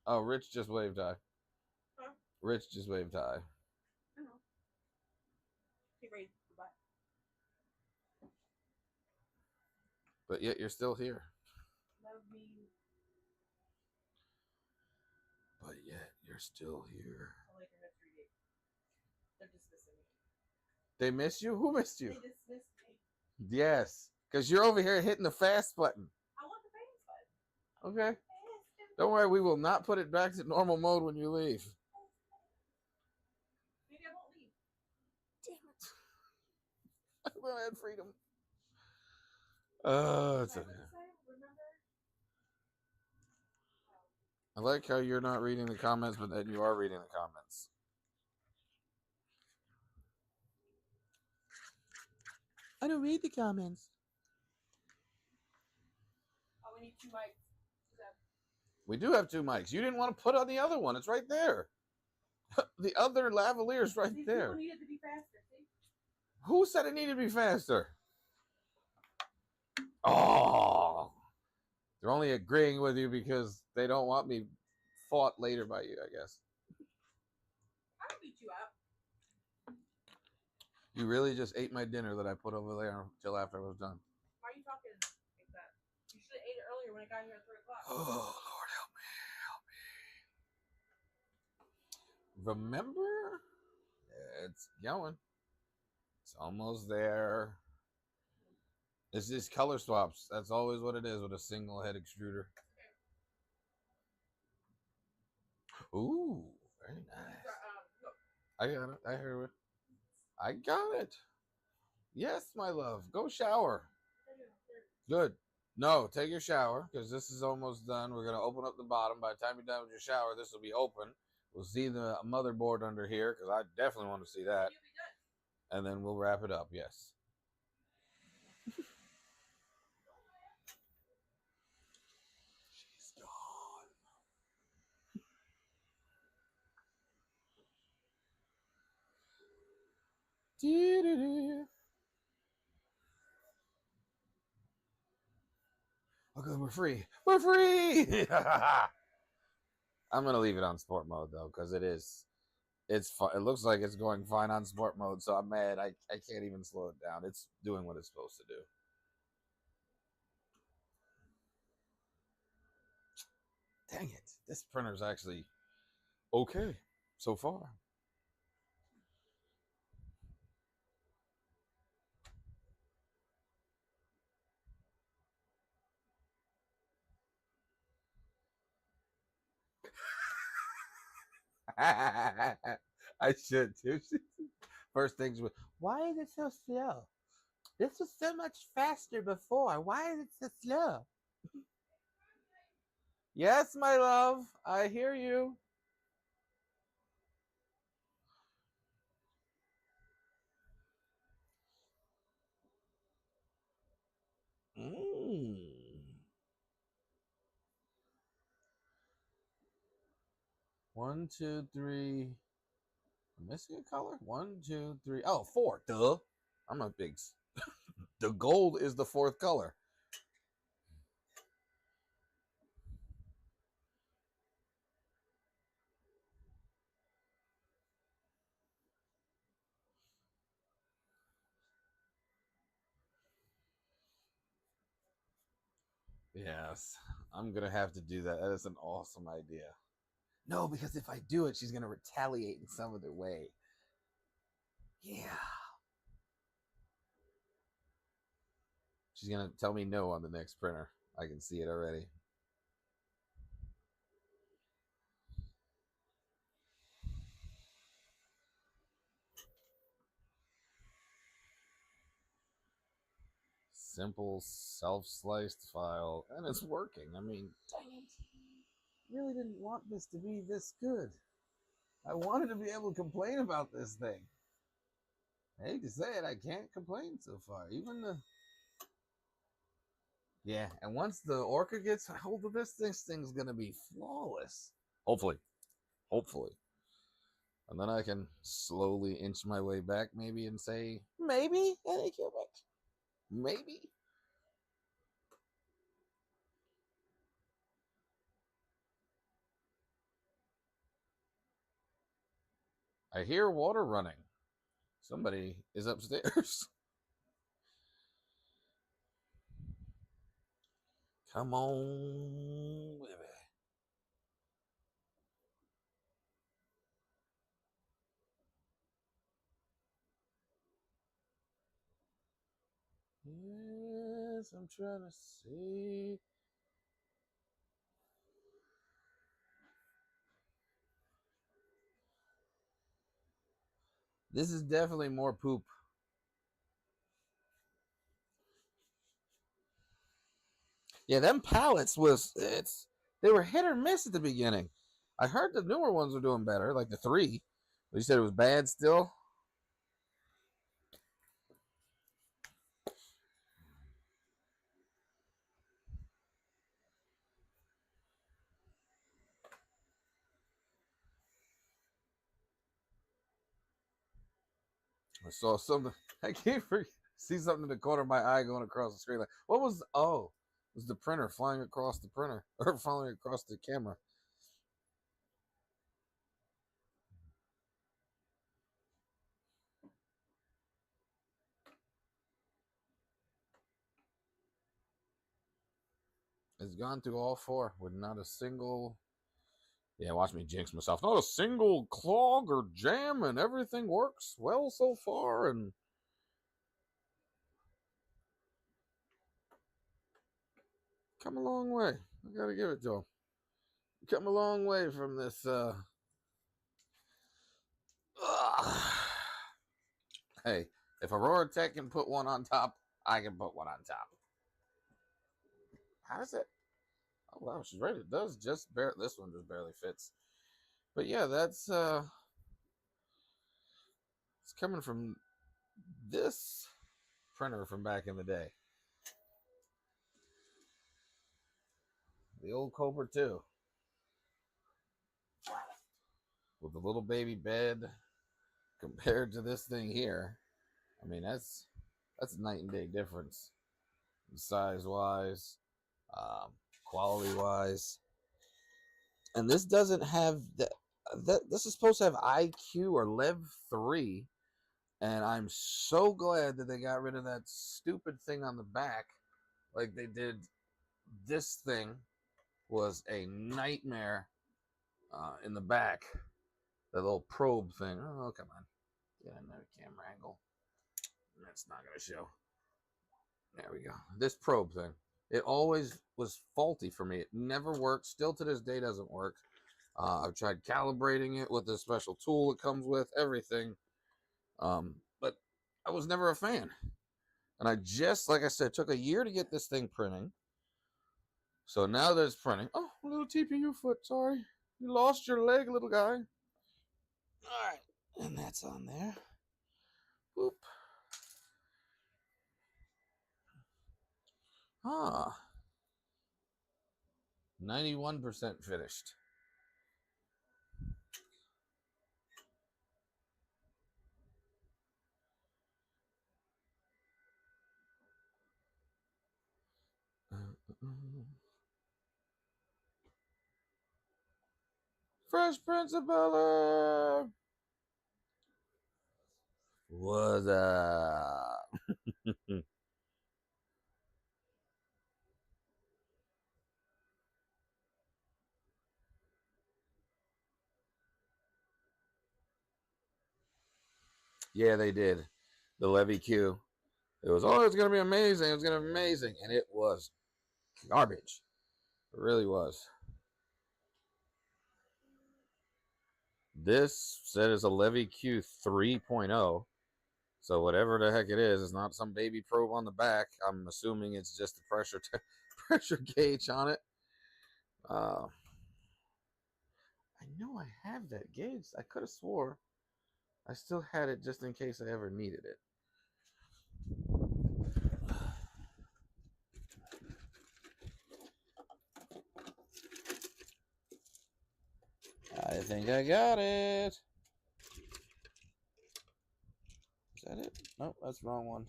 Oh, Rich just waved hi. Huh? Rich just waved hi. I know. Get ready to buy. But yet you're still here. Love me. But yet you're still here. I'll later have 3 days. They're dismissing me. They miss you? Who missed you? They dismissed me. Yes. Because you're over here hitting the fast button. I want the fast button. Okay. Don't worry, we will not put it back to normal mode when you leave. Maybe I won't leave. Damn it. I will have freedom. It's okay. I like how you're not reading the comments, but then you are reading the comments. I don't read the comments. Oh, we need 2 mics. We do have 2 mics. You didn't want to put on the other one. It's right there. The other lavalier's right These there. people need it to be faster, see? Who said it needed to be faster? Oh. They're only agreeing with you because they don't want me fought later by you, I guess. I'll beat you up. You really just ate my dinner that I put over there until after I was done. Why are you talking like that? You should have ate it earlier when I got here at 3 o'clock. Oh, Lord, help me. Help me. Remember? It's going. It's almost there. It's just color swaps. That's always what it is with a single head extruder. Ooh, very nice. I got it. I heard it. I got it. Yes, my love. Go shower. Good. No, take your shower because this is almost done. We're going to open up the bottom. By the time you're done with your shower, this will be open. We'll see the motherboard under here because I definitely want to see that. And then we'll wrap it up. Yes. She's gone. Okay, we're free. We're free. I'm gonna leave it on sport mode though, because it's fun. It looks like it's going fine on sport mode, so I'm mad. I can't even slow it down. It's doing what it's supposed to do. Dang it! This printer's actually okay so far. I should too. First things with, why is it so slow? This was so much faster before. Why is it so slow? Yes, my love. I hear you. Mm. 1, 2, 3. I'm missing a color. 1, 2, 3. Oh, 4. Duh. I'm a big. The gold is the 4th color. Yes, I'm gonna have to do that. That is an awesome idea. No, because if I do it, she's going to retaliate in some other way. Yeah. She's going to tell me no on the next printer. I can see it already. Simple self-sliced file, and it's working. I mean, dang it. I really didn't want this to be this good. I wanted to be able to complain about this thing. I hate to say it, I can't complain so far. Even the... Yeah, and once the Orca gets a hold of this thing's gonna be flawless. Hopefully. Hopefully. And then I can slowly inch my way back maybe and say, maybe Anycubic. Maybe. I hear water running. Somebody is upstairs. Come on, baby. Yes, I'm trying to see. This is definitely more poop. Yeah, them pallets they were hit or miss at the beginning. I heard the newer ones are doing better, like the 3. But you said it was bad still? I saw something. I can't see something in the corner of my eye going across the screen. Like, what was? Oh, it was the printer flying across the printer or flying across the camera. It's gone through all 4 with not a single. Yeah, watch me jinx myself. Not a single clog or jam, and everything works well so far. And come a long way. I gotta give it to him. Come a long way from this. Hey, if Aurora Tech can put one on top, I can put one on top. How does it? Oh wow, she's right. It does just barely. This one just barely fits. But yeah, that's it's coming from this printer from back in the day. The old Cobra 2. With the little baby bed compared to this thing here. I mean, that's a night and day difference. Size wise, quality wise. And this doesn't have this is supposed to have IQ or Lev 3. And I'm so glad that they got rid of that stupid thing on the back. Like they did. This thing was a nightmare in the back. That little probe thing. Oh, come on. Get another camera angle. That's not going to show. There we go. This probe thing. It always was faulty for me. It never worked. Still to this day doesn't work. I've tried calibrating it with the special tool it comes with. Everything. But I was never a fan. And I just, like I said, took a year to get this thing printing. So now that it's printing. Oh, a little TPU foot. Sorry. You lost your leg, little guy. All right. And that's on there. Boop. Ah. 91% finished. Fresh Prince of Bel-Air. What's up? Yeah, they did. The Levy Q. It was, oh, it's going to be amazing. It's going to be amazing. And it was garbage. It really was. This said is a Levy Q 3.0. So whatever the heck it is, it's not some baby probe on the back. I'm assuming it's just the pressure gauge on it. I know I have that gauge. I could have swore I still had it just in case I ever needed it. I think I got it. Is that it? Nope, that's the wrong one.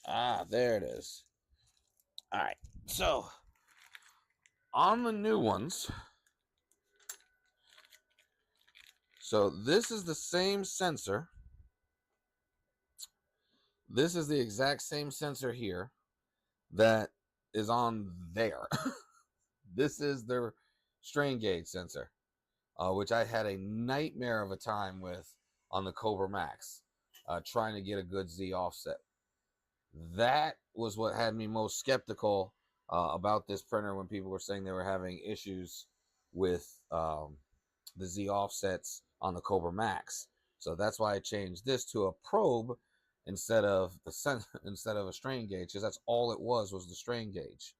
Ah, there it is. All right, so on the new ones, so this is the same sensor. This is the exact same sensor here that is on there. This is their strain gauge sensor, which I had a nightmare of a time with on the Kobra Max, trying to get a good Z offset. That was what had me most skeptical about this printer when people were saying they were having issues with the Z offsets on the Kobra Max. So that's why I changed this to a probe instead of instead of a strain gauge, because that's all it was the strain gauge.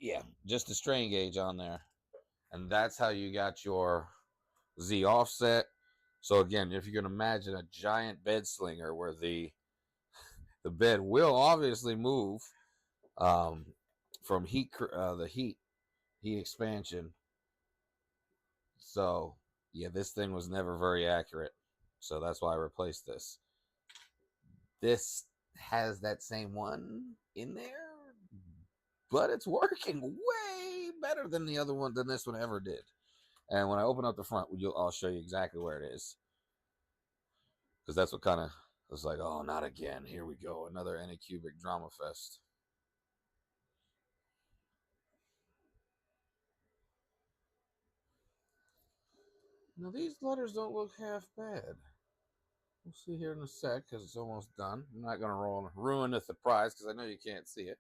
Yeah, just the strain gauge on there, and that's how you got your Z offset. So again, if you can imagine a giant bed slinger where the bed will obviously move from the heat expansion. So yeah, this thing was never very accurate. So that's why I replaced this. This has that same one in there, but it's working way better than the other one, than this one ever did. And when I open up the front, I'll show you exactly where it is. Because that's what kind of was like, oh, not again. Here we go. Another Anycubic drama fest. Now, these letters don't look half bad. We'll see here in a sec because it's almost done. I'm not going to ruin the surprise because I know you can't see it.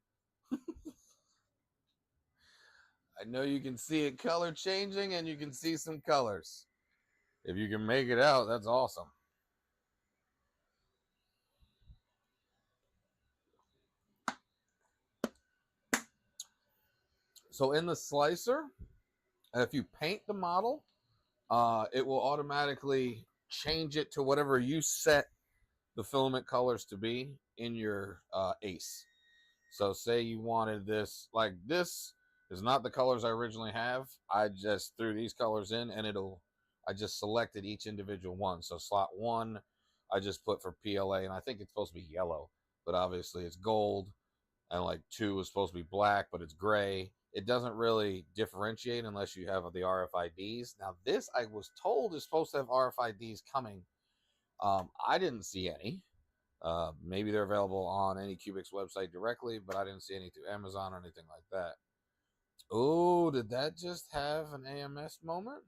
I know you can see it color changing and you can see some colors. If you can make it out, that's awesome. So in the slicer, if you paint the model, it will automatically change it to whatever you set the filament colors to be in your ACE. So say you wanted this, like this is not the colors I originally have. I just threw these colors in and I just selected each individual one. So slot 1, I just put for PLA, and I think it's supposed to be yellow, but obviously it's gold. And like 2 is supposed to be black, but it's gray. It doesn't really differentiate unless you have the RFIDs. Now this, I was told, is supposed to have RFIDs coming. I didn't see any. Maybe they're available on Anycubic's website directly, but I didn't see any through Amazon or anything like that. Oh, did that just have an AMS moment?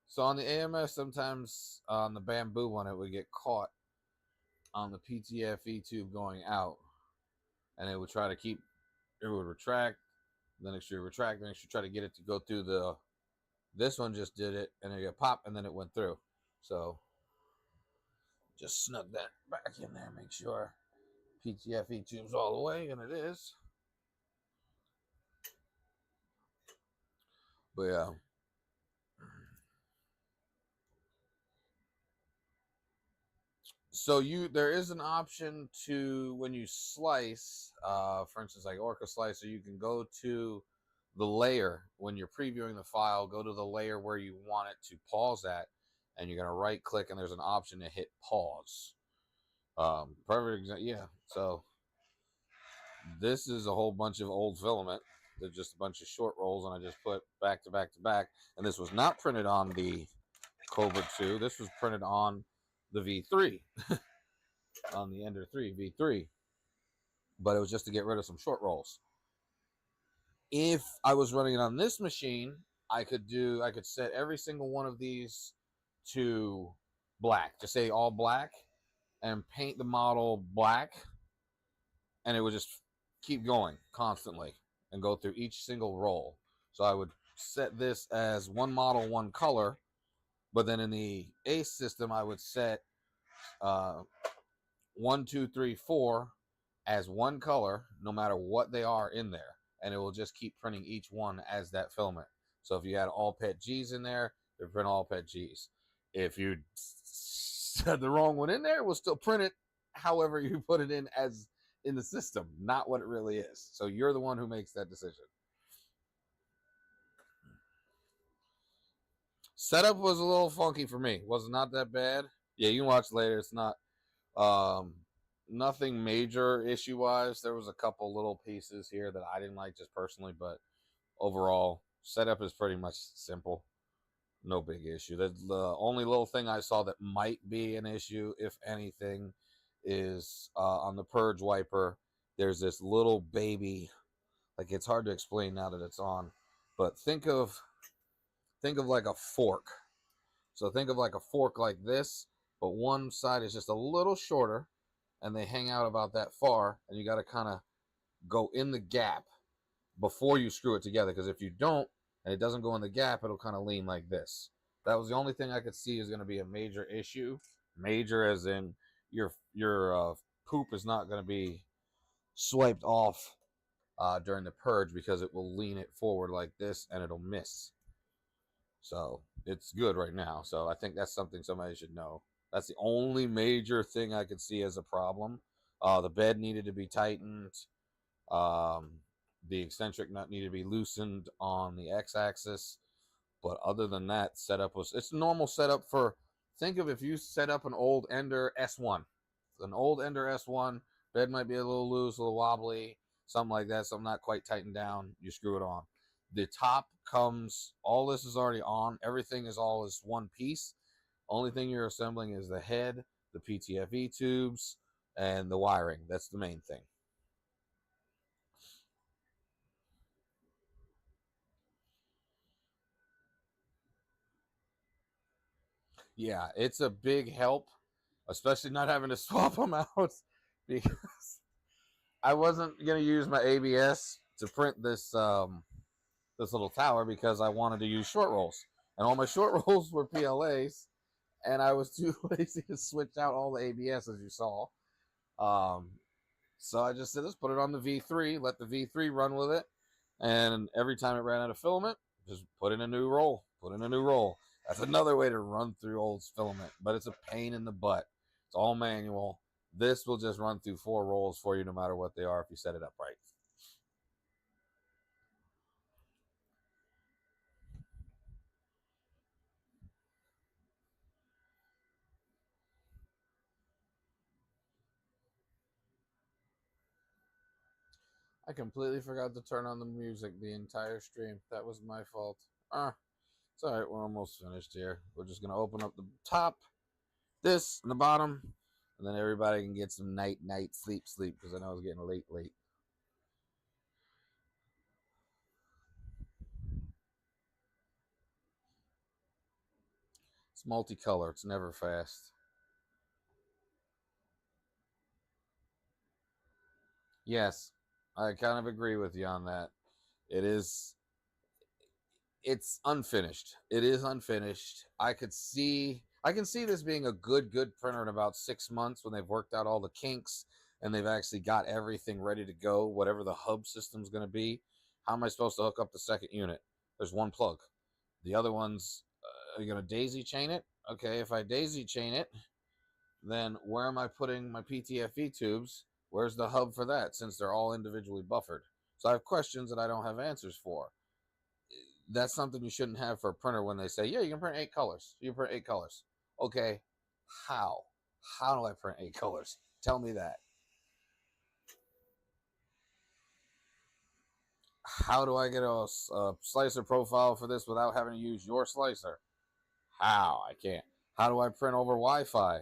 So on the AMS, sometimes on the bamboo one, it would get caught on the PTFE tube going out, and it would try to keep, it would retract, then it should retract, then it should try to get it to go through the, this one just did it, and it got pop, and then it went through. So just snug that back in there, make sure PTFE tube's all the way, and it is. But yeah. So there is an option to, when you slice, for instance, like Orca Slicer, you can go to the layer when you're previewing the file, go to the layer where you want it to pause at, and you're going to right click and there's an option to hit pause. Perfect example. Yeah. So this is a whole bunch of old filament. They're just a bunch of short rolls, and I just put back to back to back. And this was not printed on the Kobra 2. This was printed on the V3 on the Ender 3 V3, but it was just to get rid of some short rolls. If I was running it on this machine, I could set every single one of these to black, just say all black, and paint the model black, and it would just keep going constantly and go through each single roll. So I would set this as one model, one color, but then in the ACE system, I would set 1, 2, 3, 4 as one color, no matter what they are in there, and it will just keep printing each one as that filament. So if you had all pet G's in there, it would print all pet G's. If you set the wrong one in there, it will still print it however you put it in as in the system, not what it really is. So you're the one who makes that decision. Setup was a little funky for me. Was not that bad. Yeah, you can watch later. It's not nothing major issue wise. There was a couple little pieces here that I didn't like just personally, but overall setup is pretty much simple. No big issue. The only little thing I saw that might be an issue, if anything, is on the purge wiper. There's this little baby, like it's hard to explain now that it's on, but think of like a fork. So think of like a fork like this, but one side is just a little shorter, and they hang out about that far, and you got to kind of go in the gap before you screw it together, because if you don't and it doesn't go in the gap, it'll kind of lean like this. That was the only thing I could see is going to be a major issue. Major as in your poop is not going to be swiped off during the purge, because it will lean it forward like this and it'll miss. So it's good right now. So I think that's something somebody should know. That's the only major thing I could see as a problem. The bed needed to be tightened. The eccentric nut needed to be loosened on the x-axis. But other than that, it's a normal setup for, think of if you set up an old Ender S1. An old Ender S1, bed might be a little loose, a little wobbly, something like that, something not quite tightened down, you screw it on. The top comes, all this is already on, everything is all is one piece. Only thing you're assembling is the head, the PTFE tubes, and the wiring. That's the main thing. Yeah, it's a big help, especially not having to swap them out, because I wasn't going to use my ABS to print this this little tower, because I wanted to use short rolls, and all my short rolls were PLAs, and I was too lazy to switch out all the ABS, as you saw. So I just said, let's put it on the V3, let the V3 run with it, and every time it ran out of filament, just put in a new roll, That's another way to run through old filament, but it's a pain in the butt. It's all manual. This will just run through 4 rolls for you no matter what they are if you set it up right. I completely forgot to turn on the music the entire stream. That was my fault. It's alright, we're almost finished here. We're just going to open up the top, this, and the bottom, and then everybody can get some night, sleep, because I know it's getting late. It's multicolor. It's never fast. Yes, I kind of agree with you on that. It's unfinished. It is unfinished. I can see this being a good printer in about 6 months, when they've worked out all the kinks and they've actually got everything ready to go, whatever the hub system's going to be. How am I supposed to hook up the second unit? There's one plug. The other one's, are you going to daisy chain it? Okay, if I daisy chain it, then where am I putting my PTFE tubes? Where's the hub for that, since they're all individually buffered? So I have questions that I don't have answers for. That's something you shouldn't have for a printer when they say, yeah, you can print 8 colors. You can print 8 colors. Okay, how? How do I print 8 colors? Tell me that. How do I get a slicer profile for this without having to use your slicer? How? I can't. How do I print over Wi-Fi?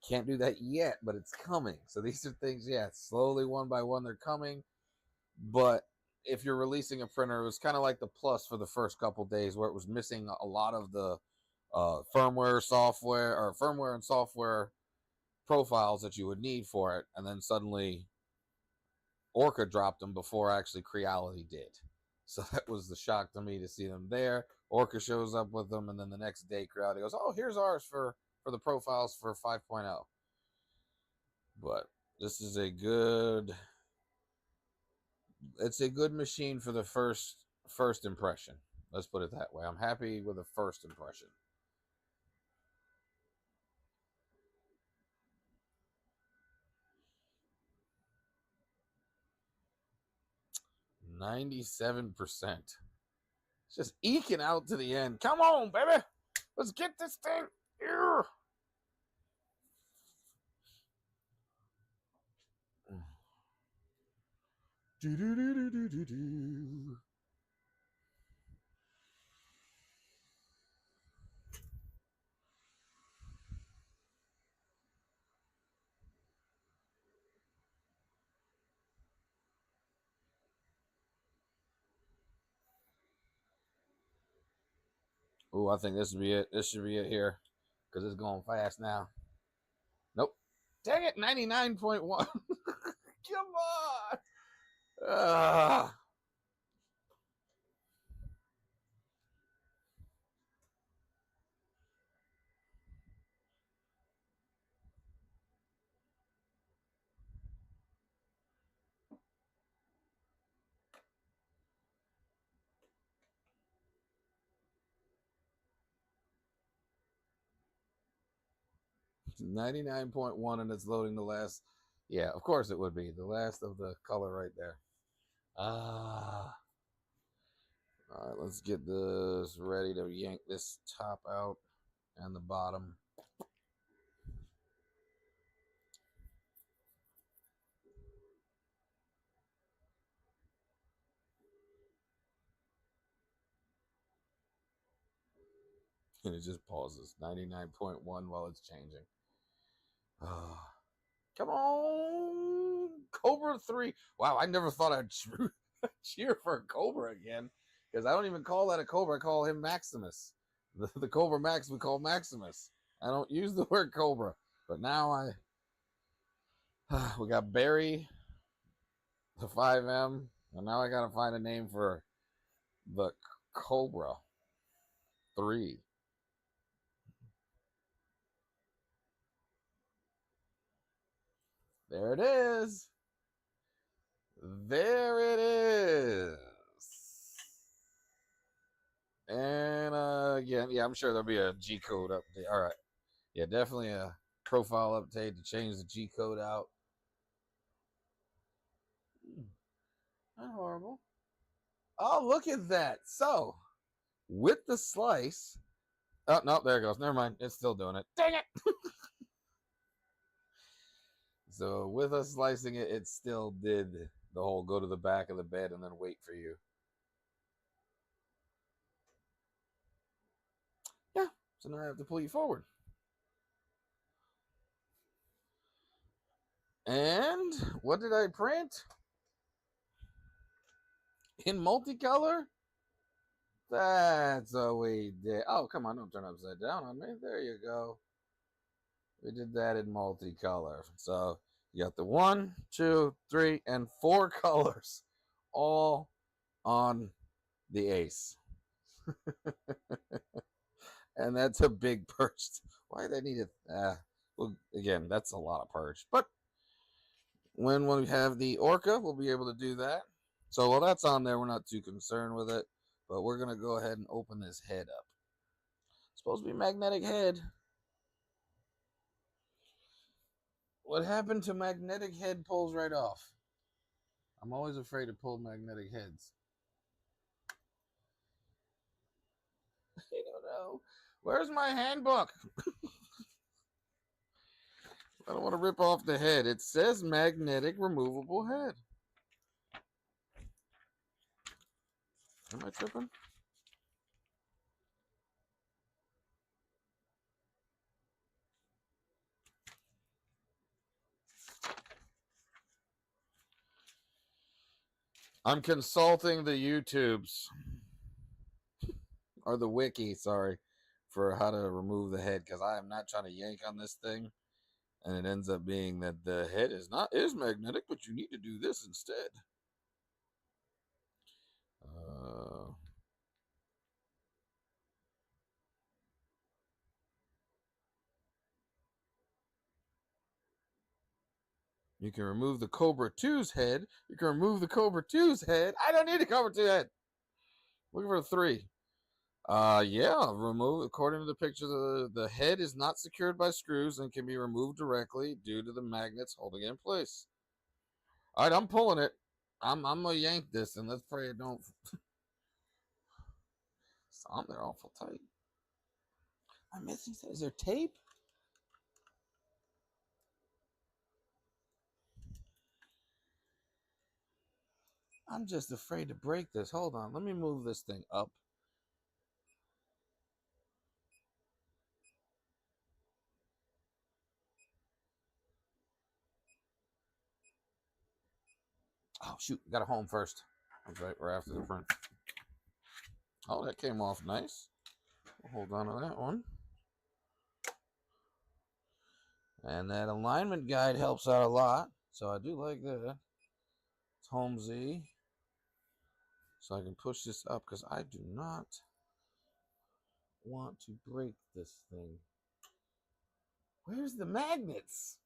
Can't do that yet, but it's coming. So these are things, yeah, slowly one by one they're coming. But if you're releasing a printer, it was kind of like the Plus for the first couple days, where it was missing a lot of the firmware, software, or firmware and software profiles that you would need for it, and then suddenly Orca dropped them before actually Creality did. So that was the shock to me to see them there. Orca shows up with them, and then the next day Creality goes, "Oh, here's ours for the profiles for 5.0." But this is a good, it's a good machine for the first impression. Let's put it that way. I'm happy with the first impression. 97%. It's just eking out to the end. Come on, baby. Let's get this thing here. Do, do, do, do, do, do, do. Oh, I think this should be it. This should be it here, because it's going fast now. Nope. Dang it, 99.1. Come on. 99.1, and it's loading the last. Yeah, of course it would be. The last of the color right there. All right, let's get this ready to yank this top out and the bottom. And it just pauses. 99.1 while it's changing. Come on, Cobra 3. Wow, I never thought I'd cheer for a Cobra again, because I don't even call that a Cobra. I call him Maximus. The Cobra Max we call Maximus. I don't use the word Cobra, but now we got Barry, the 5M, and now I got to find a name for the Cobra 3. There it is. There it is. And again, yeah, I'm sure there'll be a G code update. All right. Yeah, definitely a profile update to change the G code out. Not horrible. Oh, look at that. So, with the slice. Oh, no, there it goes. Never mind. It's still doing it. Dang it. So, with us slicing it, it still did the whole go to the back of the bed and then wait for you. Yeah. So now I have to pull you forward. And what did I print? In multicolor? That's what we did. Oh, come on. Don't turn upside down on me. There you go. We did that in multicolor. So you got the 1, 2, 3, and 4 colors all on the ace. And that's a big purge. Why they need it? Well, again, that's a lot of purge. But when we have the Orca, we'll be able to do that. So while that's on there, we're not too concerned with it. But we're going to go ahead and open this head up. It's supposed to be magnetic head. What happened to magnetic head pulls right off? I'm always afraid to pull magnetic heads. I don't know. Where's my handbook? I don't want to rip off the head. It says magnetic removable head. Am I tripping? I'm consulting the YouTubes or the wiki, sorry, for how to remove the head because I am not trying to yank on this thing, and it ends up being that the head is magnetic, but you need to do this instead. You can remove the Cobra 2's head. You can remove the Cobra 2's head. I don't need a Cobra 2 head. Looking for 3. Yeah, remove. According to the picture, the head is not secured by screws and can be removed directly due to the magnets holding it in place. All right, I'm pulling it. I'm gonna yank this, and let's pray it don't. It's on there awful tight. I'm missing. Is there tape? I'm just afraid to break this. Hold on. Let me move this thing up. Oh, shoot. Got a home first. That's right. We're after the print. Oh, that came off nice. Hold on to that one. And that alignment guide helps out a lot. So I do like that. It's home Z. So I can push this up because I do not want to break this thing. Where's the magnets?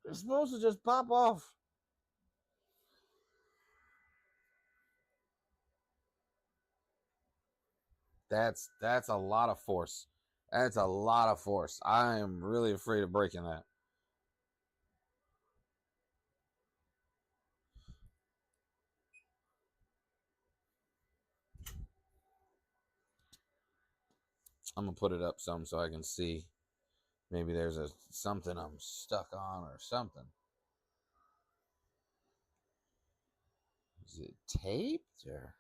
They're supposed to just pop off. That's a lot of force. That's a lot of force. I am really afraid of breaking that. I'm gonna put it up some so I can see. Maybe there's something I'm stuck on or something. Is it taped or?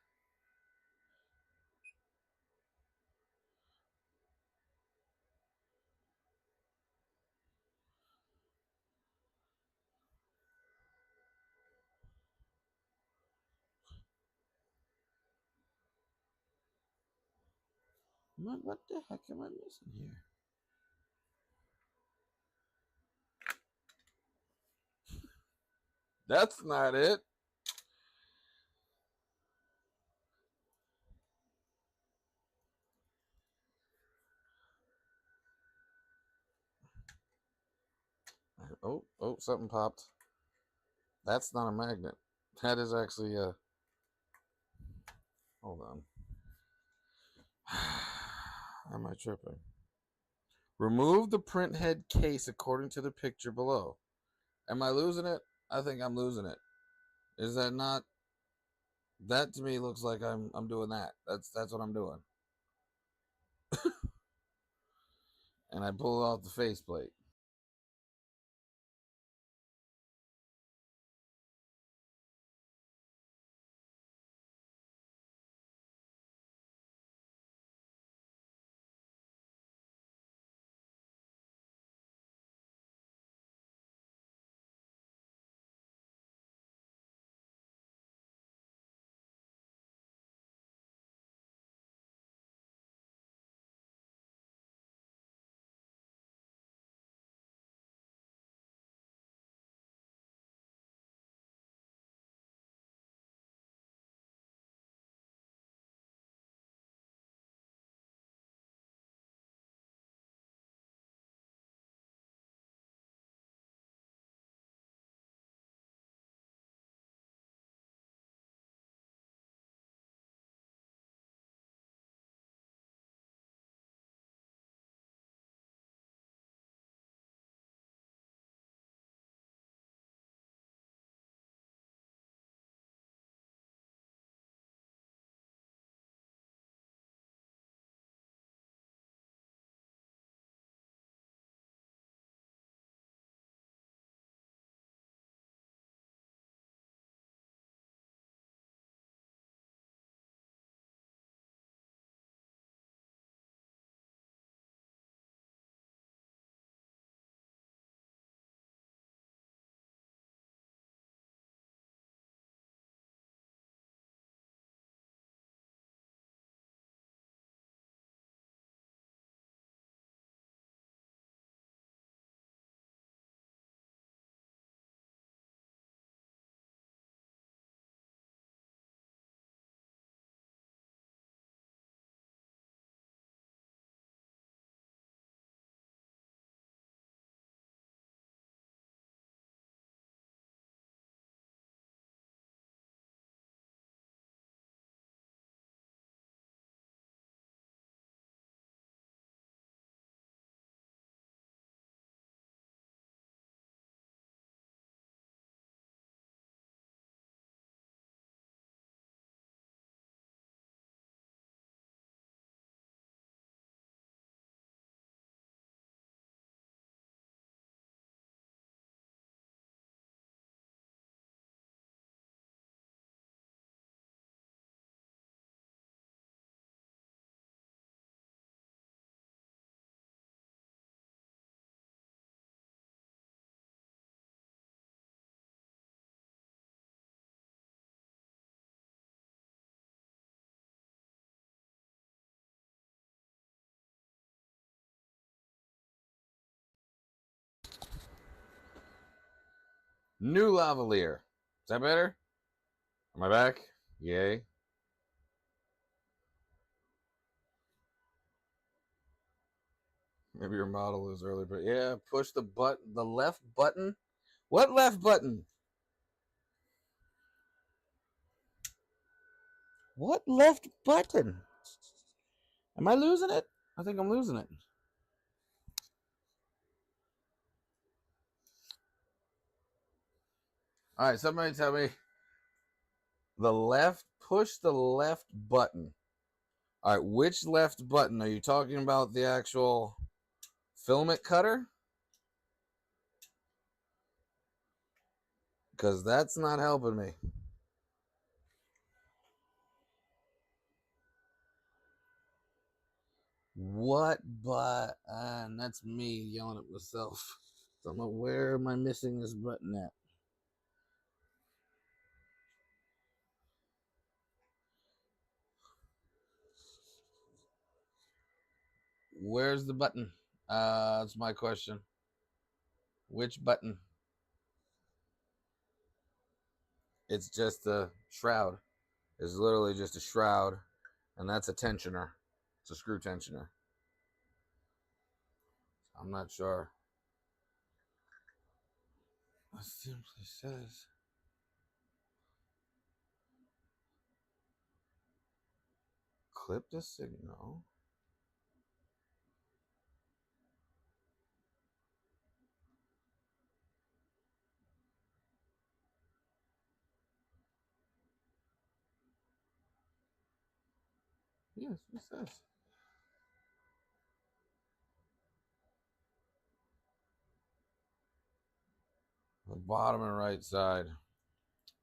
What the heck am I missing here? That's not it. Oh, something popped. That's not a magnet. That is actually a. Hold on. Am I tripping? Remove the print head case according to the picture below. Am I losing it? I think I'm losing it. Is that not? That to me looks like I'm doing that. That's what I'm doing. And I pull off the faceplate. New lavalier. Is that better? Am I back? Yay. Maybe your model is early, but yeah, push the left button. What left button? What left button? Am I losing it? I think I'm losing it. All right, somebody tell me push the left button. All right, which left button? Are you talking about the actual filament cutter? Because that's not helping me. What button? That's me yelling at myself. So I'm like, where am I missing this button at? Where's the button? That's my question. Which button? It's just a shroud. It's literally just a shroud, and that's a tensioner. It's a screw tensioner. I'm not sure. It simply says clip the signal. Yes, it says. The bottom and right side.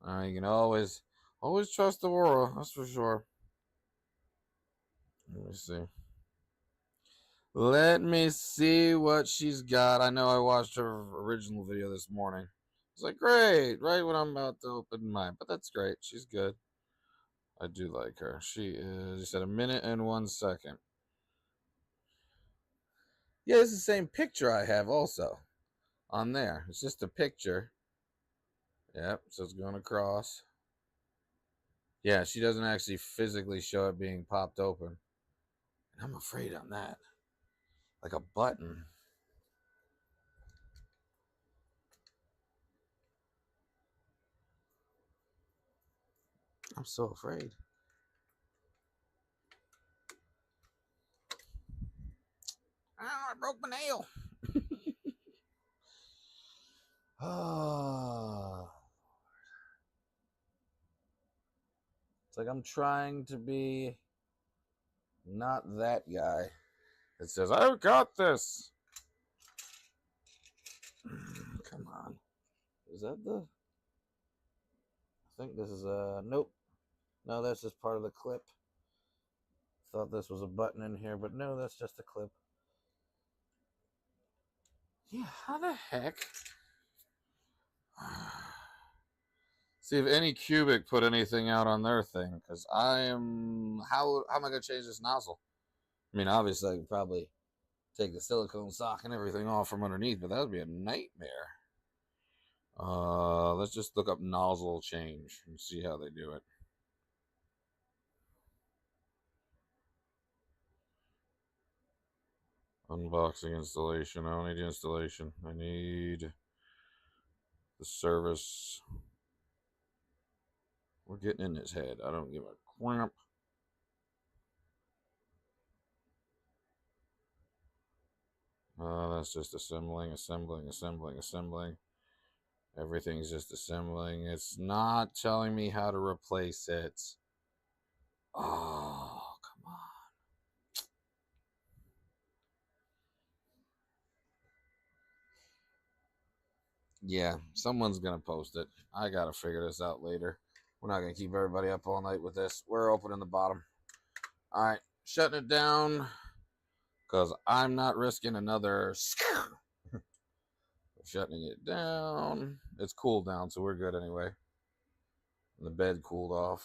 You can always trust Aurora, that's for sure. Let me see. Let me see what she's got. I know I watched her original video this morning. It's like, great, right when I'm about to open mine. But that's great. She's good. I do like her. She is, you said, 1 minute and 1 second. Yeah, it's the same picture I have also on there. It's just a picture. Yep, so it's going across. Yeah, she doesn't actually physically show it being popped open. And I'm afraid on that. Like a button. I'm so afraid. I broke my nail. It's like I'm trying to be not that guy. It says, I've got this. Come on. Is that the... I think this is a... Nope. No, that's just part of the clip. Thought this was a button in here, but no, that's just a clip. Yeah, how the heck? See if Anycubic put anything out on their thing, because I am... How am I going to change this nozzle? I mean, obviously, I could probably take the silicone sock and everything off from underneath, but that would be a nightmare. Let's just look up nozzle change and see how they do it. Unboxing installation. I don't need the installation. I need the service. We're getting in his head. I don't give a crap. That's just assembling. Everything's just assembling. It's not telling me how to replace it. Oh, come on. Yeah, someone's going to post it. I got to figure this out later. We're not going to keep everybody up all night with this. We're opening the bottom. All right, shutting it down because I'm not risking another... Shutting it down. It's cooled down, so we're good anyway. And the bed cooled off.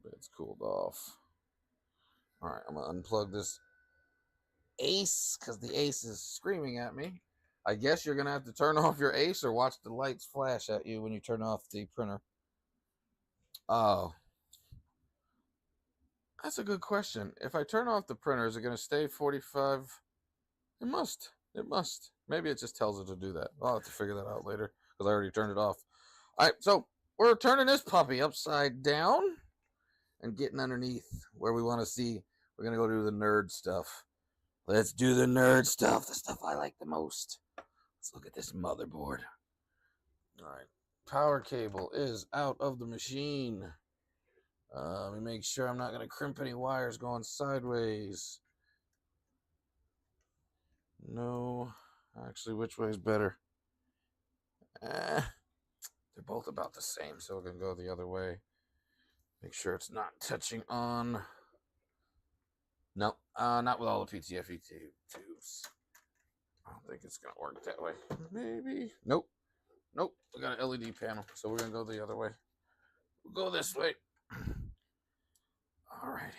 Bed's cooled off. All right, I'm going to unplug this Ace because the Ace is screaming at me. I guess you're going to have to turn off your Ace or watch the lights flash at you when you turn off the printer. Oh. That's a good question. If I turn off the printer, is it going to stay 45? It must. It must. Maybe it just tells it to do that. I'll have to figure that out later because I already turned it off. All right, so we're turning this puppy upside down and getting underneath where we want to see. We're going to go do the nerd stuff. Let's do the nerd stuff, the stuff I like the most. Let's look at this motherboard. All right, power cable is out of the machine. Let me make sure I'm not going to crimp any wires going sideways. No. Actually, which way is better? They're both about the same, so we're going to go the other way. Make sure it's not touching on. No, not with all the PTFE tubes. I don't think it's going to work that way. Maybe. Nope. Nope. We got an LED panel, so we're going to go the other way. We'll go this way. Alrighty.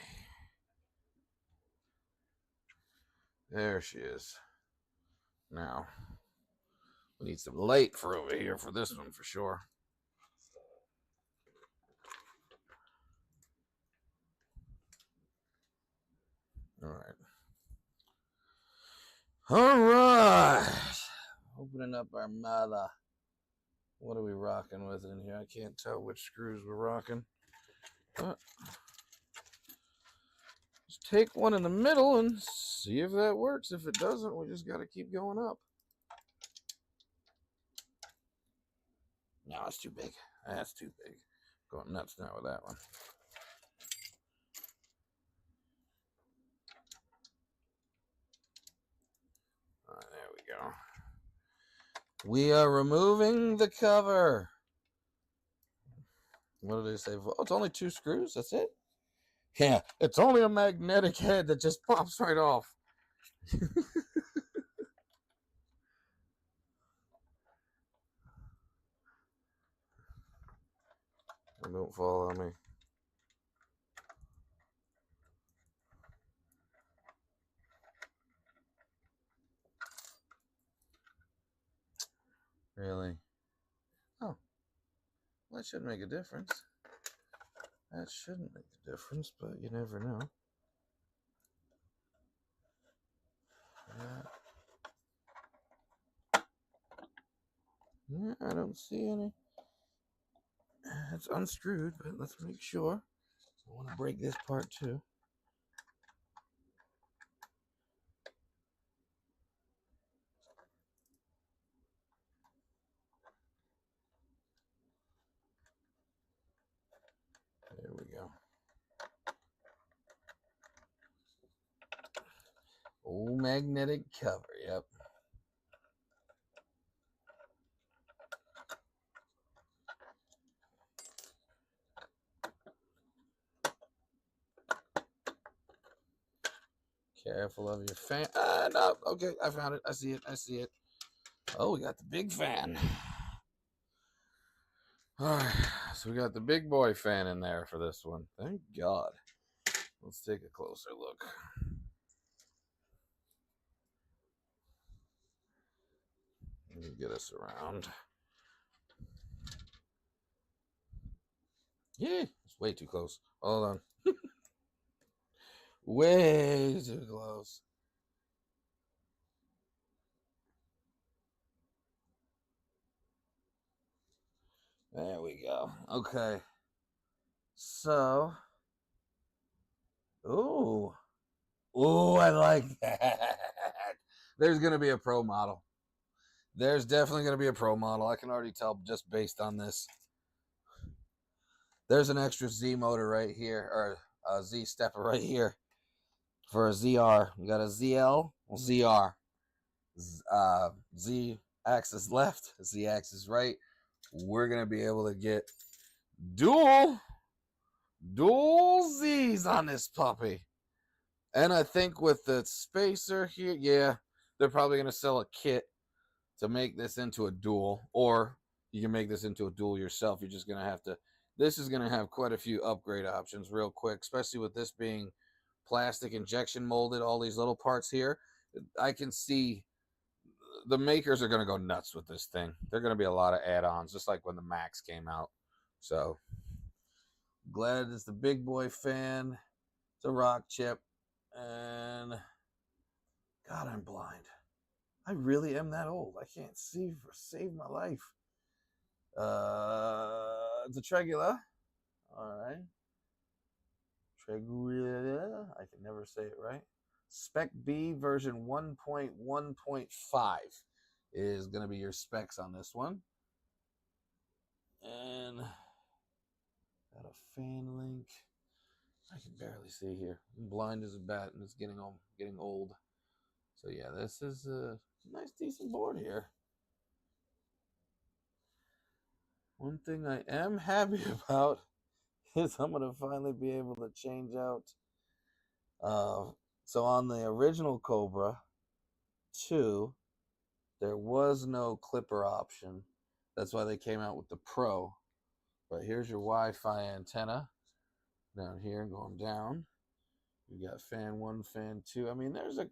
There she is. Now, we need some light for over here for this one for sure. All right. Opening up our mother. What are we rocking with in here? I can't tell which screws we're rocking. But just take one in the middle and see if that works. If it doesn't, we just got to keep going up. No, it's too big. That's too big. Going nuts now with that one. All right, there we go. We are removing the cover. What did they say? Oh, it's only 2 screws. That's it? Yeah, it's only a magnetic head that just pops right off. Don't fall on me. Really? Oh. Well, that should make a difference. That shouldn't make a difference, but you never know. Yeah, I don't see any. It's unscrewed, but let's make sure. I want to break this part too. There we go. Old magnetic cover, yep. Careful of your fan. No, okay, I found it. I see it. I see it. Oh, we got the big fan. All right, so we got the big boy fan in there for this one. Thank God. Let's take a closer look. Let me get us around. Yeah, it's way too close. Hold on. Way too close. There we go. Okay. So. Ooh. Ooh, I like that. There's going to be a pro model. There's definitely going to be a pro model. I can already tell just based on this. There's an extra Z motor right here, or a Z stepper right here for a ZR. We got a ZL, ZR. Z axis left, Z axis right. We're going to be able to get dual Z's on this puppy. And I think with the spacer here, yeah, they're probably going to sell a kit to make this into a dual, or you can make this into a dual yourself. You're just going to have to, this is going to have quite a few upgrade options real quick, especially with this being plastic injection molded, all these little parts here. I can see the makers are going to go nuts with this thing. They're going to be a lot of add-ons, just like when the Max came out. So glad it's the big boy fan. It's a rock chip. And God, I'm blind. I really am that old. I can't see for save my life. It's a Tregula. All right. Tregula. I can never say it right. Spec B version 1.1.5 is going to be your specs on this one. And got a fan link. I can barely see here. I'm blind as a bat, and it's getting old. So yeah, this is a nice, decent board here. One thing I am happy about is I'm going to finally be able to change out. So on the original Kobra 2, there was no clipper option. That's why they came out with the Pro. But here's your Wi-Fi antenna down here going down. You got fan 1, fan 2. I mean, you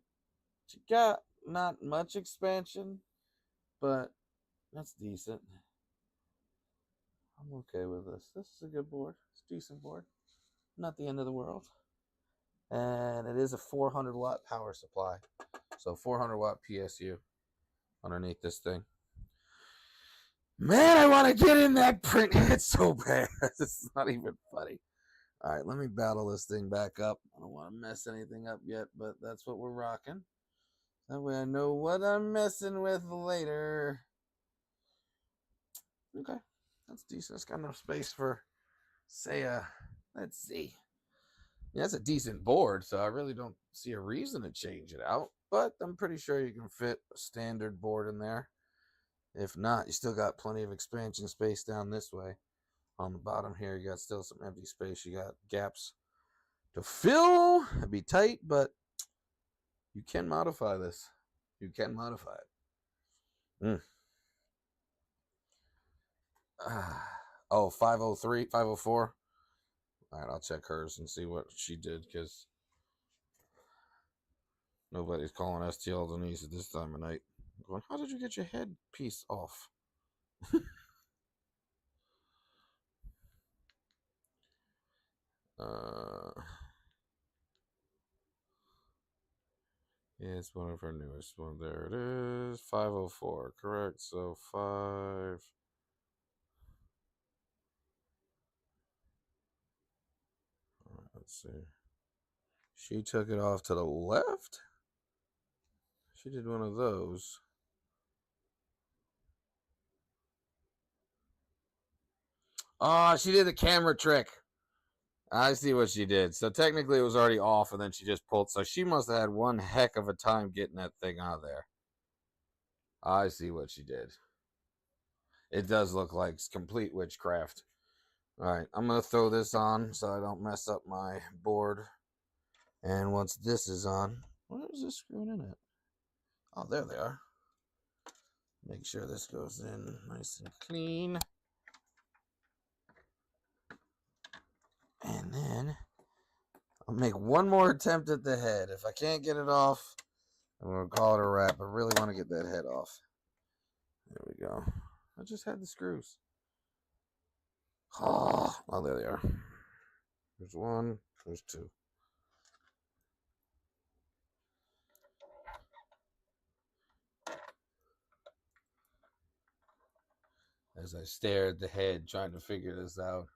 got not much expansion, but that's decent. I'm okay with this. This is a good board. It's a decent board. Not the end of the world. And it is a 400 watt power supply. So 400 watt PSU underneath this thing. Man, I want to get in that print head so bad. It's not even funny. All right, let me battle this thing back up. I don't want to mess anything up yet, but that's what we're rocking. That way I know what I'm messing with later. Okay, that's decent. It's got enough space for, say, let's see. Yeah, it's a decent board, so I really don't see a reason to change it out. But I'm pretty sure you can fit a standard board in there. If not, you still got plenty of expansion space down this way. On the bottom here, you got still some empty space. You got gaps to fill. It'd be tight, but you can modify this. You can modify it. Oh, 503, 504. All right, I'll check hers and see what she did, because nobody's calling STL Denise at this time of night. I'm going, how did you get your headpiece off? Yeah, it's one of her newest one. There it is. 504, correct. So 5. All right, let's see. She took it off to the left. She did one of those. Oh, she did the camera trick. I see what she did. So technically it was already off, and then she just pulled. So she must have had one heck of a time getting that thing out of there. I see what she did. It does look like complete witchcraft. All right, I'm going to throw this on so I don't mess up my board. And once this is on, where is this screwing in at? Oh, there they are. Make sure this goes in nice and clean. And then I'll make one more attempt at the head. If I can't get it off, I'm going to call it a wrap. I really want to get that head off. There we go. I just had the screws. Oh, there they are. There's one. There's two. As I stare at the head trying to figure this out.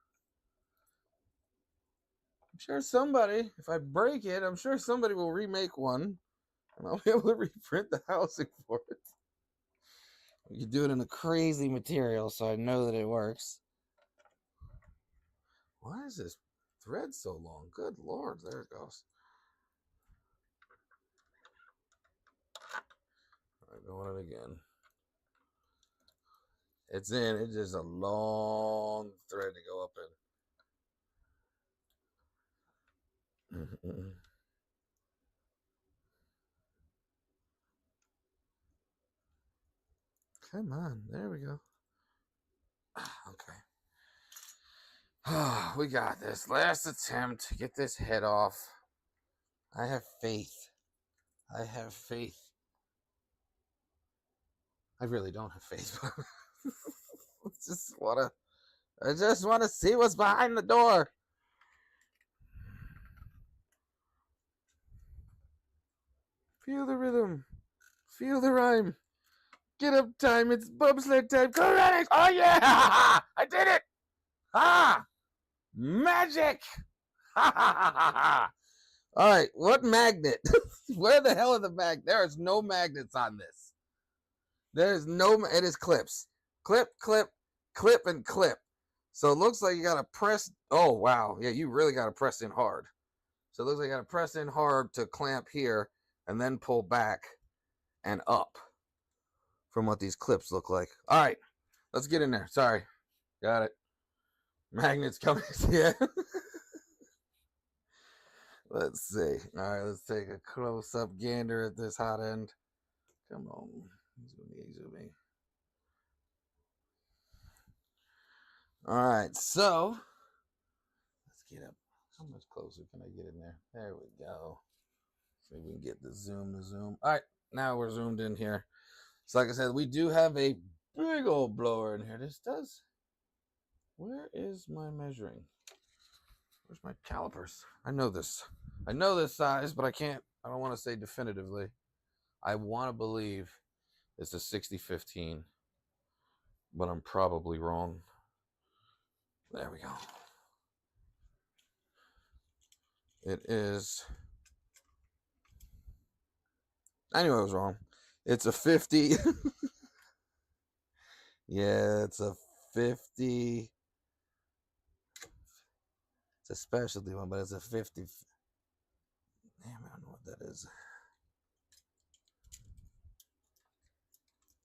I'm sure somebody, if I break it, I'm sure somebody will remake one. And I'll be able to reprint the housing for it. You can do it in a crazy material so I know that it works. Why is this thread so long? Good Lord, there it goes. All right, going it again. It's in. It's just a long thread to go up in. Come on. There we go. Okay. We got this. Last attempt to get this head off. I have faith. I have faith. I really don't have faith. I just wanna see what's behind the door. Feel the rhythm. Feel the rhyme. Get up time. It's bobsled time. Go running. Oh yeah! I did it. Ah! Magic. All right. What magnet? Where the hell are the mag? There is no magnets on this. There's no. It is clips. Clip, clip, clip, and clip. So it looks like you gotta press. Oh wow. Yeah, you really gotta press in hard. So it looks like you gotta press in hard to clamp here and then pull back and up from what these clips look like. All right, let's get in there. Sorry. Got it. Magnets coming. Yeah. Let's see. All right, let's take a close-up gander at this hot end. Come on. Zoom me. All right, so let's get up. How much closer can I get in there? There we go. So we can get the zoom. All right, now we're zoomed in here. So like I said, we do have a big old blower in here. This does. Where is my measuring? Where's my calipers? I know this size, but I don't want to say definitively. I want to believe it's a 60-15, but I'm probably wrong. There we go. It is. I knew I was wrong. It's a 50. Yeah, it's a 50. It's a specialty one, but it's a 50. Damn, I don't know what that is.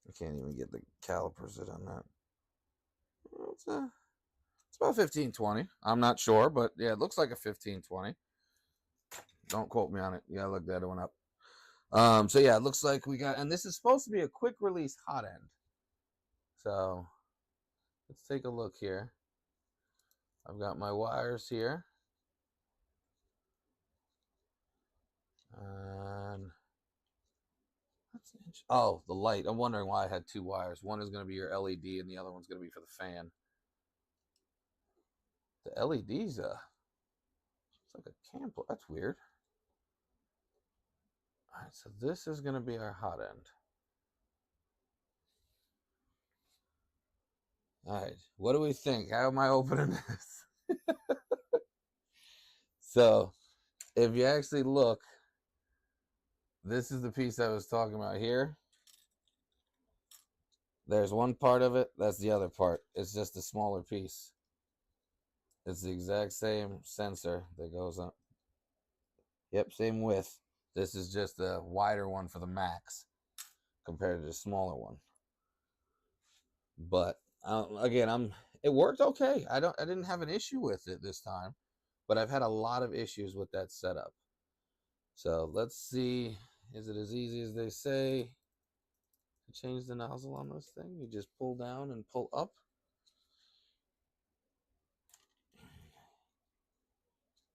I can't even get the calipers on that. It's about 15-20. I'm not sure, but yeah, it looks like a 15-20. Don't quote me on it. You gotta look that one up. So yeah, it looks like we got, and this is supposed to be a quick release hot end. So let's take a look here. I've got my wires here. And oh, the light. I'm wondering why I had two wires. One is going to be your LED and the other one's going to be for the fan. The LED's it's like a camp. That's weird. All right, so this is going to be our hot end. All right, what do we think? How am I opening this? So, if you actually look, this is the piece I was talking about here. There's one part of it, that's the other part. It's just a smaller piece. It's the exact same sensor that goes up. Yep, same width. This is just a wider one for the max compared to the smaller one. But again, it worked okay. I didn't have an issue with it this time, but I've had a lot of issues with that setup. So let's see, is it as easy as they say to change the nozzle on this thing? You just pull down and pull up.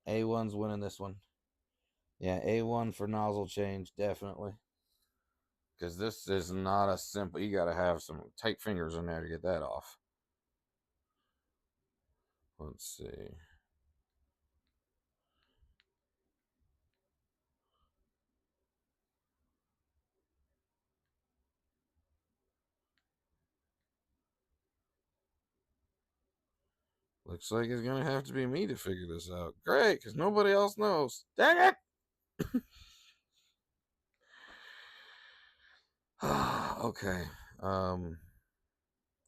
A1's winning this one. Yeah, A1 for nozzle change, definitely. Because this is not a simple, you got to have some tight fingers in there to get that off. Let's see. Looks like it's going to have to be me to figure this out. Great, because nobody else knows. Dang it! Okay.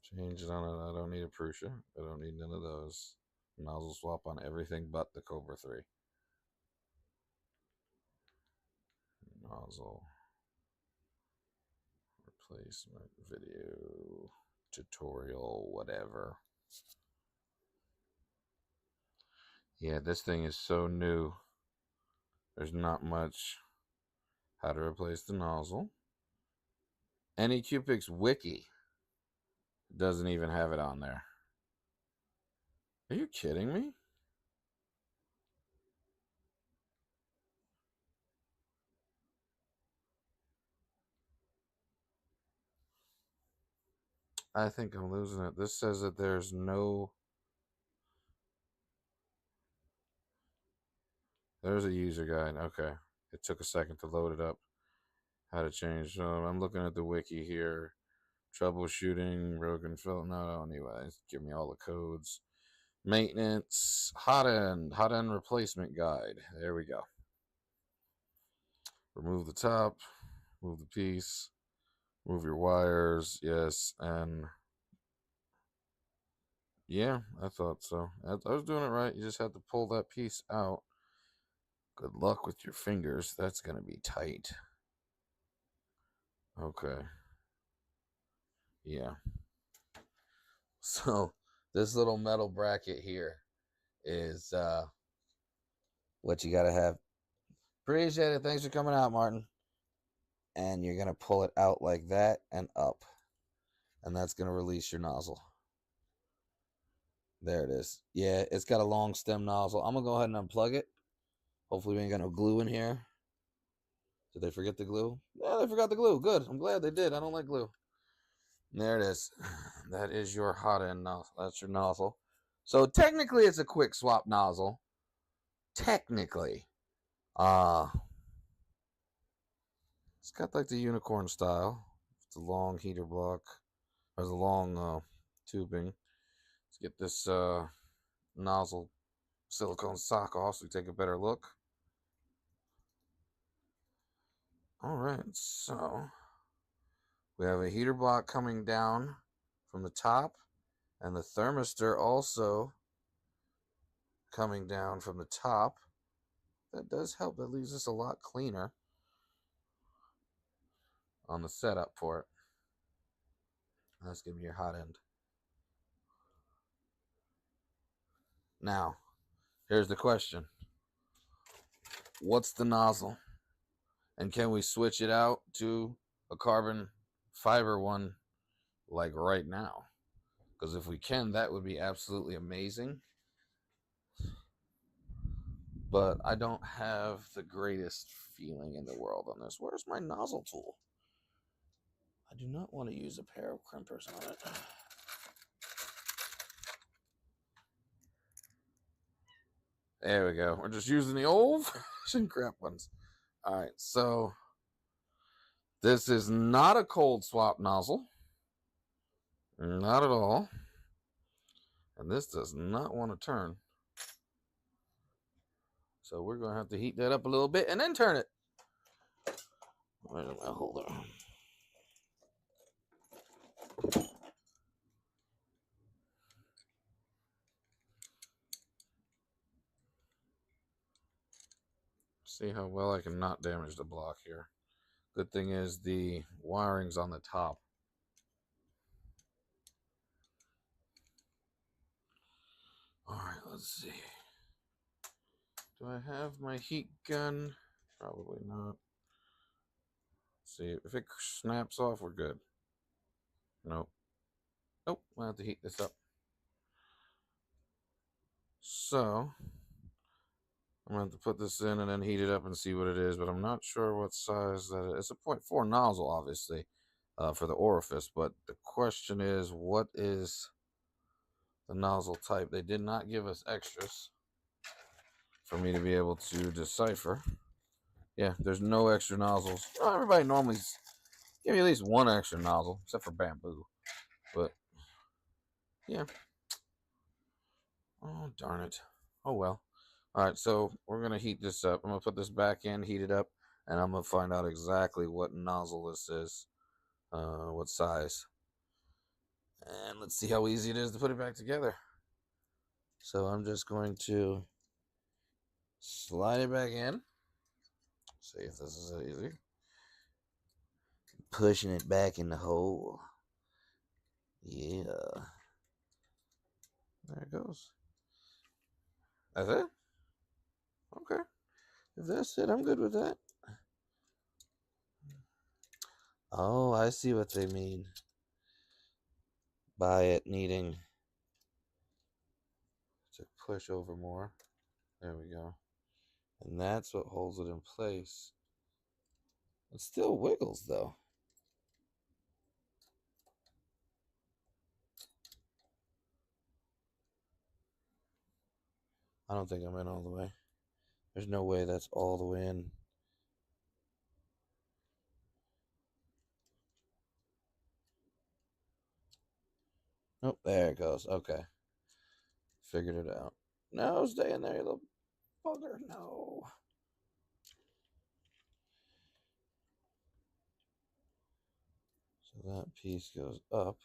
Change it on it. I don't need a Prusa. I don't need none of those. Nozzle swap on everything but the Kobra 3. Nozzle replacement video tutorial, whatever. Yeah, this thing is so new. There's not much. How to replace the nozzle. Anycubic's wiki doesn't even have it on there. Are you kidding me? I think I'm losing it. This says that there's no... There's a user guide. Okay. It took a second to load it up. How to change. I'm looking at the wiki here. Troubleshooting, broken film. No, anyways. Give me all the codes. Maintenance. Hot end replacement guide. There we go. Remove the top. Move the piece. Move your wires. Yes. And yeah, I thought so. I was doing it right. You just had to pull that piece out. Good luck with your fingers. That's going to be tight. Okay. Yeah. So this little metal bracket here is what you got to have. Appreciate it. Thanks for coming out, Martin. And you're going to pull it out like that and up. And that's going to release your nozzle. There it is. Yeah, it's got a long stem nozzle. I'm going to go ahead and unplug it. Hopefully we ain't got no glue in here. Did they forget the glue? Yeah, they forgot the glue. Good. I'm glad they did. I don't like glue. There it is. That is your hot end nozzle. That's your nozzle. So technically it's a quick swap nozzle. Technically. It's got like the unicorn style. It's a long heater block. There's a long tubing. Let's get this nozzle silicone sock off so we take a better look. Alright, so we have a heater block coming down from the top, and the thermistor also coming down from the top. That does help. That leaves us a lot cleaner on the setup for it. Let's give me your hot end. Now, here's the question. What's the nozzle? And can we switch it out to a carbon fiber one like right now? Because if we can, that would be absolutely amazing. But I don't have the greatest feeling in the world on this. Where's my nozzle tool? I do not want to use a pair of crimpers on it. There we go. We're just using the old-fashioned crap ones. All right, so this is not a cold swap nozzle. Not at all. And this does not want to turn. So we're going to have to heat that up a little bit and then turn it. Where's my holder? See how well I can not damage the block here. Good thing is the wiring's on the top. All right, let's see. Do I have my heat gun? Probably not. Let's see, if it snaps off, we're good. Nope. Nope, I'll have to heat this up. So, I'm going to have to put this in and then heat it up and see what it is, but I'm not sure what size that is. It's a 0.4 nozzle, obviously, for the orifice, but the question is, what is the nozzle type? They did not give us extras for me to be able to decipher. Yeah, there's no extra nozzles. Well, everybody normally give you at least one extra nozzle, except for bamboo. But, yeah. Oh, darn it. Oh, well. All right, so we're going to heat this up. I'm going to put this back in, heat it up, and I'm going to find out exactly what nozzle this is, what size. And let's see how easy it is to put it back together. So I'm just going to slide it back in. See if this is easy. Pushing it back in the hole. Yeah. There it goes. That's it? Okay. If that's it, I'm good with that. Oh, I see what they mean by it needing to push over more. There we go. And that's what holds it in place. It still wiggles, though. I don't think I'm in all the way. There's no way that's all the way in. Nope, there it goes. Okay. Figured it out. No, stay in there, you little bugger. No. So that piece goes up.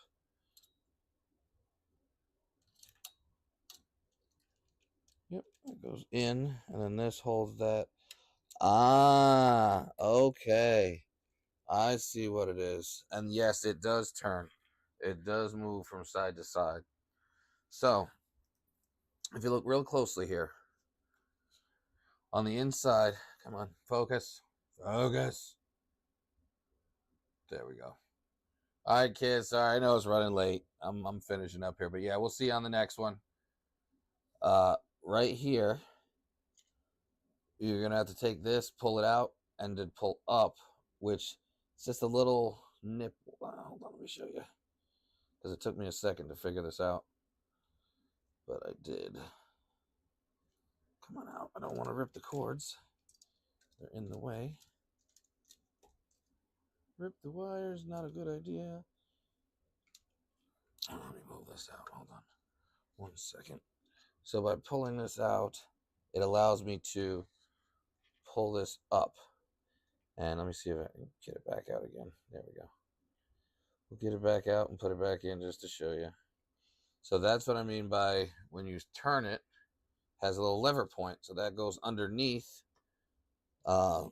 Yep, it goes in, and then this holds that. Ah, okay. I see what it is. And yes, it does turn. It does move from side to side. So, if you look real closely here, on the inside, come on, focus, focus. There we go. All right, kids. Sorry, I know it's running late. I'm finishing up here, but yeah, we'll see you on the next one. Right here, you're gonna have to take this, pull it out, and then pull up, which it's just a little nip. Hold on, let me show you, because it took me a second to figure this out, but I did. Come on out. I don't want to rip the cords. They're in the way. Rip the wires, not a good idea. Let me move this out. Hold on 1 second. So by pulling this out, it allows me to pull this up. And let me see if I can get it back out again. There we go. We'll get it back out and put it back in just to show you. So that's what I mean by when you turn it, has a little lever point. So that goes underneath the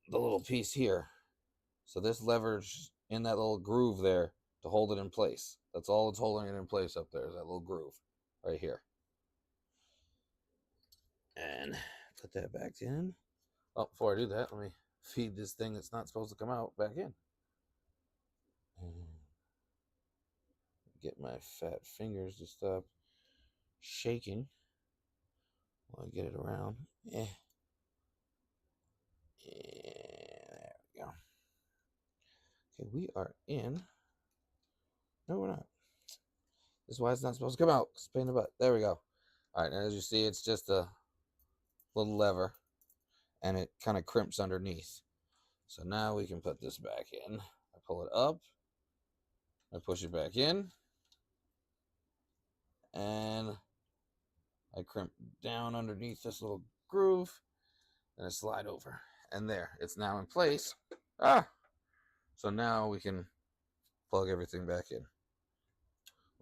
little piece here. So this lever's in that little groove there to hold it in place. That's all it's holding it in place up there, is that little groove right here. And put that back in. Oh, before I do that, let me feed this thing that's not supposed to come out back in. Get my fat fingers to stop shaking while I get it around. Yeah. There we go. Okay, we are in. No, we're not. This is why it's not supposed to come out. It's a pain in the butt. There we go. All right, and as you see, it's just a little lever, and it kind of crimps underneath. So now we can put this back in. I pull it up. I push it back in. And I crimp down underneath this little groove. And I slide over. And there, it's now in place. So now we can plug everything back in.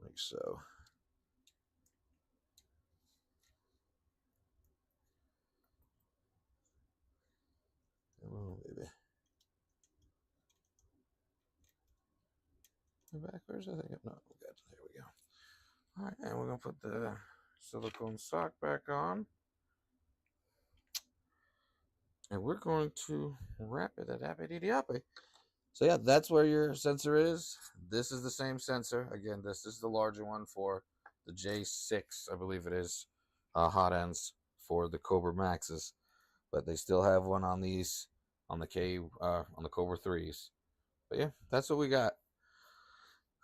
Like so. Come on, baby. Backwards, I think. No, good. There we go. All right, and we're going to put the silicone sock back on. And we're going to wrap it at appy-dee-dee-appy. So yeah, that's where your sensor is. This is the same sensor. Again, this is the larger one for the J6, I believe it is, hot ends for the Kobra Maxes. But they still have one on these, on the Kobra 3s. But yeah, that's what we got.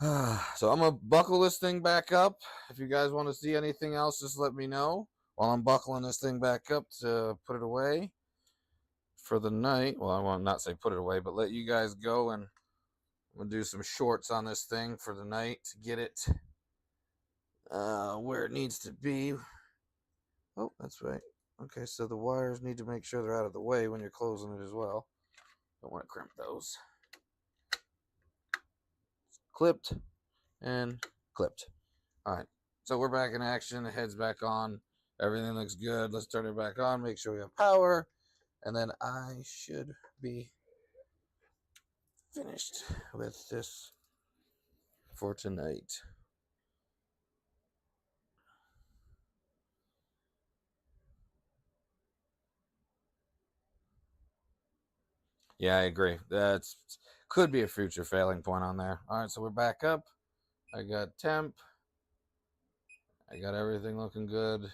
So I'm going to buckle this thing back up. If you guys want to see anything else, just let me know. While I'm buckling this thing back up to put it away for the night. Well, I want to not say put it away, but let you guys go, and we'll do some shorts on this thing for the night to get it where it needs to be. Oh, that's right. Okay, so the wires need to make sure they're out of the way when you're closing it as well. Don't want to crimp those. Clipped and clipped. All right, so we're back in action. The head's back on. Everything looks good. Let's turn it back on. Make sure we have power. And then I should be finished with this for tonight. Yeah, I agree. That's could be a future failing point on there. All right, so we're back up. I got temp. I got everything looking good.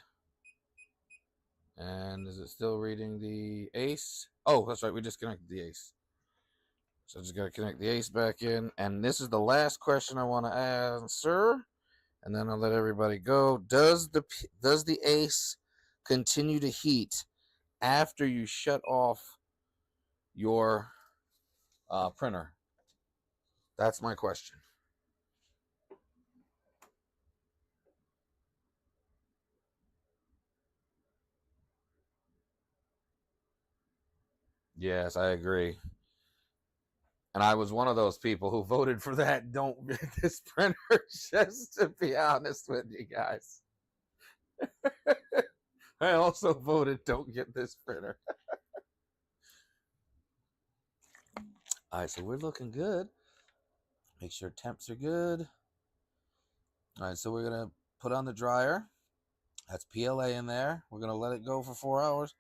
And is it still reading the ace? Oh, that's right. We disconnected the ace. So I just got to connect the ace back in. And this is the last question I want to answer. And then I'll let everybody go. Does the ace continue to heat after you shut off your printer? That's my question. Yes, I agree. And I was one of those people who voted for that. Don't get this printer, just to be honest with you guys. I also voted don't get this printer. All right, so we're looking good. Make sure temps are good. All right, so we're going to put on the dryer. That's PLA in there. We're going to let it go for 4 hours.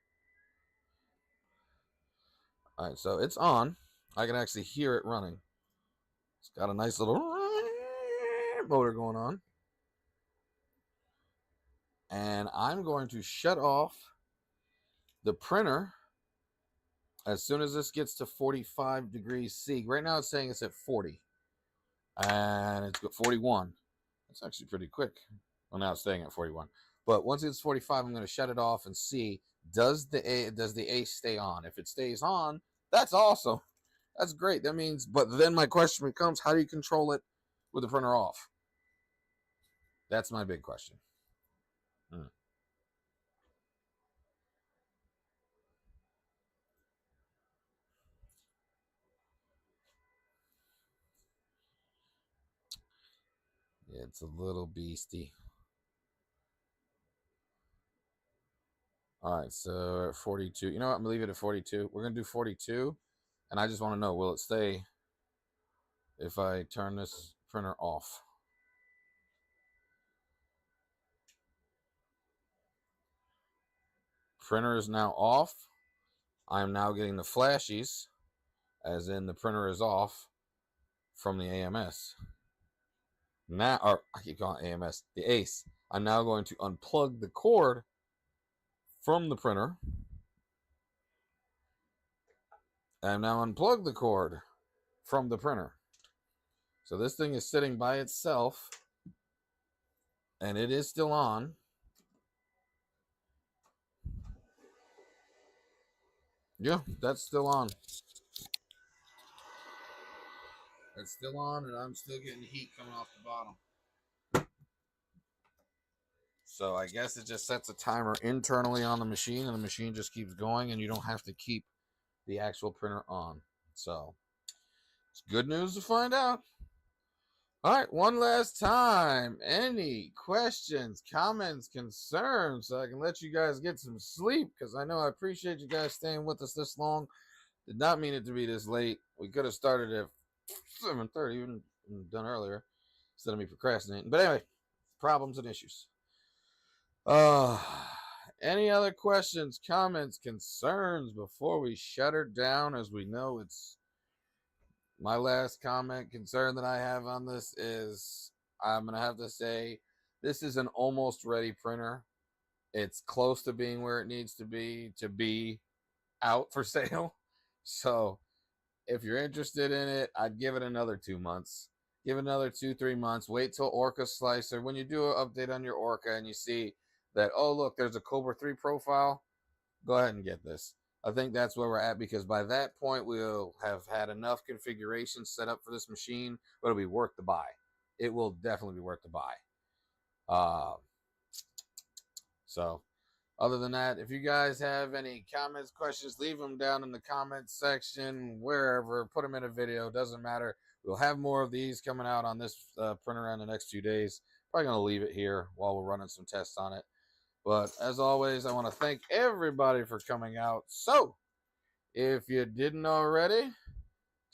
All right, so it's on. I can actually hear it running. It's got a nice little motor going on. And I'm going to shut off the printer as soon as this gets to 45 degrees C. Right now it's saying it's at 40. And it's got 41. That's actually pretty quick. Well, now it's staying at 41. But once it's 45, I'm going to shut it off and see, does the ACE stay on? If it stays on, that's awesome. That's great. That means, but then my question becomes, how do you control it with the printer off? That's my big question. Yeah, it's a little beastie. All right, so at 42. You know what? I'm going to leave it at 42. We're going to do 42. And I just want to know, will it stay if I turn this printer off? Printer is now off. I am now getting the flashies, as in the printer is off from the AMS. Now, or I keep calling it AMS, the ACE. I'm now going to unplug the cord from the printer. And now unplug the cord from the printer. So this thing is sitting by itself, and it is still on. Yeah, that's still on. It's still on, and I'm still getting heat coming off the bottom. So I guess it just sets a timer internally on the machine, and the machine just keeps going, and you don't have to keep the actual printer on. So it's good news to find out. All right, one last time. Any questions, comments, concerns, so I can let you guys get some sleep? Because I know I appreciate you guys staying with us this long. Did not mean it to be this late. We could have started at 7:30, even done earlier, instead of me procrastinating. But anyway, problems and issues. Any other questions, comments, concerns before we shut her down? As we know, it's my last comment, concern that I have on this is I'm going to have to say this is an almost ready printer. It's close to being where it needs to be out for sale. So if you're interested in it, I'd give it another 2 months. Give it another 2-3 months. Wait till Orca Slicer. When you do an update on your Orca and you see that, oh, look, there's a Kobra 3 profile, go ahead and get this. I think that's where we're at, because by that point, we'll have had enough configurations set up for this machine, but it'll be worth the buy. It will definitely be worth the buy. So other than that, if you guys have any comments, questions, leave them down in the comments section, wherever. Put them in a video. Doesn't matter. We'll have more of these coming out on this printer in the next few days. Probably going to leave it here while we're running some tests on it. But as always, I want to thank everybody for coming out. So if you didn't already,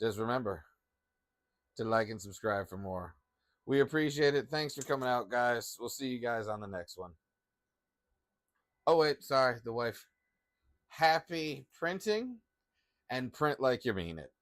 just remember to like and subscribe for more. We appreciate it. Thanks for coming out, guys. We'll see you guys on the next one. Oh, wait, sorry, the wife. Happy printing, and print like you mean it.